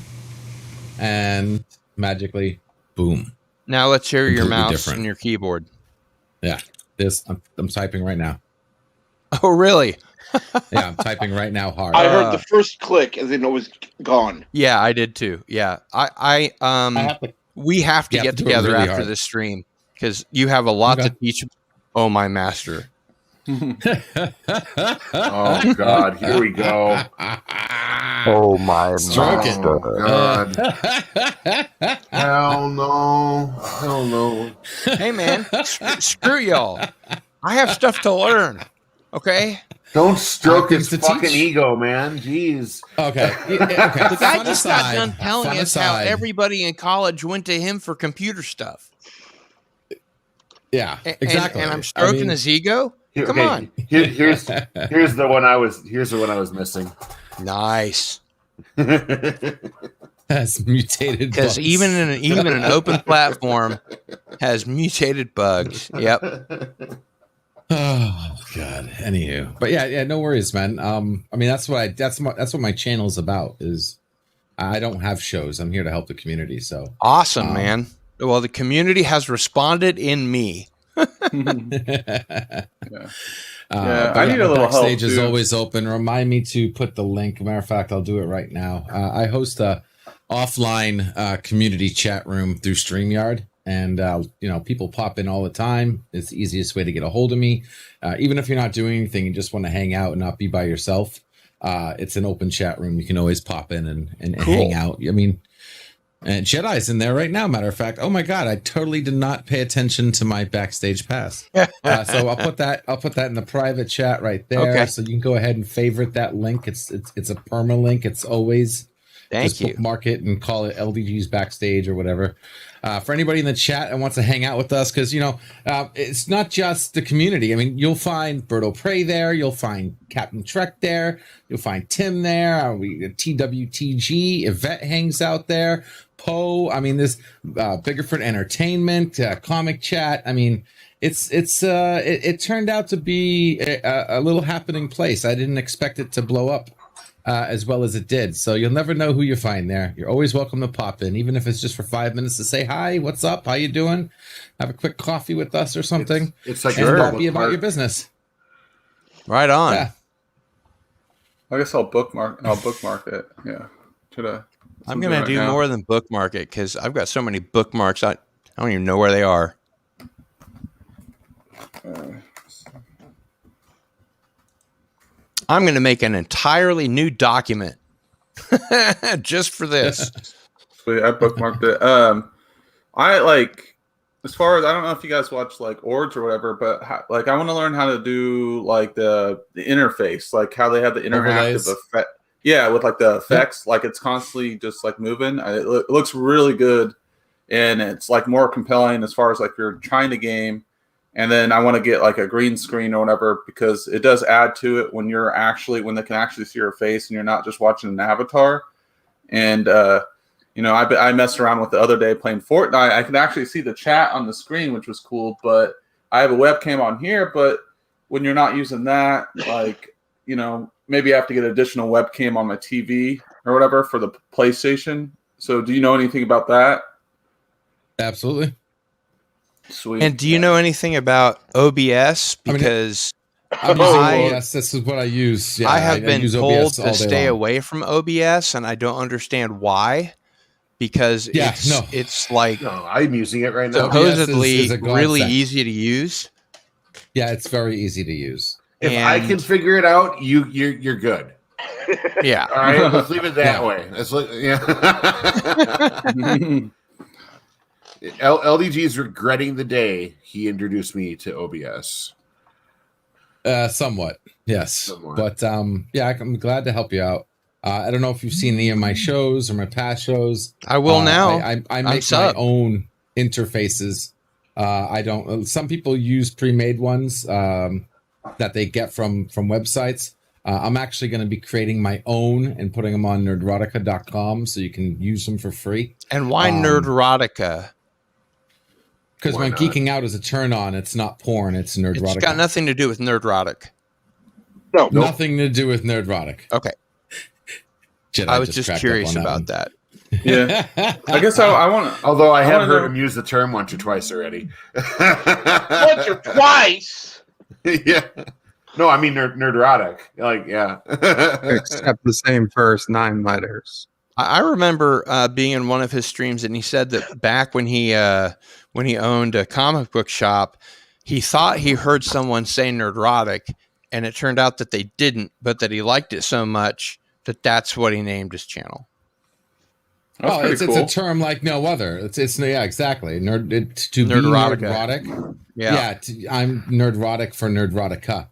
and magically, boom. Now let's hear your Completely mouse different. and your keyboard. Yeah, I'm typing right now. Oh, really? Yeah, I'm typing right now hard. I heard the first click and then it was gone. Yeah, I did too. Yeah, we have to get together really after hard. this stream because you have a lot to teach. Oh, my master. Oh God, here we go. Oh my Stroking. Oh, God. Hell no. Hey man, screw y'all. I have stuff to learn. Okay. Don't stroke his to fucking teach. ego, man. Jeez. Okay. Okay. The guy Fun just aside, got done telling fun us how aside. everybody in college went to him for computer stuff. Yeah, exactly. And I'm stroking his ego. Come on. Here's the one I was missing. Nice. Has mutated Because bugs. even an open platform has mutated bugs. Yep. Oh God. Anywho, but yeah, no worries, man. I mean, that's what my channel's about. Is I don't have shows. I'm here to help the community. So Awesome, man. Well, the community has responded in me. I need a little help. Backstage is too. always open. Remind me to put the link. Matter of fact, I'll do it right now. I host a offline community chat room through StreamYard, and people pop in all the time. It's the easiest way to get a hold of me. Even if you're not doing anything, you just want to hang out and not be by yourself. It's an open chat room. You can always pop in and Cool. hang out. I mean. And Jedi's in there right now. Matter of fact, oh my God, I totally did not pay attention to my backstage pass. So I'll put that in the private chat right there. Okay. So you can go ahead and favorite that link. It's a perma link. It's always Thank you. bookmark it and call it LDG's backstage or whatever. For anybody in the chat that wants to hang out with us, because it's not just the community. I mean, you'll find Berto Prey there, you'll find Captain Trek there, you'll find Tim there. TWTG Yvette hangs out there. Poe. I mean, there's Biggerford Entertainment, Comic Chat. I mean, it turned out to be a little happening place. I didn't expect it to blow up as well as it did. So you'll never know who you find there. You're always welcome to pop in, even if it's just for 5 minutes to say hi, what's up, how you doing, have a quick coffee with us or something. It's like and a be about part. your business. Right on. Yeah. I guess I'll bookmark it. Yeah. Should I? I'm gonna do more than bookmark it because I've got so many bookmarks. I don't even know where they are. I'm gonna make an entirely new document just for this. Sweet, I bookmarked it. I like, as far as, I don't know if you guys watch like Ords or whatever, but like I want to learn how to do like the interface, like how they have the interactive effect. Yeah, with like the effects, like it's constantly just like moving. It looks really good, and it's like more compelling as far as like you're trying to game. And then I want to get like a green screen or whatever, because it does add to it when they can actually see your face and you're not just watching an avatar. And I messed around with the other day playing Fortnite. I could actually see the chat on the screen, which was cool. But I have a webcam on here. But when you're not using that, like, maybe I have to get an additional webcam on my TV or whatever for the PlayStation. So do you know anything about that? Absolutely. Sweet. And do you know anything about OBS? Because I'm using OBS. This is what I use. Yeah, I have been told to stay long. away from OBS, and I don't understand why. Because it's like I'm using it right now. Supposedly is really easy to use. Yeah, it's very easy to use. If I can figure it out, you're good. Yeah. All right. Let's leave it that way. Let's LDG is regretting the day he introduced me to OBS. Somewhat, yes. But I'm glad to help you out. I don't know if you've seen any of my shows or my past shows. I will now. I make my own interfaces. I don't. Some people use pre-made ones that they get from websites. I'm actually going to be creating my own and putting them on nerdrotica.com so you can use them for free. And why Nerdrotica? Because when geeking out is a turn on, it's not porn, it's nerdrotica. It's got nothing to do with Nerdrotic. No, nothing to do with Nerdrotic. Okay. I was just curious about that. Yeah. I guess I want to. Although I have heard him use the term once or twice already. Once or twice? Yeah. No, I mean nerdrotic. Like, yeah. Except the same first 9 letters. I remember being in one of his streams, and he said that back when he owned a comic book shop, he thought he heard someone say nerdrotic, and it turned out that they didn't, but that he liked it so much that that's what he named his channel. It's a term like no other. It's exactly. Nerdrotic. Yeah. I'm nerdrotic for Nerdrotica.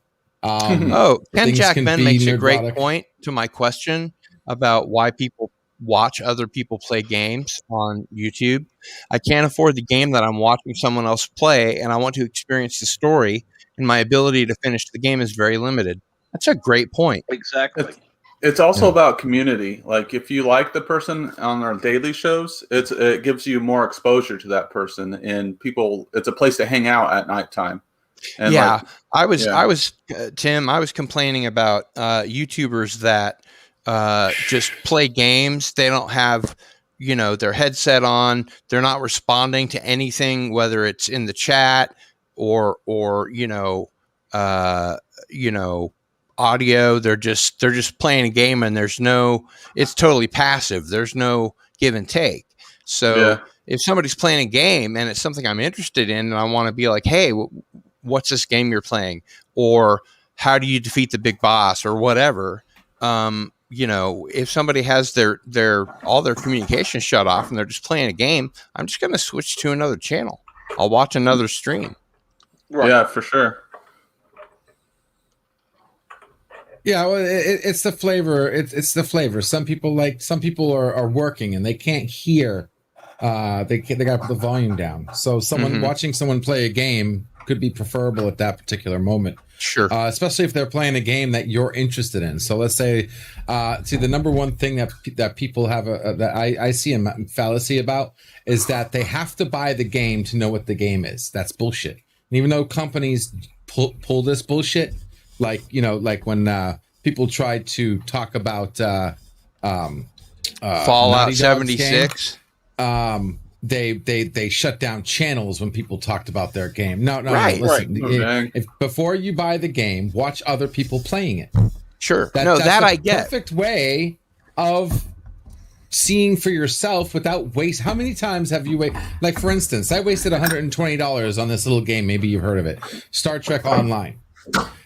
Ken Jackman makes a great point to my question about why people watch other people play games on YouTube. I can't afford the game that I'm watching someone else play, and I want to experience the story, and my ability to finish the game is very limited. That's a great point. Exactly. It's also about community. Like if you like the person on their daily shows, it gives you more exposure to that person, and it's a place to hang out at nighttime. And I was Tim. I was complaining about YouTubers that just play games. They don't have their headset on. They're not responding to anything, whether it's in the chat or audio. They're just playing a game, and it's totally passive. There's no give and take. So if somebody's playing a game and it's something I'm interested in, and I want to be like, hey, what's this game you're playing? Or how do you defeat the big boss or whatever? If somebody has all their communication shut off and they're just playing a game, I'm just going to switch to another channel. I'll watch another stream. Right. Yeah, for sure. Yeah, well, it's the flavor. It's the flavor. Some people are working and they can't hear. They got to put the volume down. So watching someone play a game could be preferable at that particular moment. Sure. Especially if they're playing a game that you're interested in. So let's say, the number one thing that people have that I see a fallacy about is that they have to buy the game to know what the game is. That's bullshit. And even though companies pull this bullshit, like when people tried to talk about Fallout 76. They shut down channels when people talked about their game. No. Right. Listen, before you buy the game, watch other people playing it. Sure. That's that the I get. Perfect way of seeing for yourself without waste. How many times have you like, for instance, I wasted $120 on this little game. Maybe you've heard of it. Star Trek Online.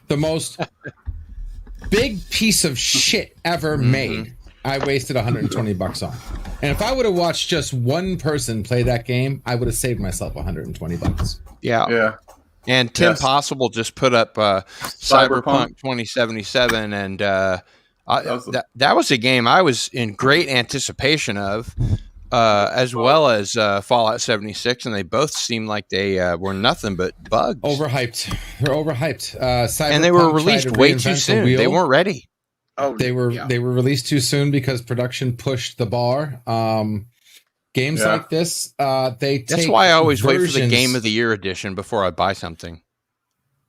The most big piece of shit ever made. I wasted $120 on. And if I would have watched just one person play that game, I would have saved myself $120. Yeah. And Tim Possible just put up Cyberpunk 2077, and that was a game I was in great anticipation of, as well as Fallout 76, and they both seemed like they were nothing but bugs. Overhyped. They're overhyped. And they were released way too soon. They weren't ready. They were released too soon because production pushed the bar. Games like this, that's why I always wait for the Game of the Year edition before I buy something.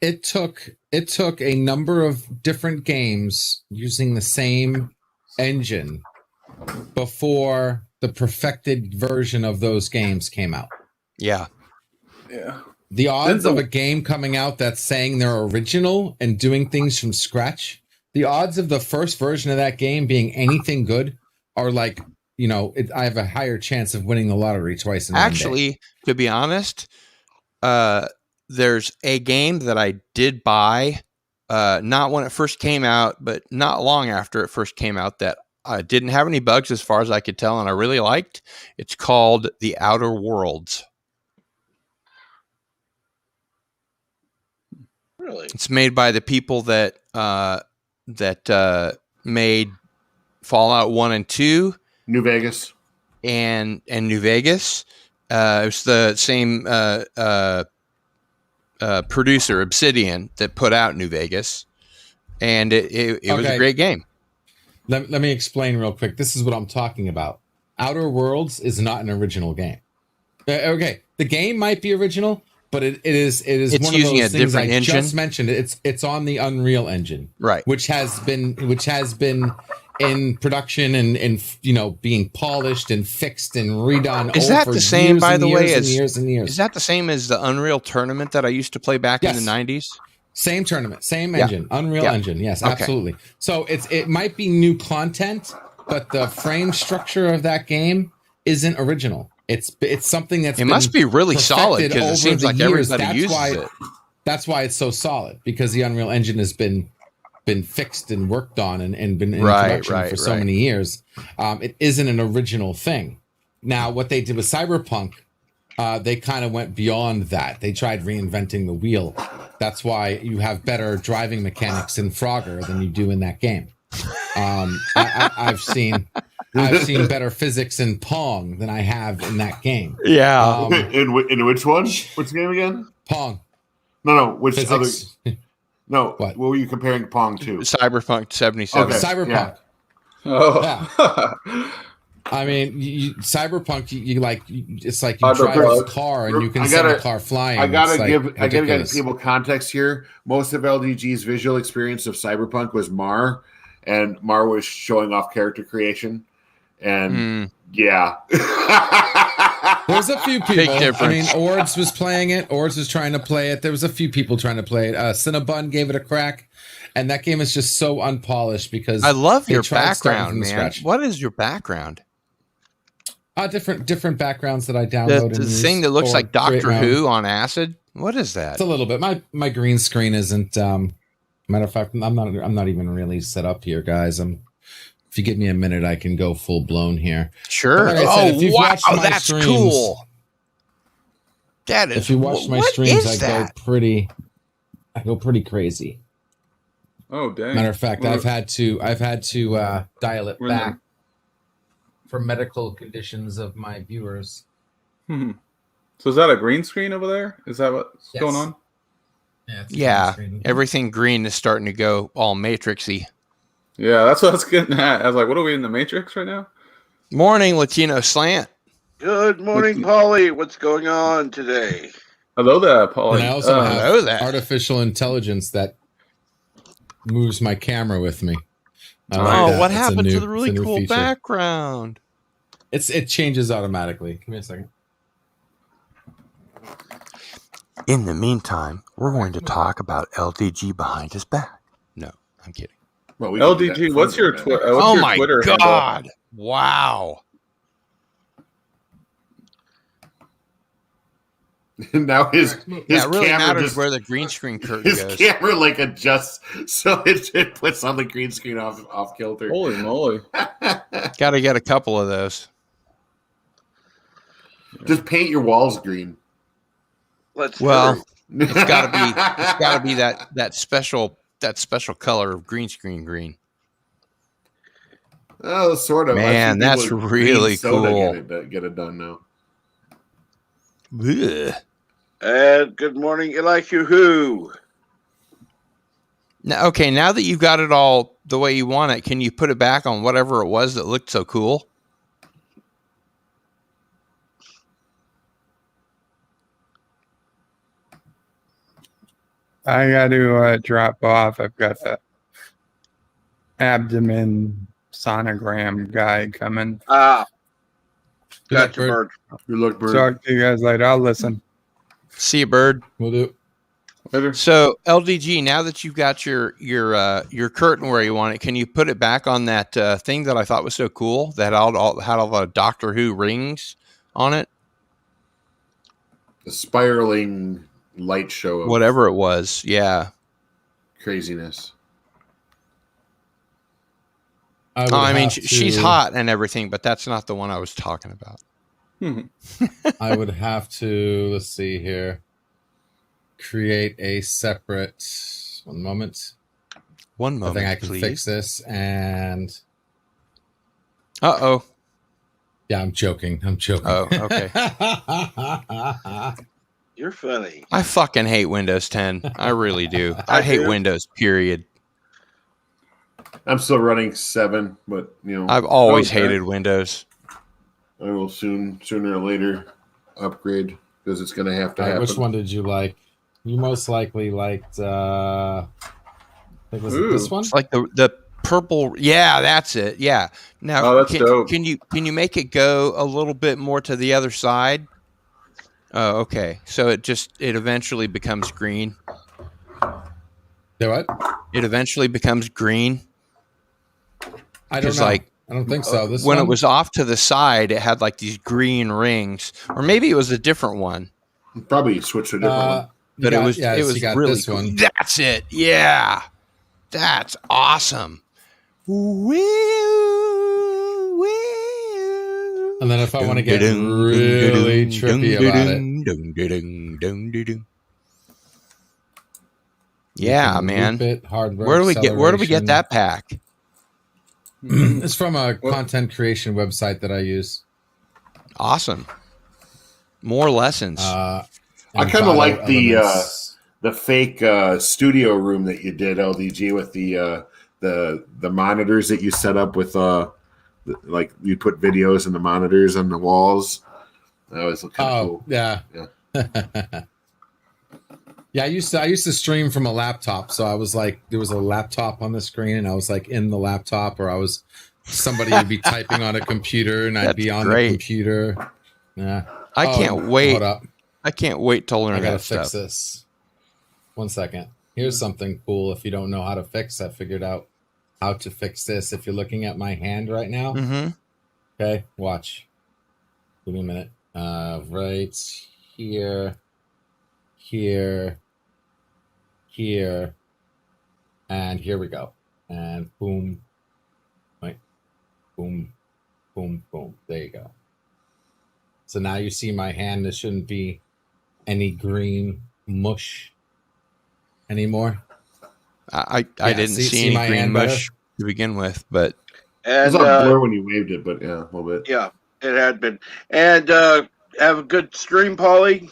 It took a number of different games using the same engine before the perfected version of those games came out. Yeah. The odds of a game coming out that's saying they're original and doing things from scratch, the odds of the first version of that game being anything good are like, I have a higher chance of winning the lottery twice in one day. Actually, to be honest, there's a game that I did buy, not when it first came out, but not long after it first came out, that didn't have any bugs as far as I could tell, and I really liked. It's called The Outer Worlds. Really? It's made by the people that made Fallout 1 and 2. New Vegas. And New Vegas. It was the same producer, Obsidian, that put out New Vegas. And it was a great game. Let me explain real quick. This is what I'm talking about. Outer Worlds is not an original game. Okay, the game might be original, but it is it's one of using those a things different I engine. just mentioned. It's on the Unreal Engine, right? Which has been in production and being polished and fixed and redone. Is that the same, by the way, as years and years? Is that the same as the Unreal Tournament that I used to play back in the 90s? Same tournament, same engine, Unreal Engine. Yes, Okay. absolutely. So it might be new content, but the frame structure of that game isn't original. It's something that's must be really solid because it seems like everybody uses it. That's why it's so solid, because the Unreal Engine has been fixed and worked on and been in production for so many years. It isn't an original thing. Now, what they did with Cyberpunk, they kind of went beyond that. They tried reinventing the wheel. That's why you have better driving mechanics in Frogger than you do in that game. I've seen better physics in Pong than I have in that game. Yeah. In which one? Which game again? Pong. No. Which Physics. other? No. What were you comparing Pong to? Cyberpunk 77. Okay. Cyberpunk. Yeah. Oh. Yeah. I mean, Cyberpunk. It's like you drive a car and you can send a car flying. I gotta give ridiculous. people context here. Most of LDG's visual experience of Cyberpunk was Mar, and Mar was showing off character creation. And yeah, there's a few people. Big I difference. mean, Ords was playing it. Ords was trying to play it. There was a few people trying to play it. Cinnabon gave it a crack, and that game is just so unpolished because I love they your tried starting background, from man. scratch. What is your background? Different backgrounds that I download. The thing that looks like Doctor Who on acid. What is that? It's a little bit. My green screen isn't. Matter of fact, I'm not even really set up here, guys. If you give me a minute, I can go full blown here. Sure. Like I said, if you've watched my that's streams, cool. That is. If you watch my streams, I go pretty crazy. Oh dang! Matter of fact, I've had to dial it back for medical conditions of my viewers. So is that a green screen over there? Is that what's going on? Yeah, everything green is starting to go all matrixy. Yeah, that's what I was getting at. I was like, what are we in the Matrix right now? Morning, Latino Slant. Good morning, Polly. What's going on today? Hello there, Polly. And I also have artificial intelligence that moves my camera with me. What happened to the really cool feature. background? It changes automatically. Give me a second. In the meantime, we're going to talk about LDG behind his back. No, I'm kidding. Well, we can do that LDG, what's further, your man. Twitter? Oh my God! Handle? Wow. Now his Yeah, it really camera matters just, where the green screen curtain his goes. camera like adjusts so it puts on the green screen off kilter. Holy moly! Got to get a couple of those. Just paint your walls green. Well, it's got to be that special color of green screen green. Oh, sort of. Man, I've seen that's people with really green soda cool. get it done now. Ugh. And good morning, Elihu Who. Now, okay, now that you've got it all the way you want it, can you put it back on whatever it was that looked so cool? I got to drop off. I've got the abdomen sonogram guy coming. Gotcha, Bird. Good luck, Bird. Talk to you guys later. I'll listen. See you, Bird. We'll do. Later. So LDG, now that you've got your curtain where you want it, can you put it back on that thing that I thought was so cool that had all the Doctor Who rings on it? The spiraling light show of Whatever it was, yeah. craziness. I mean, she's hot and everything, but that's not the one I was talking about. I would have to, let's see here, create a separate, one moment. One moment, I think I can please. fix this and... Uh-oh. Yeah, I'm joking. Oh, okay. You're funny. I fucking hate Windows 10. I really do. I hate Windows, period. I'm still running 7, but I've always hated Windows. I will sooner or later upgrade because it's going to have to happen. Which one did you like? You most likely liked. I think was it this one? It's like the purple. Yeah, that's it. Yeah. Now, that's dope. Can you make it go a little bit more to the other side? Oh, okay. So it eventually becomes green. Do what? It eventually becomes green. I don't know. I don't think so. This when one? It was off to the side, it had like these green rings, or maybe it was a different one. Probably switched to a different one. But it was really this cool. one. That's it. Yeah, that's awesome. And then if I want to get really trippy about it, yeah, man. Hardware Where do we get that pack? It's from a content creation website that I use. Awesome. More lessons. I kind of like the fake studio room that you did, LDG, with the monitors that you set up with like you put videos in the monitors on the walls. That was kind of cool. Yeah. Yeah, I used to stream from a laptop, so I was like, there was a laptop on the screen, and I was like in the laptop, or somebody would be typing on a computer, and I'd be on the computer. Yeah, I can't wait. Hold up. I can't wait to learn I gotta that fix stuff. this. One second. Here's something cool. If you don't know how to fix, I figured out how to fix this. If you're looking at my hand right now, okay, watch. Give me a minute. Right here. Here, and here we go. And boom, right, boom, boom, boom. There you go. So now you see my hand. There shouldn't be any green mush anymore. I didn't see any green mush to begin with, but it was on blur when you waved it, but yeah, a little bit. Yeah, it had been. And have a good stream, Paulie.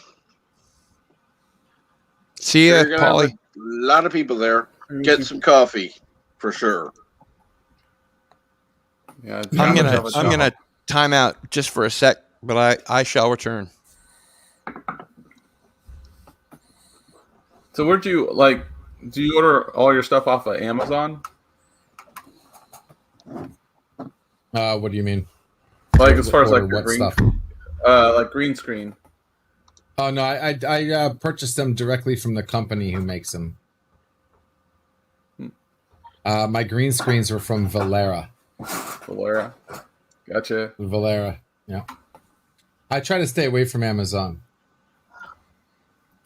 See ya, Paulie. A lot of people there. Get some coffee for sure. Yeah, I'm gonna time out just for a sec, but I shall return. So where'd you do you order all your stuff off of Amazon? What do you mean? Like as far as like what green stuff? Like green screen. Oh no, I purchased them directly from the company who makes them. My green screens were from Valera. Valera. Gotcha. Valera. Yeah. I try to stay away from Amazon.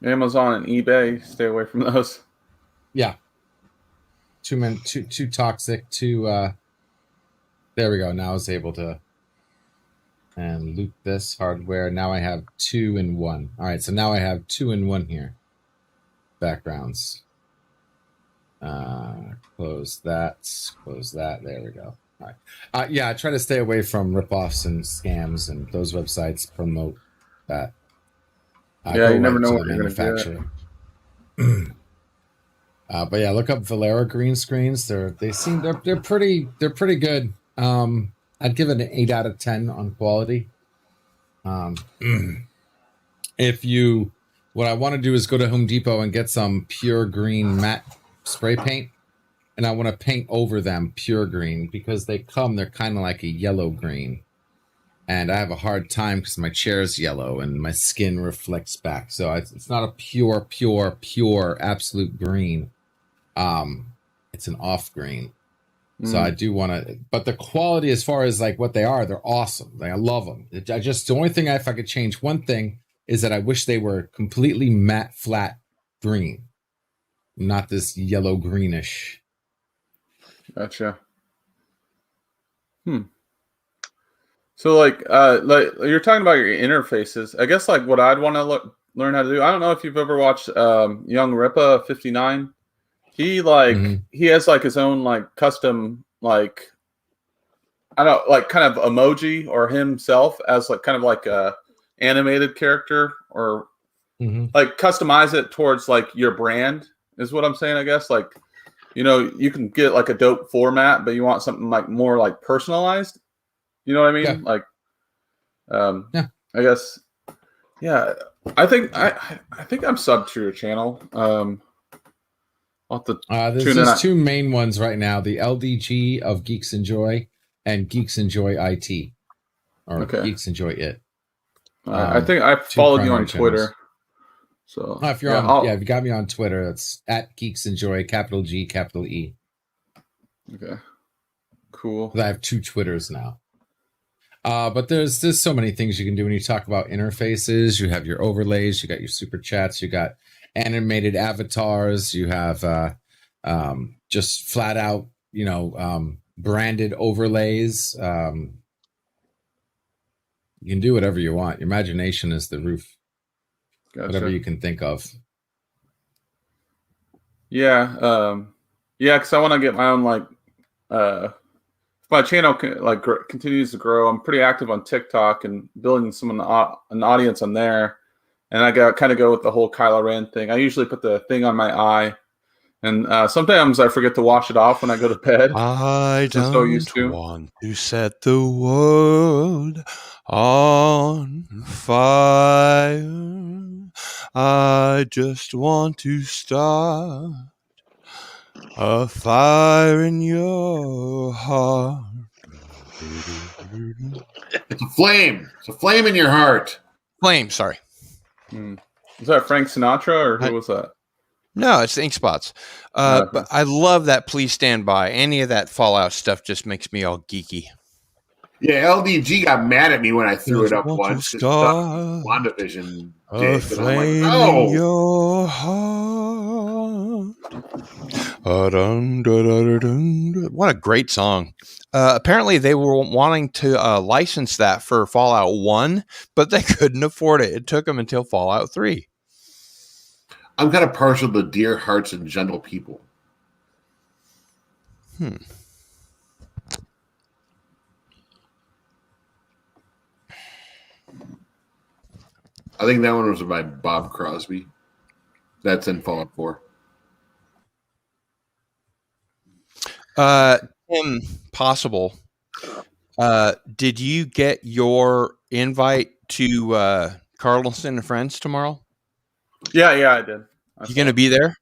Amazon and eBay, stay away from those. Yeah. Too toxic, there we go. Now I was able to and loot this hardware. Now I have 2 in 1. All right, so now I have 2 in 1 here. Backgrounds. Close that. There we go. All right. Yeah, I try to stay away from ripoffs and scams, and those websites promote that. Yeah, you never know what you're going to get. But yeah, look up Valera green screens. They're pretty good. I'd give it an 8 out of 10 on quality. What I want to do is go to Home Depot and get some pure green matte spray paint, and I want to paint over them pure green because they're kind of like a yellow green, and I have a hard time because my chair is yellow and my skin reflects back. So it's not a pure absolute green. It's an off green. So I do want to, but the quality as far as like what they are, they're awesome. Like, I love them. The only thing if I could change one thing is that I wish they were completely matte, flat green, not this yellow greenish. Gotcha. So like you're talking about your interfaces. I guess like what I'd want to learn how to do. I don't know if you've ever watched Young Ripa 59. He he has like his own like custom like I don't know, like kind of emoji or himself as like kind of like a animated character or like customize it towards like your brand is what I'm saying. I guess like you can get like a dope format, but you want something like more like personalized. You know what I mean? Yeah. Like, I guess, yeah. I think I'm subbed to your channel. There's 2 main ones right now: the LDG of Geeks Enjoy and Geeks Enjoy IT, or Geeks Enjoy It. I think I followed you on Twitter. Channels. So if you're if you got me on Twitter, it's at Geeks Enjoy, capital G, capital E. Okay, cool. I have 2 Twitters now. But there's so many things you can do when you talk about interfaces. You have your overlays, you got your super chats, you got animated avatars, you have just flat out, branded overlays. You can do whatever you want. Your imagination is the roof. Gotcha. Whatever you can think of. Yeah, because I want to get my own like. My channel continues to grow. I'm pretty active on TikTok and building an audience on there. And I kind of go with the whole Kylo Ren thing. I usually put the thing on my eye, and sometimes I forget to wash it off when I go to bed. I don't want to set the world on fire. I just want to start a fire in your heart. It's a flame. It's a flame in your heart. Flame, sorry. Was that Frank Sinatra or who was that? No, it's the Ink Spots. But I love that Please Stand By. Any of that Fallout stuff just makes me all geeky. Yeah, LDG got mad at me when I threw it up once. WandaVision did. But I'm like, no. Your heart. What a great song. Apparently they were wanting to license that for Fallout 1, but they couldn't afford it. It took them until Fallout 3. I'm kind of partial to dear hearts and gentle people. I think that one was by Bob Crosby. That's in Fallout 4. Impossible. Did you get your invite to Carlson and Friends tomorrow? Yeah, I did. You going to be there?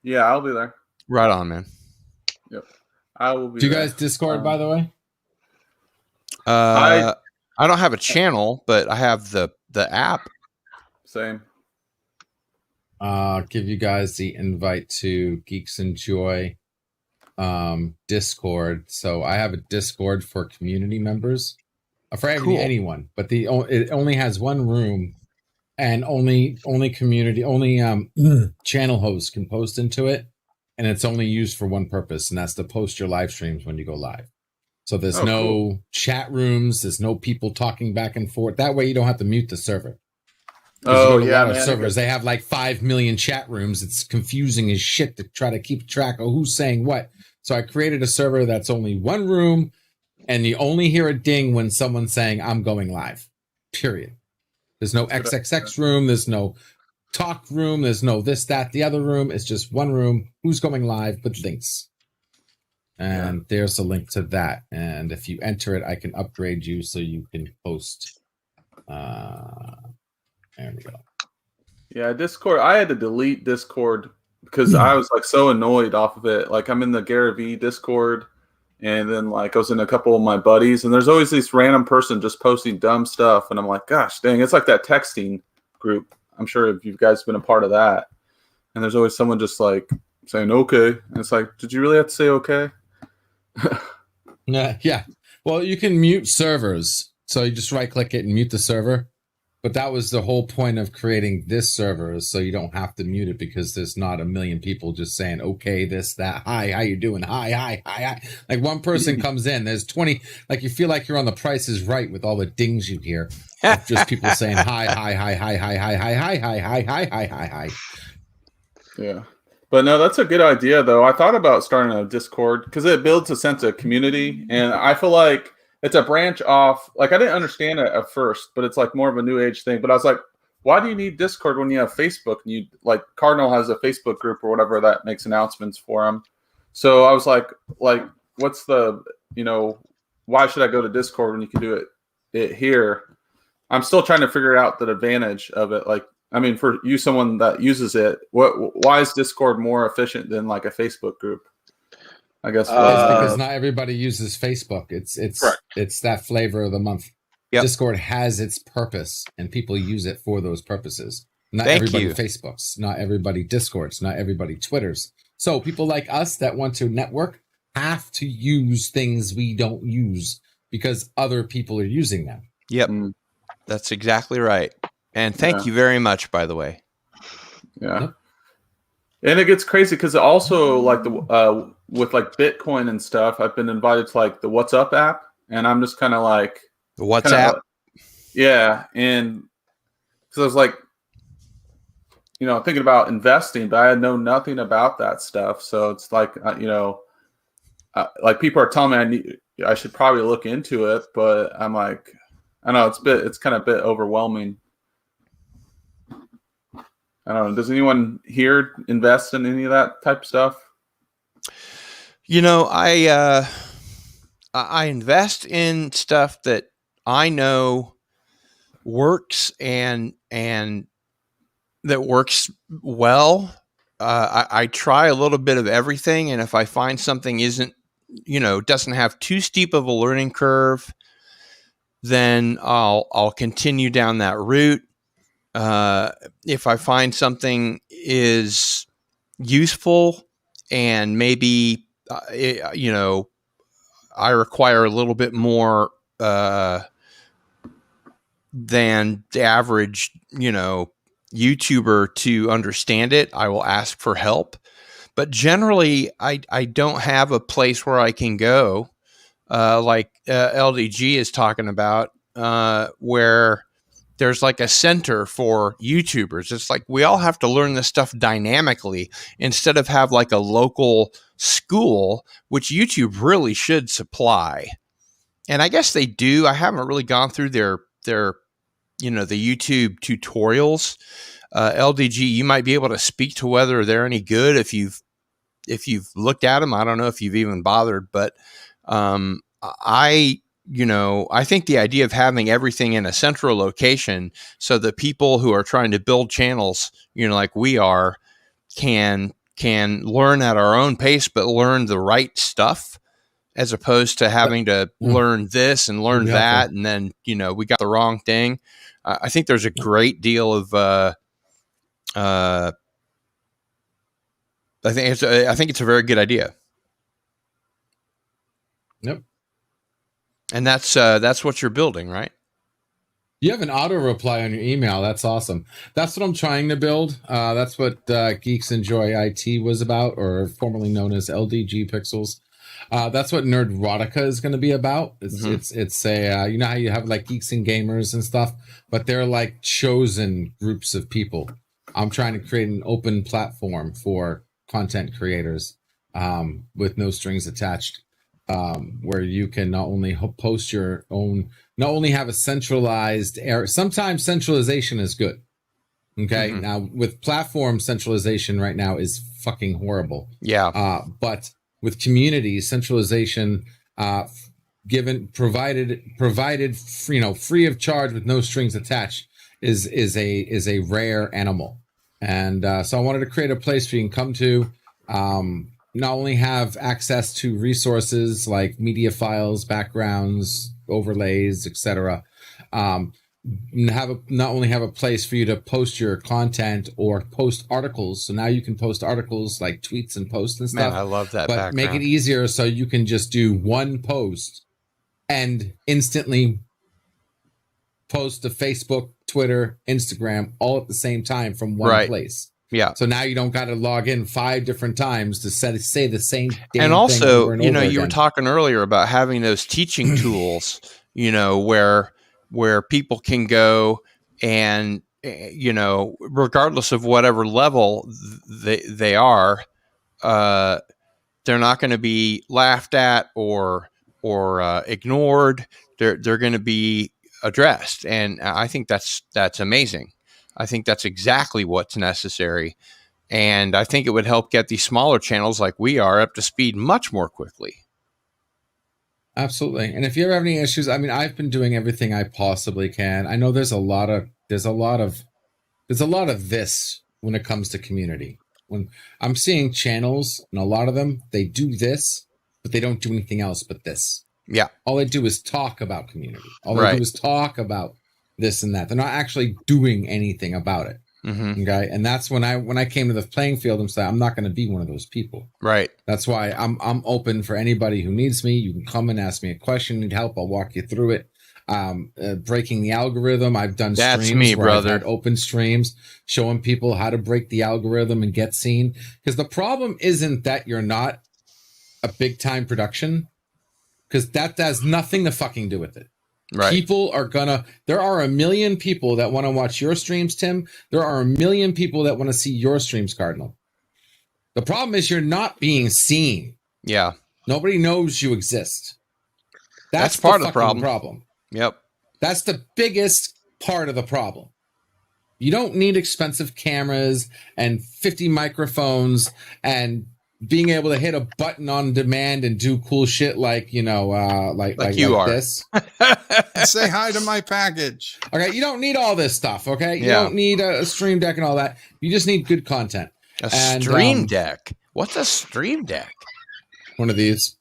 Yeah, I'll be there. Right on, man. Yep. I will be Do you there. guys Discord, by the way? I don't have a channel, but I have the app. Same. Give you guys the invite to Geeks Enjoy. Discord. So I have a Discord for community members, for Cool. anyone, but it only has one room, and only community, only channel hosts can post into it, and it's only used for one purpose, and that's to post your live streams when you go live. So there's no chat rooms, there's no people talking back and forth. That way you don't have to mute the server. Oh, A yeah, lot of man. servers, they have like 5 million chat rooms. It's confusing as shit to try to keep track of who's saying what. So I created a server that's only one room, and you only hear a ding when someone's saying, I'm going live. Period. There's no XXX room, there's no talk room, there's no this, that, the other room. It's just one room. Who's going live with links? And there's a link to that. And if you enter it, I can upgrade you so you can post. There we go. Yeah, Discord. I had to delete Discord because I was like so annoyed off of it. Like I'm in the Gary V Discord, and then like I was in a couple of my buddies, and there's always this random person just posting dumb stuff, and I'm like, gosh dang, it's like that texting group. I'm sure if you guys been a part of that, and there's always someone just like saying okay, and it's like, did you really have to say okay? Yeah. Well, you can mute servers. So you just right click it and mute the server. But that was the whole point of creating this server, so you don't have to mute it, because there's not a million people just saying, okay, this, that, hi, how you doing? Hi. Like one person comes in, there's 20, like you feel like you're on The Price is Right with all the dings you hear. Of just people saying hi. Yeah. But no, that's a good idea, though. I thought about starting a Discord because it builds a sense of community. And I feel like it's a branch off. Like, I didn't understand it at first, but it's like more of a new age thing. But I was like, why do you need Discord when you have Facebook? And you, like, Cardinal has a Facebook group or whatever that makes announcements for him. So I was like, what's the, why should I go to Discord when you can do it here? I'm still trying to figure out the advantage of it. Like, I mean, for you, someone that uses it, why is Discord more efficient than like a Facebook group? I guess It's because not everybody uses Facebook. It's that flavor of the month. Yep. Discord has its purpose, and people use it for those purposes. Not Thank everybody you. Facebooks, not everybody Discords, not everybody Twitters. So people like us that want to network have to use things we don't use because other people are using them. Yep. That's exactly right. And thank you very much, by the way. Yeah. Yep. And it gets crazy because also like the with like Bitcoin and stuff, I've been invited to like the What's Up app, and I'm just kind of like the WhatsApp. Yeah, and because I was like, thinking about investing, but I had known nothing about that stuff. So it's like like people are telling me I should probably look into it, but I'm like, I know it's kind of a bit overwhelming. I don't know. Does anyone here invest in any of that type of stuff? I invest in stuff that I know works and that works well. I try a little bit of everything, and if I find something doesn't have too steep of a learning curve, then I'll continue down that route. If I find something is useful and maybe, I require a little bit more than the average, YouTuber to understand it, I will ask for help. But generally, I don't have a place where I can go, like LDG is talking about, where there's like a center for YouTubers. It's like we all have to learn this stuff dynamically instead of have like a local school, which YouTube really should supply. And I guess they do. I haven't really gone through their the YouTube tutorials. LDG, you might be able to speak to whether they're any good if you've looked at them. I don't know if you've even bothered, but I think the idea of having everything in a central location so that people who are trying to build channels, like we are, can learn at our own pace, but learn the right stuff, as opposed to having to learn this and learn that. And then, we got the wrong thing. I think there's a great deal of, I think it's a very good idea. Yep. And that's what you're building, right? You have an auto reply on your email. That's awesome. That's what I'm trying to build. That's what Geeks Enjoy IT was about, or formerly known as LDG Pixels. That's what Nerdrotica is going to be about. It's a you know how you have like geeks and gamers and stuff, but they're like chosen groups of people. I'm trying to create an open platform for content creators with no strings attached, where you can not only post your own, not only have a centralized area. Sometimes centralization is good. Okay. Now with platform centralization right now is fucking horrible. Yeah. But with community centralization, provided, free of charge with no strings attached is a rare animal. And so I wanted to create a place where you can come to, not only have access to resources like media files, backgrounds, overlays, etc. Not only have a place for you to post your content or post articles. So now you can post articles like tweets and posts and stuff. Man, I love that but background. make it easier so you can just do one post and instantly post to Facebook, Twitter, Instagram, all at the same time from one place. Yeah. So now you don't got to log in 5 different times to say the same damn And thing also, over and you over know, you were again. talking earlier about having those teaching tools, you know, where people can go and, you know, regardless of whatever level they are, they're not going to be laughed at or ignored. They're going to be addressed, and I think that's amazing. I think that's exactly what's necessary, and I think it would help get these smaller channels like we are up to speed much more quickly. Absolutely. And if you ever have any issues, I mean, I've been doing everything I possibly can. I know there's a lot of this when it comes to community. When I'm seeing channels, and a lot of them, they do this, but they don't do anything else but this. Yeah. All they do is talk about community. All they do is talk about this and that. They're not actually doing anything about it. Okay. And that's when I came to the playing field and said, I'm not going to be one of those people. Right. That's why I'm open for anybody who needs me. You can come and ask me a question, need help, I'll walk you through it. Breaking the algorithm. I've done That's streams me, where brother. I've had open streams showing people how to break the algorithm and get seen. Because the problem isn't that you're not a big time production, because that has nothing to fucking do with it. Right. People are there are a million people that want to watch your streams, Tim. There are a million people that want to see your streams, Cardinal. The problem is you're not being seen. Yeah. Nobody knows you exist. That's part of the problem. Yep. That's the biggest part of the problem. You don't need expensive cameras and 50 microphones and being able to hit a button on demand and do cool shit like, you know, like you are. this. Say hi to my package. Okay, you don't need all this stuff, okay? You Yeah. don't need a stream deck and all that. You just need good content. A stream deck. What's a stream deck? One of these.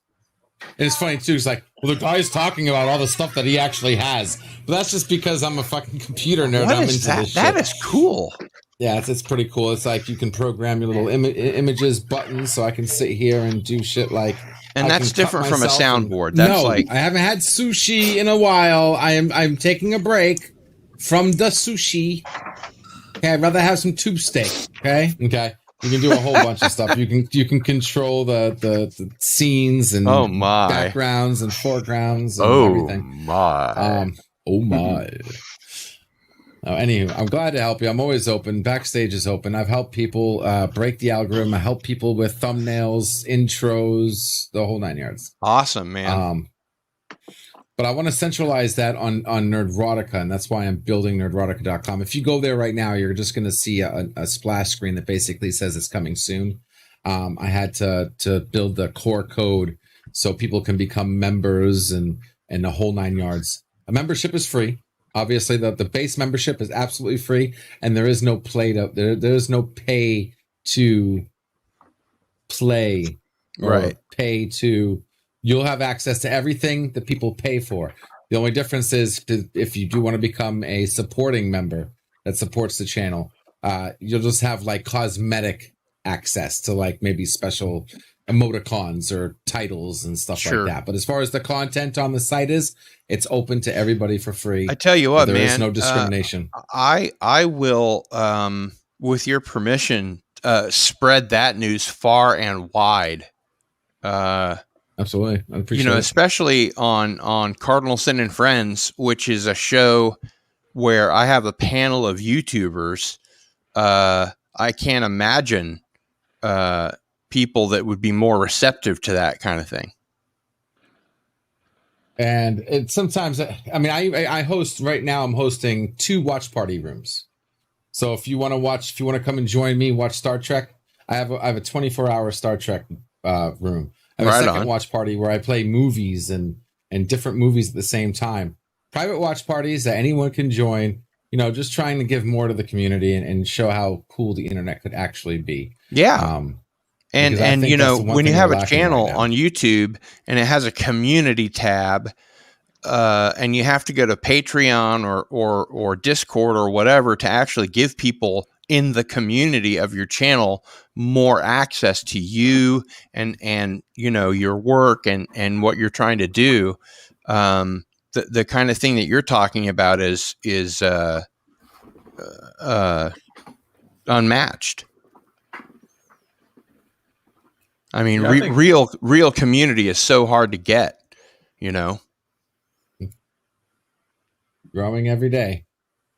And it's funny too. It's like, well, the guy's talking about all the stuff that he actually has, but that's just because I'm a fucking computer nerd. What I'm is into that? this shit. That is cool. Yeah, it's pretty cool. It's like you can program your little images, buttons, so I can sit here and do shit like. And I that's can cut different from a myself and- soundboard. That's no, like I haven't had sushi in a while. I'm taking a break from the sushi. Okay, I'd rather have some tube steak. Okay. You can do a whole bunch of stuff. You can control the scenes and Oh my. backgrounds and foregrounds and Oh everything. my. Oh my. Anywho, I'm glad to help you. I'm always open. Backstage is open. I've helped people break the algorithm. I help people with thumbnails, intros, the whole 9 yards. Awesome, man. But I want to centralize that on Nerdrotica, and that's why I'm building nerdrotica.com. If you go there right now, you're just going to see a splash screen that basically says it's coming soon. I had to build the core code so people can become members and the whole 9 yards. A membership is free. Obviously, the base membership is absolutely free, and there is no there is no pay to play or Right. pay to. You'll have access to everything that people pay for. The only difference is if you do want to become a supporting member that supports the channel, you'll just have like cosmetic access to like maybe special emoticons or titles and stuff Sure. like that. But as far as the content on the site is, it's open to everybody for free. I tell you what, there man, is no discrimination. I will, with your permission, spread that news far and wide. Absolutely, I appreciate it. Especially on Cardinal Sin and Friends, which is a show where I have a panel of YouTubers. I can't imagine people that would be more receptive to that kind of thing. And it sometimes, I mean, I host right now. I'm hosting 2 watch party rooms. So if you want to come and join me, watch Star Trek, I have a 24-hour Star Trek room. I have a second watch party where I play movies and different movies at the same time. Private watch parties that anyone can join. Just trying to give more to the community and show how cool the internet could actually be. Yeah. And when you have a channel on YouTube and it has a community tab, and you have to go to Patreon or Discord or whatever to actually give people in the community of your channel more access to you and your work and what you're trying to do. The kind of thing that you're talking about is unmatched. I mean, real community is so hard to get, Growing every day.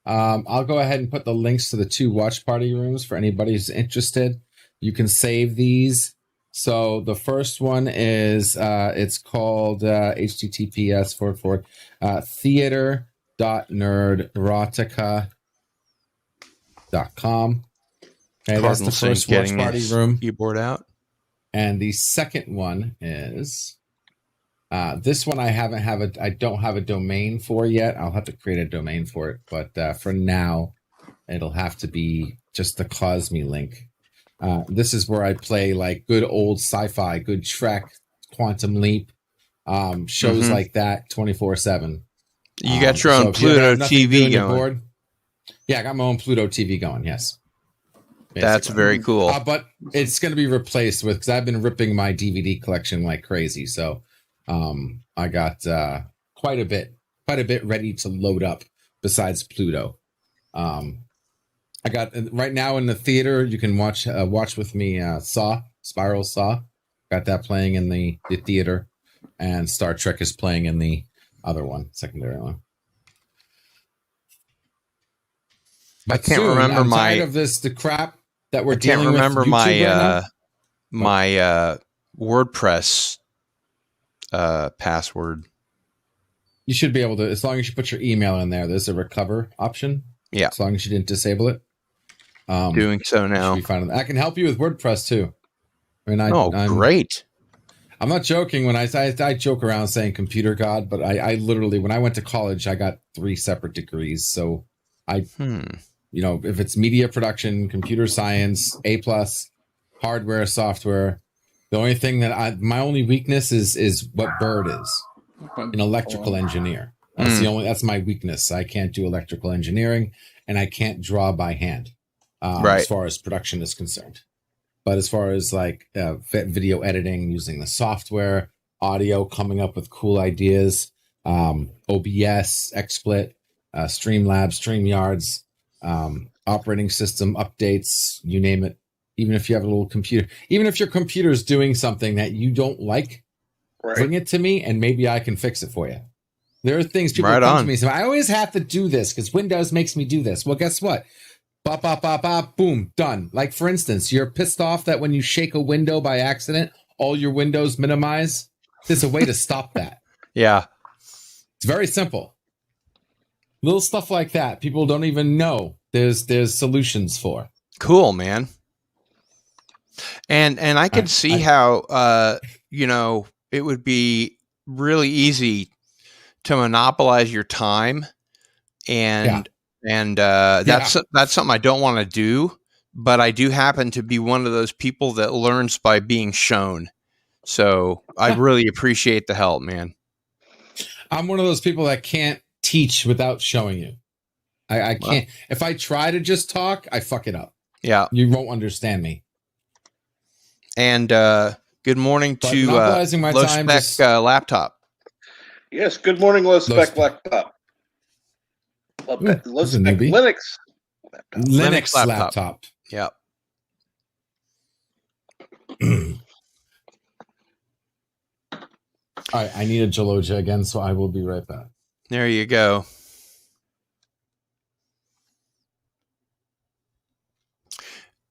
I'll go ahead and put the links to the 2 watch party rooms for anybody who's interested. You can save these. So the first one is it's called https theater.nerderotica.com. Okay, that's the first watch party room. Keyboard out. And the second one is this one I don't have a domain for yet. I'll have to create a domain for it, but for now it'll have to be just the Cosme link. This is where I play like good old sci-fi, good Trek, Quantum Leap, shows like that 24/7. You got your own Pluto TV going. Yeah, I got my own Pluto TV going. Yes. Basically. That's very cool. But it's going to be replaced with, because I've been ripping my DVD collection like crazy. So I got quite a bit ready to load up besides Pluto. I got right now in the theater, you can watch with me Spiral Saw. Got that playing in the theater, and Star Trek is playing in the other one, secondary one. But I can't remember I'm tired of the crap that we're dealing with. I can't remember my WordPress password. You should be able to, as long as you put your email in there. There's a recover option. Yeah, as long as you didn't disable it. Doing so now. I can help you with WordPress too. I mean, I'm great. I'm not joking when I joke around saying computer god, but I literally, when I went to college, I got 3 separate degrees. So if it's media production, computer science, A+, hardware, software, the only thing that my only weakness is what Bird is, an electrical engineer. That's my weakness. I can't do electrical engineering, and I can't draw by hand, as far as production is concerned. But as far as like video editing, using the software, audio, coming up with cool ideas, OBS, XSplit, Streamlabs, StreamYards, operating system updates, you name it. Even if you have a little computer, even if your computer is doing something that you don't like, bring it to me and maybe I can fix it for you. There are things people come to me and say, I always have to do this because Windows makes me do this. Well, guess what? Bop, bop, bop, bop, boom, done. Like, for instance, you're pissed off that when you shake a window by accident, all your windows minimize. There's a way to stop that. Yeah. It's very simple. Little stuff like that. People don't even know there's solutions for. Cool, man. And I could see how, it would be really easy to monopolize your time. And that's something I don't want to do, but I do happen to be one of those people that learns by being shown. So I really appreciate the help, man. I'm one of those people that can't teach without showing you. I can't. If I try to just talk, I fuck it up. Yeah. You won't understand me. And Good morning But to monopolizing my low time spec just laptop. Yes, good morning, low spec laptop. Low who's a spec newbie? Linux. Linux laptop. Yep. All right, I need a Jaloja again, so I will be right back. There you go.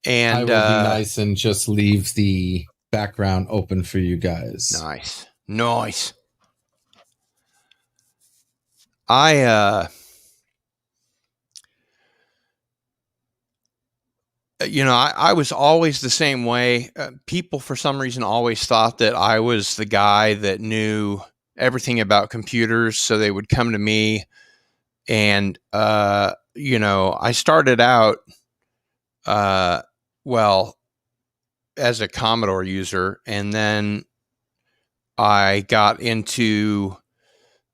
And I will be nice and just leave the background open for you guys. Nice. I was always the same way. People, for some reason, always thought that I was the guy that knew everything about computers, so they would come to me. And I started out, as a Commodore user, and then I got into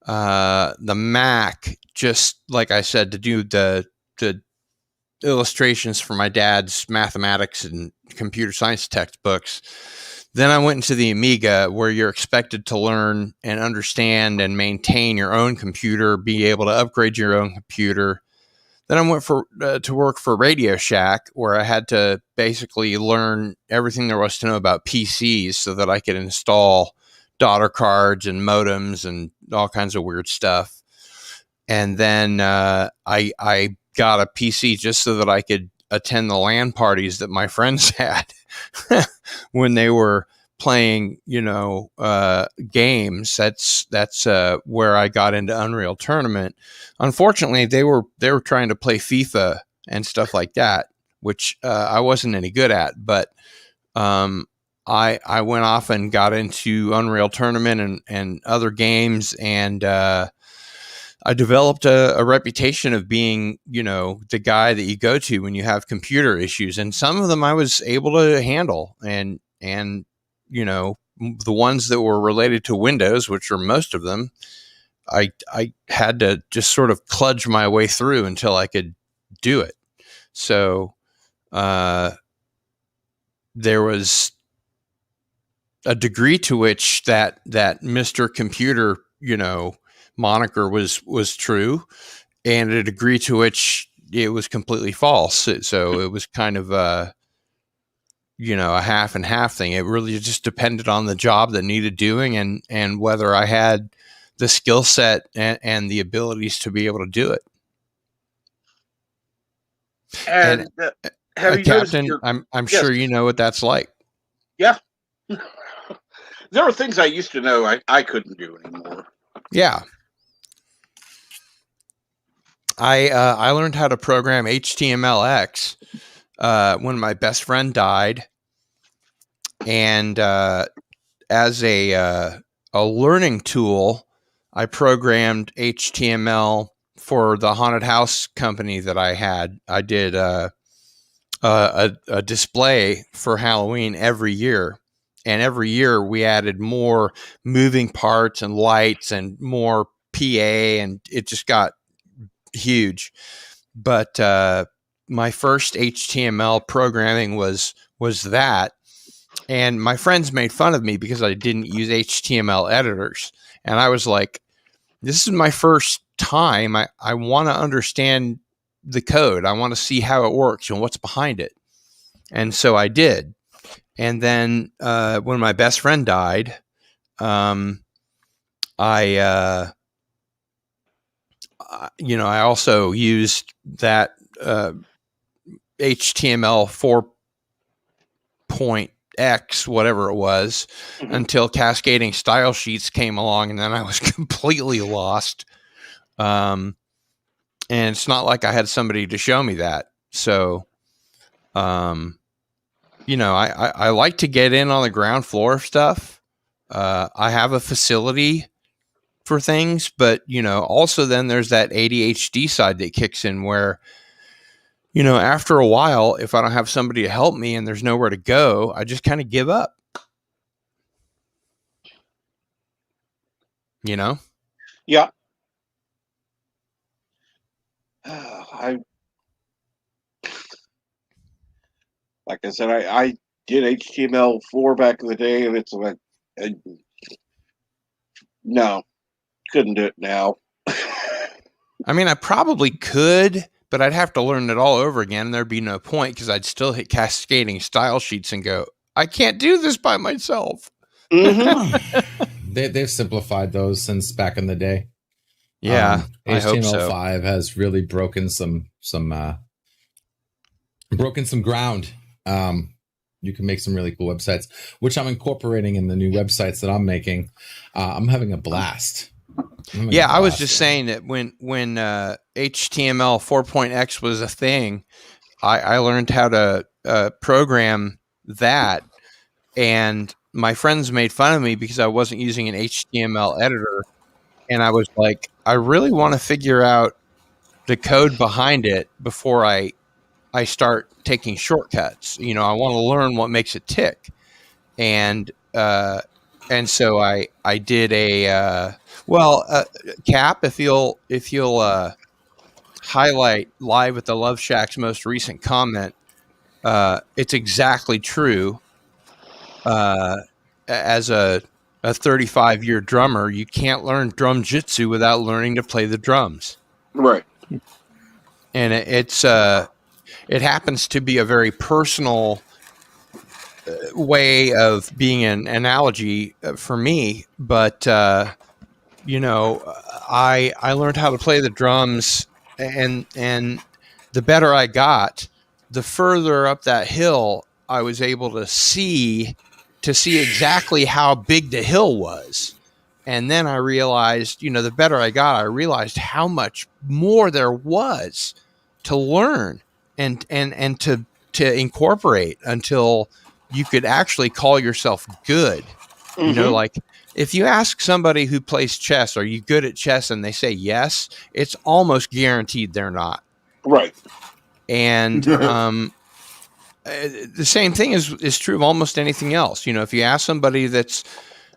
the Mac, just like I said, to do the illustrations for my dad's mathematics and computer science textbooks. Then I went into the Amiga, where you're expected to learn and understand and maintain your own computer, be able to upgrade your own computer. Then I went to work for Radio Shack, where I had to basically learn everything there was to know about PCs so that I could install daughter cards and modems and all kinds of weird stuff. And then I got a PC just so that I could attend the LAN parties that my friends had when they were playing, games. That's where I got into Unreal Tournament. Unfortunately, they were trying to play FIFA and stuff like that, which I wasn't any good at. But I went off and got into Unreal Tournament and other games, and I developed a reputation of being, the guy that you go to when you have computer issues, and some of them I was able to handle, and the ones that were related to Windows, which are most of them, I had to just sort of kludge my way through until I could do it. So there was a degree to which that Mr. Computer, moniker was true, and a degree to which it was completely false. So it was kind of a half and half thing. It really just depended on the job that needed doing and whether I had the skill set and the abilities to be able to do it. And have you Captain, noticed I'm yes. sure you know what that's like. Yeah. There were things I used to know I couldn't do anymore. Yeah. I learned how to program HTMLX when my best friend died, and as a learning tool, I programmed HTML for the haunted house company that I had. I did a display for Halloween every year. And every year we added more moving parts and lights and more PA, and it just got huge. But my first HTML programming was that. And my friends made fun of me because I didn't use HTML editors. And I was like, this is my first time. I want to understand the code. I want to see how it works and what's behind it. And so I did. And then when my best friend died, I also used that HTML 4.x, whatever it was, until cascading style sheets came along, and then I was completely lost. And it's not like I had somebody to show me that. So, I like to get in on the ground floor of stuff. I have a facility for things, but, also then there's that ADHD side that kicks in where, after a while, if I don't have somebody to help me and there's nowhere to go, I just kind of give up. Yeah. Like I said, I did HTML4 back in the day, and it's like, no, couldn't do it now. I mean, I probably could, but I'd have to learn it all over again. There'd be no point because I'd still hit cascading style sheets and go, I can't do this by myself. Mm-hmm. They've simplified those since back in the day. Yeah, I hope so. HTML5 has really broken some ground. You can make some really cool websites, which I'm incorporating in the new websites that I'm making. I'm having a blast. Yeah, I was just saying that when HTML 4.x was a thing, I learned how to program that, and my friends made fun of me because I wasn't using an HTML editor, and I was like, I really want to figure out the code behind it before I start taking shortcuts. You know, I want to learn what makes it tick, and so I did a Cap, if you'll highlight Live at the Love Shack's most recent comment, it's exactly true. As a 35-year drummer, you can't learn drum jitsu without learning to play the drums. Right. And it happens to be a very personal way of being an analogy for me, but you know, I learned how to play the drums, and the better I got, the further up that hill I was able to see exactly how big the hill was. And then I realized, you know, the better I got, I realized how much more there was to learn and to incorporate until you could actually call yourself good. Mm-hmm. You know, like if you ask somebody who plays chess, are you good at chess? And they say yes, it's almost guaranteed they're not. Right. And the same thing is true of almost anything else. You know, if you ask somebody that's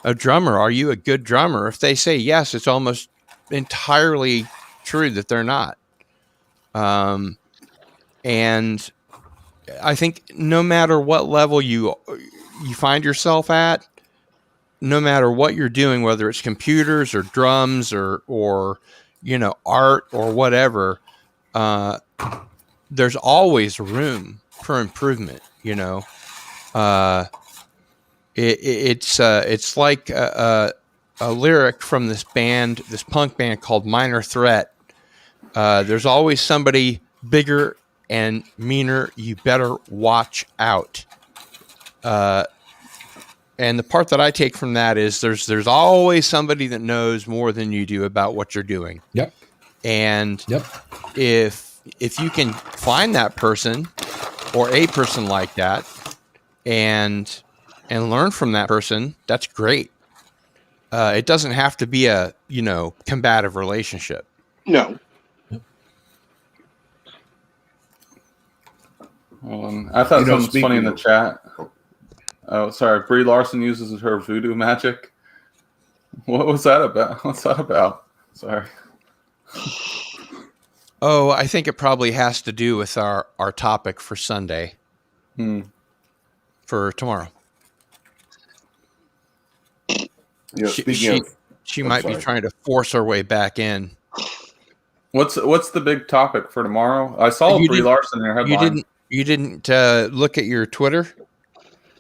a drummer, are you a good drummer? If they say yes, it's almost entirely true that they're not. And I think no matter what level you find yourself at, no matter what you're doing, whether it's computers or drums or you know, art or whatever, there's always room for improvement. You know, it's like a lyric from this punk band called Minor Threat. There's always somebody bigger and meaner. You better watch out. And the part that I take from that is there's always somebody that knows more than you do about what you're doing. Yep. And if you can find that person or a person like that and learn from that person, that's great. It doesn't have to be a, you know, combative relationship. No. I thought something was funny in the chat. Oh, sorry. Brie Larson uses her voodoo magic. What was that about? What's that about? Sorry. Oh, I think it probably has to do with our topic for Sunday. For tomorrow. Yeah, she might be trying to force her way back in. What's the big topic for tomorrow? I saw Brie Larson in her headline. You didn't look at your Twitter?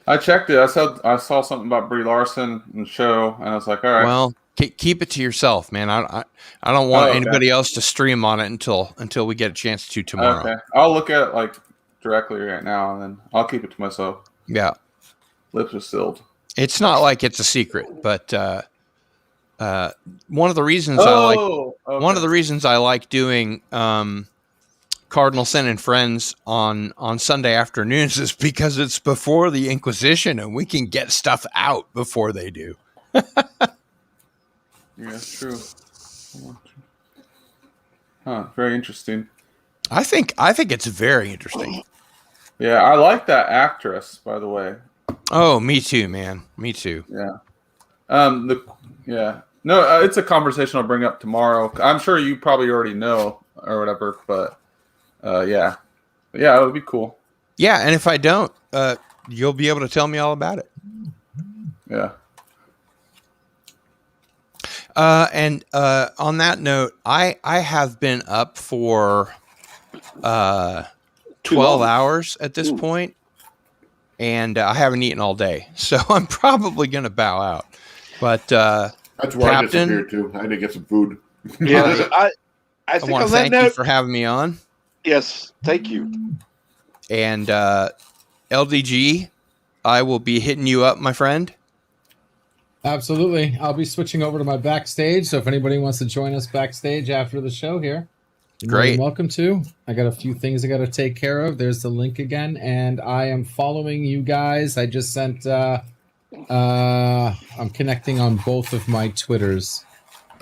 I checked it. I saw something about Brie Larson and the show, and I was like, all right. Well, keep it to yourself, man. I don't want anybody else to stream on it until we get a chance to tomorrow. Okay, I'll look at it like directly right now, and then I'll keep it to myself. Yeah, lips are sealed. It's not like it's a secret, but one of the reasons one of the reasons I like doing Cardinal Sin and Friends on Sunday afternoons is because it's before the Inquisition and we can get stuff out before they do. Yeah, that's true. Huh, very interesting. I think it's very interesting. Yeah, I like that actress, by the way. Oh, me too, man. Me too. Yeah. No, it's a conversation I'll bring up tomorrow. I'm sure you probably already know or whatever, but yeah, it would be cool. Yeah, and if I don't, you'll be able to tell me all about it. Yeah. And on that note, I have been up for 12 hours at this point, and I haven't eaten all day, so I'm probably going to bow out. But that's where Captain, I disappeared too. I had to get some food. Yeah, I think want on to that thank you note, for having me on. Yes, thank you. And LDG, I will be hitting you up, my friend. Absolutely. I'll be switching over to my backstage. So if anybody wants to join us backstage after the show here, you're more than welcome to. I got a few things I got to take care of. There's the link again. And I am following you guys. I just sent, I'm connecting on both of my Twitters.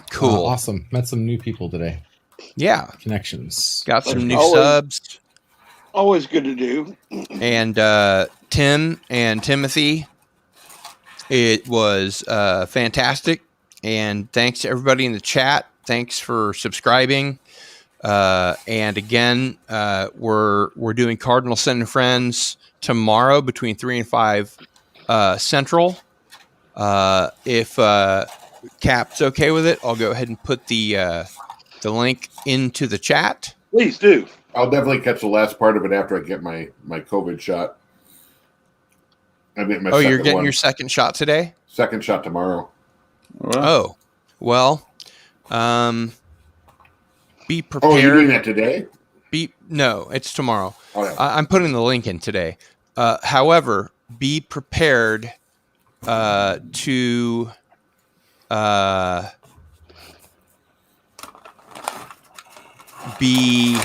Cool. Awesome. Met some new people today. Yeah. Connections. Got some new subs. Always good to do. And Tim and Timothy, it was fantastic. And thanks to everybody in the chat. Thanks for subscribing. And again, we're doing Cardinal Sin and Friends tomorrow between 3 and 5 Central. If Cap's okay with it, I'll go ahead and put the link into the chat. Please do. I'll definitely catch the last part of it after I get my COVID shot. I mean, my You're getting one. your second shot today? Second shot tomorrow. Oh, well, be prepared. Oh, you're doing that today? No, it's tomorrow. Oh, yeah. I'm putting the link in today. However, be prepared to be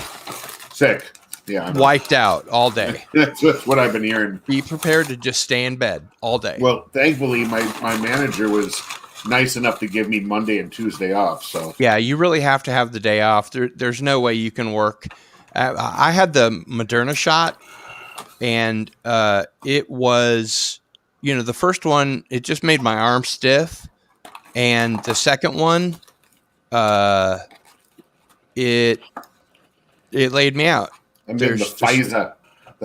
sick. Yeah, wiped out all day. That's what I've been hearing. Be prepared to just stay in bed all day. Well, thankfully, my manager was nice enough to give me Monday and Tuesday off. So yeah, you really have to have the day off. There's no way you can work. I had the Moderna shot, and it was, the first one, it just made my arm stiff, and the second one, it laid me out. I'm getting the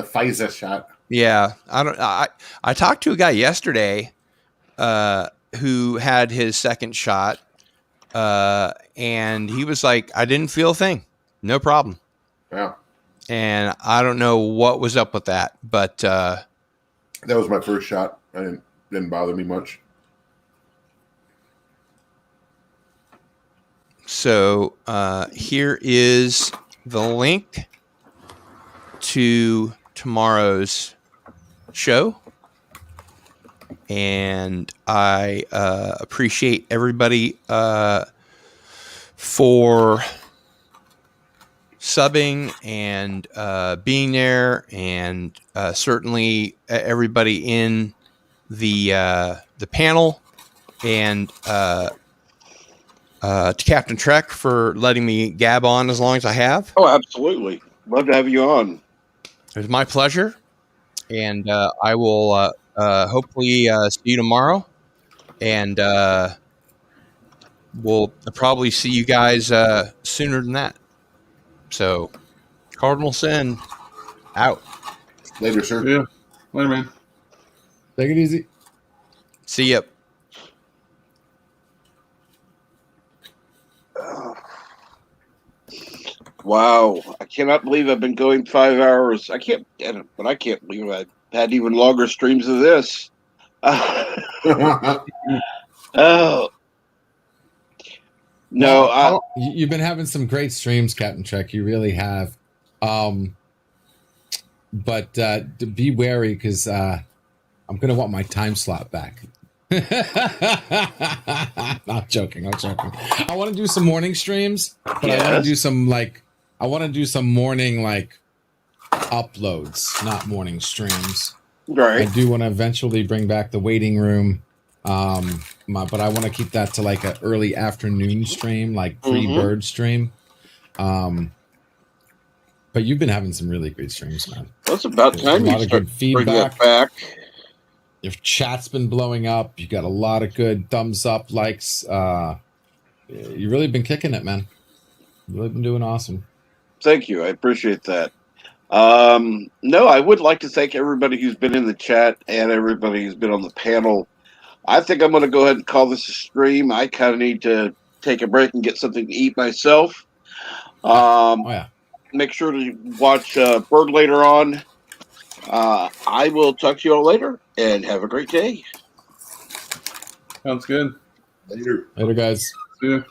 Pfizer shot. Yeah, I talked to a guy yesterday who had his second shot, and he was like, I didn't feel a thing. No problem. Yeah. And I don't know what was up with that, but that was my first shot. Didn't bother me much. So here is the link to tomorrow's show. And I appreciate everybody for subbing and being there, and certainly everybody in the panel, and to Captain Trek for letting me gab on as long as I have. Oh, absolutely. Love to have you on. It was my pleasure, and I will hopefully see you tomorrow, and we'll probably see you guys sooner than that. So, Cardinal Sin, out. Later, sir. Yeah. Later, man. Take it easy. See ya. Wow, I cannot believe I've been going 5 hours. I can't believe I've had even longer streams of this. Oh. No, you've been having some great streams, Captain Trek. You really have. But be wary, because I'm going to want my time slot back. Not joking. I want to do some morning streams, but I want to do some morning uploads, not morning streams. Right. I do want to eventually bring back the waiting room. But I want to keep that to an early afternoon stream, pre-bird stream. But you've been having some really great streams, man. That's about time. A lot of good feedback. Back. Your chat's been blowing up. You got a lot of good thumbs up, likes. You really been kicking it, man. You really been doing awesome. Thank you. I appreciate that. No, I would like to thank everybody who's been in the chat and everybody who's been on the panel. I think I'm going to go ahead and call this a stream. I kind of need to take a break and get something to eat myself. Make sure to watch Bird later on. I will talk to you all later, and have a great day. Sounds good. Later. Later, guys. See ya.